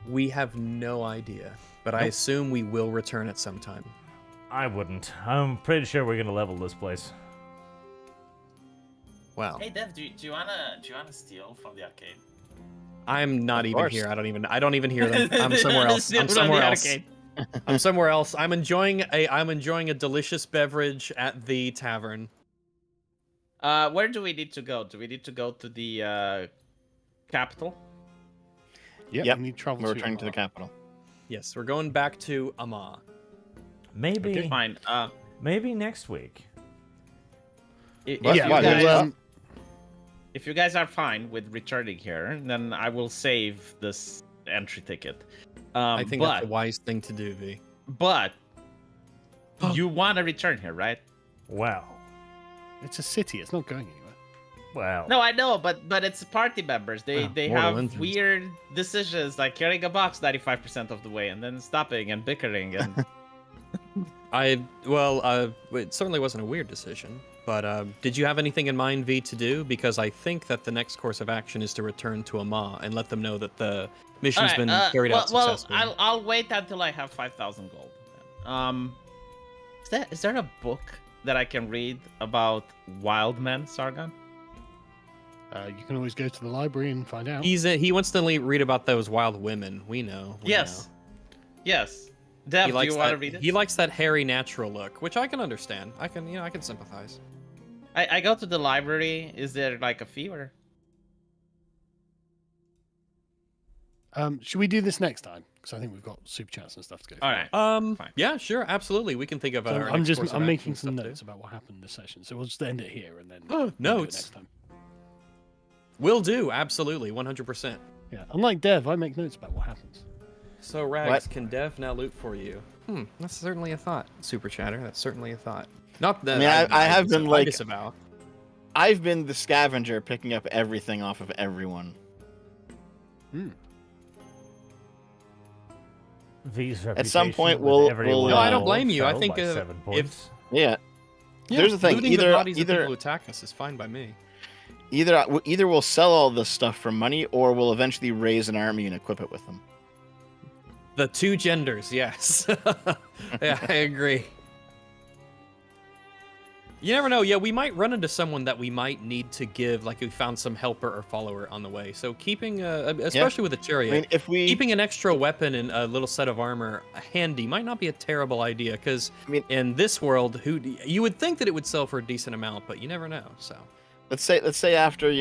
We have no idea, but I Nope. assume we will return at some time. I wouldn't. I'm pretty sure we're gonna level this place. Wow. Hey Dev, do you wanna steal from the arcade? I'm not Of even course. here. I don't even hear them. I'm somewhere else. I'm somewhere else. I'm somewhere else. I'm enjoying a delicious beverage at the tavern. Where do we need to go? Do we need to go to the capital? Yep. Yep, You need to travel We're to returning to the Omaha. capital. Yes, we're going back to Ama. Maybe. Okay, fine. Maybe next week. If, What? you Why? guys, Well, if you guys are fine with returning here, then I will save this entry ticket. I think that's but a wise thing to do, V. but you want to return here, right? Wow. it's a city. It's not going anywhere. Wow. No, I know, but it's party members. They Mortal have engines. weird decisions like carrying a box 95% of the way and then stopping and bickering and It certainly wasn't a weird decision. But did you have anything in mind, V, to do? Because I think that the next course of action is to return to Ama and let them know that the mission's Alright, been carried out well, successfully. I'll wait until I have 5,000 gold. Is there a book that I can read about wild men, Sargon? You can always go to the library and find out. He wants to read about those wild women. We know. we Yes. know. Yes. Dev, He do likes you want to that. read it? He likes that hairy natural look, which I can understand. I can sympathize. I go to the library. Is there like a fee or? Should we do this next time? Because I think we've got super chats and stuff to go. All right. Fine. Yeah, sure, absolutely. We can think of So our next course of I'm action making and some stuff, too. notes about what happened this session. So we'll just end it here and then we'll do it Notes. next time. Will do, absolutely, 100%. Yeah. Unlike Dev, I make notes about what happens. So, Rags, What? can Dev now loot for you? That's certainly a thought. Super Chatter, that's certainly a thought. Not that I mean, I have been, like- disavow. I've been the scavenger picking up everything off of everyone. V's At some reputation point, with we'll- everyone No, I don't blame you. I fell think, by if- 7 points. Yeah. Yeah, Here's the thing, looting either- the bodies of either- people who attack us is fine by me. Either we'll sell all this stuff for money, or we'll eventually raise an army and equip it with them. The two genders, yes. Yeah, I agree. You never know. Yeah, we might run into someone that we might need to give, like we found some helper or follower on the way. So keeping, especially with a chariot, I mean, if we keeping an extra weapon and a little set of armor handy might not be a terrible idea. Because I mean- in this world, you would think that it would sell for a decent amount, but you never know. So let's say after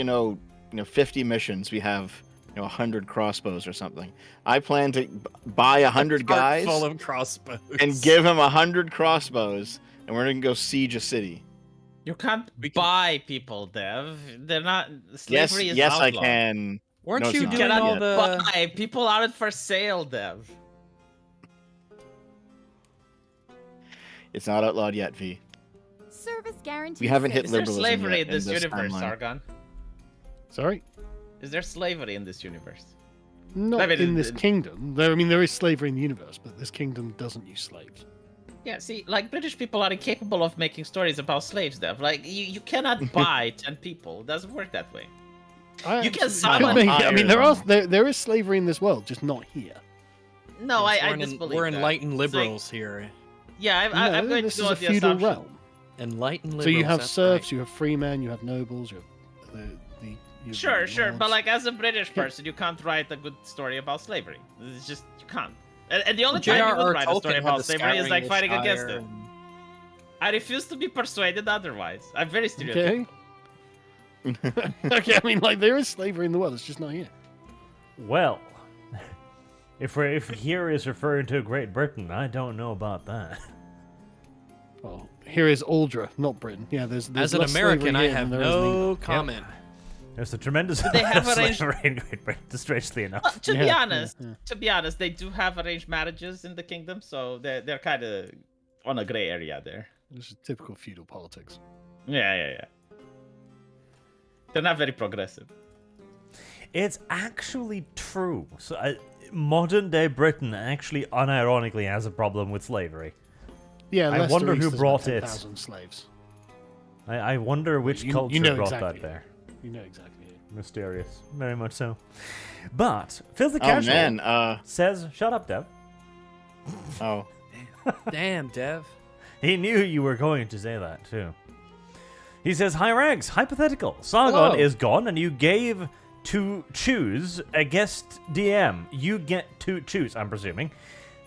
50 missions, we have 100 crossbows or something. I plan to buy 100 Cart guys full of crossbows and give him 100 crossbows, and we're gonna go siege a city. You can't buy people, Dev. They're not. Slavery is yes, I outlawed. can. Weren't No, it's you not. doing Cannot all the? buy. People aren't for sale, Dev. It's not outlawed yet, V. Service guarantee. We haven't hit Is there liberalism slavery yet in this universe, timeline. Sargon? Sorry? Is there slavery in this universe? Not I mean, in this kingdom. There is slavery in the universe, but this kingdom doesn't use slaves. Yeah, see, like, British people are incapable of making stories about slaves, Dev. Like, you cannot buy 10 people. It doesn't work that way. You can summon I mean, hire there is slavery in this world, just not here. No, Yes, I we're disbelieve We're that. enlightened It's like- liberals here. Yeah, No, I'm going this to go is with a the feudal assumption. realm. Enlightened liberals. So you have that's serfs, right. you have free men, you have nobles, you have you have Sure, lords. but like as a British person, you can't write a good story about slavery. It's just you can't. And the only time you J.R.R. would write a Tolkien story had about the slavery is like Scouring fighting against Shire it. and- I refuse to be persuaded otherwise. I'm very stereotypical. Okay. Okay, I mean, like there is slavery in the world, it's just not here. Well, if here is referring to Great Britain, I don't know about that. Well, here is Aldra, not Britain. Yeah, there's As an less slavery American, I here have than there is in no England. comment. There's a tremendous They have amount of arranged- slavery in Great Britain, strangely enough. To be Yeah, honest, yeah. they do have arranged marriages in the kingdom, so they're kind of on a gray area there. This is typical feudal politics. Yeah. They're not very progressive. It's actually true. So, modern day Britain actually unironically has a problem with slavery. Yeah, I Leicester wonder East who has brought about it. 10,000 slaves. I wonder which you culture know brought exactly. that there. You know exactly. Mysterious. Very much so. But, Phil the Oh Casual man. says, shut up, Dev. Oh. Damn, Dev. He knew you were going to say that, too. He says, hi, Rags. Hypothetical. Sargon Hello. is gone, and you gave to choose a guest DM. You get to choose, I'm presuming.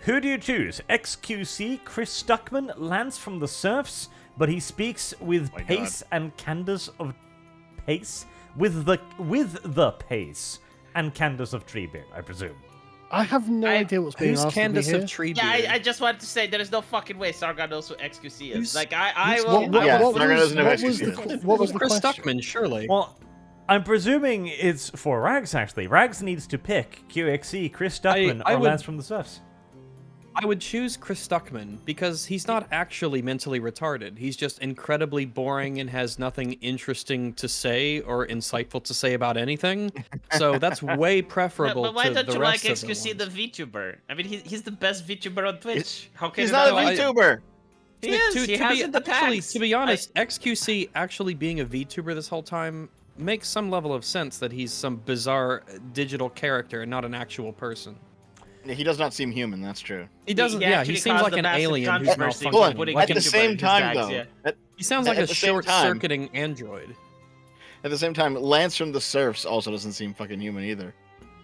Who do you choose? XQC, Chris Stuckman, Lance from the Serfs, but he speaks with My pace and Candace of pace? With the pace and Candace of Treebeard, I presume. I have no idea what's being Who's asked Candace of me of here. Treebeard? Yeah, I just wanted to say there is no fucking way Sargon knows who XQC is. Who's- Like I who's- will. Yeah, what Sargon was, doesn't know what who was XQC the, is. what was the Chris question? Stuckman, surely. Well, I'm presuming it's for Rags, actually. Rags needs to pick QXC, Chris Stuckman, I or would- Lance from the Serfs. I would choose Chris Stuckman because he's not actually mentally retarded. He's just incredibly boring and has nothing interesting to say or insightful to say about anything. So that's way preferable But why to don't the you like rest of the XQC the ones. VTuber? I mean, he's the best VTuber on Twitch. How can He's you not a like him? VTuber. He is. He has in the actually, tags. to be honest, XQC actually being a VTuber this whole time makes some level of sense that he's some bizarre digital character and not an actual person. He does not seem human. That's true. He doesn't. He Yeah, he actually seems caused like a an massive alien who's controversy malfunctioning. Hold on. putting At the VTuber same in his time, tags, though, yeah. He sounds like At a the same time- short-circuiting android. At the same time, Lance from the Serfs also doesn't seem fucking human either.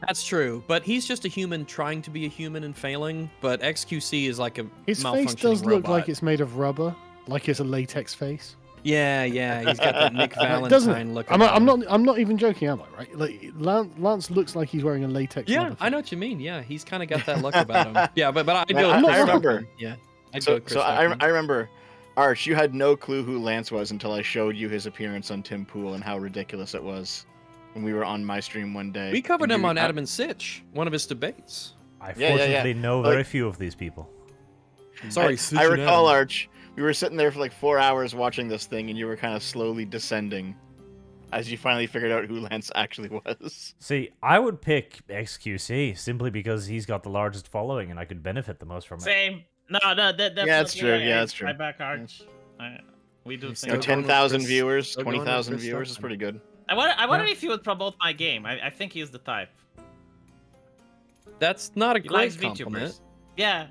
That's true, but he's just a human trying to be a human and failing. But XQC is like a His malfunctioning face does look robot. like it's made of rubber, like it's a latex face. Yeah, he's got that Nick Like, doesn't Valentine it? look. I'm about him. not even joking, am I? Right? Like Lance looks like he's wearing a latex. Yeah, rubber I know face. what you mean. Yeah, he's kind of got that look about him. Yeah, but I Man, go. I with Chris remember. Stuckman. Yeah, I'd go So, with Chris so Stuckman. I remember, Arch, you had no clue who Lance was until I showed you his appearance on Tim Pool and how ridiculous it was when we were on my stream one day. We covered and him you- on Adam and Sitch, one of his debates. I Yeah, fortunately know Like- very few of these people. Sorry, I Sitch recall, and Adam. Arch, we were sitting there for like 4 hours watching this thing, and you were kind of slowly descending as you finally figured out who Lance actually was. See, I would pick XQC simply because he's got the largest following and I could benefit the most from it. Same. No, definitely. that's true, yeah, that's true. I back Arch. We do You You know, Still going with 10,000 Chris- viewers, still going with 20,000 Chris viewers is Stuckman. pretty good. I wonder Yeah. if he would promote my game. I think he's the type. That's not a He great likes compliment. VTubers. Yeah.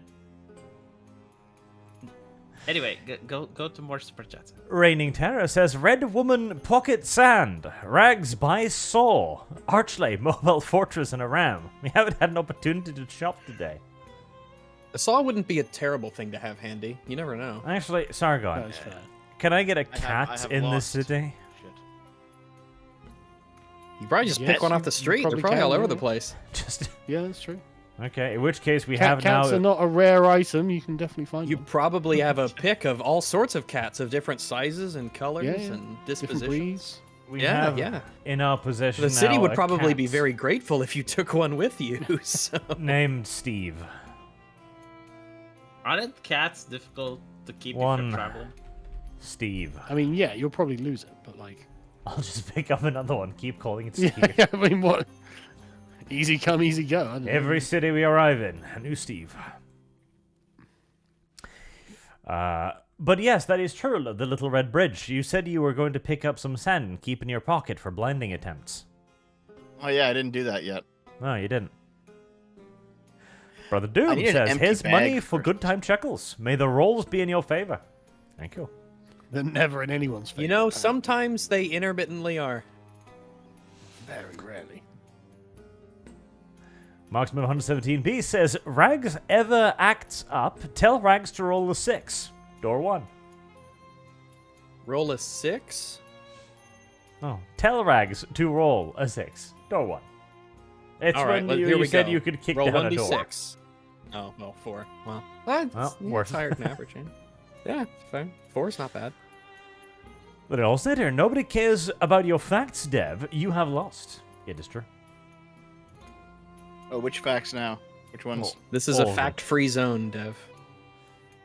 Anyway, go to more super chats. Raining Terror says, Red Woman Pocket Sand, Rags by Saw, Archley Mobile Fortress and a Ram. We haven't had an opportunity to shop today. A saw wouldn't be a terrible thing to have handy. You never know. Actually, Sargon, That is fair. can I get a I cat have in this lost. city? Shit. You probably just Yes, pick one off you the street. They're probably probably can, all over yeah. the place. Just Yeah, that's true. Okay, in which case we Cats have now... are not a rare item. You can definitely find You them. probably have a pick of all sorts of cats of different sizes and colors Yeah, and Different dispositions. breeds. We Yeah, have yeah. in our possession The city now would a probably be cat very grateful if you took one with you. So. named Steve. Aren't cats difficult to keep One. if you're traveling? Steve. I mean, yeah, you'll probably lose it, but like, I'll just pick up another one. Keep calling it yeah, Steve. I mean, what? Easy come, easy go. I don't know. Every city we arrive in, a new Steve. But yes, that is true, the Little Red Bridge. You said you were going to pick up some sand and keep in your pocket for blinding attempts. Oh yeah, I didn't do that yet. No, you didn't. Brother I Doom need an says, empty here's bag money for first." good time chuckles. May the rolls be in your favor. Thank you. They're never in anyone's favor. You know, apparently. sometimes they intermittently are. Very rarely. Marksman 117B says, Rags ever acts up, tell Rags to roll a 6. Door 1. Roll a 6? Oh, tell Rags to roll a 6. Door 1. It's All right, when here you we said go. you could kick Roll down a door. 1d6. Oh, well, 4. Well, that's Well, yeah, worse. it's higher than average. Yeah, it's fine. 4's not bad. But it all said here, nobody cares about your facts, Dev. You have lost. It is true. Oh, which facts now? Which ones? This is All a of them. fact-free zone, Dev.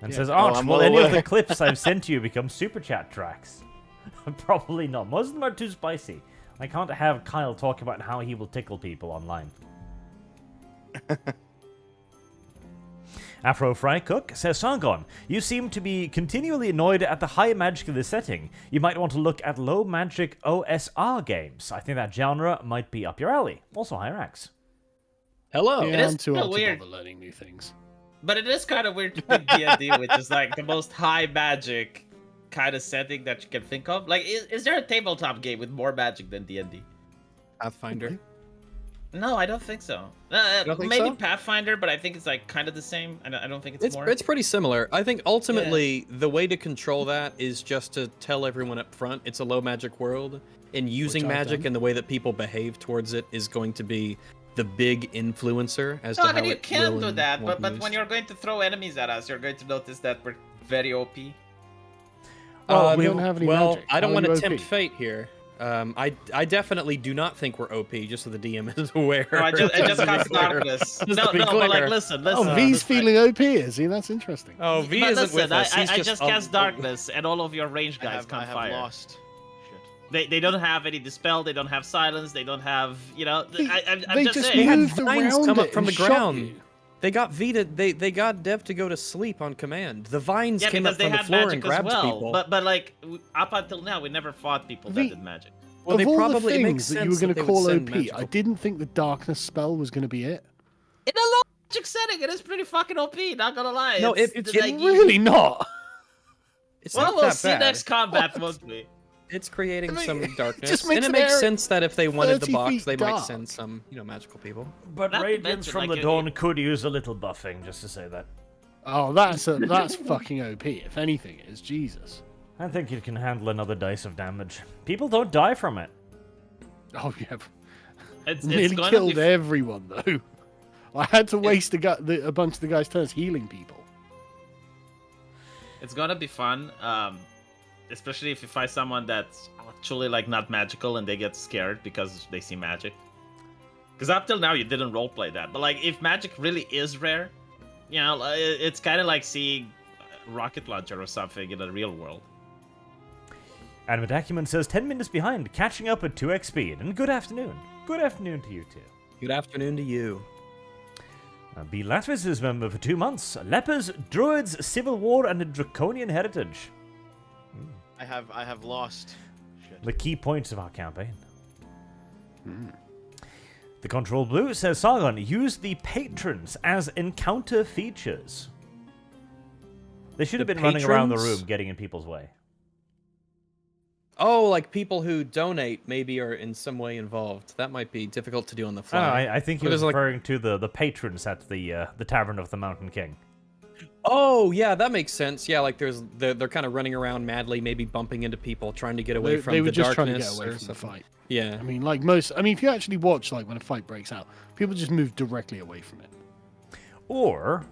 And Yeah. says, Oh, Arch, I'm will well any of aware. the clips I've sent you become super chat tracks? Probably not. Most of them are too spicy. I can't have Kyle talk about how he will tickle people online. Afro Fry Cook says, Sargon, you seem to be continually annoyed at the high magic of this setting. You might want to look at low magic OSR games. I think that genre might be up your alley. Also, Hyrax. Hello. Yeah, is I'm too kinda old to weird. bother learning new things. But it is kind of weird to pick D&D, which is like the most high magic kind of setting that you can think of. Like, is there a tabletop game with more magic than D&D? Pathfinder. No, I don't think so. don't think Maybe so? Pathfinder, but I think it's like kind of the same. I don't think it's more. It's pretty similar. I think ultimately the way to control that is just to tell everyone up front it's a low magic world, and using Which I've magic done. and the way that people behave towards it is going to be the big influencer as No, to I mean how you it can will do and that, won't but be when used. you're going to throw enemies at us, you're going to notice that we're very OP. Oh, we don't have any well, magic. I don't How want are to you tempt OP? fate here. I definitely do not think we're OP, just so the DM is aware. No, I just to be cast clear. darkness. Just No, to be no, but like clear. listen. Oh, V's feeling OP, is he? That's interesting. Oh, V But isn't listen, with us. He's I just on- cast darkness, and all of your ranged I guys have, can't I have fire. lost. Shit. They don't have any dispel. They don't have silence. They don't have I'm They just just saying. had moved vines around come up it from and the shot ground. you. They got V to they got Dev to go to sleep on command. The vines Yeah, came because up they from the had floor and magic as grabbed well. people. But like up until now, we never fought people that The- did magic. well, of they all probably the it makes things that you were sense going that to they would call send OP, magical- I didn't think the darkness spell was going to be it. In a low magic setting, it is pretty fucking OP. Not gonna lie. No, it's it's like, Really not. It's Well, not we'll that see bad. next combat, won't we? It's creating I mean, some it darkness, just and makes it an makes area sense that if they wanted the 30 box, feet they might dark. send some, magical people. But Not to Radiance mention, from like, the you- Dawn could use a little buffing, just to say that. Oh, that's fucking OP. If anything, it is Jesus. I think it can handle another dice of damage. People don't die from it. Oh yeah, It's nearly gonna killed be everyone though. I had to waste a bunch of the guys' turns healing people. It's gonna be fun, especially if you find someone that's actually like not magical and they get scared because they see magic. Because up till now you didn't roleplay that, but like if magic really is rare, it's kind of like seeing a rocket launcher or something in the real world. Animate Acumen says 10 minutes behind, catching up at 2x speed. And good afternoon. Good afternoon to you too. Good afternoon to you. B. Latvis is member for 2 months. Lepers, Druids, Civil War, and a Draconian Heritage. I have lost. Shit. The key points of our campaign. The Control Blue says, Sargon, use the patrons as encounter features. They should have The been running around the patrons? room, getting in people's way. Oh, like people who donate maybe are in some way involved. That might be difficult to do on the Oh, fly. I think he But was there's, like- referring to the patrons at the Tavern of the Mountain King. Oh, yeah, that makes sense. Yeah, like they're kind of running around madly, maybe bumping into people, trying to get away from They the were just trying to darkness get away or from the something. fight. Yeah. I mean, if you actually watch like when a fight breaks out, people just move directly away from it. Or,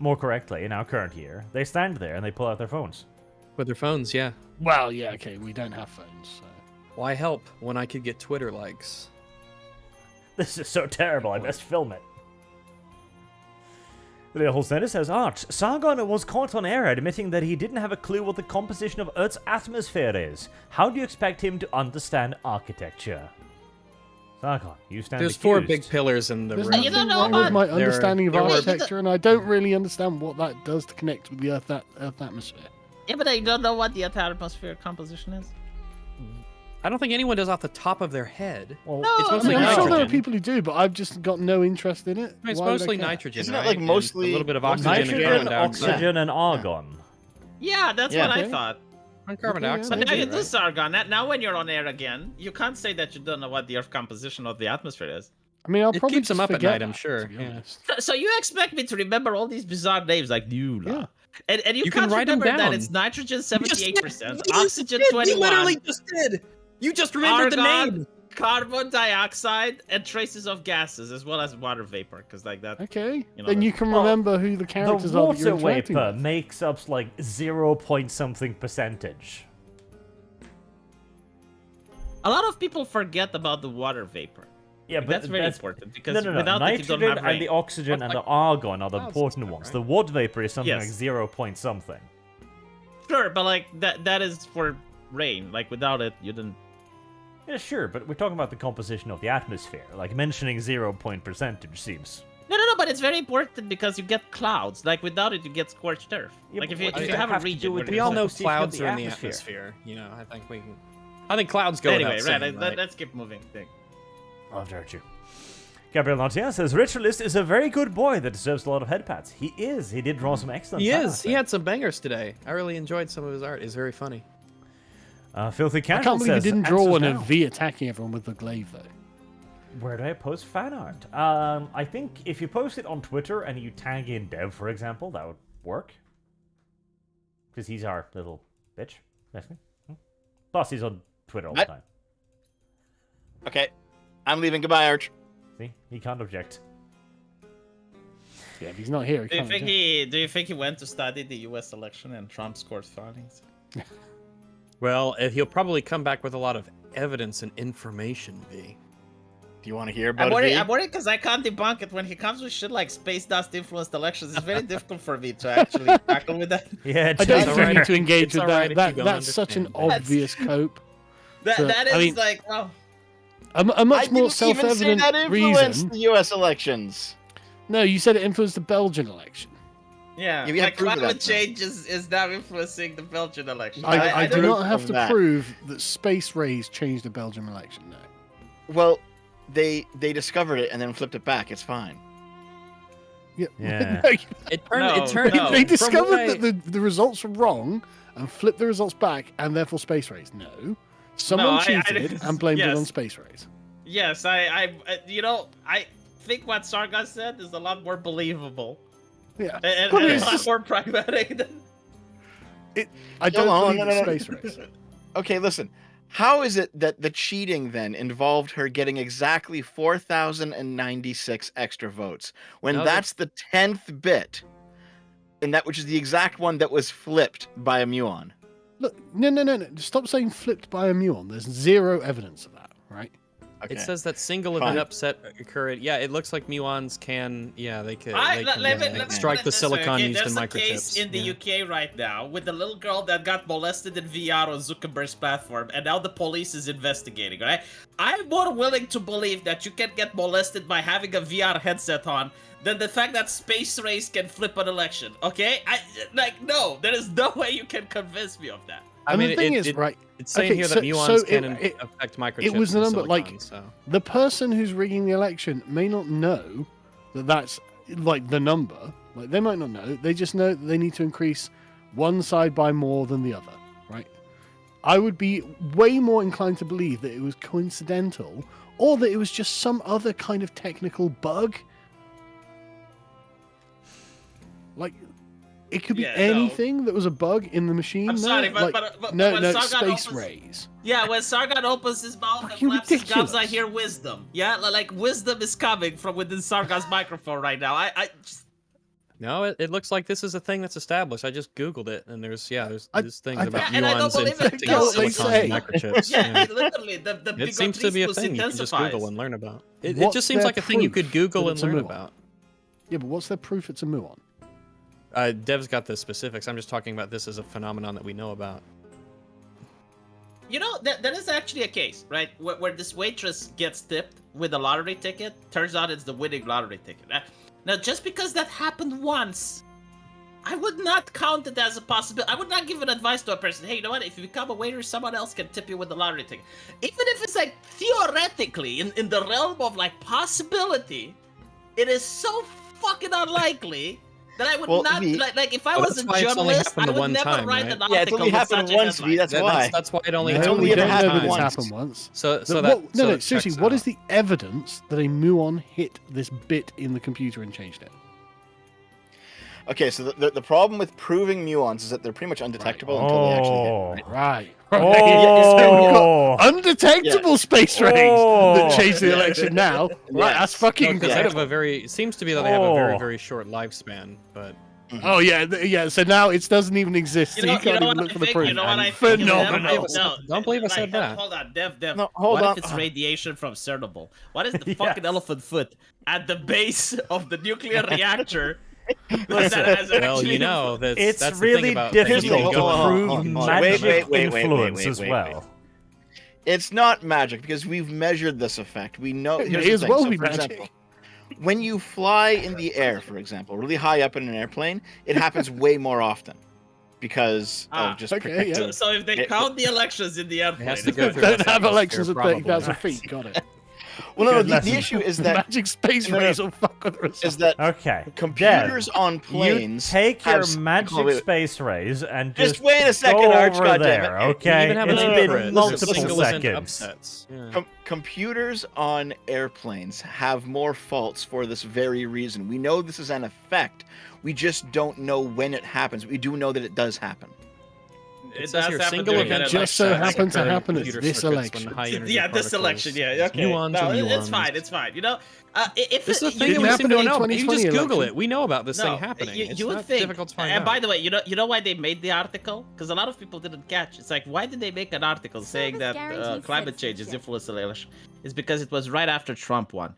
more correctly, in our current year, they stand there and they pull out their phones. With their phones, yeah. Well, yeah, okay, we don't have phones. So. Why help when I could get Twitter likes? This is so terrible, I best film it. The little sender says, Arch, Sargon was caught on air admitting that he didn't have a clue what the composition of Earth's atmosphere is. How do you expect him to understand architecture? Sargon, you stand There's accused. 4 big pillars in the There's room. You nothing don't know wrong with about- my There- understanding of there were- architecture, and I don't really understand what that does to connect with the Earth atmosphere. Yeah, but I don't know what the atmosphere composition is. I don't think anyone does off the top of their head. Well, No, it's I mostly mean, I'm sure there are nitrogen. people who do, but I've just got no interest in it. It's Why would I mostly care? nitrogen, Isn't it, right? like, And mostly- a little bit of oxygen and nitrogen, carbon dioxide. oxygen, and argon. Yeah, that's Yeah. what I Okay. thought. And carbon Okay, yeah, dioxide. But now maybe, you do, right? Sargon. Now when you're on air again, you can't say that you don't know what the Earth composition of the atmosphere is. I mean, I'll It probably keeps them just up at forget night, I'm that, sure, to be yeah. honest. So you expect me to remember all these bizarre names like Nula? Yeah. And you, You can't can write 'em remember that down. it's nitrogen You just 78%, did. oxygen You 21, literally just did. You just remembered the Argon, name. carbon dioxide, and traces of gases, as well as water vapor, because like that. Okay, You know, then that- you can Well, remember who the The characters are that you're water interacting vapor with. makes up like 0 point something percentage. A lot of people forget about the water vapor. Yeah, Like, but that's very important because no. without it, you don't Nitrogen have rain. and the oxygen Well, and like the argon are the clouds important and stuff, ones. right? The water vapor is something Yes. like 0 point something. Sure, but like that is for rain. Like without it, you didn't. Yeah, sure, but we're talking about the composition of the atmosphere. Like mentioning 0 point percentage seems. No, but it's very important because you get clouds. Like without it, you get scorched earth. Yeah, like but if you, what if does you that have a have to do region, with where We there's all like- know composition of clouds the are in the atmosphere. atmosphere. You know, I think we can. I think clouds go Anyway, without saying, right? let's keep moving. Thing. I've heard you. Gabriel Lantia says Ritualist is a very good boy that deserves a lot of head pats. He is. He did draw some excellent. He fan is. He art. had some bangers today. I really enjoyed some of his art. It's very funny. Filthy I Casual can't believe he says, didn't draw "Answers one now." of V attacking everyone with the glaive, though. Where do I post fan art? I think if you post it on Twitter and you tag in Dev, for example, that would work. Because he's our little bitch, basically. Plus, he's on Twitter all the What? time. Okay, I'm leaving. Goodbye, Arch. See? He can't object. Yeah, if he's not here, he Do you can't. think do it. do you think he went to study the U.S. election and Trump scored findings? Well, he'll probably come back with a lot of evidence and information, V. Do you want to hear I'm about worried. it? I'm worried because I can't debunk it when he comes with shit like space dust influenced elections. It's very difficult for me to actually tackle with that. Yeah, I don't It's think alright. you need to engage It's with alright that. if you don't That's such an understand. obvious cope. That So, that is I mean- like, well, A much I more didn't even say self-evident that influenced reason. the U.S. elections. No, you said it influenced the Belgian election. yeah. Yeah, we have Like proof of climate that, though. change is now influencing the Belgian election. I do don't- not have of to that. prove that space rays changed the Belgian election. No. Well, they discovered it and then flipped it back. It's fine. Yeah. Yeah. No, It turned. No, it turned. no. they from discovered what I- that the results were wrong and flipped the results back, and therefore space rays. No, someone I cheated didn't- and blamed it yes. on space rays. Yes, I think what Sargon said is a lot more believable Yeah, and But a it's lot just- more pragmatic than. I don't Come on, believe no, it's no, no. space rays. Okay, listen. How is it that the cheating then involved her getting exactly 4,096 extra votes when No, that's the 10th bit, and that which is the exact one that was flipped by a muon? Look, no. Stop saying flipped by a muon. There's zero evidence of that, right? Okay. It says that single Fine. event upset occurred. Yeah, it looks like muons can. Yeah, they could. I, they let, can, let me, uh, let me strike put the it this way, silicon okay? used in There's a microchips. case in the yeah. UK right now with the little girl that got molested in VR on Zuckerberg's platform, and now the police is investigating. Right? I'm more willing to believe that you can get molested by having a VR headset on than the fact that space rays can flip an election. Okay? No, there is no way you can convince me of that. I And mean, the thing it, is, right? it's saying okay, here so- that muons so can it- affect microchips. was the and number, like- silicon, so. The person who's rigging the election may not know that that's like the number. Like they might not know. They just know that they need to increase one side by more than the other, right? I would be way more inclined to believe that it was coincidental or that it was just some other kind of technical bug. Like it could be Yeah, no. anything that was a bug in the machine. I'm no? sorry, but- Like, but no, when no, Sargon space opens- rays. Yeah, when Sargon opens his mouth and Fucking flaps his gums, I ridiculous. hear wisdom. Yeah, like wisdom is coming from within Sargon's microphone right now. I just No, it looks like this is a thing that's established. I just Googled it, and there's things I- about Yeah, and I don't muons believe it. infecting No, silicon it's- and microchips. Yeah, literally, the It seems to be a thing you can just Google and learn about. It What's just seems their like a thing you could proof Google that and it's a learn muon? about. Yeah, but what's their proof it's a muon? Dev's got the specifics. I'm just talking about this as a phenomenon that we know about. You know, that is actually a case, right? Where this waitress gets tipped with a lottery ticket. Turns out it's the winning lottery ticket. Now, just because that happened once, I would not count it as a possibility. I would not give an advice to a person, hey, you know what? If you become a waiter, someone else can tip you with the lottery ticket. Even if it's like theoretically in the realm of like possibility, it is so fucking unlikely that I would not like if I Well, was a that's why it's only journalist, happened I the would one never time, write right? an article Yeah, it's only with happened such a once, headline. that's why. That's why it only No, It's happened only we ever don't know happened that it's once. happened once. So But that what, so no, that seriously, checks what is out. the evidence that a muon hit this bit in the computer and changed it? Okay, so the problem with proving muons is that they're pretty much undetectable until they actually hit. Right? Right. So we've Oh, got undetectable space rays Oh. that changed the election now. Right, that's fucking No, 'cause they have incredible. a very. It seems to be that they have a very Oh. very short lifespan, but Oh yeah, yeah. So now it doesn't even exist. So you can't even look for the proof. You know what I think? Phenomenal. Don't believe I said that. Hold on, Dev. No, hold what on. if it's radiation from Chernobyl? What is the Yes. fucking elephant foot at the base of the nuclear reactor? Listen, well, you know that's it's that's the really thing about things. difficult You Hold to go on, and- prove hold on. magic Wait, influence as wait. well. It's not magic because we've measured this effect. We know. It Here's may the as thing. well So, be for magic. example, when you fly in the air, for example, really high up in an airplane, it happens way more often because Ah, of just okay, protecting. yeah. So if they count the elections in the airplane, has to go through Don't this have elections at atmosphere, 30,000 probably. feet. Got it. Well, no, Good the lesson. issue is that Magic space No, no. rays will fuck with the results. is that Okay. computers on You planes take your have s- magic oh, wait, space rays and Just just wait a second, go Arch, over goddammit. there, You okay? You even have a It's name been for it. multiple Single event seconds. upsets. Yeah. computers on airplanes have more faults for this very reason. We know this is an effect. We just don't know when it happens. We do know that it does happen. It it says does here, happen single during event an just so election. happens to occur in happen at computer this circuits when election. high energy Yeah, this particles- election. Yeah, okay. Muons No, or it's muons. fine. It's fine. You know, if This is a you thing didn't that we happen seem to in know. the You can just 2020 Google election. it. We know about this no, thing happening. you It's would not think. difficult to find And out. by the way, you know why they made the article? Because a lot of people didn't catch. It's like, why did they make an article saying Service that guaranteed climate change is citizenship. influencing the election? It's because it was right after Trump won.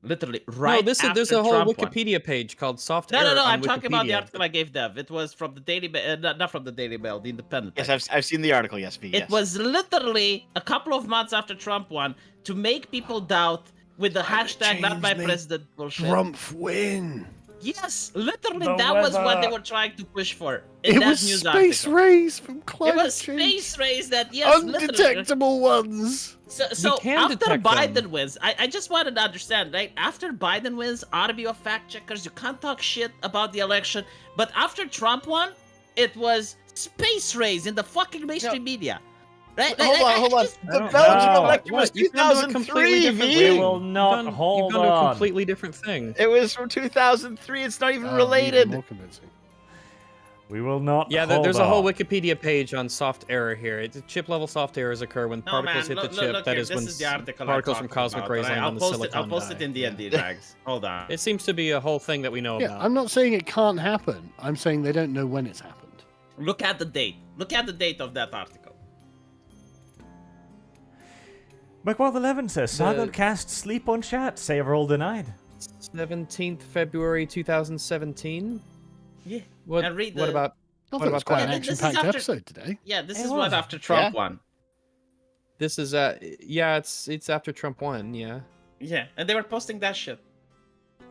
Literally, right no, after there's a whole Trump won. Wikipedia page called Soft No, Error on I'm talking about the Wikipedia. article I gave Dev. It was from the Daily Mail, not from the Daily Mail, the Independent. Yes, I've seen the article. Yes, V. It Yes. was literally a couple of months after Trump won to make people doubt with the hashtag not my change president bullshit. Trump win. Yes, literally The that was what weather. they were trying to push for in It that was news space article. rays from It climate was change. space rays that yes, literally. Undetectable ones. So can after detect Biden them. wins, I just wanted to understand, right? After Biden wins, ought to be your fact checkers. You can't talk shit about the election. But after Trump won, it was space rays in the fucking mainstream media. Right? Hold on. just- The No. Belgian No. election was What? You've gone to a completely 2003, different V. We thing. will not You've hold gone to a on. completely different thing. It was from 2003. It's not even Oh, related. even more convincing. We will not Yeah, hold there's a whole on. Wikipedia page on soft error here. It's chip level soft errors occur when No, particles man, hit the look, chip. look that here, is this when is the article I'm particles from talking cosmic about, rays alright? land on the silicon I'll post it die. in the Yeah. ND rags. Hold on. It seems to be a whole thing that we know Yeah, about. I'm not saying it can't happen. I'm saying they don't know when it's happened. Look at the date. Look at the date of that article. McWall11 says, Sargon cast sleep on chat. Save roll denied. 17th February 2017. Yeah. What? And read What the- about? I What thought it was about quite that? an Yeah, this is action-packed after- episode today. Yeah, this It is was. what after Trump Yeah. won. This is yeah, it's after Trump won. Yeah. Yeah, and they were posting that shit.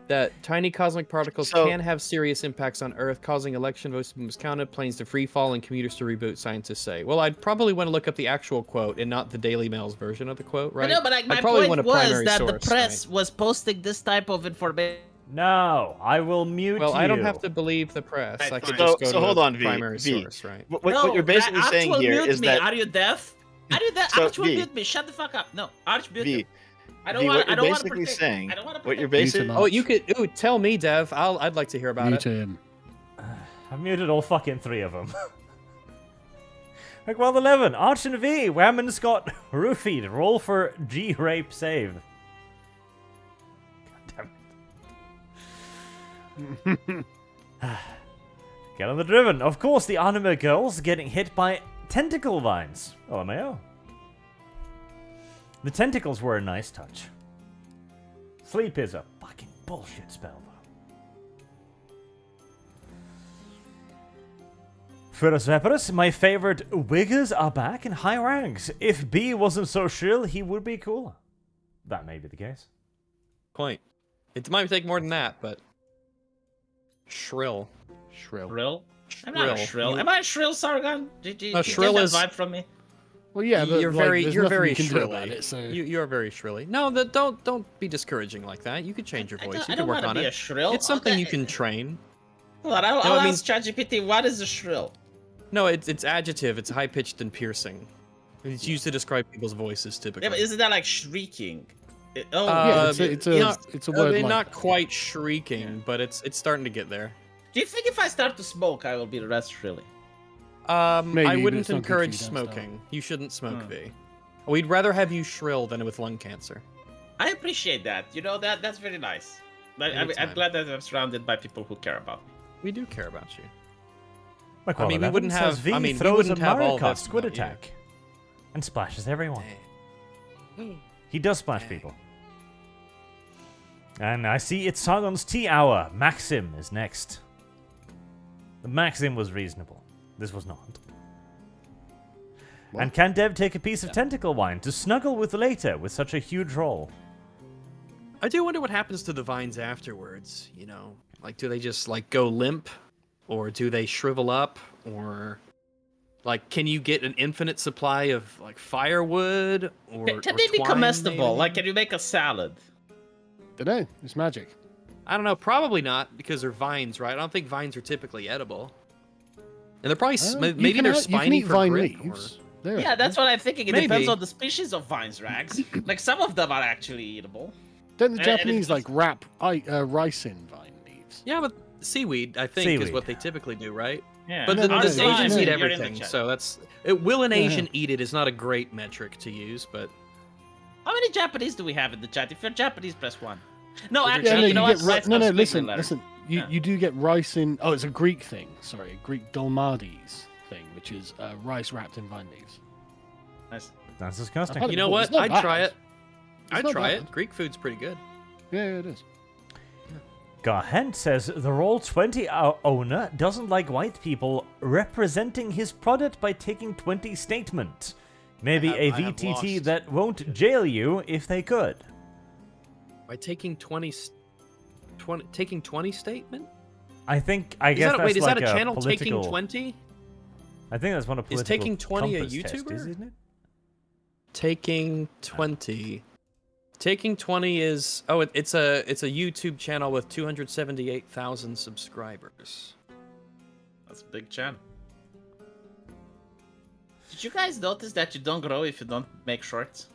That tiny cosmic particles So- can have serious impacts on Earth, causing election votes to be miscounted, planes to free fall, and commuters to reboot, scientists say. Well, I'd probably want to look up the actual quote and not the Daily Mail's version of the quote, right? I know, but like, my I'd probably point want a was primary that source, the press was posting this type of information. No, I will mute Well, you. I don't have to believe the press. Right, I could fine. just go So to hold a on, V, primary V. source, right? What you're basically saying Arch will here mute is me. that Are you deaf? Are you deaf? So, Arch will V. mute me. Shut the fuck up. No, Arch mute V, me. I don't V, want. what I you're don't want to basically protect. saying, I don't want to what you're protect. basically, Mute him Oh, you could. Ooh, tell me, Dev. I'd like to hear about Mute it. him. I've muted all fucking three of them. McWall11, Arch and V, Whammon's got roofied. Roll for G-rape save. God damn it. Get on the driven. Of course, the anime girls getting hit by tentacle vines. LMAO. The tentacles were a nice touch. Sleep is a fucking bullshit spell, though. Ferus, my favorite wiggers are back in high ranks. If B wasn't so shrill, he would be cooler. That may be the case. Point. It might take more than that, but shrill. Shrill? I'm not a shrill. Am I a shrill, Sargon? Did you shrill get is that vibe from me? Well, yeah, but you're like, very there's you're nothing very you can do shrilly. about it, so... You're very shrilly. No, don't be discouraging like that. You could change your voice. You I could don't work want to on be it. a shrill. It's something you can train. Hold on, I'll I mean- ask ChatGPT, what is a shrill? No, it's adjective. It's high pitched and piercing. It's used to describe people's voices typically. Yeah, but isn't that like shrieking? Yeah, it's a word like not that. quite shrieking, but it's starting to get there. Do you think if I start to smoke, I will be less shrilly? Maybe, I but wouldn't it's not good for encourage you, don't smoking. You shouldn't smoke, V. We'd rather have you shrill than with lung cancer. I appreciate that. You know, that's very nice. But I'm Anytime. glad that I'm surrounded by people who care about me. We do care about you. Michael I mean, we 11 wouldn't says have- V I mean, we throws wouldn't a have Mario all Kart this squid without you. attack and splashes everyone. He does splash people. And I see it's Sargon's tea hour. Maxim is next. The Maxim was reasonable. This was not. What? And can Dev take a piece of tentacle wine to snuggle with later with such a huge roll? I do wonder what happens to the vines afterwards. You know, like do they just like go limp, or do they shrivel up, or like can you get an infinite supply of like firewood or? Can or they be twine, comestible? maybe? Like, can you make a salad? Dunno, it's magic. I don't know. Probably not because they're vines, right? I don't think vines are typically edible. And they're probably maybe they're you spiny can eat for vine grip, leaves. or- They're Yeah, that's what I'm thinking. It depends Maybe. on the species of vines, Rags. Like, some of them are actually eatable. Don't the and Japanese it's- like wrap rice in vine leaves? Yeah, but seaweed, I think, is Seaweed. what they typically do, right? Yeah. But No, the, no, the no, Asians no, eat no. You're in the everything, chat. so that's will an Yeah. Asian eat it is not a great metric to use, but How many Japanese do we have in the chat? If you're Japanese, press 1. No, Yeah, actually, Yeah, no, you know you what? get ri- Rice no, comes no. quick Listen, with letter. listen. Yeah. You do get rice in. Oh, it's a Greek thing. Sorry, a Greek dolmades thing, which is rice wrapped in vine leaves. Nice. That's disgusting. I've had you it know before. what? It's not I'd try bad. it. I'd not try bad. it. Greek food's pretty good. Yeah, it is. Garhent says the Roll20 owner doesn't like white people representing his product by taking 20 statement. Maybe a I have VTT lost. that won't jail you if they could. By taking 20 taking 20 statement? I guess Is that's that like a channel political... taking 20? I think that's one of Is political taking 20 a compass test, YouTuber? isn't it? Taking 20. Taking 20 is it's a YouTube channel with 278,000 subscribers. That's a big channel. Did you guys notice that you don't grow if you don't make shorts?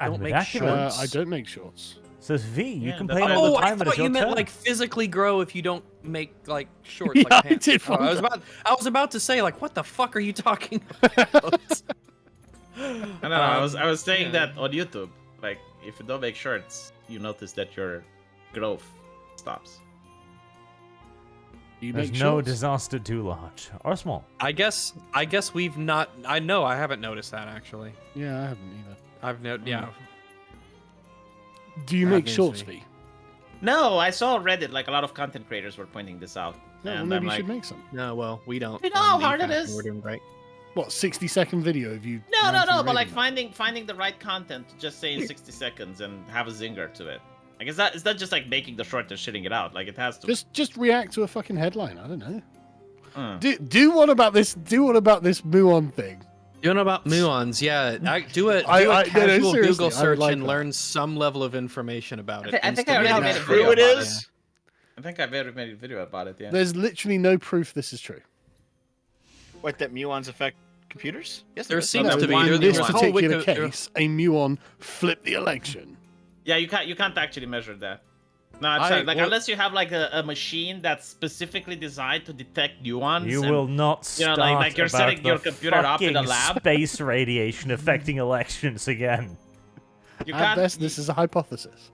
And Don't make Miraculous shorts. I don't make shorts. says V, you Yeah, complain that's all Oh, the I time, but thought it's your you meant turn. like physically grow if you don't make like shorts Yeah, I like pants. did Oh, I was wonder. about to say like what the fuck are you talking about? I know. I was saying yeah. that on YouTube. Like, if you don't make shorts, you notice that your growth stops. You There's make no shorts? disaster too large or small. I guess we've not. I know I haven't noticed that actually. Yeah, I haven't either. I've yeah. Do you That make means shorts, me. V? No, I saw on Reddit like a lot of content creators were pointing this out. Yeah, well, and maybe I'm you like, should make some. No, well we don't. You know how on hard it Newcastle, is? We're doing great. What, 60-second video of you? no, ranting but like raving finding the right content to just say in 60 seconds and have a zinger to it. Like, is that just like making the short and shitting it out? Like, it has to. Just react to a fucking headline. I don't know. Mm. Do what about this? Do what about this Muon thing? You know about muons? Yeah, do a I- no, casual seriously, Google I would search like and that. learn some level of information about it. I think I instantly. already How made a true video it about is? I think I've already made a video about it. Yeah. There's literally no proof this is true. What, that muons affect computers? Yes, There is. seems No, to be. in In There's this a whole particular wiki- case, a Muon flipped the election. Yeah, you can't actually measure that. No, I'm I- sorry. Like, well- unless you have like a machine that's specifically designed to detect nuance. You and- will not you know, start like you're about setting the your computer up in a fucking lab. space radiation affecting elections again. You At can't. best, this is a hypothesis.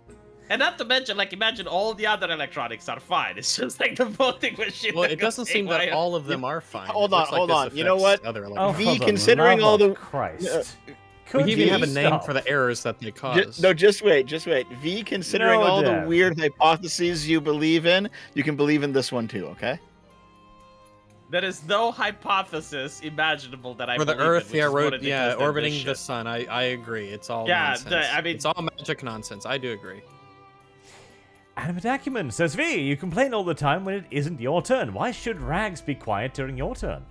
And not to mention, like, imagine all the other electronics are fine. It's just like the voting machine. Well, that it goes doesn't seem that haywire. all of them are fine. Hold It looks on, like hold this on. You know affects what? Other Oh, electronics. V, for the considering love all of the- Christ. We Could even you have a name stop? for the errors that they cause. No, just wait. V, considering No, all the Dev. weird hypotheses you believe in, you can believe in this one too, okay? There is no hypothesis imaginable that I For the believe in, Earth, which is more ridiculous than this orbiting the shit. sun. I agree. It's all Yeah, nonsense. I mean- it's all magic nonsense. I do agree. Animate Acumen says, V, you complain all the time when it isn't your turn. Why should Rags be quiet during your turn?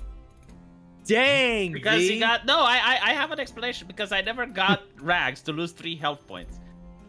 Dang, Because V. he got I have an explanation because I never got Rags to lose 3 health points.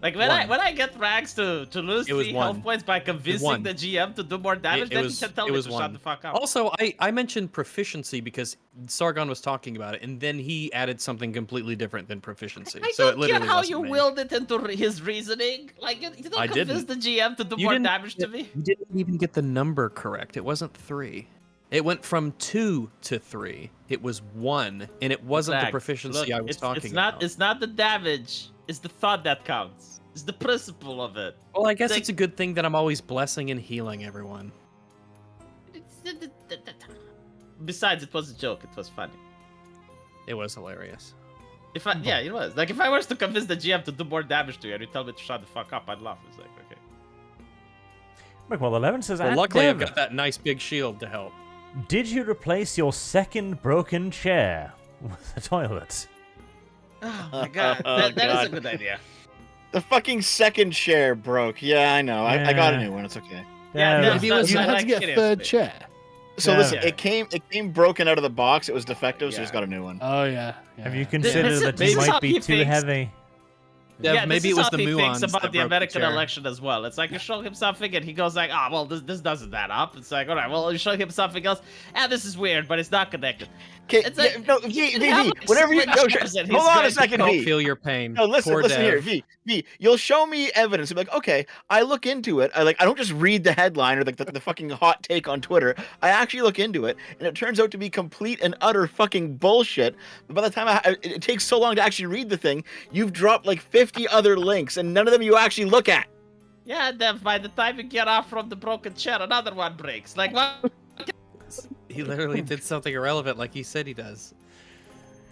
Like when One. I get Rags to lose It was 3 one. health points by convincing one. the GM to do more damage, then was- he can tell it me was to one. shut the fuck up. Also, I mentioned proficiency because Sargon was talking about it, and then he added something completely different than proficiency. I so it don't literally get how wasn't you me. willed it into his reasoning. Like you don't I convince didn't. the GM to do You more didn't damage to me. You didn't even get the number correct. It wasn't 3. It went from 2 to 3. It was 1, and it wasn't Zach, the proficiency look, I was talking it's not, about. It's not the damage. It's the thought that counts. It's the principle of it. Well, I guess like- it's a good thing that I'm always blessing and healing everyone. Besides, it was a joke. It was funny. It was hilarious. Yeah, it was. Like if I was to convince the GM to do more damage to you and you tell me to shut the fuck up, I'd laugh. It's like, okay. McWell11 says, Well, "And luckily, I've Dev, got that nice big shield to help. did you replace your second broken chair with a toilet?" Oh my god, Oh, that is God. a good idea. The fucking second chair broke. Yeah, I know. I got a Yeah. new one. It's okay. Yeah, Dev, no, maybe it it's was You not had like to get a shitty third of me. chair. So Yeah. listen, Yeah. it came broken out of the box. It was defective, so Yeah. just got a new one. Oh yeah. Have yeah. you considered this that is you how might be he too thinks. heavy? Dev, Yeah, maybe this it was is the how he thinks muons about that the broke American chair. election as well. It's like you show him something and he goes like, "Ah, well, this doesn't add up." It's like, all right, well, you show him something else. This is weird, but it's not connected. Okay, It's like, no, you V, can V, have, V. like, Whenever you split no, jars and he's hold on a good. second, Don't V. feel your pain. No, listen, Poor listen here, Dev. V. You'll show me evidence. You'll be like, okay, I look into it. I don't just read the headline or the fucking hot take on Twitter. I actually look into it, and it turns out to be complete and utter fucking bullshit. But by the time it takes so long to actually read the thing, you've dropped like 50 other links, and none of them you actually look at. Yeah, then by the time you get off from the broken chair, another one breaks. Like what? He literally did something irrelevant like he said he does.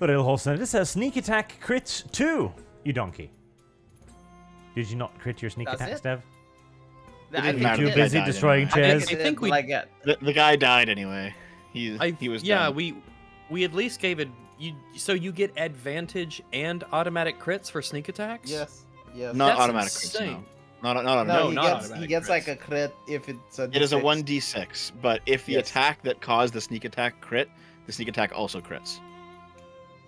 But Il Horse it says sneak attack crits 2, you donkey. Did you not crit your sneak That's attacks, it? Dev? It I didn't think matter. Too The guy busy died destroying anyway. chairs? I think we- like it. The guy died anyway. He was yeah, done. we at least gave it. So you get advantage and automatic crits for sneak attacks. Yes. Not That's automatic crits, insane. no. Not No, automatic. he not gets automatic he gets like crits. a crit if it's a It is a D6. 1d6, but if the Yes. attack that caused the sneak attack crit, the sneak attack also crits.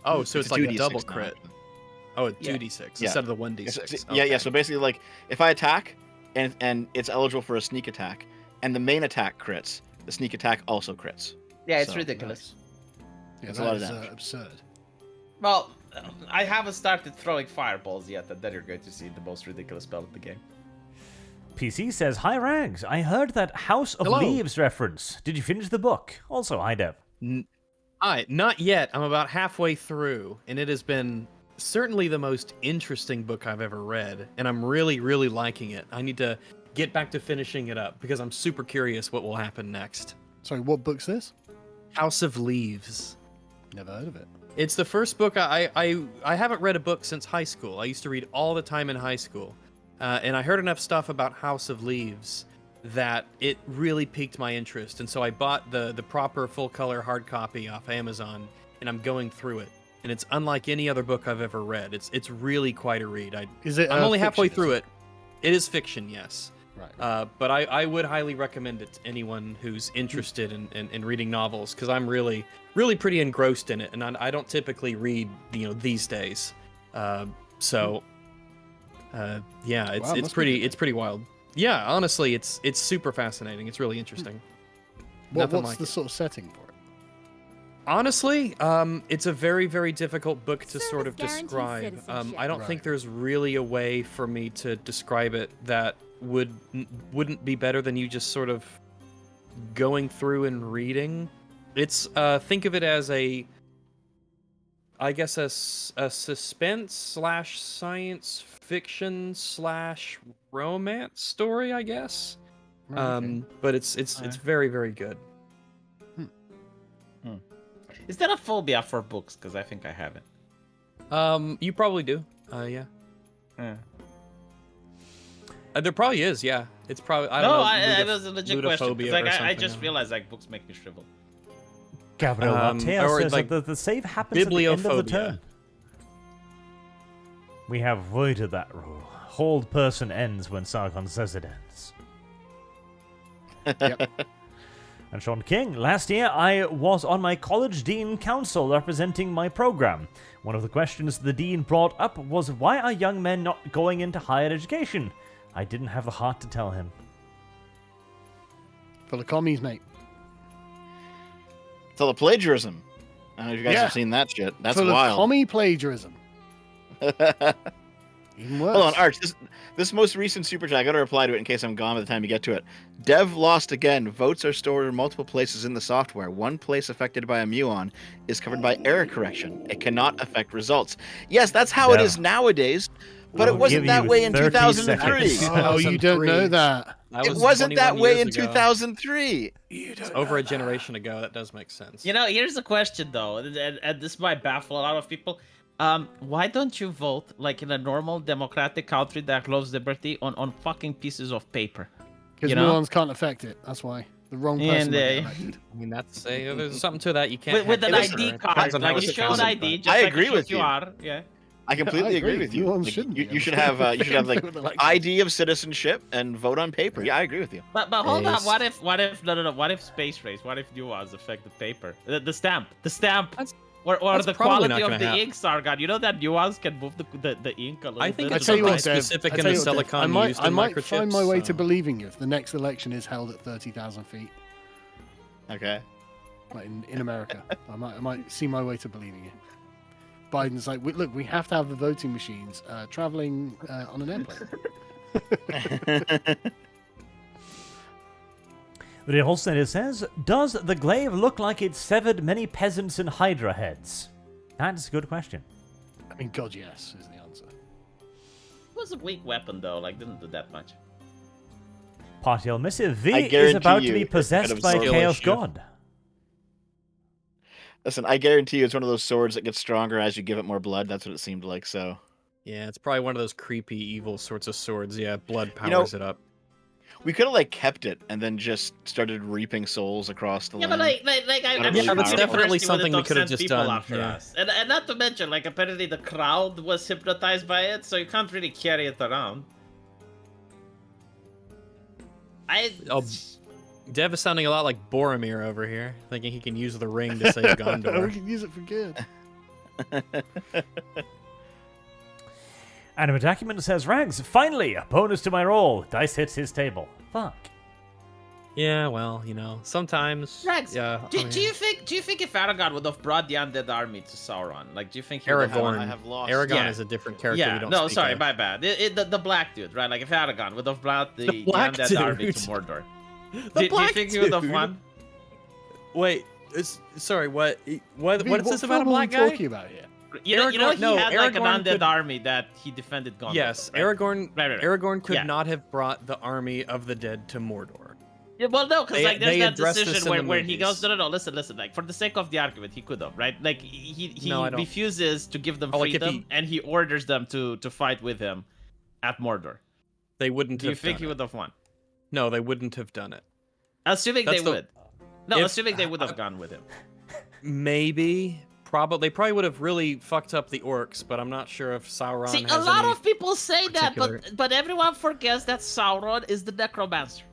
Oh, so it's a like a 2d6 double now. crit. Oh, a Yeah. 2d6 Yeah. instead of the Yeah, 1d6. yeah, Okay. so basically, like, if I attack and it's eligible for a sneak attack, and the main attack crits, the sneak attack also crits. Yeah, it's So, ridiculous. Yeah, That's a that lot of is damage. absurd. Well, I haven't started throwing fireballs yet, and then you're going to see the most ridiculous spell in the game. PC says, hi Rags, I heard that House of Hello. Leaves reference. Did you finish the book? Also, hi Dev. Not yet. I'm about halfway through, and it has been certainly the most interesting book I've ever read, and I'm really, really liking it. I need to get back to finishing it up because I'm super curious what will happen next. Sorry, what book's this? House of Leaves. Never heard of it. It's the first book I haven't read a book since high school. I used to read all the time in high school, and I heard enough stuff about House of Leaves that it really piqued my interest, and so I bought the proper full color hard copy off Amazon, and I'm going through it. And it's unlike any other book I've ever read. It's really quite a read. Is it? I'm only halfway fiction, through is it. It is fiction, yes. Right. But I would highly recommend it to anyone who's interested in reading novels, because I'm really pretty engrossed in it, and I don't typically read these days. Yeah, Wow, it's must be good. pretty wild. Yeah, honestly, it's super fascinating. It's really interesting. What's Nothing like the it. sort of setting for it? Honestly, it's a very, very difficult book to sort of Service guarantees describe. citizenship. I don't think Right. there's really a way for me to describe it that wouldn't be better than you just sort of going through and reading. It's think of it as I guess a suspense / science fiction / romance story, I guess. Right, okay. But it's very, very good. Is there a phobia for books? Because I think I have it. You probably do. Yeah. Yeah. There probably is. Yeah. It's probably. I don't know. It was a legit question. 'Cause, like, I just realized like books make me shrivel. Gabriel Mateo or, says like, that the save happens at the end of the bibliophobia. turn. We have voided that rule. Hold person ends when Sargon says it ends. Yep. And Sean King, last year I was on my college dean council representing my program. One of the questions the dean brought up was why are young men not going into higher education? I didn't have the heart to tell him. For the commies, mate. It's all the plagiarism. I don't know if you guys have seen that shit. That's For the wild. commie plagiarism. Even worse. Hold on, Arch. This most recent super chat, I gotta reply to it in case I'm gone by the time you get to it. Dev lost again. Votes are stored in multiple places in the software. One place affected by a muon is covered by error correction. It cannot affect results. Yes, that's how it is nowadays, but We'll it wasn't give that you way in 30 2003. seconds. Oh, you don't know that. It wasn't that 21 way years in ago. 2003. It's over a generation ago. That does make sense. You know, here's a question though, and this might baffle a lot of people. Why don't you vote like in a normal democratic country that loves liberty on fucking pieces of paper? Because You know? muons can't affect it. That's why. The wrong person And, might get elected. I mean, that's there's something to that. You can't With an have listen, ID it depends card, on how like it's you show an counted, ID, but- just I like agree you show with you. QR. Yeah. I completely I agree agree. with you. Muons Like, shouldn't be you able should to have like with elections. ID of citizenship and vote on paper. Yeah, I agree with you. But hold on, Yes. what if what if space race? What if nuance affect the paper? The stamp. That's- Or that's the probably quality not of gonna the happen. ink, Sargon. You know that nuance can move the ink a little I think bit. it's tell you something what, Dev, specific I in tell the you what, Dev, silicon used I in might find my microchips, way to so- believing you if the next election is held at 30,000 feet, Okay. like in America. I might see my way to believing you. Biden's like, look, we have to have the voting machines traveling on an airplane. The Holstein says, does the glaive look like it severed many peasants and hydra heads? That's a good question. I mean, God, yes, is the answer. It was a weak weapon though, like didn't do that much. Partial Missive V I is guarantee about to you be it's possessed kind of by skill Chaos issue. God. Listen, I guarantee you it's one of those swords that gets stronger as you give it more blood. That's what it seemed like. So Yeah, it's probably one of those creepy, evil sorts of swords. Yeah, blood You know, powers it up. we could have like kept it and then just started reaping souls across the Yeah, land. but I'm Yeah, sure that's the definitely university would something we have could have sent just people done, after yeah. us. And not to mention, like apparently the crowd was hypnotized by it, so you can't really carry it around. Oh, Dev is sounding a lot like Boromir over here, thinking he can use the ring to save we Gondor. can use it for good. Anima Document says, Rags, finally, a bonus to my roll. Dice hits his table. Fuck. Yeah, well, you know, sometimes. Rex, Yeah. do you think if Aragorn would have brought the undead army to Sauron, like do you think he would have Aragorn. I have lost. Aragorn Yeah. is a different character. we Yeah, don't no, speak sorry, of. my bad. The black dude, right? Like if Aragorn would have brought the black undead army dude. to Mordor, The do you black think he would have dude. won? Wait, sorry. What V, is this about a film are we black guy? talking about here? You know he no, had like an Aragorn undead could- army that he defended Gondor. Yes, right? Aragorn. Right. Aragorn could Yeah. not have brought the army of the dead to Mordor. Yeah, well, no, because They- like there's they that addressed this decision in the where he movies. goes, no, listen, like for the sake of the argument, he could have, right? Like he No, I don't. refuses to give them Oh, like, if freedom, he- and he orders them to fight with him at Mordor. They wouldn't Do you have think done he it. would have won? No, they wouldn't have done it. Assuming That's they the- would. No, if- assuming they would have gone with him. Maybe. Probably. They probably would have really fucked up the orcs, but I'm not sure if Sauron See, has a lot any... of people say that, particular- but everyone forgets that Sauron is the necromancer.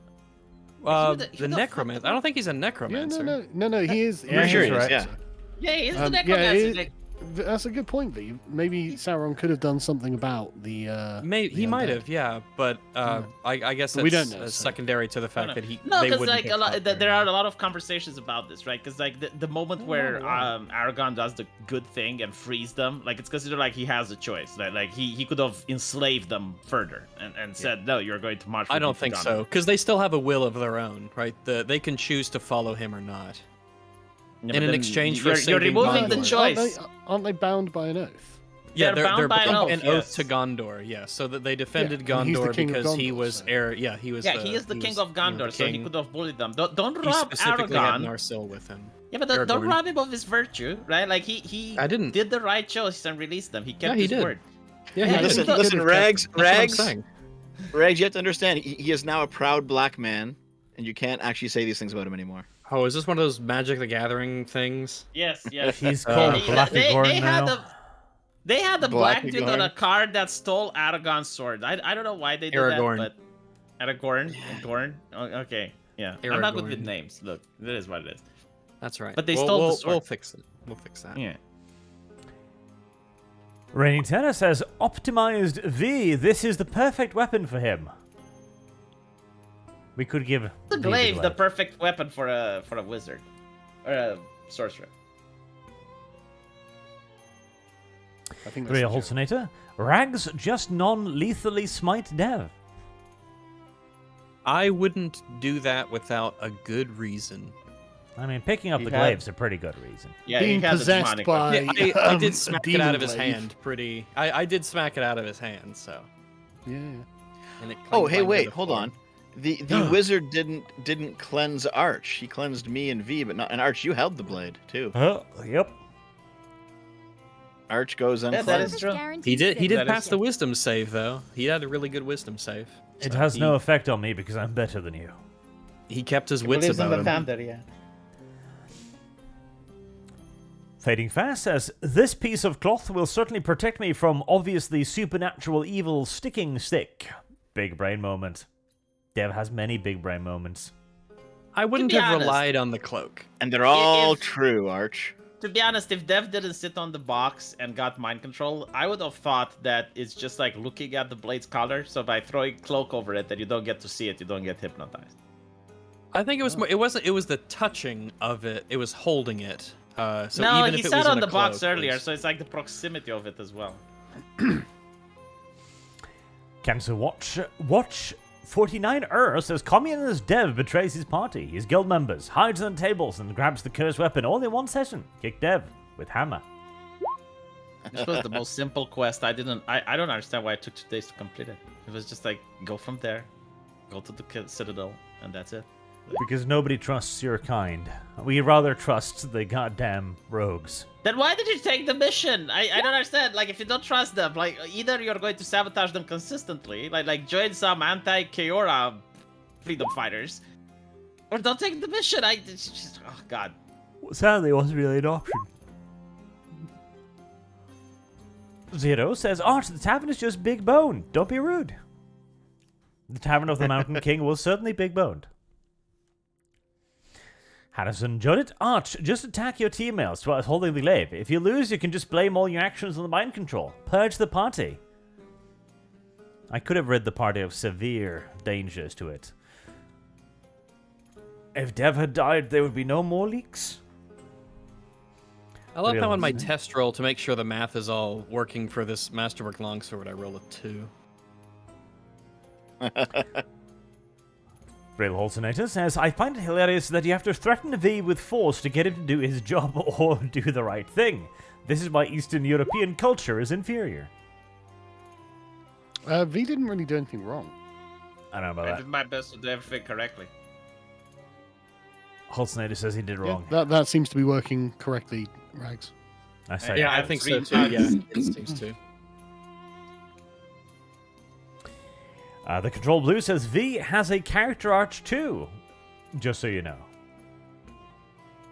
He would've the fucked necromancer. them I don't think he's a Yeah, necromancer. no. He is. Yeah, he sure is he is, right. yeah. Yeah, he's the Yeah, necromancer. Like, that's a good point, V. Maybe Sauron could have done something about the. He the might undead. have, yeah, but I guess But that's we don't know, so- secondary to the fact that no, they because wouldn't like get caught there are a lot of conversations about this, right? Because like the moment where Aragorn does the good thing and frees them, like it's considered like he has a choice. Like he could have enslaved them further and said, no, you're going to march. I with me don't to think Gondor." so, because they still have a will of their own, right? They can choose to follow him or not. Yeah, in but then exchange for you're saving removing the Gondor. choice. Aren't they bound by an oath? Yeah, They're bound by an oath, an yes. oath to Gondor. Yeah, so that they defended and he's the Gondor king of because he Gondor, was so- heir. Yeah, he was. Yeah, he is the king of Gondor, so he king. could have bullied them. Don't He rob specifically had Aragon. Narsil with him. Yeah, but don't Aragorn. rob him of his virtue, right? Like he I didn't. did the right choice and released them. He kept he his did. word. Yeah, Yeah, he Listen, did. listen, Rags, That's what I'm Rags, saying. Rags. You have to understand, he is now a proud black man, and you can't actually say these things about him anymore. Oh, is this one of those Magic the Gathering things? Yes, yes. He's called Blackigorn now. They had the black dude on a Blackigorn. card that stole Aragon's sword. I don't know why they did Aragorn. that, but Aragorn, Gorn. Oh, okay, yeah. I'm not good with Aragorn. names. Look, it is what it is. That's right. But they stole the we'll, sword. We'll fix it. We'll fix that. Yeah. Raining Tenor says, optimized V, this is the perfect weapon for him. We could give The V glaive, the perfect weapon for a wizard or a sorcerer. I think that's Real the joke. Halsonator, Rags just non-lethally smite Dev. I wouldn't do that without a good reason. I mean, picking up He the had- glaive's a pretty good reason. Yeah, Being he had the possessed demonic by weapon. I did smack it demon out of his glaive. hand pretty. I did smack it out of his hand, so. Yeah. And it Oh, clanged hey, to wait, the hold floor. on. The wizard didn't cleanse Arch. He cleansed me and V, but not. And Arch, you held the blade too. Yep. Arch goes Yeah, that uncleansed. is true. He did That is pass so. the wisdom save though. He had a really good wisdom save. It So has he, no effect on me because I'm better than you. He kept his He wits believes in about the him. founder, yeah. Fading Fast says, this piece of cloth will certainly protect me from obviously supernatural evil sticking stick. Big brain moment. Dev has many big brain moments. I wouldn't be have honest. relied on the cloak. And they're all If- true, Arch. To be honest, if Dev didn't sit on the box and got mind control, I would have thought that it's just like looking at the blade's color. So by throwing cloak over it, that you don't get to see it, you don't get hypnotized. I think it was more. It wasn't. It was the touching of it. It was holding it. So no, even he if it sat was on in a the box cloak, it earlier, was- so it's like the proximity of it as well. Cancer Watch 49 says, Communist Dev betrays his party, his guild members, hides on tables and grabs the cursed weapon all in one session. Kick Dev with hammer. This was the most simple quest. I don't understand why it took 2 days to complete it. It was just like go from there, go to the Citadel, and that's it. Because nobody trusts your kind. We rather trust the goddamn rogues. Then why did you take the mission? I don't understand. Like, if you don't trust them, like, either you're going to sabotage them consistently, like join some anti-Keora freedom fighters, or don't take the mission. It's just, oh god. Sadly, it wasn't really an option. Zero says, Art, the tavern is just big bone. Don't be rude. The Tavern of the Mountain King was certainly big boned. Harrison Judith, Arch, just attack your teammates while holding the glaive. If you lose, you can just blame all your actions on the mind control. Purge the party. I could have rid the party of severe dangers to it. If Dev had died, there would be no more leaks. I love how on my Realism. test roll to make sure the math is all working for this Masterwork Longsword, I roll a 2. Rail Halsonator says, I find it hilarious that you have to threaten V with force to get him to do his job or do the right thing. This is why Eastern European culture is inferior. V didn't really do anything wrong. I don't know I about did that. my best to do everything correctly. Halsonator says he did Yeah, wrong. that seems to be working correctly, Rags. I say, Yeah, I have think 3 so too. Yeah, bugs. instincts too. The Control Blue says, V has a character arch too. Just so you know.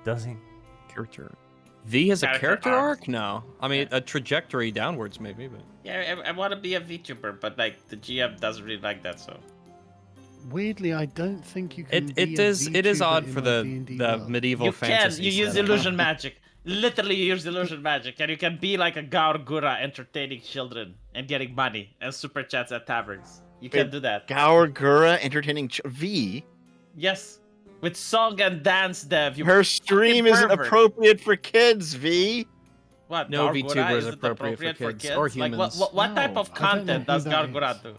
Does he? Character. V has a Character character arc. arc? No. I mean, a trajectory downwards maybe, but. Yeah, I want to be a VTuber, but like the GM doesn't really like that, so. Weirdly, I don't think you can. be It a is odd VTuber for in the D&D the world. medieval You can. fantasy. You use setup. illusion magic. Literally, you use illusion magic, and you can be like a Gaurgura entertaining children and getting money and super chats at taverns. You can Wait, do that. Gaurgura entertaining V. Yes, with song and dance, Dev. You Her stream fucking isn't pervert. appropriate for kids, V. What? No Gargura VTuber is isn't appropriate for kids or Like, what humans. type No, of I don't know content who does that Gargura is. do?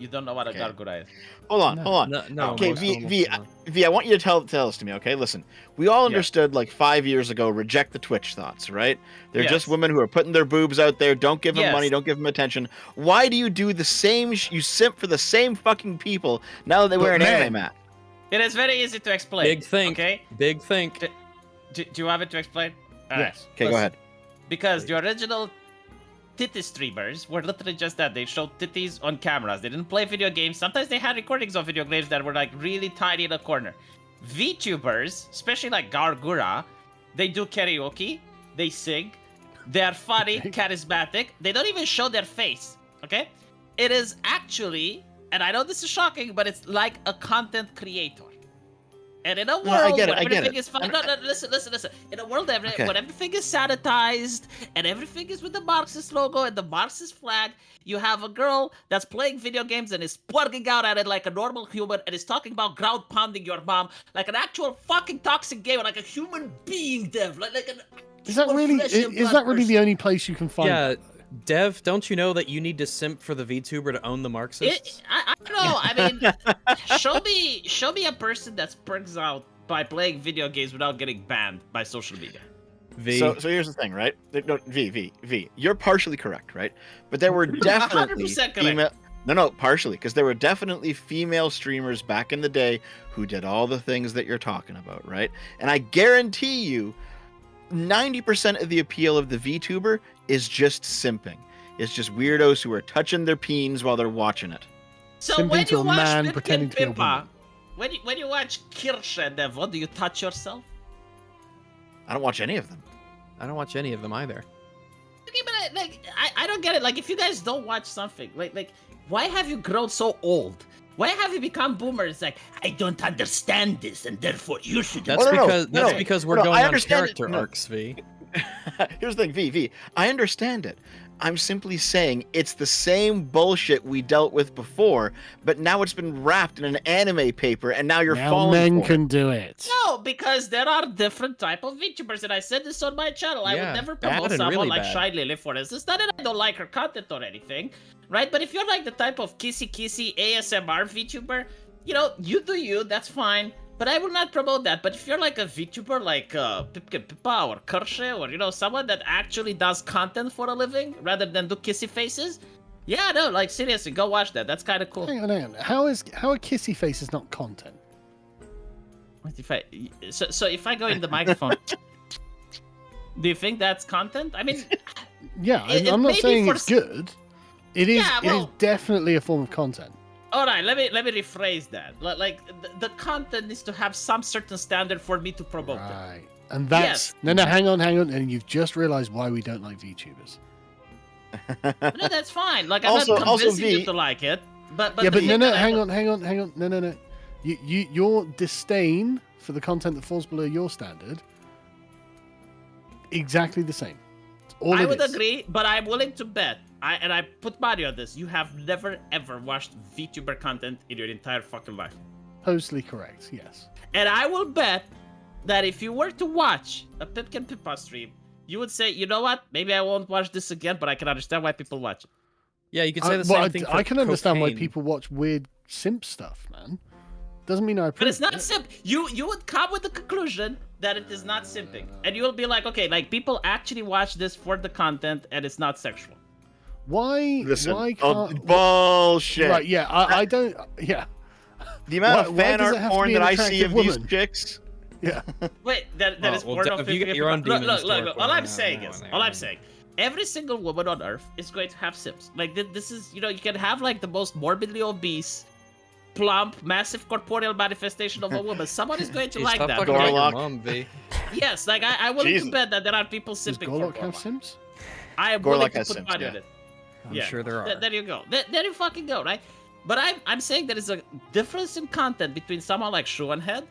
You don't know what a gargura is. Hold on. No, Okay, most V, almost V, not. V, I want you to tell this to me, okay? Listen, we all understood like 5 years ago, reject the Twitch thoughts, right? They're just women who are putting their boobs out there. Don't give them money. Don't give them attention. Why do you do the same? You simp for the same fucking people now that they wear an anime mat. It is very easy to explain. Big think. Okay. Big think. Do you have it to explain? All Yes. Okay, go ahead. Because the original titty streamers were literally just that. They showed titties on cameras. They didn't play video games. Sometimes they had recordings of video games that were like really tiny in a corner. VTubers, especially like Gargura, they do karaoke. They sing. They are funny, charismatic. They don't even show their face. Okay? It is actually, and I know this is shocking, but it's like a content creator. And in a world where everything is fun, listen. In a world when everything is sanitized and everything is with the Marxist logo and the Marxist flag, you have a girl that's playing video games and is plugging out at it like a normal human and is talking about ground pounding your mom like an actual fucking toxic gamer, like a human being, Dev, like an. Is that really the only place you can find? Yeah. Dev, don't you know that you need to simp for the VTuber to own the Marxists? I don't know. I mean, show me a person that springs out by playing video games without getting banned by social media. V. So here's the thing, right? No, V. You're partially correct, right? But there were definitely 100% female. No, partially, because there were definitely female streamers back in the day who did all the things that you're talking about, right? And I guarantee you, 90% of the appeal of the VTuber is just simping. It's just weirdos who are touching their peens while they're watching it. So Simping when to you a watch man Pipkin pretending to be a Pippa, woman. when you watch Kirsche Devo, do you touch yourself? I don't watch any of them. I don't watch any of them either. Okay, but I don't get it. Like, if you guys don't watch something, like why have you grown so old? Why have you become boomers? Like, I don't understand this, and therefore you should. That's because we're going on character arcs, V. Here's the thing, V. I understand it. I'm simply saying it's the same bullshit we dealt with before, but now it's been wrapped in an anime paper, and now you're falling men for can it. do it. No, because there are different type of VTubers, and I said this on my channel. I would never promote someone really like bad. Shy Lily, for instance. Not that I don't like her content or anything, right? But if you're like the type of kissy ASMR VTuber, you know, you do you, that's fine. But I will not promote that. But if you're like a VTuber like Pipkin Pippa or Kirsche, or, you know, someone that actually does content for a living rather than do kissy faces, yeah, no, like, seriously, go watch that. That's kind of cool. Hang on. How are kissy faces not content? What if if I go in the microphone, do you think that's content? I mean, Yeah, It I'm may not be saying for it's good. It is. Yeah, It is well- definitely a form of content. all right, let me rephrase that. Like, the content needs to have some certain standard for me to promote it. Right. And that's Yes. no, hang on, and you've just realized why we don't like VTubers. No, that's fine. Like, I'm Also- not also, convincing V- you to like it. But Yeah, but the no, thing that I hang don't- on, no. Your disdain for the content that falls below your standard, exactly the same. It's all I it would is. agree, but I'm willing to bet. I put money on this. You have never ever watched VTuber content in your entire fucking life. Totally correct. Yes. And I will bet that if you were to watch a Pipkin Pippa stream, you would say, you know what? Maybe I won't watch this again, but I can understand why people watch it. Yeah, you could say the same thing for I can understand why cocaine. people watch weird simp stuff, man. Doesn't mean I approve. But it's not it. simp. You would come with the conclusion that it is not simping, and you will be like, okay, like, people actually watch this for the content, and it's not sexual. Why? Listen, Why can't? bullshit. Right? Yeah. I don't. Yeah. The amount of Why fan does it art have to porn be that an I see attractive of these woman? chicks. Yeah. Wait, that Oh, is well, porn Dev, of if you get 50 your own Look, demons to work all with, I'm saying is, there all you I'm go. saying, every single woman on Earth is going to have sims. Like, this is, you know, you can have like the most morbidly obese, plump, massive corporeal manifestation of a woman. Someone is going to Hey, like stop that. fucking okay? with your Gorlock. mom, V. Yes, like, I will Jesus. bet that there are people Does simping for Gorlock have Gorlock. sims? I am willing Gorlock to has put sims, money yeah. on it. I'm sure there are. There you go. There you fucking go, right? But I'm saying there is a difference in content between someone like Shuanhead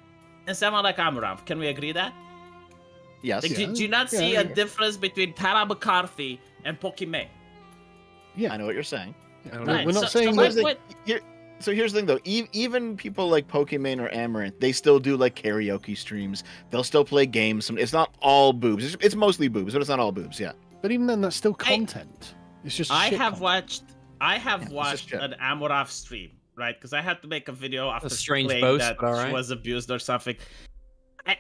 and someone like Amaranth. Can we agree that? Yes. Like, Yeah. do you not Yeah, see yeah. a difference between Tara McCarthy and Pokimane? Yeah. I know what you're saying. I don't We're know. not So saying my that. Here's the- point- So here's the thing, though. Even people like Pokimane or Amaranth, they still do like karaoke streams. They'll still play games. It's not all boobs. It's mostly boobs, but it's not all boobs. Yeah. But even then, that's still content. It's just. I shit have content. watched I have let's watched just an Amoraf stream, right? Because I had to make a video after she strange claimed boast, that but all she right. was abused or something.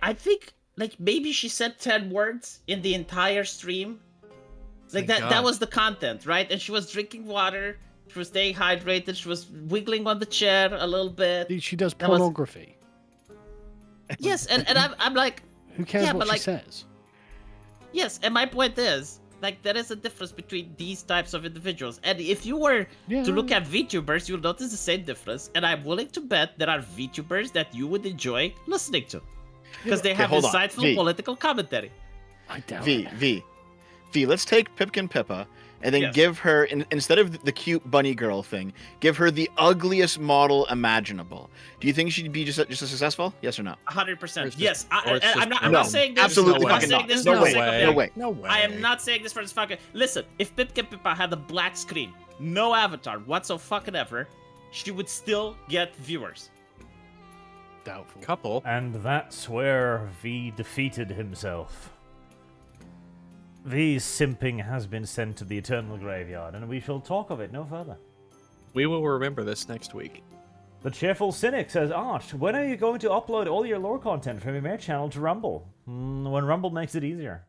I think like maybe she said 10 words in the entire stream. Like Thank that God. was the content, right? And she was drinking water, she was staying hydrated, she was wiggling on the chair a little bit. Dude, she does That was- pornography. Yes, and I'm like, Who cares Yeah, what but, she like- says? yes, and my point is, like, there is a difference between these types of individuals. And if you were Yeah. to look at VTubers, you'll notice the same difference. And I'm willing to bet there are VTubers that you would enjoy listening to. Because they Okay, have hold on. insightful V. political commentary. I doubt V, it. V, let's take Pipkin Pippa and then Yes. give her, instead of the cute bunny girl thing, give her the ugliest model imaginable. Do you think she'd be just as successful? Yes or no? 100%. Or it's yes, just- or it's I'm just- not. I'm No, not saying this. absolutely I'm not fucking saying not. this No for the way, sake of no the- way. No way. I am not saying this for this fucking. Listen, if Pipkin Pippa had a black screen, no avatar whatsoever, she would still get viewers. Doubtful. Couple. And that's where V defeated himself. V's simping has been sent to the eternal graveyard, and we shall talk of it no further. We will remember this next week. The Cheerful Cynic says, Arch, when are you going to upload all your lore content from your main channel to Rumble? When Rumble makes it easier.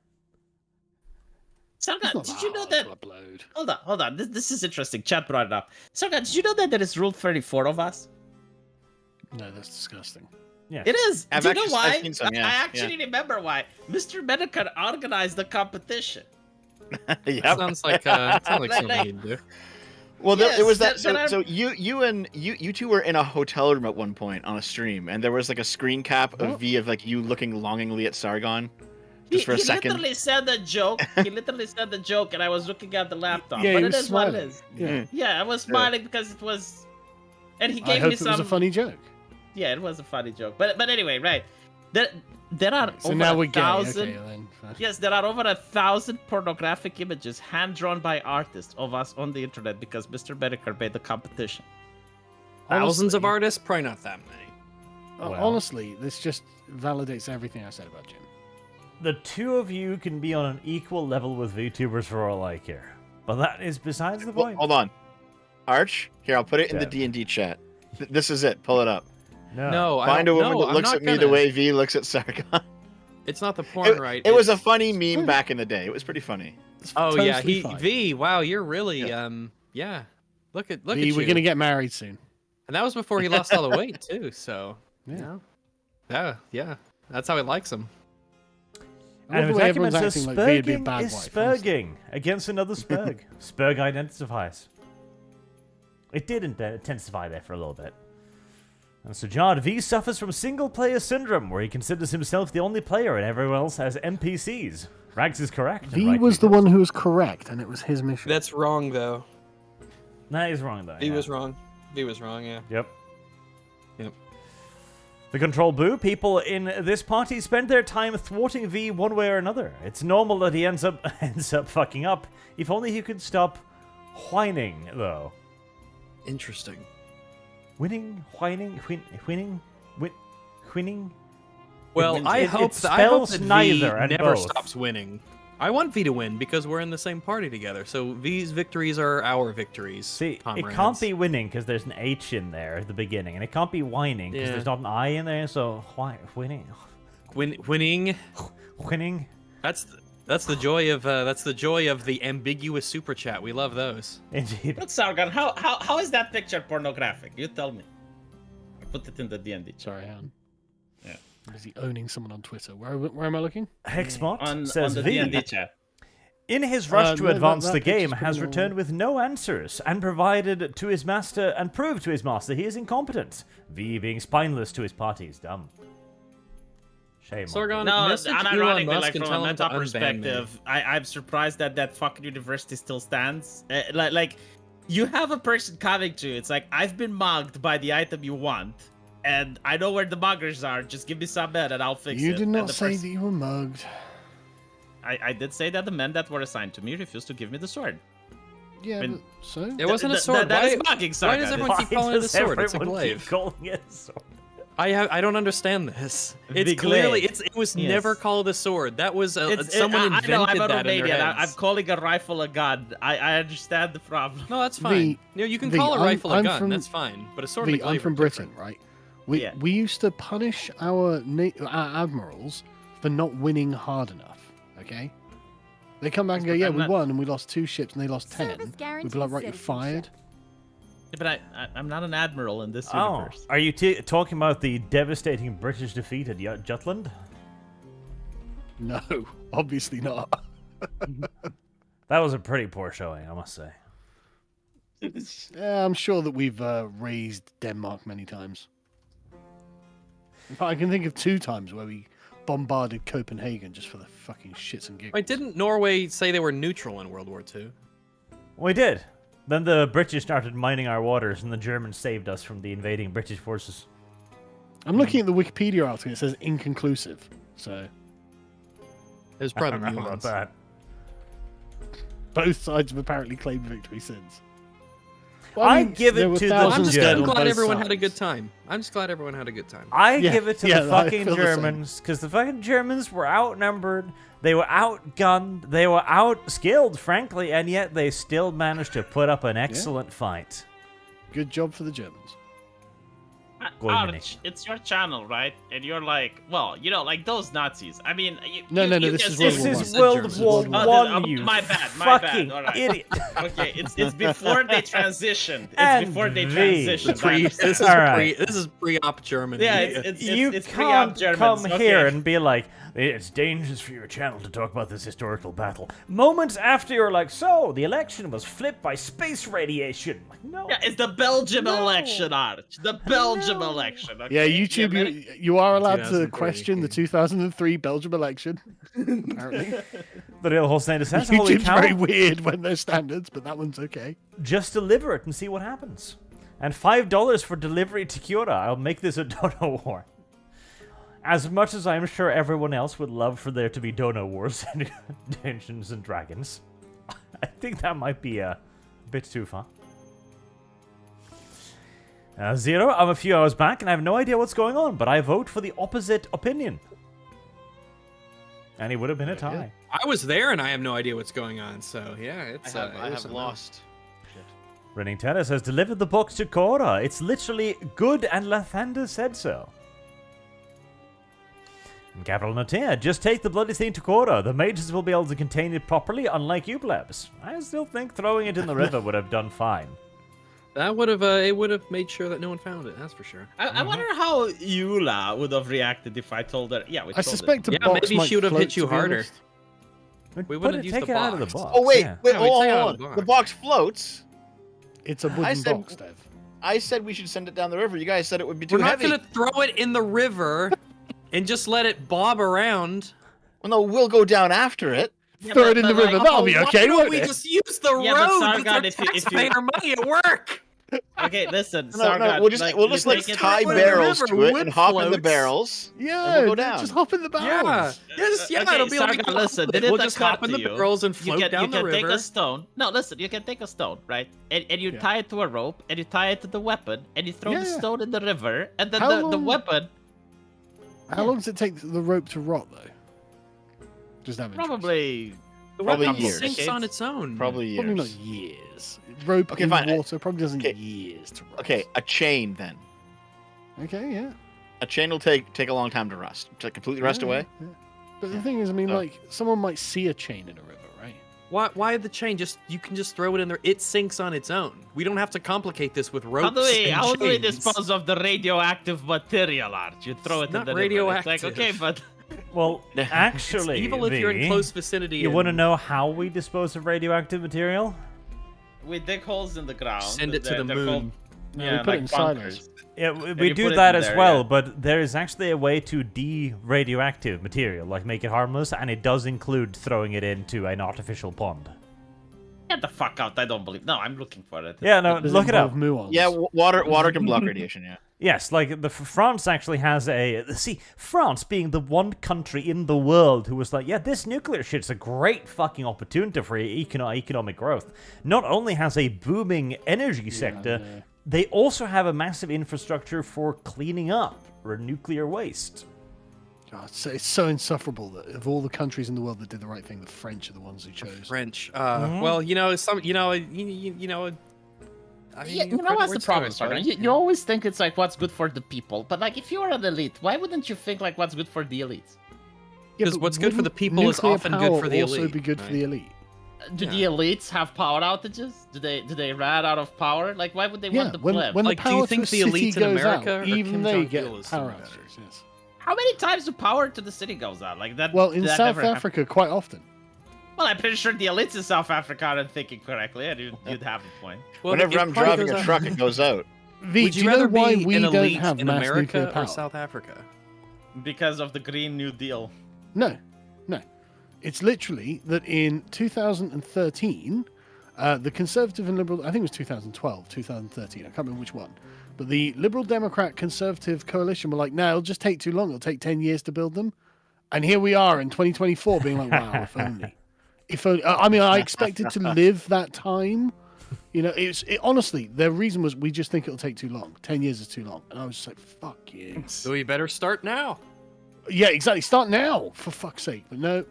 Sargon, It's not did you know hard that? to upload. Hold on. This is interesting. Chat brought it up. Sargon, did you know that there is Rule 34 of us? No, that's disgusting. Yes. It is. I've Do you know actually- why? I've seen some, yeah, I actually remember why. Mr. Medicare organized the competition. Yep. Sounds like something Like- you'd do. Well, Yes, it was that. that I'm- So you two were in a hotel room at one point on a stream, and there was like a screen cap of What? V of like you looking longingly at Sargon, just for a he second. literally said the joke. He literally said the joke, and I was looking at the laptop. Yeah, but he it was is what it smiling. is. Yeah. Yeah, I was smiling because it was, and he I gave hope me it some. was a funny joke. Yeah, it was a funny joke. But anyway, right? There are So over now we're gay. 1,000. Okay, then. Yes, there are over 1,000 pornographic images hand drawn by artists of us on the internet because Mr. Medicare made the competition. Thousands of Honestly- artists? Probably not that many. Well. Honestly, this just validates everything I said about Jim. The two of you can be on an equal level with VTubers for all I care. But that is besides the Well, point. hold on, Arch. Here, I'll put it in the Yeah. D&D chat. This is it. Pull it up. No, I Find a don't woman know. that I'm looks not at me the gonna. way V looks at Sargon. It's not the porn, right? It was a It's- funny meme back in the day. It was pretty funny. It's Oh yeah, totally fine. V. Wow, you're really Yeah. yeah. Look at V, you. we're gonna get married soon. And that was before he lost all the weight too. So Yeah. yeah. That's how he likes them. I And love if the way everyone's documents are acting like V'd be a spurging bad is wife. honestly. spurging against another spurg. Spurg identifies. It did intensify there for a little bit. And so John V suffers from single-player syndrome, where he considers himself the only player and everyone else has NPCs. Rags is correct. and V rightly was the so. one who was correct, and it was his mission. That's wrong though. That is wrong, though. V yeah. was wrong. V was wrong. Yeah. Yep. Yep. The Control Boo people in this party spend their time thwarting V one way or another. It's normal that he ends up fucking up. If only he could stop whining, though. Interesting. Winning, whining, whining. Well, It- I it hope spells that neither V and never both. stops winning. I want V to win because we're in the same party together. So V's victories are our victories. See, it comrades. can't be winning because there's an H in there at the beginning, and it can't be whining because Yeah. there's not an I in there. So winning. Winning. That's the joy of the ambiguous super chat. We love those. Indeed. Look, Sargon, how is that picture pornographic? You tell me. I put it in the D&D. Sorry, Han. Yeah. Is he owning someone on Twitter? Where am I looking? Hexmot On says the V. D&D chat. In his rush to no, advance that the game, picture's has coming returned on. with no answers and provided to his master and proved to his master he is incompetent. V being spineless to his party is dumb. Shame. on Sargon, No, message Elon unironically, Musk like and from tell a him to meta unban me. perspective, I'm surprised that fucking university still stands. Like, you have a person coming to you. It's like, I've been mugged by the item you want, and I know where the muggers are. Just give me some men and I'll fix it. You did And not the say person- that you were mugged. I did say that the men that were assigned to me refused to give me the sword. Yeah, When- but so? It wasn't a sword. That is why, mugging, why Sargon. does everyone keep calling it a sword? It's a glaive. Calling it a sword? I don't understand this. It's The clearly glade. it was Yes. never called a sword. That was someone I invented know, I'm a that in their Romanian. heads. I'm calling a rifle a gun. I understand the problem. No, that's fine. You can call a rifle a I'm gun. from- That's fine. But a sword and a I'm glaive from are Britain, different. right? We used to punish our admirals for not winning hard enough. Okay, they come back and go, But "Yeah, I'm we not- won, and we lost 2 ships, and they lost 10." Service We'd guarantees be like, "Right, you're citizenship. fired." Yeah, but I'm not an admiral in this Oh, universe. are you talking about the devastating British defeat at Jutland? No, obviously not. That was a pretty poor showing, I must say. Yeah, I'm sure that we've raised Denmark many times. In fact, I can think of 2 times where we bombarded Copenhagen just for the fucking shits and giggles. Wait, didn't Norway say they were neutral in World War II? We did. Then the British started mining our waters, and the Germans saved us from the invading British forces. I'm looking at the Wikipedia article. It says inconclusive. So There's I probably don't know about nuance. that. both sides have apparently claimed victory since. Well, I mean, give it there were to the I'm thousands just dead Germans. on glad both everyone had a good sides. time. I'm just glad everyone had a good time. I Yeah, give it to yeah, the I fucking feel the same. Germans, because the fucking Germans were outnumbered, they were outgunned, they were outskilled, frankly, and yet they still managed to put up an excellent fight. Good job for the Germans. Go on, Minnie. Arch, it's your channel, right? And you're like, well, you know, like those Nazis. I mean, No, this can is say World This War is One. World Germans. War Oh, One, you my bad, my bad. fucking All right. idiot. Okay, it's before they transitioned. It's And before they the- transitioned. I understand. This is Alright. this is pre-op Germany. Yeah, it's You pre-op can't Germans. come Okay. here and be like, it's dangerous for your channel to talk about this historical battle. Moments after you're like, so, the election was flipped by space radiation. Like, no. Yeah, it's the Belgium No. election, Arch. The Belgium No. election. Okay? Yeah, YouTube, you are allowed to 2003, question the okay. 2003 Belgium election. Apparently, The real whole thing says, holy YouTube's cow, very weird when there's standards, but that one's okay. just deliver it and see what happens. And $5 for delivery to Kyoto. I'll make this a dono war. As much as I'm sure everyone else would love for there to be dono wars and Dungeons and Dragons, I think that might be a bit too far. Zero, I'm a few hours back and I have no idea what's going on, but I vote for the opposite opinion. And it would have been a tie. I was there and I have no idea what's going on. So yeah, it's I it have was a no. lost. Running Terrace has delivered the box to Korra. It's literally good and Lathander said so. And Capital Notea, just take the bloody thing to Korra. The mages will be able to contain it properly, unlike you plebs. I still think throwing it in the river would have done fine. That would have it would have made sure that no one found it. That's for sure. I wonder how Eula would have reacted if I told her. Yeah, we I told suspect a Yeah, box maybe might she would have float, hit you to be harder. honest. But We put wouldn't it, use take the it out of the box. box. Oh wait, yeah. wait, Yeah, we hold take it out on. of the box. The box floats. It's a wooden I said- box, Dev. I said we should send it down the river. You guys said it would be too We're not heavy. gonna throw it in the river and just let it bob around. Well, no, we'll go down after it. Yeah, Throw but- it in the but, river. like, That'll be Why okay, don't won't we it? just use the Yeah, but road Sargon, with our if you- taxpayer money at work? Okay, listen, No, Sargon, no, we'll just like, we'll you just like take it- tie in the barrels river, to it wood and hop in the floats. barrels. Yeah, And we'll go down. just hop in the Yeah, barrels. yes, yeah, Okay, it'll be like Sargon, listen, did we'll it just occur hop in to the you? barrels and You float can, down you the can take river. a stone. No, listen, you can take a stone, right? And you Yeah. tie it to a rope, and you tie it to the weapon, and you throw the Yeah. stone in the river, and then How the long- weapon How long does it take the rope to rot, though? Just have interest. probably. The Probably weapon years. sinks on its own. Probably years. Probably not years. Rope Okay, in fine. water probably doesn't Okay. years to rot. Okay, a chain then. Okay, yeah. A chain will take a long time to rust. To completely rust Yeah, away. yeah. But the thing is, I mean, Oh. like, someone might see a chain in a river, right? Why the chain? You can just throw it in there. It sinks on its own. We don't have to complicate this with ropes. How do we and chains. dispose of the radioactive material, Art? You throw It's it in not the river. It's like, radioactive. okay, but Well, actually, It's evil if you're in V, close vicinity. you and want to know how we dispose of radioactive material? we dig holes in the ground. Send it to the They're moon. called- No, yeah, we put like it in bunkers. silos. Yeah, we you do put it that in as there, well, yeah. but there is actually a way to de-radioactive material, like make it harmless, and it does include throwing it into an artificial pond. Get the fuck out! I don't believe. No, I'm looking for it. Yeah, no, Does look it up. involve muons? Yeah, water can block radiation. Yeah. Yes, like France actually has a France being the one country in the world who was like, yeah, this nuclear shit's a great fucking opportunity for economic growth. Not only has a booming energy sector, they also have a massive infrastructure for cleaning up nuclear waste. God, it's so insufferable that of all the countries in the world that did the right thing, the French are the ones who chose. French. Mhm. Well, you know, you know. I mean, Yeah, you know what's the words problem, choice, Sargon? right? You always think it's like what's good for the people, but like if you're an elite, why wouldn't you think like what's good for the elites? Yeah, 'Cause but what's good for the wouldn't people is nuclear often good for the power also elite, be good for right? the elite? Do the elites have power outages? Do they run out of power? Like why would they Yeah, want the when pleb? the Like, do you power think to the a city elites in goes America out, or even Kim they Jong-il get is power doing better? outages? Yes. How many times the power to the city goes out? Like that. Well, in that South never happened. Africa, quite often. Well, I'm pretty sure the elites in South Africa aren't thinking correctly, and you'd have a point. Well, Whenever it I'm probably driving goes a out- truck, it goes out. V, Would do you you know rather why be we an don't elite have in mass nuclear America power? or South Africa? Because of the Green New Deal. No. It's literally that in 2013, the Conservative and Liberal, I think it was 2012, 2013, I can't remember which one, but the Liberal Democrat Conservative coalition were like, no, it'll just take too long. It'll take 10 years to build them. And here we are in 2024 being like, wow, if only. If only. I mean, I expected to live that time. You know, honestly, their reason was we just think it'll take too long. 10 years is too long. And I was just like, fuck you. So we better start now. Yeah, exactly. Start now, for fuck's sake. But no.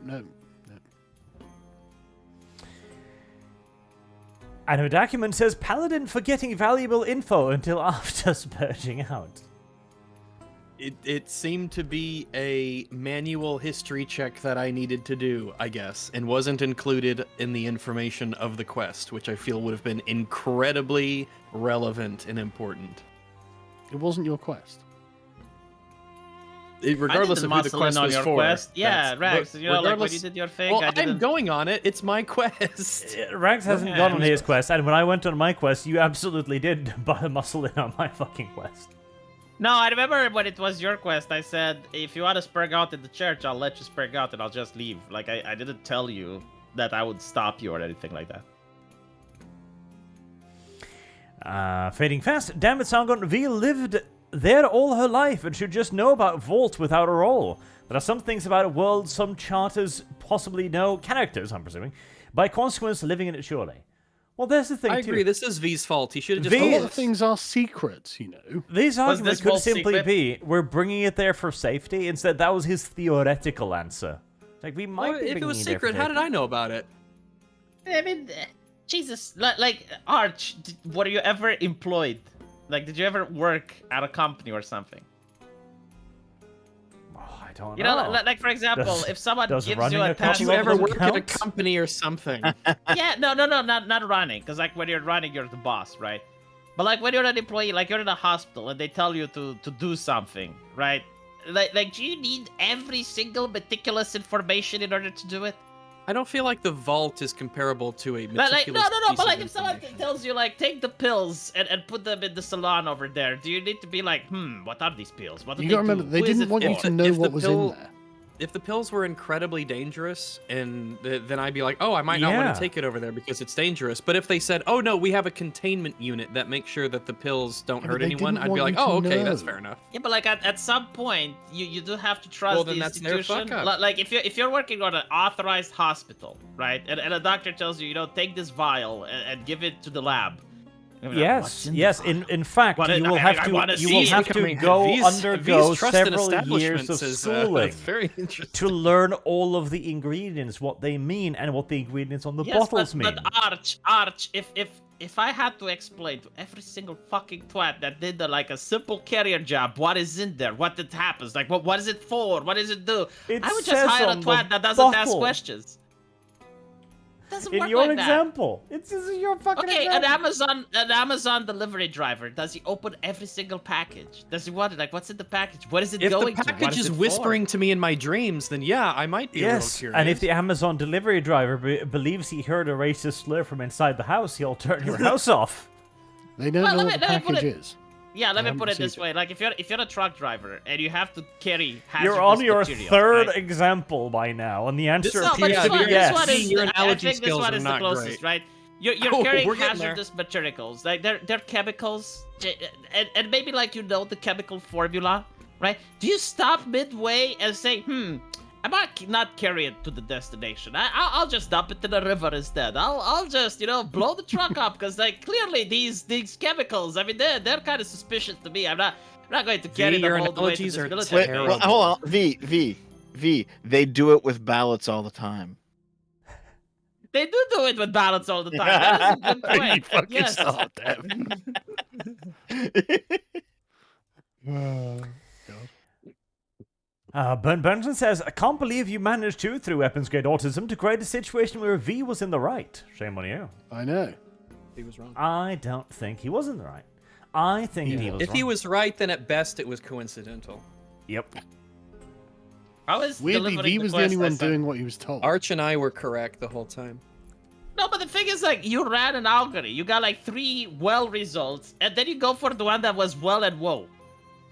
And a document says Paladin for getting valuable info until after spurging out. It seemed to be a manual history check that I needed to do, I guess, and wasn't included in the information of the quest, which I feel would have been incredibly relevant and important. It wasn't your quest. Regardless of who the quest on was your for. quest. Yeah, that's- Rex. but You know, like when regardless- you did your thing, Well, I didn't. I'm going on it. It's my quest. Rex hasn't Yeah. gone on his quest, and when I went on my quest, you absolutely did muscle in on my fucking quest. No, I remember when it was your quest. I said, if you want to spurg out in the church, I'll let you spurg out, and I'll just leave. Like I didn't tell you that I would stop you or anything like that. Fading fast. Damn it, Sargon. V lived there all her life and should just know about Vault without a role. There are some things about a world some charters possibly know, characters, I'm presuming, by consequence living in it surely. Well, there's the thing, I too. agree. This is V's fault. He should have just A told lot of us. things are secrets, you know. These arguments this could vault simply secret? be, we're bringing it there for safety. Instead, that was his theoretical answer. Like, we might Well, be if it bringing was there for secret, how did safety. I know about it? I mean, Jesus, like Arch, were you ever employed? Like, did you ever work at a company or something? Oh, I don't You know, know. like for example, Does- if someone does gives running you a a task, Did company you ever doesn't work at a count? company or something? yeah, no, not running, because like when you're running, you're the boss, right? But like when you're an employee, like you're in a hospital and they tell you to do something, right? Like do you need every single meticulous information in order to do it? I don't feel like the vault is comparable to a meticulous Like no, piece but of like if someone information. tells you like take the pills and put them in the salon over there, do you need to be like, what are these pills? What do You they gotta remember, do? they Who is didn't it want you for? to know if the what was in pill- there. If the pills were incredibly dangerous, and then I'd be like, oh, I might not want Yeah. to take it over there because it's dangerous. But if they said, oh no, we have a containment unit that makes sure that the pills don't Yeah, hurt but they anyone, didn't I'd be want like, you to oh, okay, that's know. fair enough. Yeah, but like at some point, you do have to trust Well, the then that's their institution. fuck up. Like if you're working on an authorized hospital, right, and a doctor tells you, take this vial and give it to the lab. You'll be like, "What's Yes, in the yes. vial?" In fact, But you will I have wanna to you see will it. have to Becoming- go V's undergo trust in several years establishments of is, schooling very interesting. to learn all of the ingredients, what they mean, and what the ingredients on the Yes, bottles but mean. Arch, if I had to explain to every single fucking twat that did a simple carrier job, what is in there, what it happens, like what is it for, what does it do, It I would just says hire a on the twat that doesn't ask bottle. questions. Doesn't In work your like that. example, this is your fucking Okay, an example. Amazon delivery driver, does he open every single package? Does he wonder what's in the package? What is it If the going to? What package is is it whispering for? to me in my dreams, then yeah, I might be a little Yes, curious. and if the Amazon delivery driver believes he heard a racist slur from inside the house, he'll turn your house off. They don't Well, know let what the me put package it- is. Yeah, let me haven't put it this received way: like if you're a truck driver and you have to carry hazardous You're on your material, third right? example by now, and the answer No, but appears this to one, be this yes. one is Your I analogy think this skills one are is the not closest, great. right? You're Oh, carrying we're getting there. hazardous materials, like they're chemicals, and maybe like the chemical formula, right? Do you stop midway and say, I might not carry it to the destination. I'll just dump it in the river instead. I'll just, blow the truck up because like clearly these chemicals. I mean, they're kind of suspicious to me. I'm not going to carry your them all the way to analogies this are military. Wait, well, hold on. V. They do it with ballots all the time. They do it with ballots all the time. That is a good You point. fucking Yes. start, Dev. Burn Benson says, I can't believe you managed to, through weapons grade autism, to create a situation where V was in the right. Shame on you. I know. He was wrong. I don't think he was in the right. I think he was If wrong. he was right, then at best it was coincidental. Yep. I was Weirdly, delivering V the was the quest, only I one said- doing what he was told. Arch and I were correct the whole time. No, but the thing is, like, you ran an algorithm. You got like 3 well results, and then you go for the one that was well and whoa.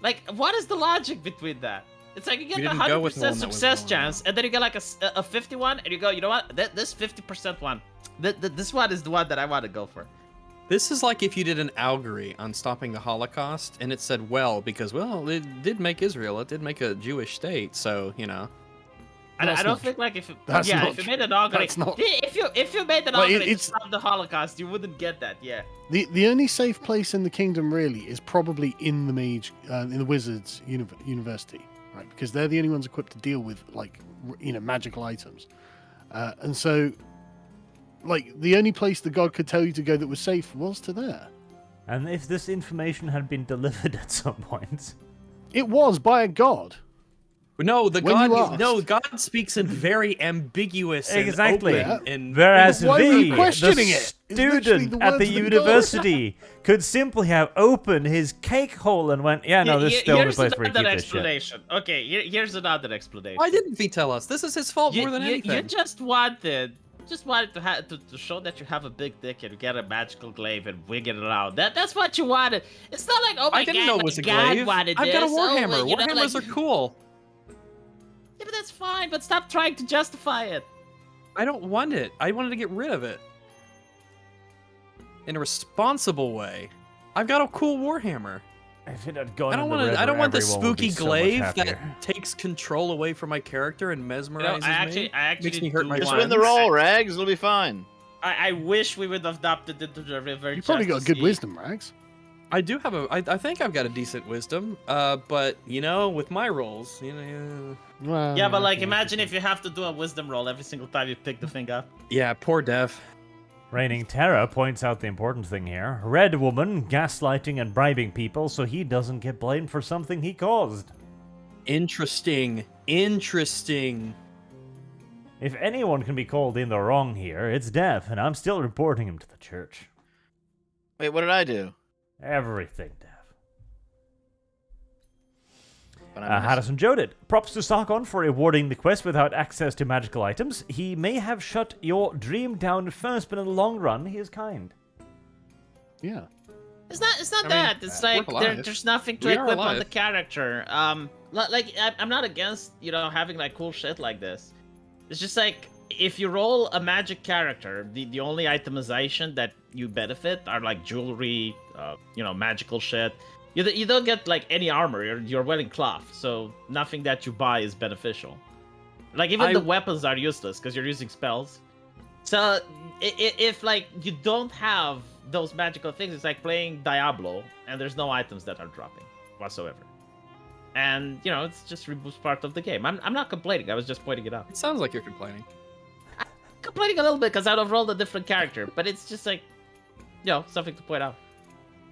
Like, what is the logic between that? It's like you get We the didn't go with 100% one that was success well and chance, and then you get like a 51, and you go, you know what? This 50% one, this one is the one that I want to go for. This is like if you did an algory on stopping the Holocaust, and it said, well, because, well, it did make Israel, it did make a Jewish state, so, I That's don't not think like if you That's yeah not if you true. made an algorithm, That's not- if you made an Well, algorithm to it's- stop the Holocaust, you wouldn't get that. Yeah. The only safe place in the kingdom really is probably in the mage in the wizards university, right? Because they're the only ones equipped to deal with magical items, and so like the only place the god could tell you to go that was safe was to there. And if this information had been delivered at some point... It was by a god. No, When you asked. God speaks in very ambiguous and Exactly. open and Whereas Why are you V, the questioning it? It's literally student the at the words of the god. university, could simply have opened his cake hole and went, yeah, no, this is still the Here's place where you another keep this shit. explanation. Okay, here's another explanation. Why didn't he tell us? This is his fault more than anything. You just wanted to show that you have a big dick and you get a magical glaive and wing it around. That's what you wanted. It's not like, oh my I didn't god, know it my was a god glaive. wanted I've got a this. Warhammer. Oh, Warhammers are cool. Yeah, but that's fine. But stop trying to justify it. I don't want it. I wanted to get rid of it. In a responsible way. I've got a cool Warhammer. If it had gone I don't in the want to. I don't river, want the everyone would be spooky so much glaive happier. that takes control away from my character and mesmerizes I me. actually Makes me hurt do my Just want- win the roll, Rags. It'll be fine. I wish we would have adopted it to the river. You probably got just a to good see. wisdom, Rags. I do have a. I think I've got a decent wisdom. But with my rolls, Well, Yeah, but like, okay, imagine okay. if you have to do a wisdom roll every single time you pick the thing up. Yeah, poor Dev. Reigning Terror points out the important thing here. Red woman gaslighting and bribing people so he doesn't get blamed for something he caused. Interesting. Interesting. If anyone can be called in the wrong here, it's Dev, and I'm still reporting him to the church. Wait, what did I do? Everything, Dev. But I missed. Harrison Joe did. Props to Sargon for rewarding the quest without access to magical items. He may have shut your dream down at first, but in the long run, he is kind. Yeah. It's not I mean, that. It's like we're alive. there's nothing to We are equip on the alive. character. Like I'm not against having like cool shit like this. It's just like if you roll a magic character, the only itemization that you benefit are like jewelry, magical shit. You don't get like any armor. You're wearing cloth, so nothing that you buy is beneficial. Like even the weapons are useless because you're using spells. So if like you don't have those magical things, it's like playing Diablo and there's no items that are dropping whatsoever. And it's just removes part of the game. I'm not complaining. I was just pointing it out. It sounds like you're complaining. Complaining a little bit because I would have rolled a different character, but it's just like something to point out.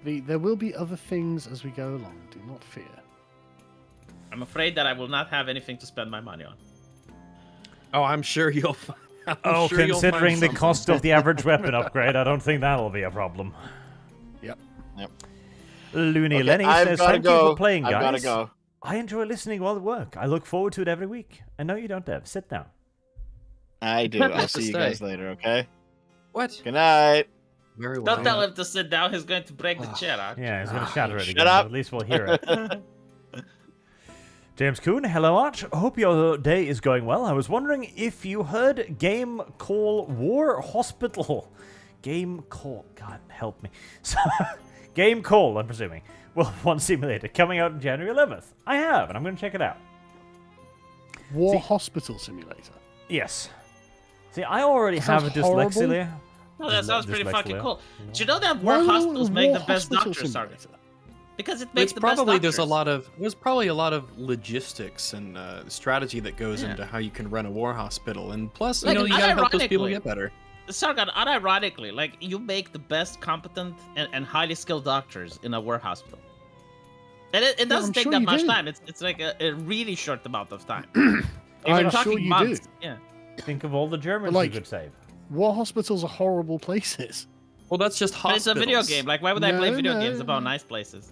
There will be other things as we go along. Do not fear. I'm afraid that I will not have anything to spend my money on. Oh, I'm sure you'll. I'm Oh, sure you'll find considering the something. cost of the average weapon upgrade, I don't think that'll be a problem. Yep. Looney Okay, Lenny I've says, gotta thank you go. for playing, guys. I've gotta go. I enjoy listening while at work. I look forward to it every week. I know you don't, Dev. Sit down. I do. Have I'll to see you stay. guys later, okay? What? Good night. Very well. Don't tell him to sit down. He's going to break the chair out. Yeah, he's going to shatter it Shut again. up. But at least we'll hear it. James Kuhn, hello Arch. Hope your day is going well. I was wondering if you heard Game Call War Hospital. Game Call, God help me. So, Game Call, I'm presuming. Well, one simulator coming out on January 11th. I have, and I'm going to check it out. War Hospital Simulator. Yes. See, I already have a sounds horrible. dyslexia. No, that sounds pretty fucking Dyslexia. cool. You know? Do you know that Why war would hospitals a make War the best Hospital doctors, Sargon? Simulator? Because it makes It's the best probably doctors. there's probably a lot of logistics and strategy that goes Yeah. into how you can run a war hospital, and plus, Like, you gotta help those people unironically- get better. Sargon, unironically, like you make the best competent and highly skilled doctors in a war hospital. And it doesn't I'm take sure that you much do. time. It's like a really short amount of time. If I'm you're sure talking you do. months, yeah. Think of all the Germans like- you could save. War hospitals are horrible places. Well, that's just But it's a hospitals. video game. Like, why would I play No, video no, games about no. nice places?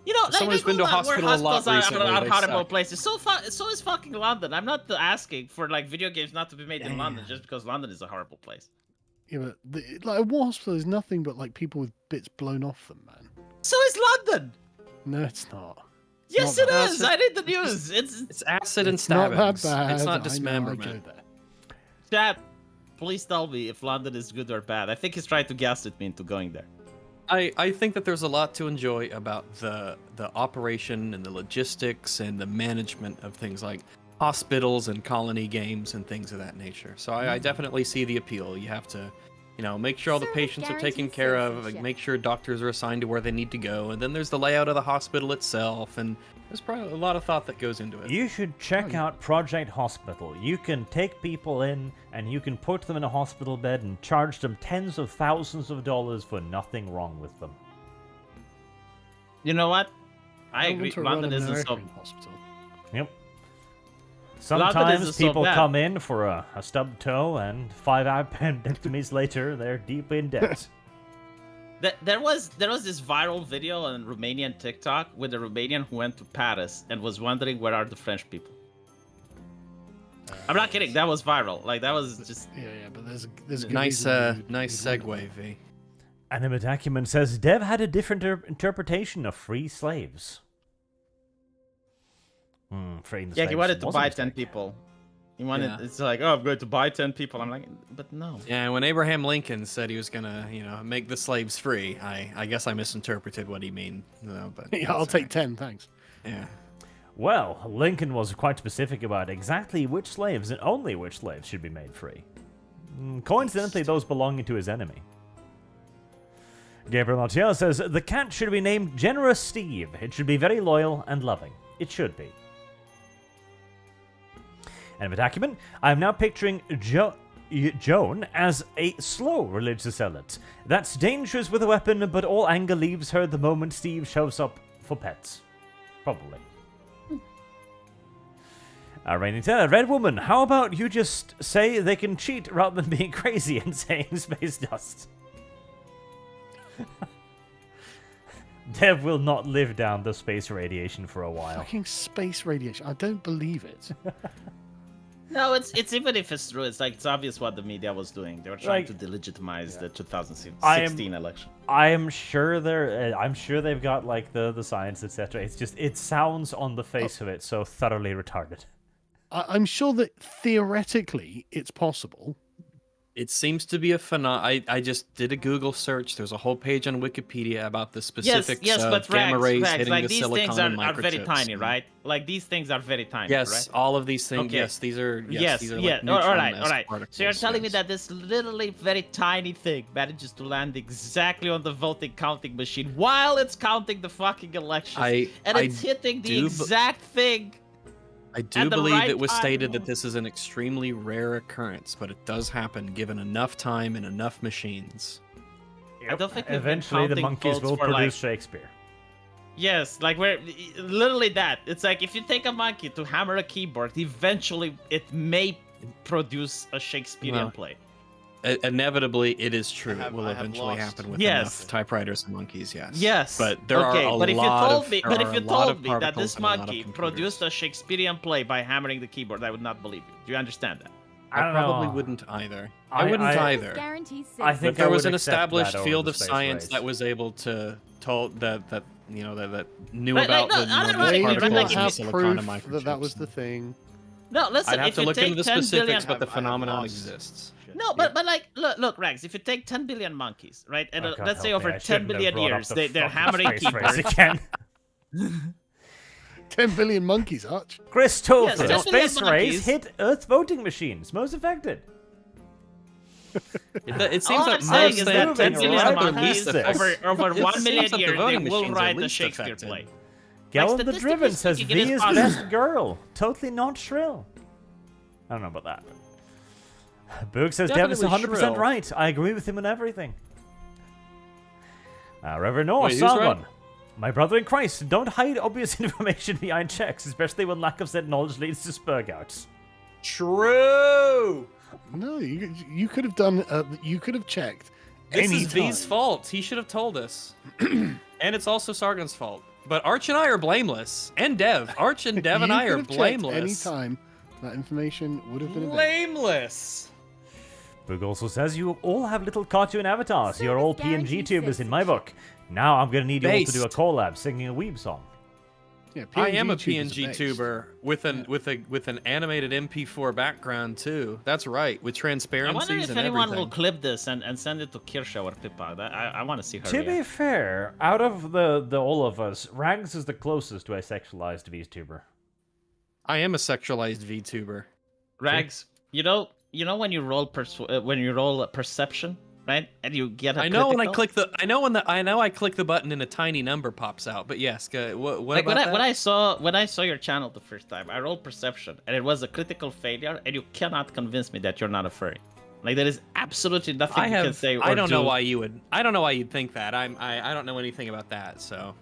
You know, Someone who's been to a hospital a lot recently, are they horrible suck. places. So is fucking London. I'm not asking for like video games not to be made in London just because London is a horrible place. Yeah, but like a war hospital is nothing but like people with bits blown off them, man. So is London. No, it's not. It's Yes, not it that- is. I read the news. It's It's acid and It's not stabbings. that bad. It's I not know, I dismemberment. go there. chat. Please tell me if London is good or bad. I think he's trying to gaslight me into going there. I think that there's a lot to enjoy about the operation and the logistics and the management of things like hospitals and colony games and things of that nature. So I definitely see the appeal. You have to, make sure all the Service patients are taken guarantees care of, citizenship. make sure doctors are assigned to where they need to go, and then there's the layout of the hospital itself, and there's probably a lot of thought that goes into it. You should check out Project Hospital. You can take people in and you can put them in a hospital bed and charge them tens of thousands of dollars for nothing wrong with them. You know what? I want agree. to run London an isn't so. American hospital. Yep. London Sometimes isn't so people bad. come in for a stubbed toe, and 5 appendectomies later, they're deep in debt. There was this viral video on Romanian TikTok with a Romanian who went to Paris and was wondering where are the French people. I'm not kidding. That was viral. Like that was just. Yeah, but there's a good Nice, reason nice you'd want segue, V. Anime Document says Dev had a different interpretation of free slaves. Freeing the Yeah, slaves he wanted to was a buy mistake. 10 people. He wanted. Yeah. It's like, oh, I'm going to buy 10 people. I'm like, but no. Yeah, when Abraham Lincoln said he was gonna, make the slaves free, I guess I misinterpreted what he mean. But Yeah, I'll that's take 10, thanks. Yeah. Well, Lincoln was quite specific about exactly which slaves and only which slaves should be made free. Coincidentally, those belonging to his enemy. Gabriel Montiel says, the cat should be named Generous Steve. It should be very loyal and loving. It should be. And document, I am now picturing Joan as a slow religious zealot. That's dangerous with a weapon, but all anger leaves her the moment Steve shows up for pets. Probably. Rainy Taylor, Red Woman, how about you just say they can cheat rather than being crazy and saying space dust? Dev will not live down the space radiation for a while. Fucking space radiation. I don't believe it. No, it's even if it's true, it's like it's obvious what the media was doing. They were trying Like- to delegitimize the 2016 election. I'm sure I'm sure they've got like the science, etc. It's just it sounds on the face of it so thoroughly retarded. I'm sure that theoretically it's possible. It seems to be a phenomenon. I just did a Google search. There's a whole page on Wikipedia about the specifics Yes, of but gamma rays Rex, hitting like the these silicon things and are very microchips. tiny, right? Like these things are very tiny, Yes, right? all of these things. Okay. Yes, these are. Yes, Yes, these are yeah. like All right, neutron-esque all right. So you're particles, telling me yes. that this literally very tiny thing manages to land exactly on the voting counting machine while it's counting the fucking elections, and it's hitting the do exact thing. I do at the believe right it was time. stated that this is an extremely rare occurrence, but it does happen given enough time and enough machines. I don't think we've been Eventually the counting monkeys votes will for, produce like- Shakespeare. Yes, like we're literally that. It's like if you take a monkey to hammer a keyboard, eventually it may produce a Shakespearean Well, play. Inevitably, it is true. I have- it will I have eventually lost. happen with Yes. enough typewriters and monkeys. Yes. Yes. But there okay, are a but if you lot told of, me, there but if are you a lot told of me that particles this and a lot of monkey computers. produced a Shakespearean play by hammering the keyboard, I would not believe you. Do you understand that? I I don't probably know. wouldn't either. I- I wouldn't I- either. Guarantees I But think there I was would an accept established that over field the of space science race. that was able to told that knew Like, about no, the not numerous ironic, They but do like, not if particles have in silicon and proof microchips. that was the thing. No, listen. I'd have if to you look take into the 10 specifics, billion, but the I have phenomenon lost. exists. no, but like look, Rex. If you take 10 billion monkeys, right, and Oh, God let's say help me, over I 10 shouldn't have billion brought up years, the they're fucking hammering space race keyboards. again. 10 billion monkeys, Arch. Christopher, Yes, definitely space rays monkeys. hit Earth voting machines. Most affected. It seems All that I'm saying most is that 10 things billion are monkeys rather over It 1 seems million that the years, they voting will machines are write the least Shakespeare affected. play. Galen the statistically Driven says speaking, it V is is possible. best girl. Totally not shrill. I don't know about that. Boog says Dev is Definitely 100% shrill. right. I agree with him on everything. Reverend Noah Wait, who's Sargon. right? My brother in Christ, don't hide obvious information behind checks, especially when lack of said knowledge leads to spurgouts. True. No, you could have done. You could have checked. This any is V's time. fault. He should have told us. And it's also Sargon's fault. But Arch and I are blameless. And Dev. Arch and Dev and You I could are have checked blameless. any time that information would have been available. Blameless. Boog also says you all have little cartoon avatars. You're all Service PNG guaranteed tubers in my citizenship. book. Now I'm gonna need you all to do a Based. collab singing a weeb song. Yeah, I am a tubers are PNG based. tuber with an animated MP4 background too. That's right, with I transparencies wonder if and anyone everything. will clip this and send it to Kirsha or Pippa. I want to see her To be react. fair, out of the all of us, Rags is the closest to a sexualized VTuber. I am a sexualized VTuber. Rags, you know when you roll perception, right? And you get a I know when I critical? click I know I click the button and a tiny number pops out. But yes, what Like about that? when I saw your channel the first time, I rolled perception and it was a critical failure, and you cannot convince me that you're not a furry. Like there is absolutely nothing you can say or I don't know do. why you'd think that. I don't know anything about that. So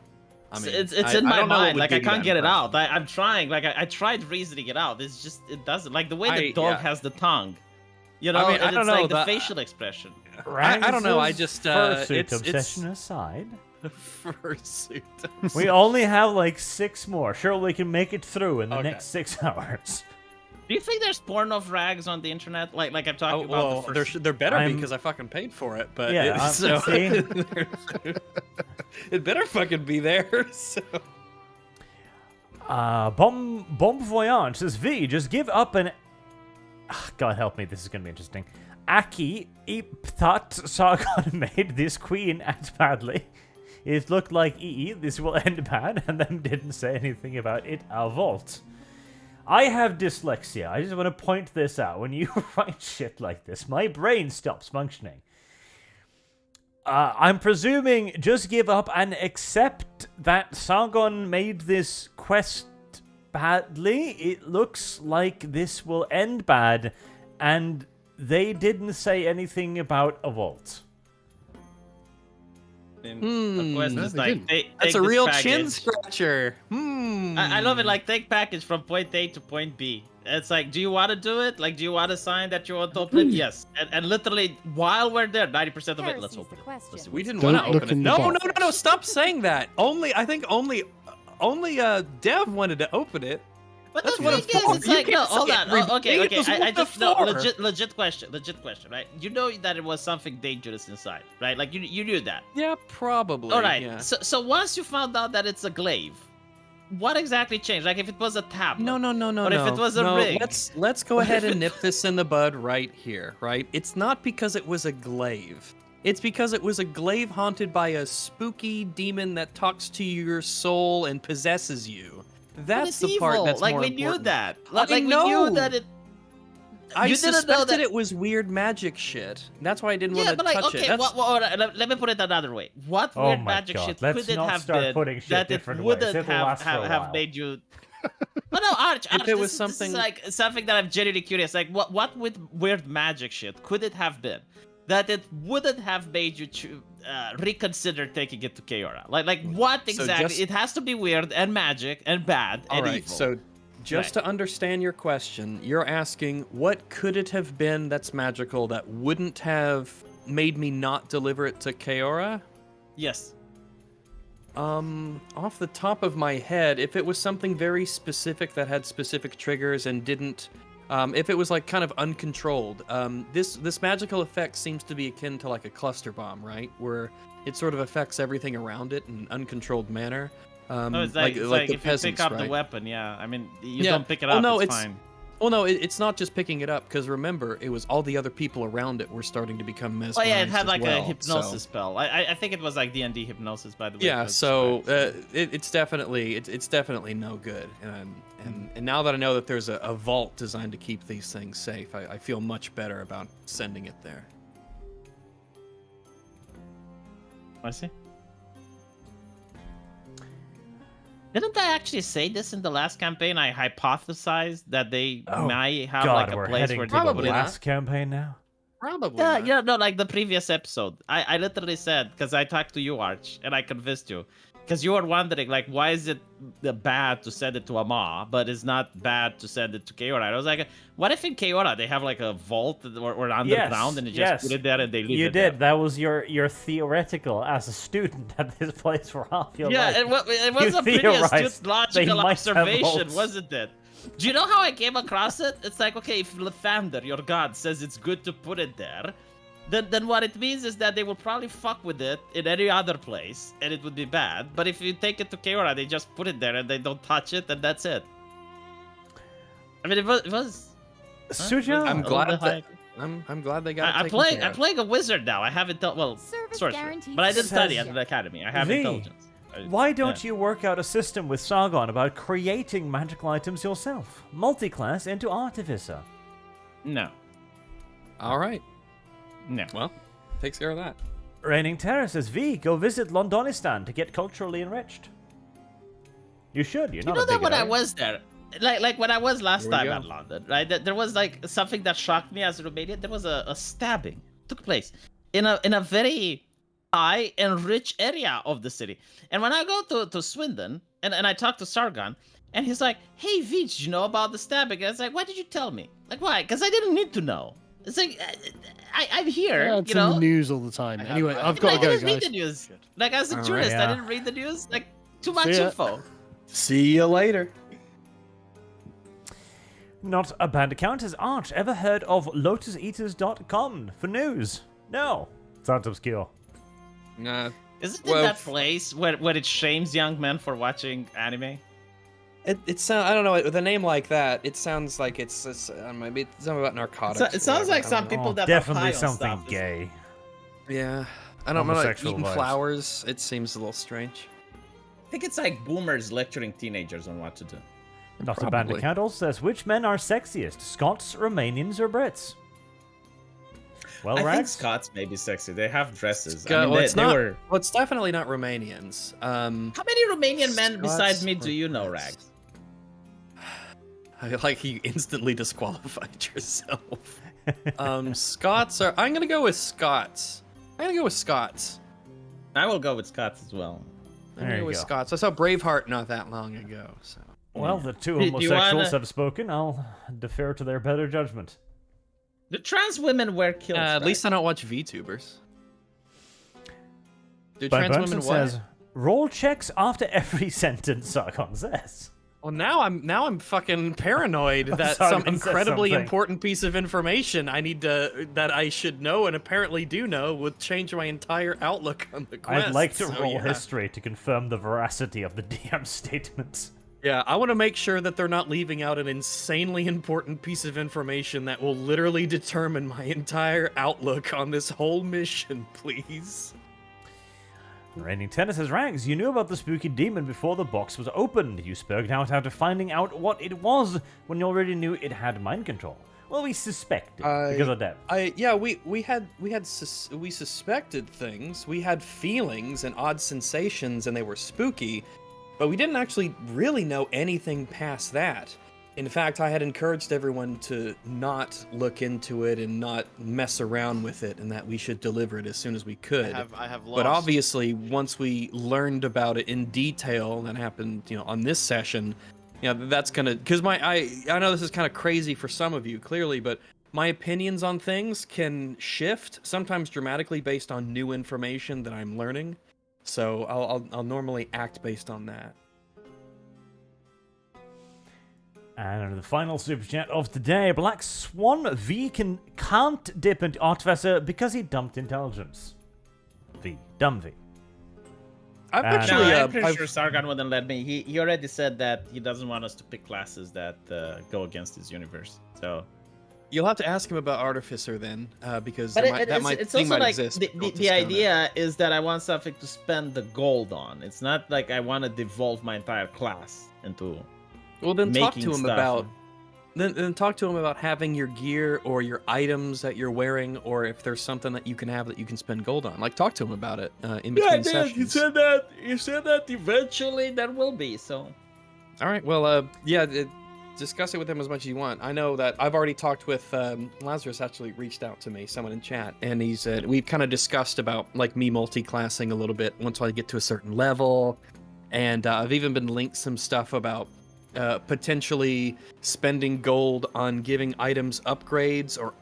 I mean, it's I in my don't know what mind. would Like I give you can't that get it impression. out. I'm trying. Like I tried reasoning it out. It's just it doesn't. Like the way the I- dog yeah. has the tongue. You know, I mean, I and don't it's know, like the that- facial expression. I don't know. I Rags' just fursuit it's obsession aside. fursuit. We only have like 6 more. Surely we can make it through in the Okay. next 6 hours. Do you think there's porn of rags on the internet? Like I'm talking Oh, about well, the there first. there better be I'm- because I fucking paid for it. But Yeah, it, so see? it better fucking be there. So Bomb Voyage says, V, just give up and... God help me, this is going to be interesting. Aki Iptat Sargon made this queen act badly. It looked like this will end bad, and then didn't say anything about it a vault. I have dyslexia. I just want to point this out. When you write shit like this, my brain stops functioning. I'm presuming just give up and accept that Sargon made this quest badly. It looks like this will end bad, and they didn't say anything about a vault. The quest No, is they like didn't. that's take a this real package. chin scratcher. I love it. Like take package from point A to point B. It's like, do you want to do it? Like, do you want to sign that you want to open it? Yes. And literally, while we're there, 90% of it, let's Heresy's open the it. question. Let's see We what's- didn't Don't want to look open it. in the No, box. no. Stop saying that. Only Dev wanted to open it. But That's the what thing it's is, for. it's You like, no, can't hold say on. every Oh, okay, day okay. was I what just the no, for. legit question, right? You know that it was something dangerous inside, right? Like you knew that. Yeah, probably. All right. Yeah. So once you found out that it's a glaive, what exactly changed? Like if it was a tablet. No. Or if it was a ring. Let's go ahead and nip this in the bud right here, right? It's not because it was a glaive. It's because it was a glaive haunted by a spooky demon that talks to your soul and possesses you. But That's it's the evil. part that's like more we knew important. that. I Like we know. knew that it. I You didn't know suspected that- it was weird magic shit. That's why I didn't Yeah, want to but like, touch okay, it. That's, let me put it another way. What Oh weird my magic God, shit let's could it not have start been putting shit that it different ways. wouldn't It'll last for a while. have made you? But no, Arch, If it this was is something- like something that I'm genuinely curious. Like, what with weird magic shit could it have been that it wouldn't have made you reconsider taking it to Keora? Like what So exactly? just- It has to be weird and magic and bad all and right, evil. so just Right. to understand your question, you're asking what could it have been that's magical that wouldn't have made me not deliver it to Keora? yes. Off the top of my head, if it was something very specific that had specific triggers and didn't, if it was like kind of uncontrolled, this magical effect seems to be akin to like a cluster bomb, right? Where it sort of affects everything around it in an uncontrolled manner. No, it's like, the if you pick peasants, up right? the weapon, yeah. I mean, you Yeah. don't pick it Well, up, no, it's it's- fine. Well, no, it's not just picking it up, because remember, it was all the other people around it were starting to become mesmerized. Oh yeah, it had as like well, a hypnosis so- spell. I think it was like D&D hypnosis, by the way. Yeah, but- so it's definitely no good. And now that I know that there's a vault designed to keep these things safe, I feel much better about sending it there. I see. Didn't I actually say this in the last campaign? I hypothesized that they might have God, like a we're place heading where to they the put it. last campaign now. Probably. Yeah, not. yeah, no, like the previous episode. I literally said, because I talked to you, Arch, and I convinced you. Because you were wondering, like, why is it bad to send it to Ama, but it's not bad to send it to Keora? I was like, what if in Keora they have like a vault or underground and they just put it there and they leave You it did. there? That was your theoretical as a student at this place for half your life. It was You a pretty theorized astute they logical might have observation, vaults. wasn't it? Do you know how I came across it? It's like, okay, if Lathander, your god, says it's good to put it there, then what it means is that they will probably fuck with it in any other place, and it would be bad. But if you take it to Keora, they just put it there and they don't touch it, and that's it. I mean, it was. Suja, I'm a glad little bit that I'm glad they got. I'm playing a wizard now. I haven't done Service sorcerer, guaranteed but I did study Says- at the academy. I have V, intelligence. why don't you work out a system with Sargon about creating magical items yourself? Multi-class into Artificer. No, All right. no. Well, takes care of that. Reigning Terror says, V, go visit Londonistan to get culturally enriched. You should. You're You not know a that bigot, when I are you? was there, like when I was last Here we time go. at London, right? There was like something that shocked me as a Romanian. There was a stabbing took place in a very high and rich area of the city. And when I go to Swindon and I talk to Sargon, and he's like, "Hey, V, did you know about the stabbing?" And I was like, "Why did you tell me? Like, why? Because I didn't need to know." It's like I'm here, Yeah, it's you know. in the news all the time. Anyway, I've got I to go, didn't read guys. the news. Like as a All right, tourist, yeah. I didn't read the news. Like too much See ya. info. See you later. Not a bad account. Has Arch ever heard of lotuseaters.com for news? No. Sounds obscure. Nah. Isn't Well, it that place where it shames young men for watching anime? It sounds. I don't know. With a name like that, it sounds like it's maybe it's something about narcotics. It or sounds whatever, like I some don't know. people that are definitely high on something stuff. gay. Yeah. I don't know. Like Homosexual eating vibes. flowers. It seems a little strange. I think it's like boomers lecturing teenagers on what to do. Not a bad Probably. account also says, which men are sexiest? Scots, Romanians, or Brits? Well, I think Rags? Scots may be sexy. They have dresses. Well, I mean, it's they not. were... Well, it's definitely not Romanians. How many Romanian men besides Scots me do or you know, Brits? Rags? I like you instantly disqualified yourself. Scots are. I'm gonna go with Scots. I'm gonna go with Scots. I will go with Scots as well. I'm gonna There go you with go. Scots. I saw Braveheart not that long ago. So. Well, the two Do you homosexuals wanna- have spoken. I'll defer to their better judgment. Do trans women wear kilts? At Rags? least I don't watch VTubers. Do But trans women Burnson what? says, roll checks after every sentence, Sargon says. Well, now I'm fucking paranoid that Sargon some says incredibly something. important piece of information that I should know and apparently do know would change my entire outlook on the quest. I'd like to so roll yeah. history to confirm the veracity of the DM statements. Yeah, I want to make sure that they're not leaving out an insanely important piece of information that will literally determine my entire outlook on this whole mission, please. Reigning Tennis says, Rags, you knew about the spooky demon before the box was opened. You spoke out after finding out what it was when you already knew it had mind control. Well, we suspected because of that. We suspected things. We had feelings and odd sensations, and they were spooky, but we didn't actually really know anything past that. In fact, I had encouraged everyone to not look into it and not mess around with it, and that we should deliver it as soon as we could. I have lost. But obviously, once we learned about it in detail, that happened, on this session, that's gonna, because I know this is kind of crazy for some of you, clearly, but my opinions on things can shift, sometimes dramatically based on new information that I'm learning. So I'll normally act based on that. And the final super chat of today, Black Swan V can't dip into Artificer because he dumped intelligence. V, dumb V. I've No, actually, I'm pretty I've- sure Sargon wouldn't let me. He already said that he doesn't want us to pick classes that go against his universe. So, you'll have to ask him about Artificer then, because but that it's also like exist. the, I'll the discount it. idea is that I want something to spend the gold on. It's not like I want to devolve my entire class into Well, then talk making to him stuff. about. Then talk to him about having your gear or your items that you're wearing, or if there's something that you can have that you can spend gold on. Like, talk to him about it in between sessions. He said that eventually that will be so. All right. Well, yeah. Discuss it with him as much as you want. I know that I've already talked with Lazarus. Actually, reached out to me, someone in chat, and he said we've kind of discussed about like me multi-classing a little bit once I get to a certain level, and I've even been linked some stuff about potentially spending gold on giving items upgrades or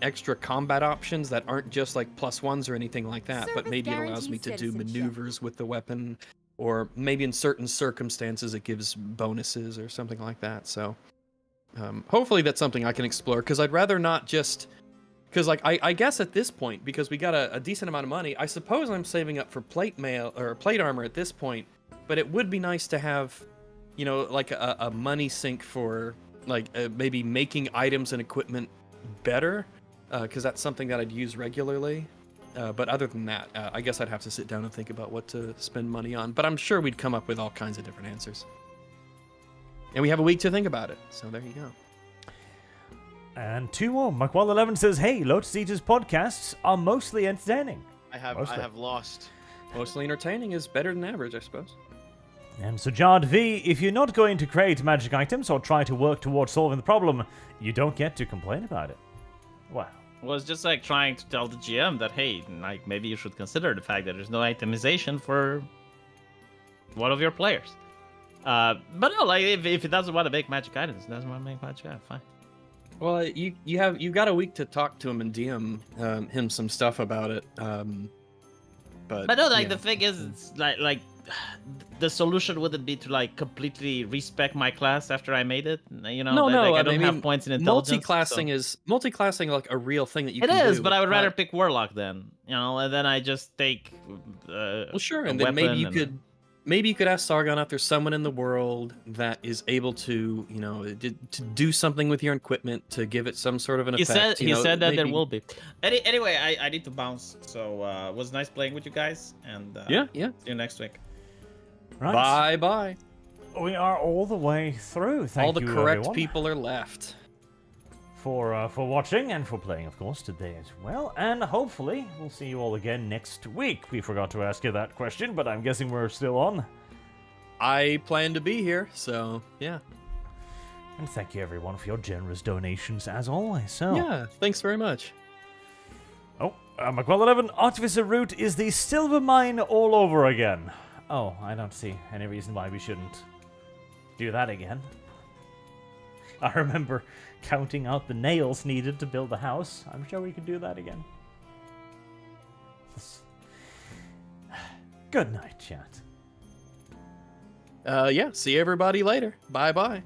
extra combat options that aren't just like +1s or anything like that, but Service maybe it allows me guarantees to do citizenship. maneuvers with the weapon, or maybe in certain circumstances it gives bonuses or something like that. So hopefully that's something I can explore, because I'd rather not just... Because like I guess at this point, because we got a decent amount of money, I suppose I'm saving up for plate mail or plate armor at this point, but it would be nice to have, you know, like a money sink for like maybe making items and equipment better, because that's something that I'd use regularly. But other than that, I guess I'd have to sit down and think about what to spend money on. But I'm sure we'd come up with all kinds of different answers. And we have a week to think about it, so there you go. And 2 more. McWall11 says, hey, Lotus Eaters podcasts are mostly entertaining. I have Mostly. lost. Mostly entertaining is better than average, I suppose. And Sajad V, if you're not going to create magic items or try to work towards solving the problem, you don't get to complain about it. Wow. Well, it's just like trying to tell the GM that, hey, like maybe you should consider the fact that there's no itemization for one of your players. But no, like if it doesn't want to make magic items, it doesn't want to make magic items, fine. Well, you've got a week to talk to him and DM him some stuff about it. But no, like yeah. the thing is, it's like the solution wouldn't be to like completely respec my class after I made it. You know, No, I don't I have mean, points in intelligence. multi-classing like a real thing that you It can do. is, but I would rather Uh, pick Warlock then. You know, and then I just take. Well, sure, a and then maybe weapon you could ask Sargon if there's someone in the world that is able to, you know, to do something with your equipment to give it some sort of an He effect. said that there maybe- will be. Anyway, I need to bounce. So it was nice playing with you guys, and Yeah. see you next week. Right. Bye. We are all the way through. Thank All the you, correct everyone, people are left. for watching and for playing, of course, today as well. And hopefully, we'll see you all again next week. We forgot to ask you that question, but I'm guessing we're still on. I plan to be here, so yeah. And thank you, everyone, for your generous donations, as always. So, Yeah, thanks very much. Oh, McWell11, Artificer Route is the silver mine all over again. Oh, I don't see any reason why we shouldn't do that again. I remember counting out the nails needed to build the house. I'm sure we could do that again. Good night, chat. Yeah, see everybody later. Bye.